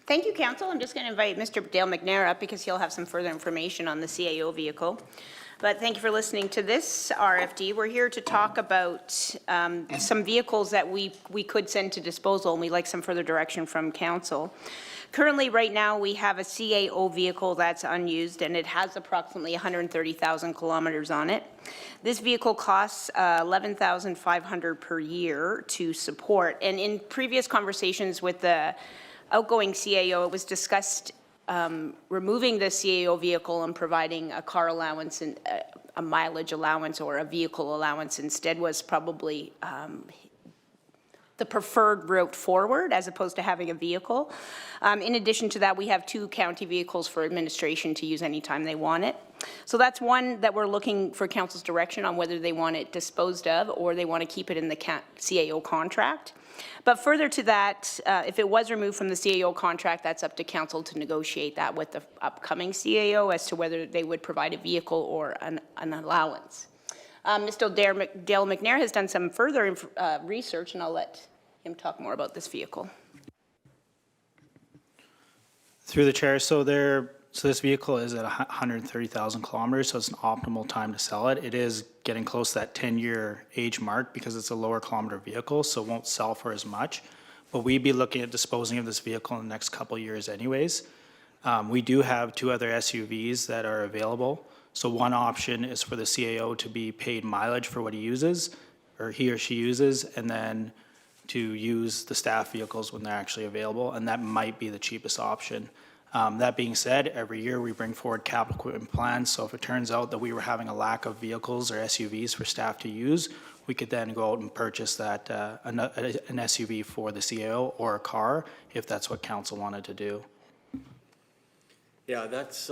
Thank you, Council. I'm just going to invite Mr. Dale McNair up because he'll have some further information on the CAO vehicle. But thank you for listening to this RFD. We're here to talk about some vehicles that we could send to disposal, and we'd like some further direction from Council. Currently, right now, we have a CAO vehicle that's unused, and it has approximately 130,000 kilometers on it. This vehicle costs $11,500 per year to support, and in previous conversations with the outgoing CAO, it was discussed removing the CAO vehicle and providing a car allowance and a mileage allowance or a vehicle allowance instead was probably the preferred route forward as opposed to having a vehicle. In addition to that, we have 2 county vehicles for administration to use anytime they want it. So that's one that we're looking for council's direction on whether they want it disposed of or they want to keep it in the CAO contract. But further to that, if it was removed from the CAO contract, that's up to council to negotiate that with the upcoming CAO as to whether they would provide a vehicle or an allowance. Mr. Dale McNair has done some further research, and I'll let him talk more about this vehicle. Through the chair, so this vehicle is at 130,000 kilometers, so it's an optimal time to sell it. It is getting close to that 10-year age mark because it's a lower kilometer vehicle, so it won't sell for as much. But we'd be looking at disposing of this vehicle in the next couple of years anyways. We do have 2 other SUVs that are available. So one option is for the CAO to be paid mileage for what he uses, or he or she uses, and then to use the staff vehicles when they're actually available, and that might be the cheapest option. That being said, every year we bring forward capital equipment plans, so if it turns out that we were having a lack of vehicles or SUVs for staff to use, we could then go out and purchase that an SUV for the CAO or a car, if that's what council wanted to do. Yeah, that's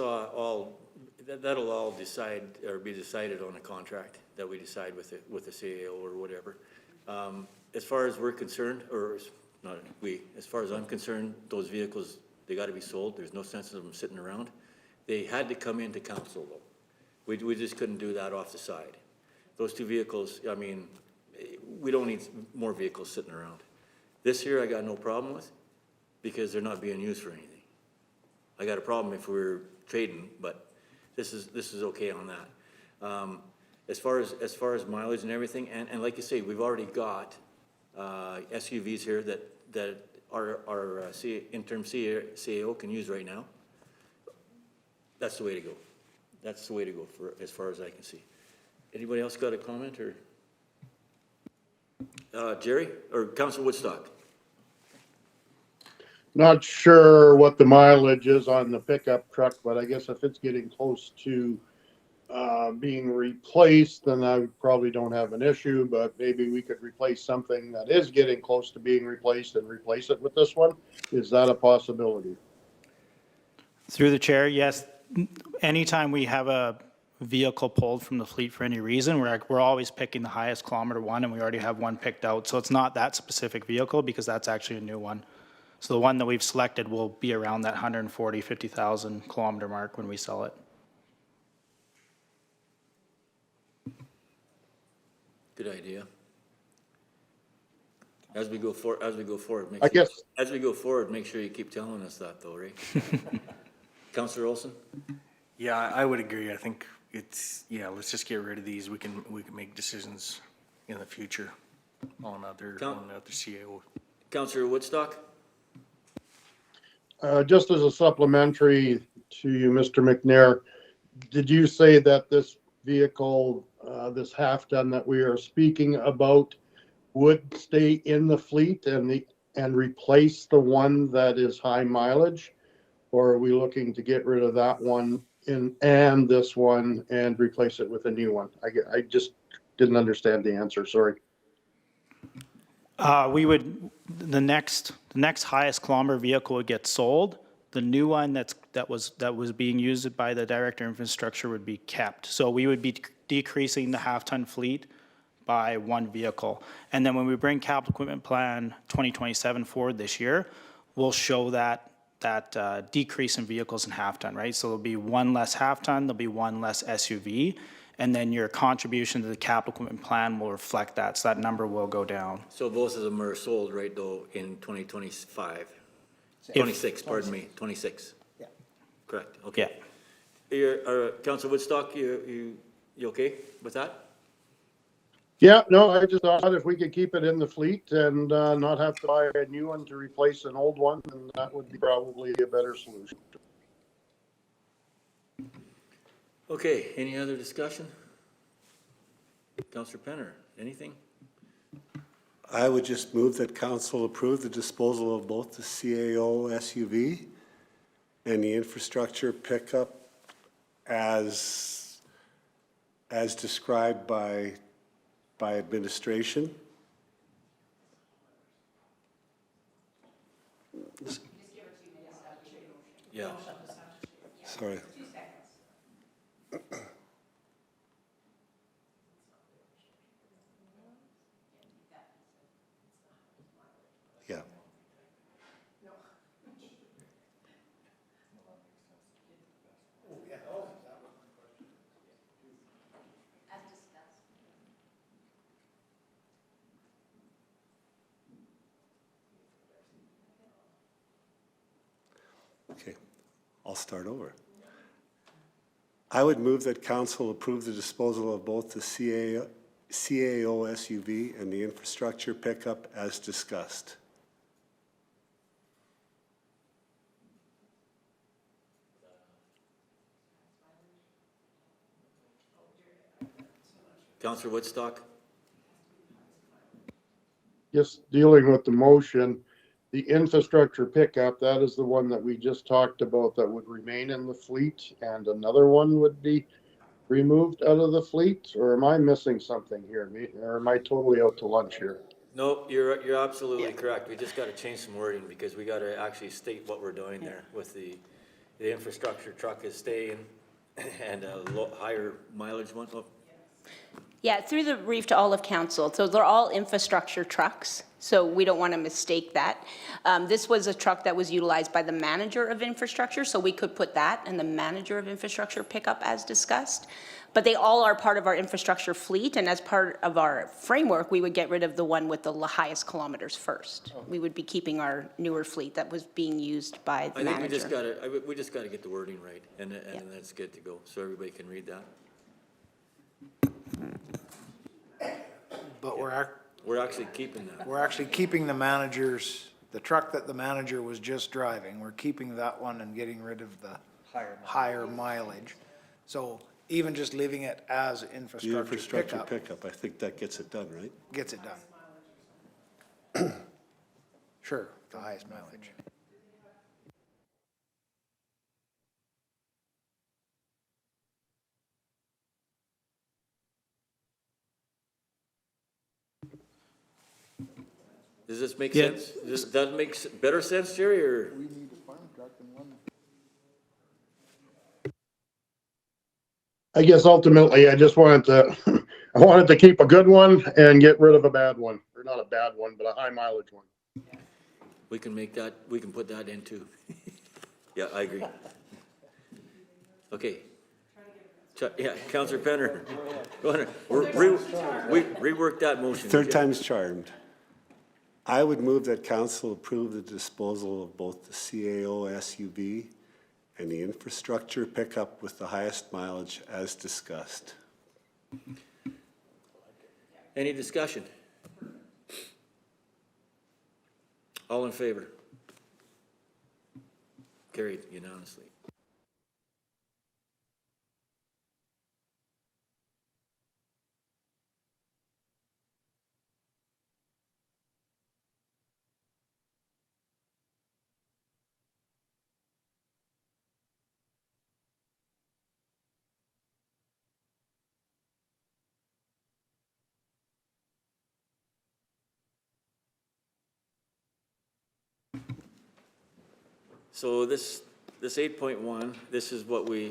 that'll all decide or be decided on a contract that we decide with the CAO or whatever. As far as we're concerned, or not we, as far as I'm concerned, those vehicles, they got to be sold. There's no sense of them sitting around. They had to come into council though. We just couldn't do that off the side. Those 2 vehicles, I mean, we don't need more vehicles sitting around. This year I got no problem with because they're not being used for anything. I got a problem if we're trading, but this is okay on that. As far as mileage and everything, and like you say, we've already got SUVs here that our interim CAO can use right now. That's the way to go. That's the way to go for as far as I can see. Anybody else got a comment or Jerry or Councilor Woodstock? Not sure what the mileage is on the pickup truck, but I guess if it's getting close to being replaced, then I probably don't have an issue, but maybe we could replace something that is getting close to being replaced and replace it with this one. Is that a possibility? Through the chair, yes. Anytime we have a vehicle pulled from the fleet for any reason. We're always picking the highest kilometer one, and we already have one picked out. So it's not that specific vehicle because that's actually a new one. So the one that we've selected will be around that 140, 50,000 kilometer mark when we sell it. Good idea. As we go forward, make sure you keep telling us that though, right? Councillor Olson? Yeah, I would agree. I think it's, yeah, let's just get rid of these. We can make decisions in the future on other CAO. Councillor Woodstock? Just as a supplementary to you, Mr. McNair, did you say that this vehicle, this half-ton that we are speaking about, would stay in the fleet and replace the one that is high mileage? Or are we looking to get rid of that one and this one and replace it with a new one? I just didn't understand the answer, sorry. The next highest kilometer vehicle would get sold. The new one that was being used by the Director of Infrastructure would be kept. So we would be decreasing the half-ton fleet by one vehicle. And then when we bring Capital Equipment Plan 2027 forward this year, we'll show that decrease in vehicles in half-ton, right? So there'll be one less half-ton, there'll be one less SUV, and then your contribution to the Capital Equipment Plan will reflect that, so that number will go down. So both of them are sold, right, though, in 2025? 26, pardon me, 26? Yeah. Correct, okay. Yeah. Councillor Woodstock, you okay with that? Yeah, no, I just thought if we could keep it in the fleet and not have to buy a new one to replace an old one, then that would be probably a better solution. Okay, any other discussion? Councillor Penner, anything? I would just move that council approve the disposal of both the CAO SUV and the infrastructure pickup as described by administration. Yeah. Sorry. Yeah. Okay, I'll start over. I would move that council approve the disposal of both the CAO SUV and the infrastructure pickup as discussed. Councillor Woodstock? Just dealing with the motion, the infrastructure pickup, that is the one that we just talked about that would remain in the fleet, and another one would be removed out of the fleet? Or am I missing something here? Or am I totally out to lunch here? No, you're absolutely correct. We just got to change some wording because we got to actually state what we're doing there with the infrastructure truck is staying and a higher mileage one. Oh. Yeah, through the brief to all of council, so they're all infrastructure trucks, so we don't want to mistake that. This was a truck that was utilized by the manager of infrastructure, so we could put that and the manager of infrastructure pickup as discussed. But they all are part of our infrastructure fleet, and as part of our framework, we would get rid of the one with the highest kilometers first. We would be keeping our newer fleet that was being used by the manager. I think we just got to get the wording right, and that's good to go, so everybody can read that. But we're actually keeping that. we're actually keeping the truck that the manager was just driving. We're keeping that one and getting rid of the higher mileage. So even just leaving it as The infrastructure infrastructure pickup pickup, I think that gets it done, right? gets it done. Sure, the highest mileage. Does this make sense? Does that make better sense, Jerry, or? We need a farm truck and one. I guess ultimately, I just wanted to, I wanted to keep a good one and get rid of a bad one, or not a bad one, but a high mileage one. We can make that, we can put that in too. Yeah, I agree. Okay. Yeah, Counselor Penner. Go ahead. Rework that motion. Third time's charmed. I would move that council approve the disposal of both the CAO SUV and the infrastructure pickup with the highest mileage as discussed. Any discussion? All in favor? Carried unanimously. So this 8.1, this is what we,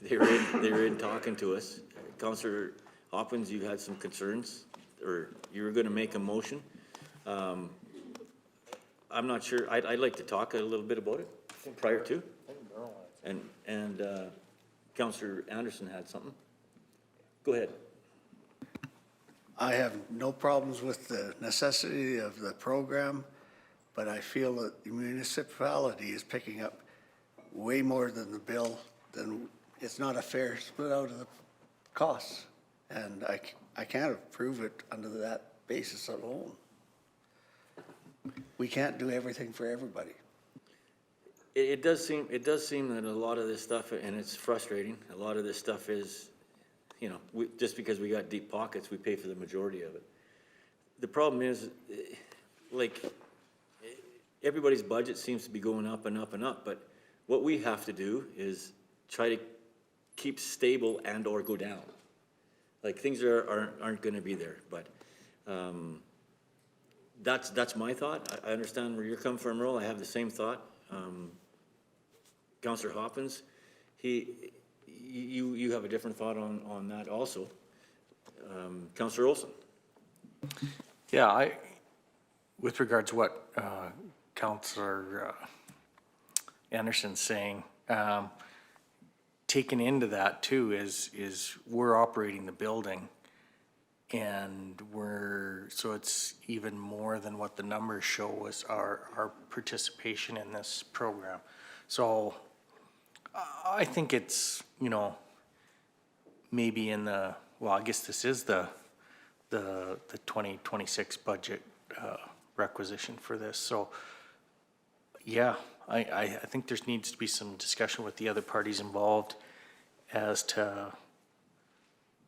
they were in talking to us. Councillor Hopkins, you had some concerns, or you were gonna make a motion. I'm not sure, I'd like to talk a little bit about it prior to. And Councillor Anderson had something. Go ahead. I have no problems with the necessity of the program, but I feel that the municipality is picking up way more than the bill, than, it's not a fair split out of the costs. And I can't approve it under that basis alone. We can't do everything for everybody. It does seem that a lot of this stuff, and it's frustrating, a lot of this stuff is, you know, just because we got deep pockets, we pay for the majority of it. The problem is, like, everybody's budget seems to be going up and up and up, but what we have to do is try to keep stable and or go down. Like, things aren't gonna be there, but that's my thought. I understand where you're coming from, Earl. I have the same thought. Councillor Hopkins, you have a different thought on that also. Councillor Olson. Yeah, with regards to what Councillor Anderson's saying, taken into that too is we're operating the building, and so it's even more than what the numbers show us our participation in this program. So I think it's, you know, maybe in the, well, I guess this is the 2026 budget requisition for this. So yeah, I think there needs to be some discussion with the other parties involved as to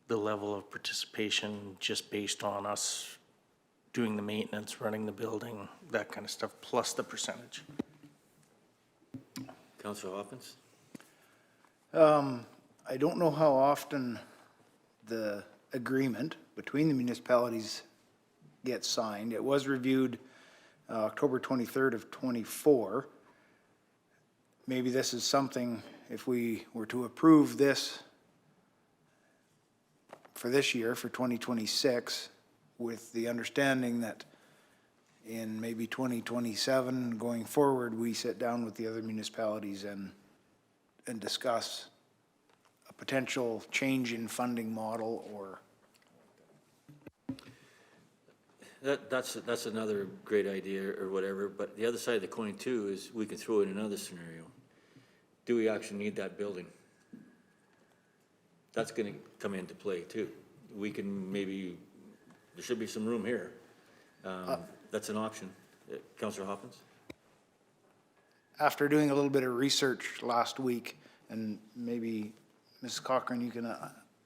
the level of participation just based on us doing the maintenance, running the building, that kind of stuff, plus the percentage. Councillor Hopkins. I don't know how often the agreement between the municipalities gets signed. It was reviewed October 23rd of '24. Maybe this is something, if we were to approve this for this year, for 2026, with the understanding that in maybe 2027 going forward, we sit down with the other municipalities and discuss a potential change in funding model or. That's another great idea or whatever, but the other side of the coin too is we can throw in another scenario. Do we actually need that building? That's gonna come into play too. We can maybe, there should be some room here. That's an option. Councillor Hopkins? After doing a little bit of research last week, and maybe Mrs. Cochran, you can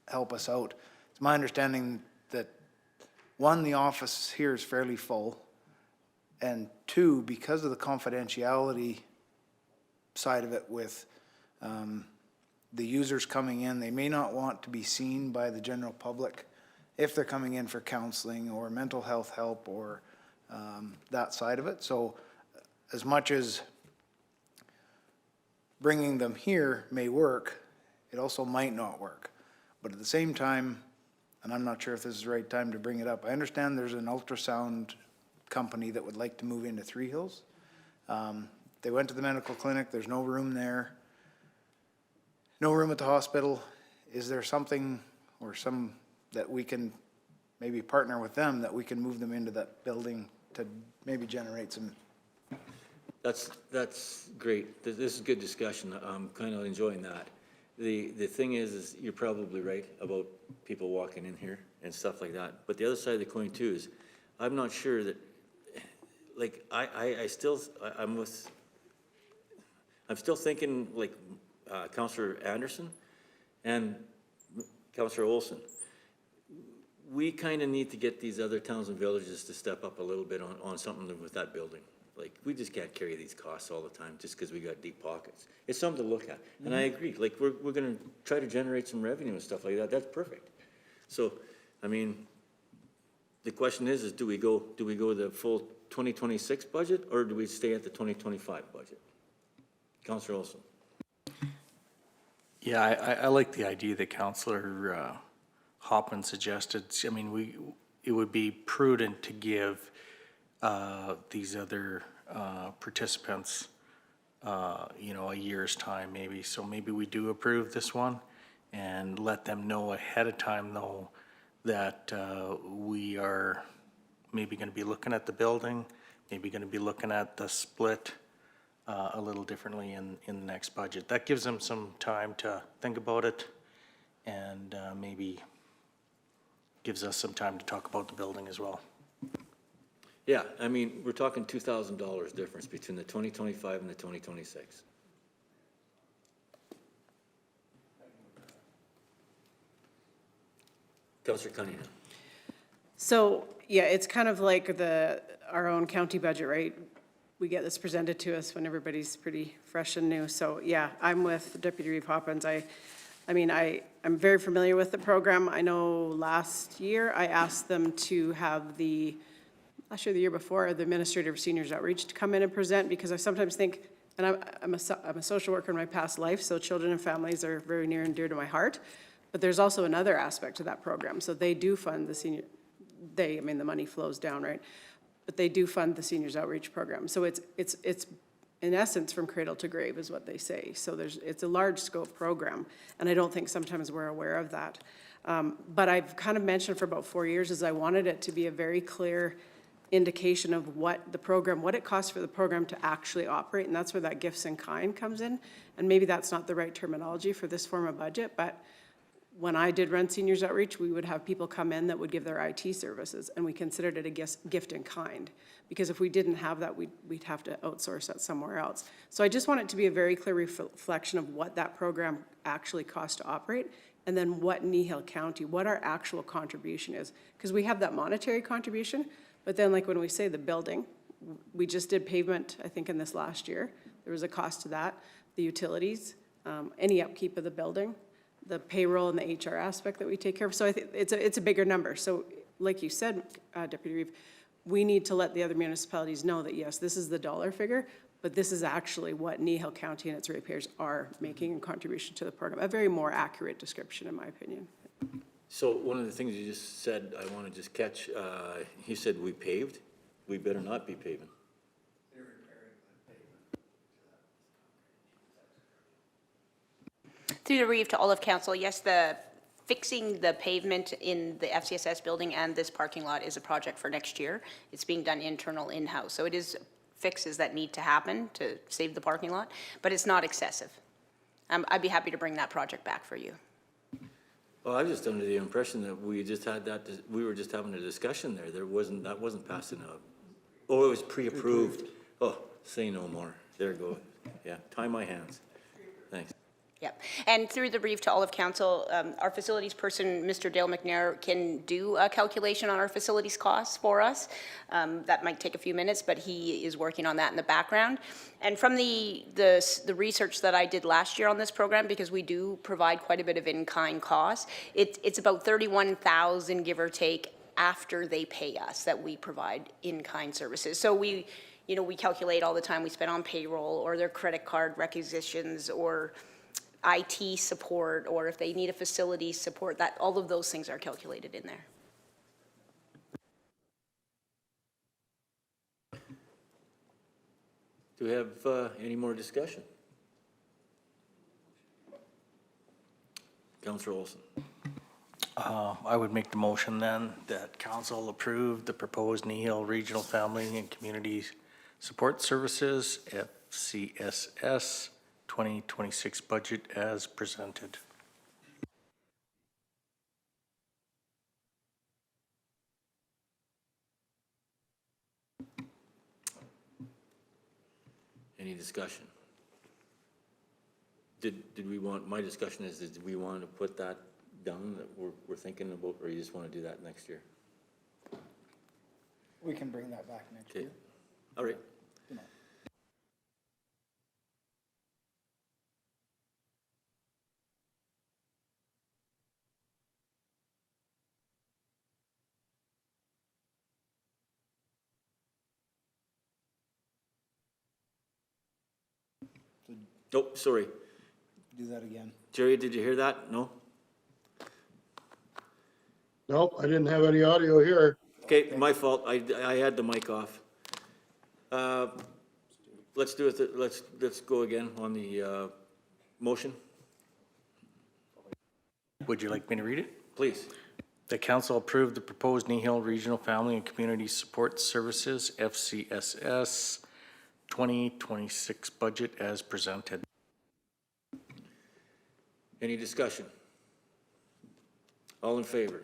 help us out. It's my understanding that one, the office here is fairly full, and two, because of the confidentiality side of it with the users coming in, they may not want to be seen by the general public if they're coming in for counseling or mental health help or that side of it. So as much as bringing them here may work, it also might not work. But at the same time, and I'm not sure if this is the right time to bring it up, I understand there's an ultrasound company that would like to move into Three Hills. They went to the medical clinic, there's no room there, no room at the hospital. Is there something or some that we can maybe partner with them, that we can move them into that building to maybe generate some? That's great. This is good discussion. I'm kind of enjoying that. The thing is you're probably right about people walking in here and stuff like that. But the other side of the coin too is, I'm not sure that, like, I'm still thinking like Councillor Anderson and Councillor Olson. We kind of need to get these other towns and villages to step up a little bit on something with that building. Like, we just can't carry these costs all the time just because we got deep pockets. It's something to look at. And I agree, like, we're gonna try to generate some revenue and stuff like that. That's perfect. So, I mean, the question is do we go the full 2026 budget, or do we stay at the 2025 budget? Councillor Olson. Yeah, I like the idea that Councillor Hoppin suggested. I mean, it would be prudent to give these other participants, you know, a year's time maybe. So maybe we do approve this one and let them know ahead of time, though, that we are maybe going to be looking at the building, maybe going to be looking at the split a little differently in the next budget. That gives them some time to think about it, and maybe gives us some time to talk about the building as well. Yeah, I mean, we're talking $2,000 difference between the 2025 and the 2026. Councillor Cunningham. So, yeah, it's kind of like our own county budget, right? We get this presented to us when everybody's pretty fresh and new. So, yeah, I'm with Deputy Reeve Hoppins. I'm very familiar with the program. I know last year I asked them to have the year before, the Administrator of Seniors Outreach to come in and present, because I sometimes think, and I'm a social worker in my past life, so children and families are very near and dear to my heart, but there's also another aspect to that program. So they do fund the senior, the money flows down, right? But they do fund the Seniors Outreach Program. So it's in essence from cradle to grave is what they say. So it's a large scope program, and I don't think sometimes we're aware of that. But I've kind of mentioned for about 4 years is I wanted it to be a very clear indication of what it costs for the program to actually operate, and that's where that gifts in kind comes in. And maybe that's not the right terminology for this form of budget, but when I did run Seniors Outreach, we would have people come in that would give their IT services, and we considered it a gift in kind. Because if we didn't have that, we'd have to outsource that somewhere else. So I just want it to be a very clear reflection of what that program actually costs to operate, and then what Kneehill County, what our actual contribution is. Because we have that monetary contribution, but then like when we say the building, we just did pavement, I think in this last year, there was a cost to that, the utilities, any upkeep of the building, the payroll and the HR aspect that we take care of. So I think it's a bigger number. So like you said, Deputy Reeve, we need to let the other municipalities know that yes, this is the dollar figure, but this is actually what Kneehill County and its ratepayers are making in contribution to the program. A very more accurate description, in my opinion. So one of the things you just said, I want to just catch, he said we paved. We better not be paving. Through the Reeve to all of council, yes, fixing the pavement in the FCSS building and this parking lot is a project for next year. It's being done internal in-house. So it is fixes that need to happen to save the parking lot, but it's not excessive. I'd be happy to bring that project back for you. Well, I was just under the impression that we just had that, we were just having a discussion there. That wasn't passing up. Oh, it was pre-approved. Oh, say no more. There it goes. Yeah, tie my hands. Thanks. Yep. And through the brief to all of council, our facilities person, Mr. Dale McNair, can do a calculation on our facilities costs for us. That might take a few minutes, but he is working on that in the background. And from the research that I did last year on this program, because we do provide quite a bit of in-kind costs, it's about $31,000, give or take, after they pay us that we provide in-kind services. So we calculate all the time we spend on payroll or their credit card requisitions or IT support, or if they need a facility support, that, all of those things are calculated in there. Do we have any more discussion? Councillor Olson. I would make the motion then that council approve the proposed Kneehill Regional Family and Community Support Services, FCSS 2026 budget as presented. Any discussion? Did we want, my discussion is, did we want to put that down that we're thinking about, or you just want to do that next year? We can bring that back next year. All right. Oh, sorry. Do that again. Jerry, did you hear that? No? Nope, I didn't have any audio here. Okay, my fault. I had the mic off. Let's do it, let's go again on the motion. Would you like me to read it? Please. The council approved the proposed Kneehill Regional Family and Community Support Services, FCSS 2026 budget as presented. Any discussion? All in favor?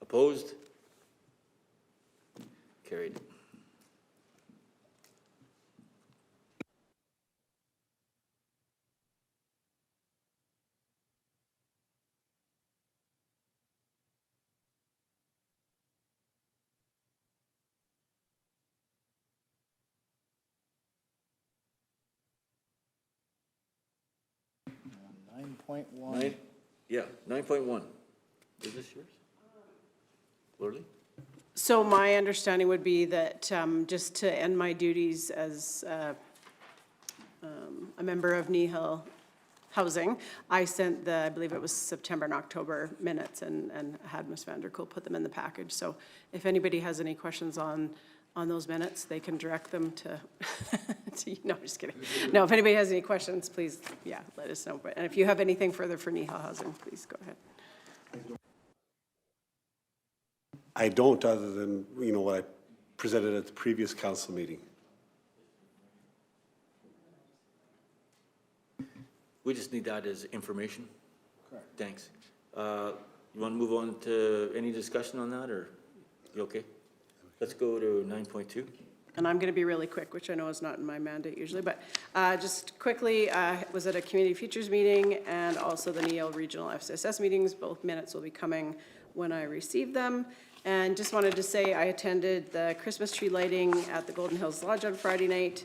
Opposed? Carried. $9.1. Yeah, 9.1. Is this yours? Lorley? So my understanding would be that just to end my duties as a member of Kneehill Housing, I sent the, I believe it was September and October minutes and had Ms. Vanderkool put them in the package. So if anybody has any questions on those minutes, they can direct them to, no, I'm just kidding. No, if anybody has any questions, please, yeah, let us know. And if you have anything further for Kneehill Housing, please go ahead. I don't, other than, you know, what I presented at the previous council meeting. We just need that as information. Correct. Thanks. You want to move on to any discussion on that, or you okay? Let's go to 9.2. And I'm going to be really quick, which I know is not in my mandate usually, but just quickly, was at a Community Futures meeting and also the Kneehill Regional FCSS meetings. Both minutes will be coming when I receive them. And just wanted to say I attended the Christmas tree lighting at the Golden Hills Lodge on Friday night.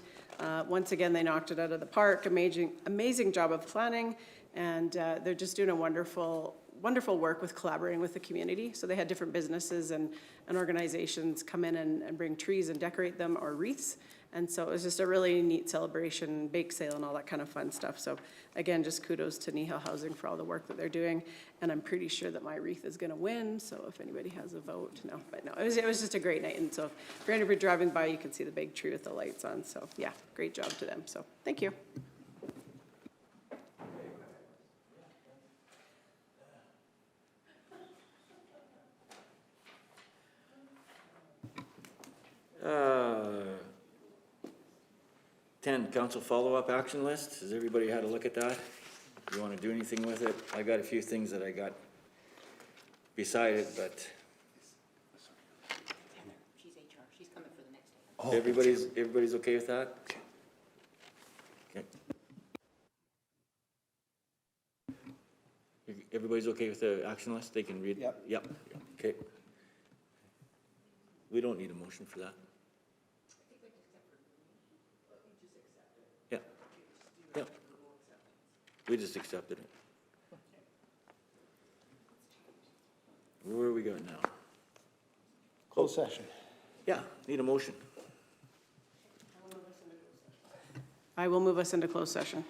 Once again, they knocked it out of the park. Amazing job of planning, and they're just doing a wonderful work with collaborating with the community. So they had different businesses and organizations come in and bring trees and decorate them, or wreaths. And so it was just a really neat celebration, bake sale and all that kind of fun stuff. So again, just kudos to Kneehill Housing for all the work that they're doing. And I'm pretty sure that my wreath is gonna win. So if anybody has a vote, no, but no, it was just a great night. And so if you're ever driving by, you can see the big tree with the lights on. So yeah, great job to them. So thank you. Uh, 10, council follow-up action list. Has everybody had a look at that? You want to do anything with it? I got a few things that I got beside it, but She's HR, she's coming for the next item. everybody's okay with that? Okay. Everybody's okay with the action list? They can read? Yep. Yep, okay. We don't need a motion for that. Yeah. Yeah. We just accepted it. Where are we going now? Closed session. Yeah, need a motion. I will move us into closed session.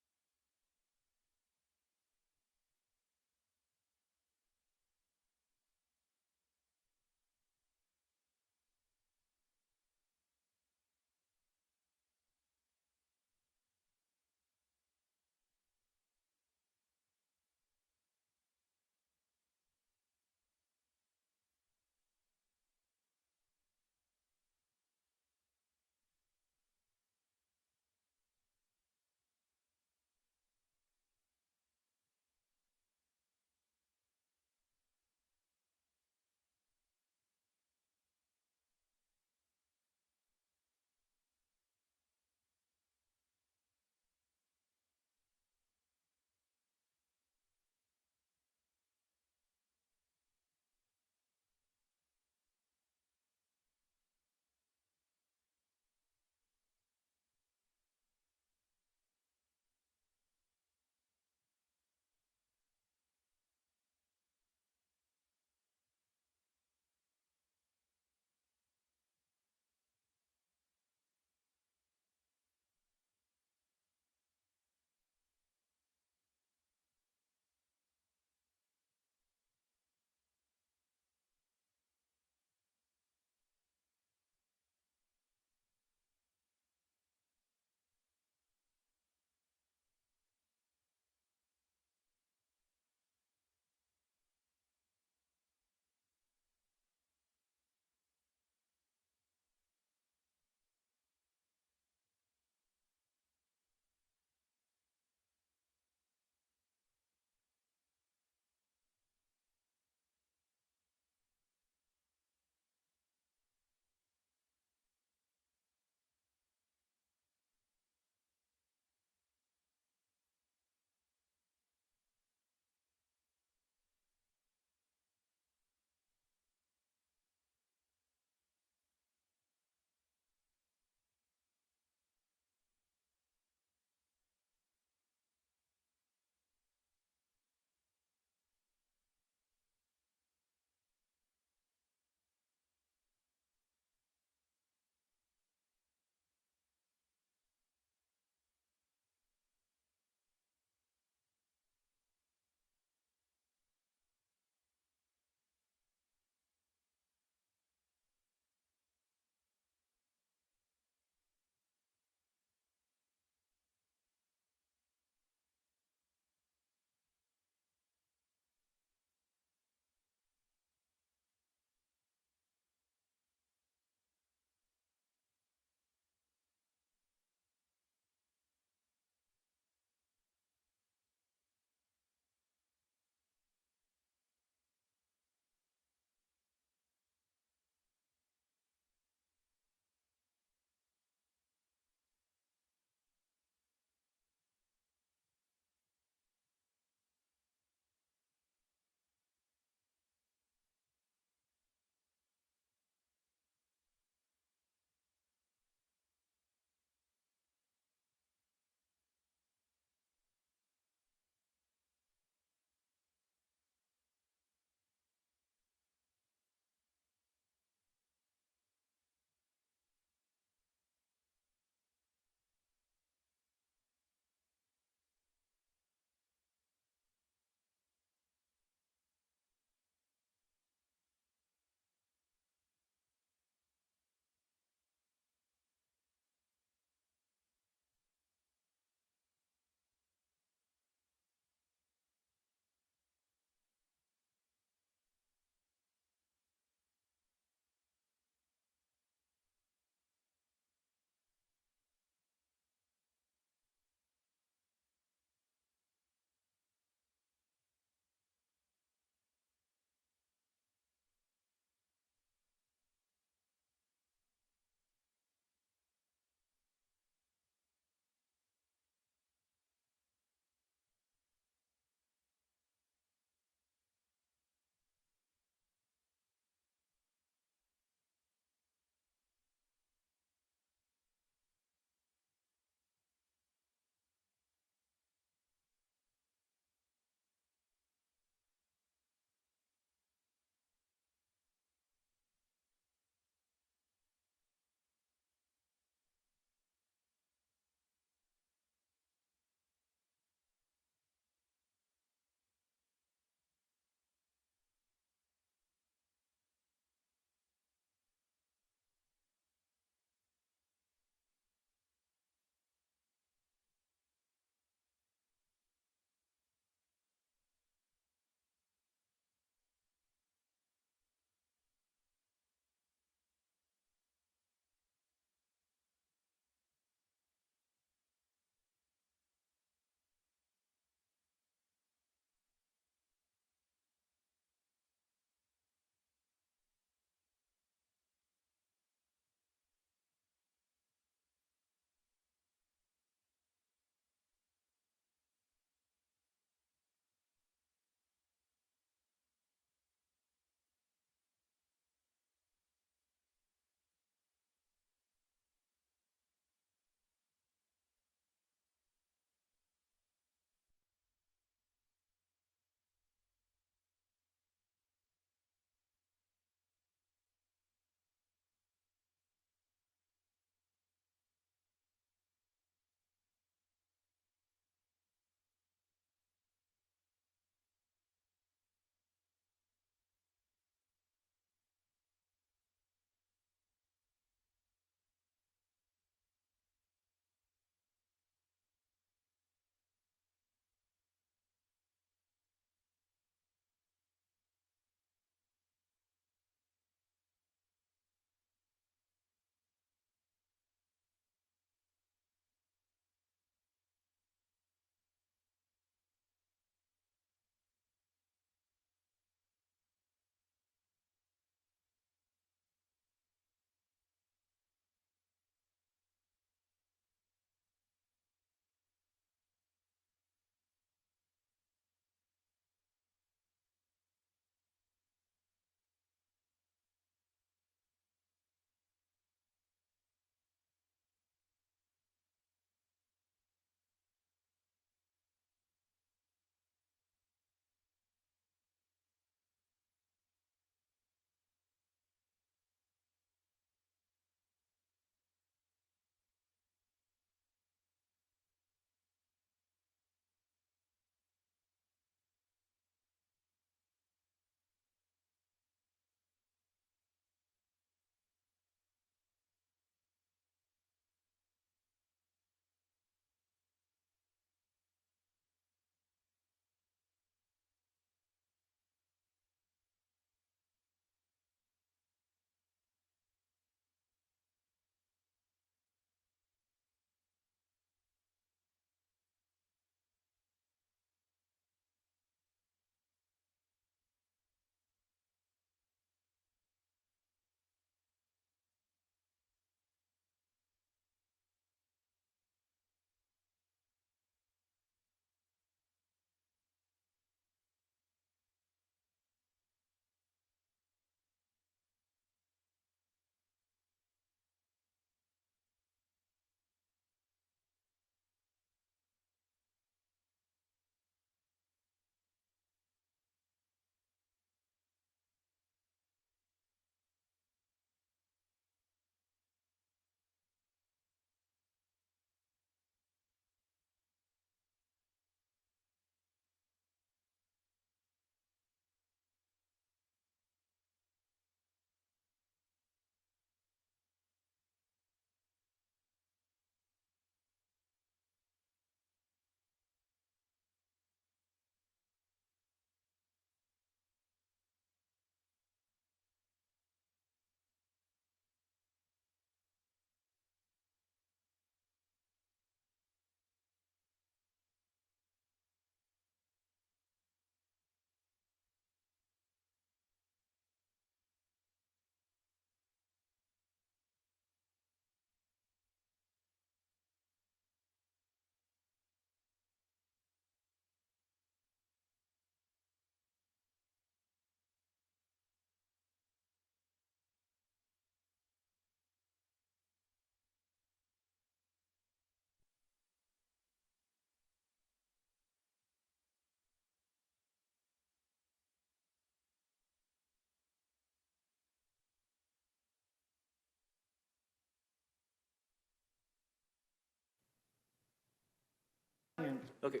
Okay.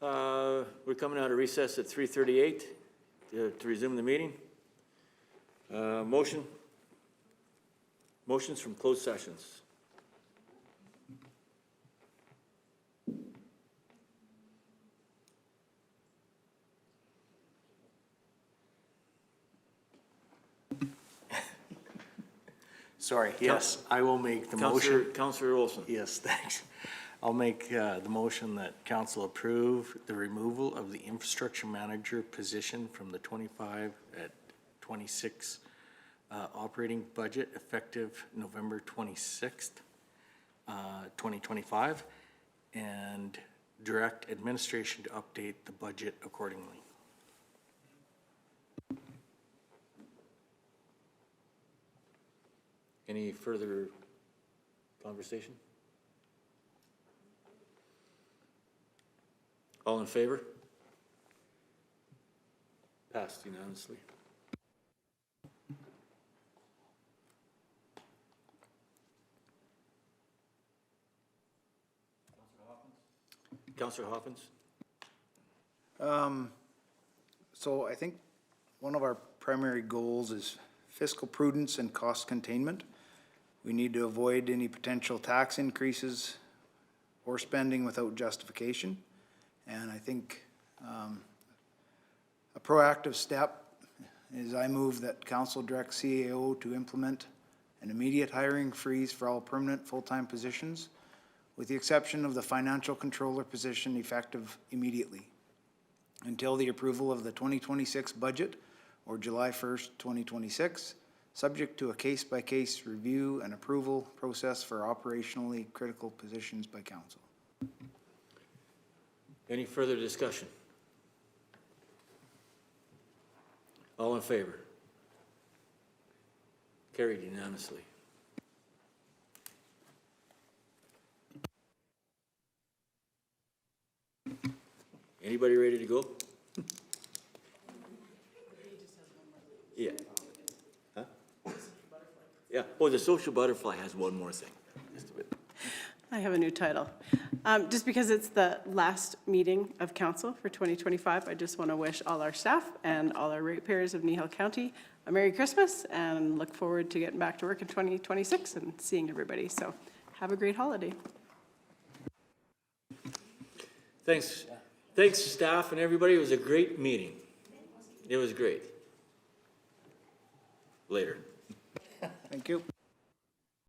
We're coming out of recess at 3:38 to resume the meeting. Motions from closed sessions. Sorry, yes, I will make the motion. Councillor Olson. Yes, thanks. I'll make the motion that council approve the removal of the infrastructure manager position from the 25 at 26 operating budget effective November 26th, 2025, and direct administration to update the budget accordingly. Any further conversation? All in favor? Passed unanimously. Councillor Hawkins? So I think one of our primary goals is fiscal prudence and cost containment. We need to avoid any potential tax increases or spending without justification. And I think a proactive step is I move that council direct CAO to implement an immediate hiring freeze for all permanent full-time positions, with the exception of the financial controller position effective immediately until the approval of the 2026 budget or July 1st, 2026, subject to a case-by-case review and approval process for operationally critical positions by council. Any further discussion? All in favor? Carried unanimously. Anybody ready to go? Yeah. Huh? Yeah, oh, the social butterfly has one more thing. Just a bit. I have a new title. Just because it's the last meeting of council for 2025, I just want to wish all our staff and all our ratepayers of Kneehill County a Merry Christmas and look forward to getting back to work in 2026 and seeing everybody. So have a great holiday. Thanks. Thanks, staff and everybody. It was a great meeting. It was great. Later. Thank you.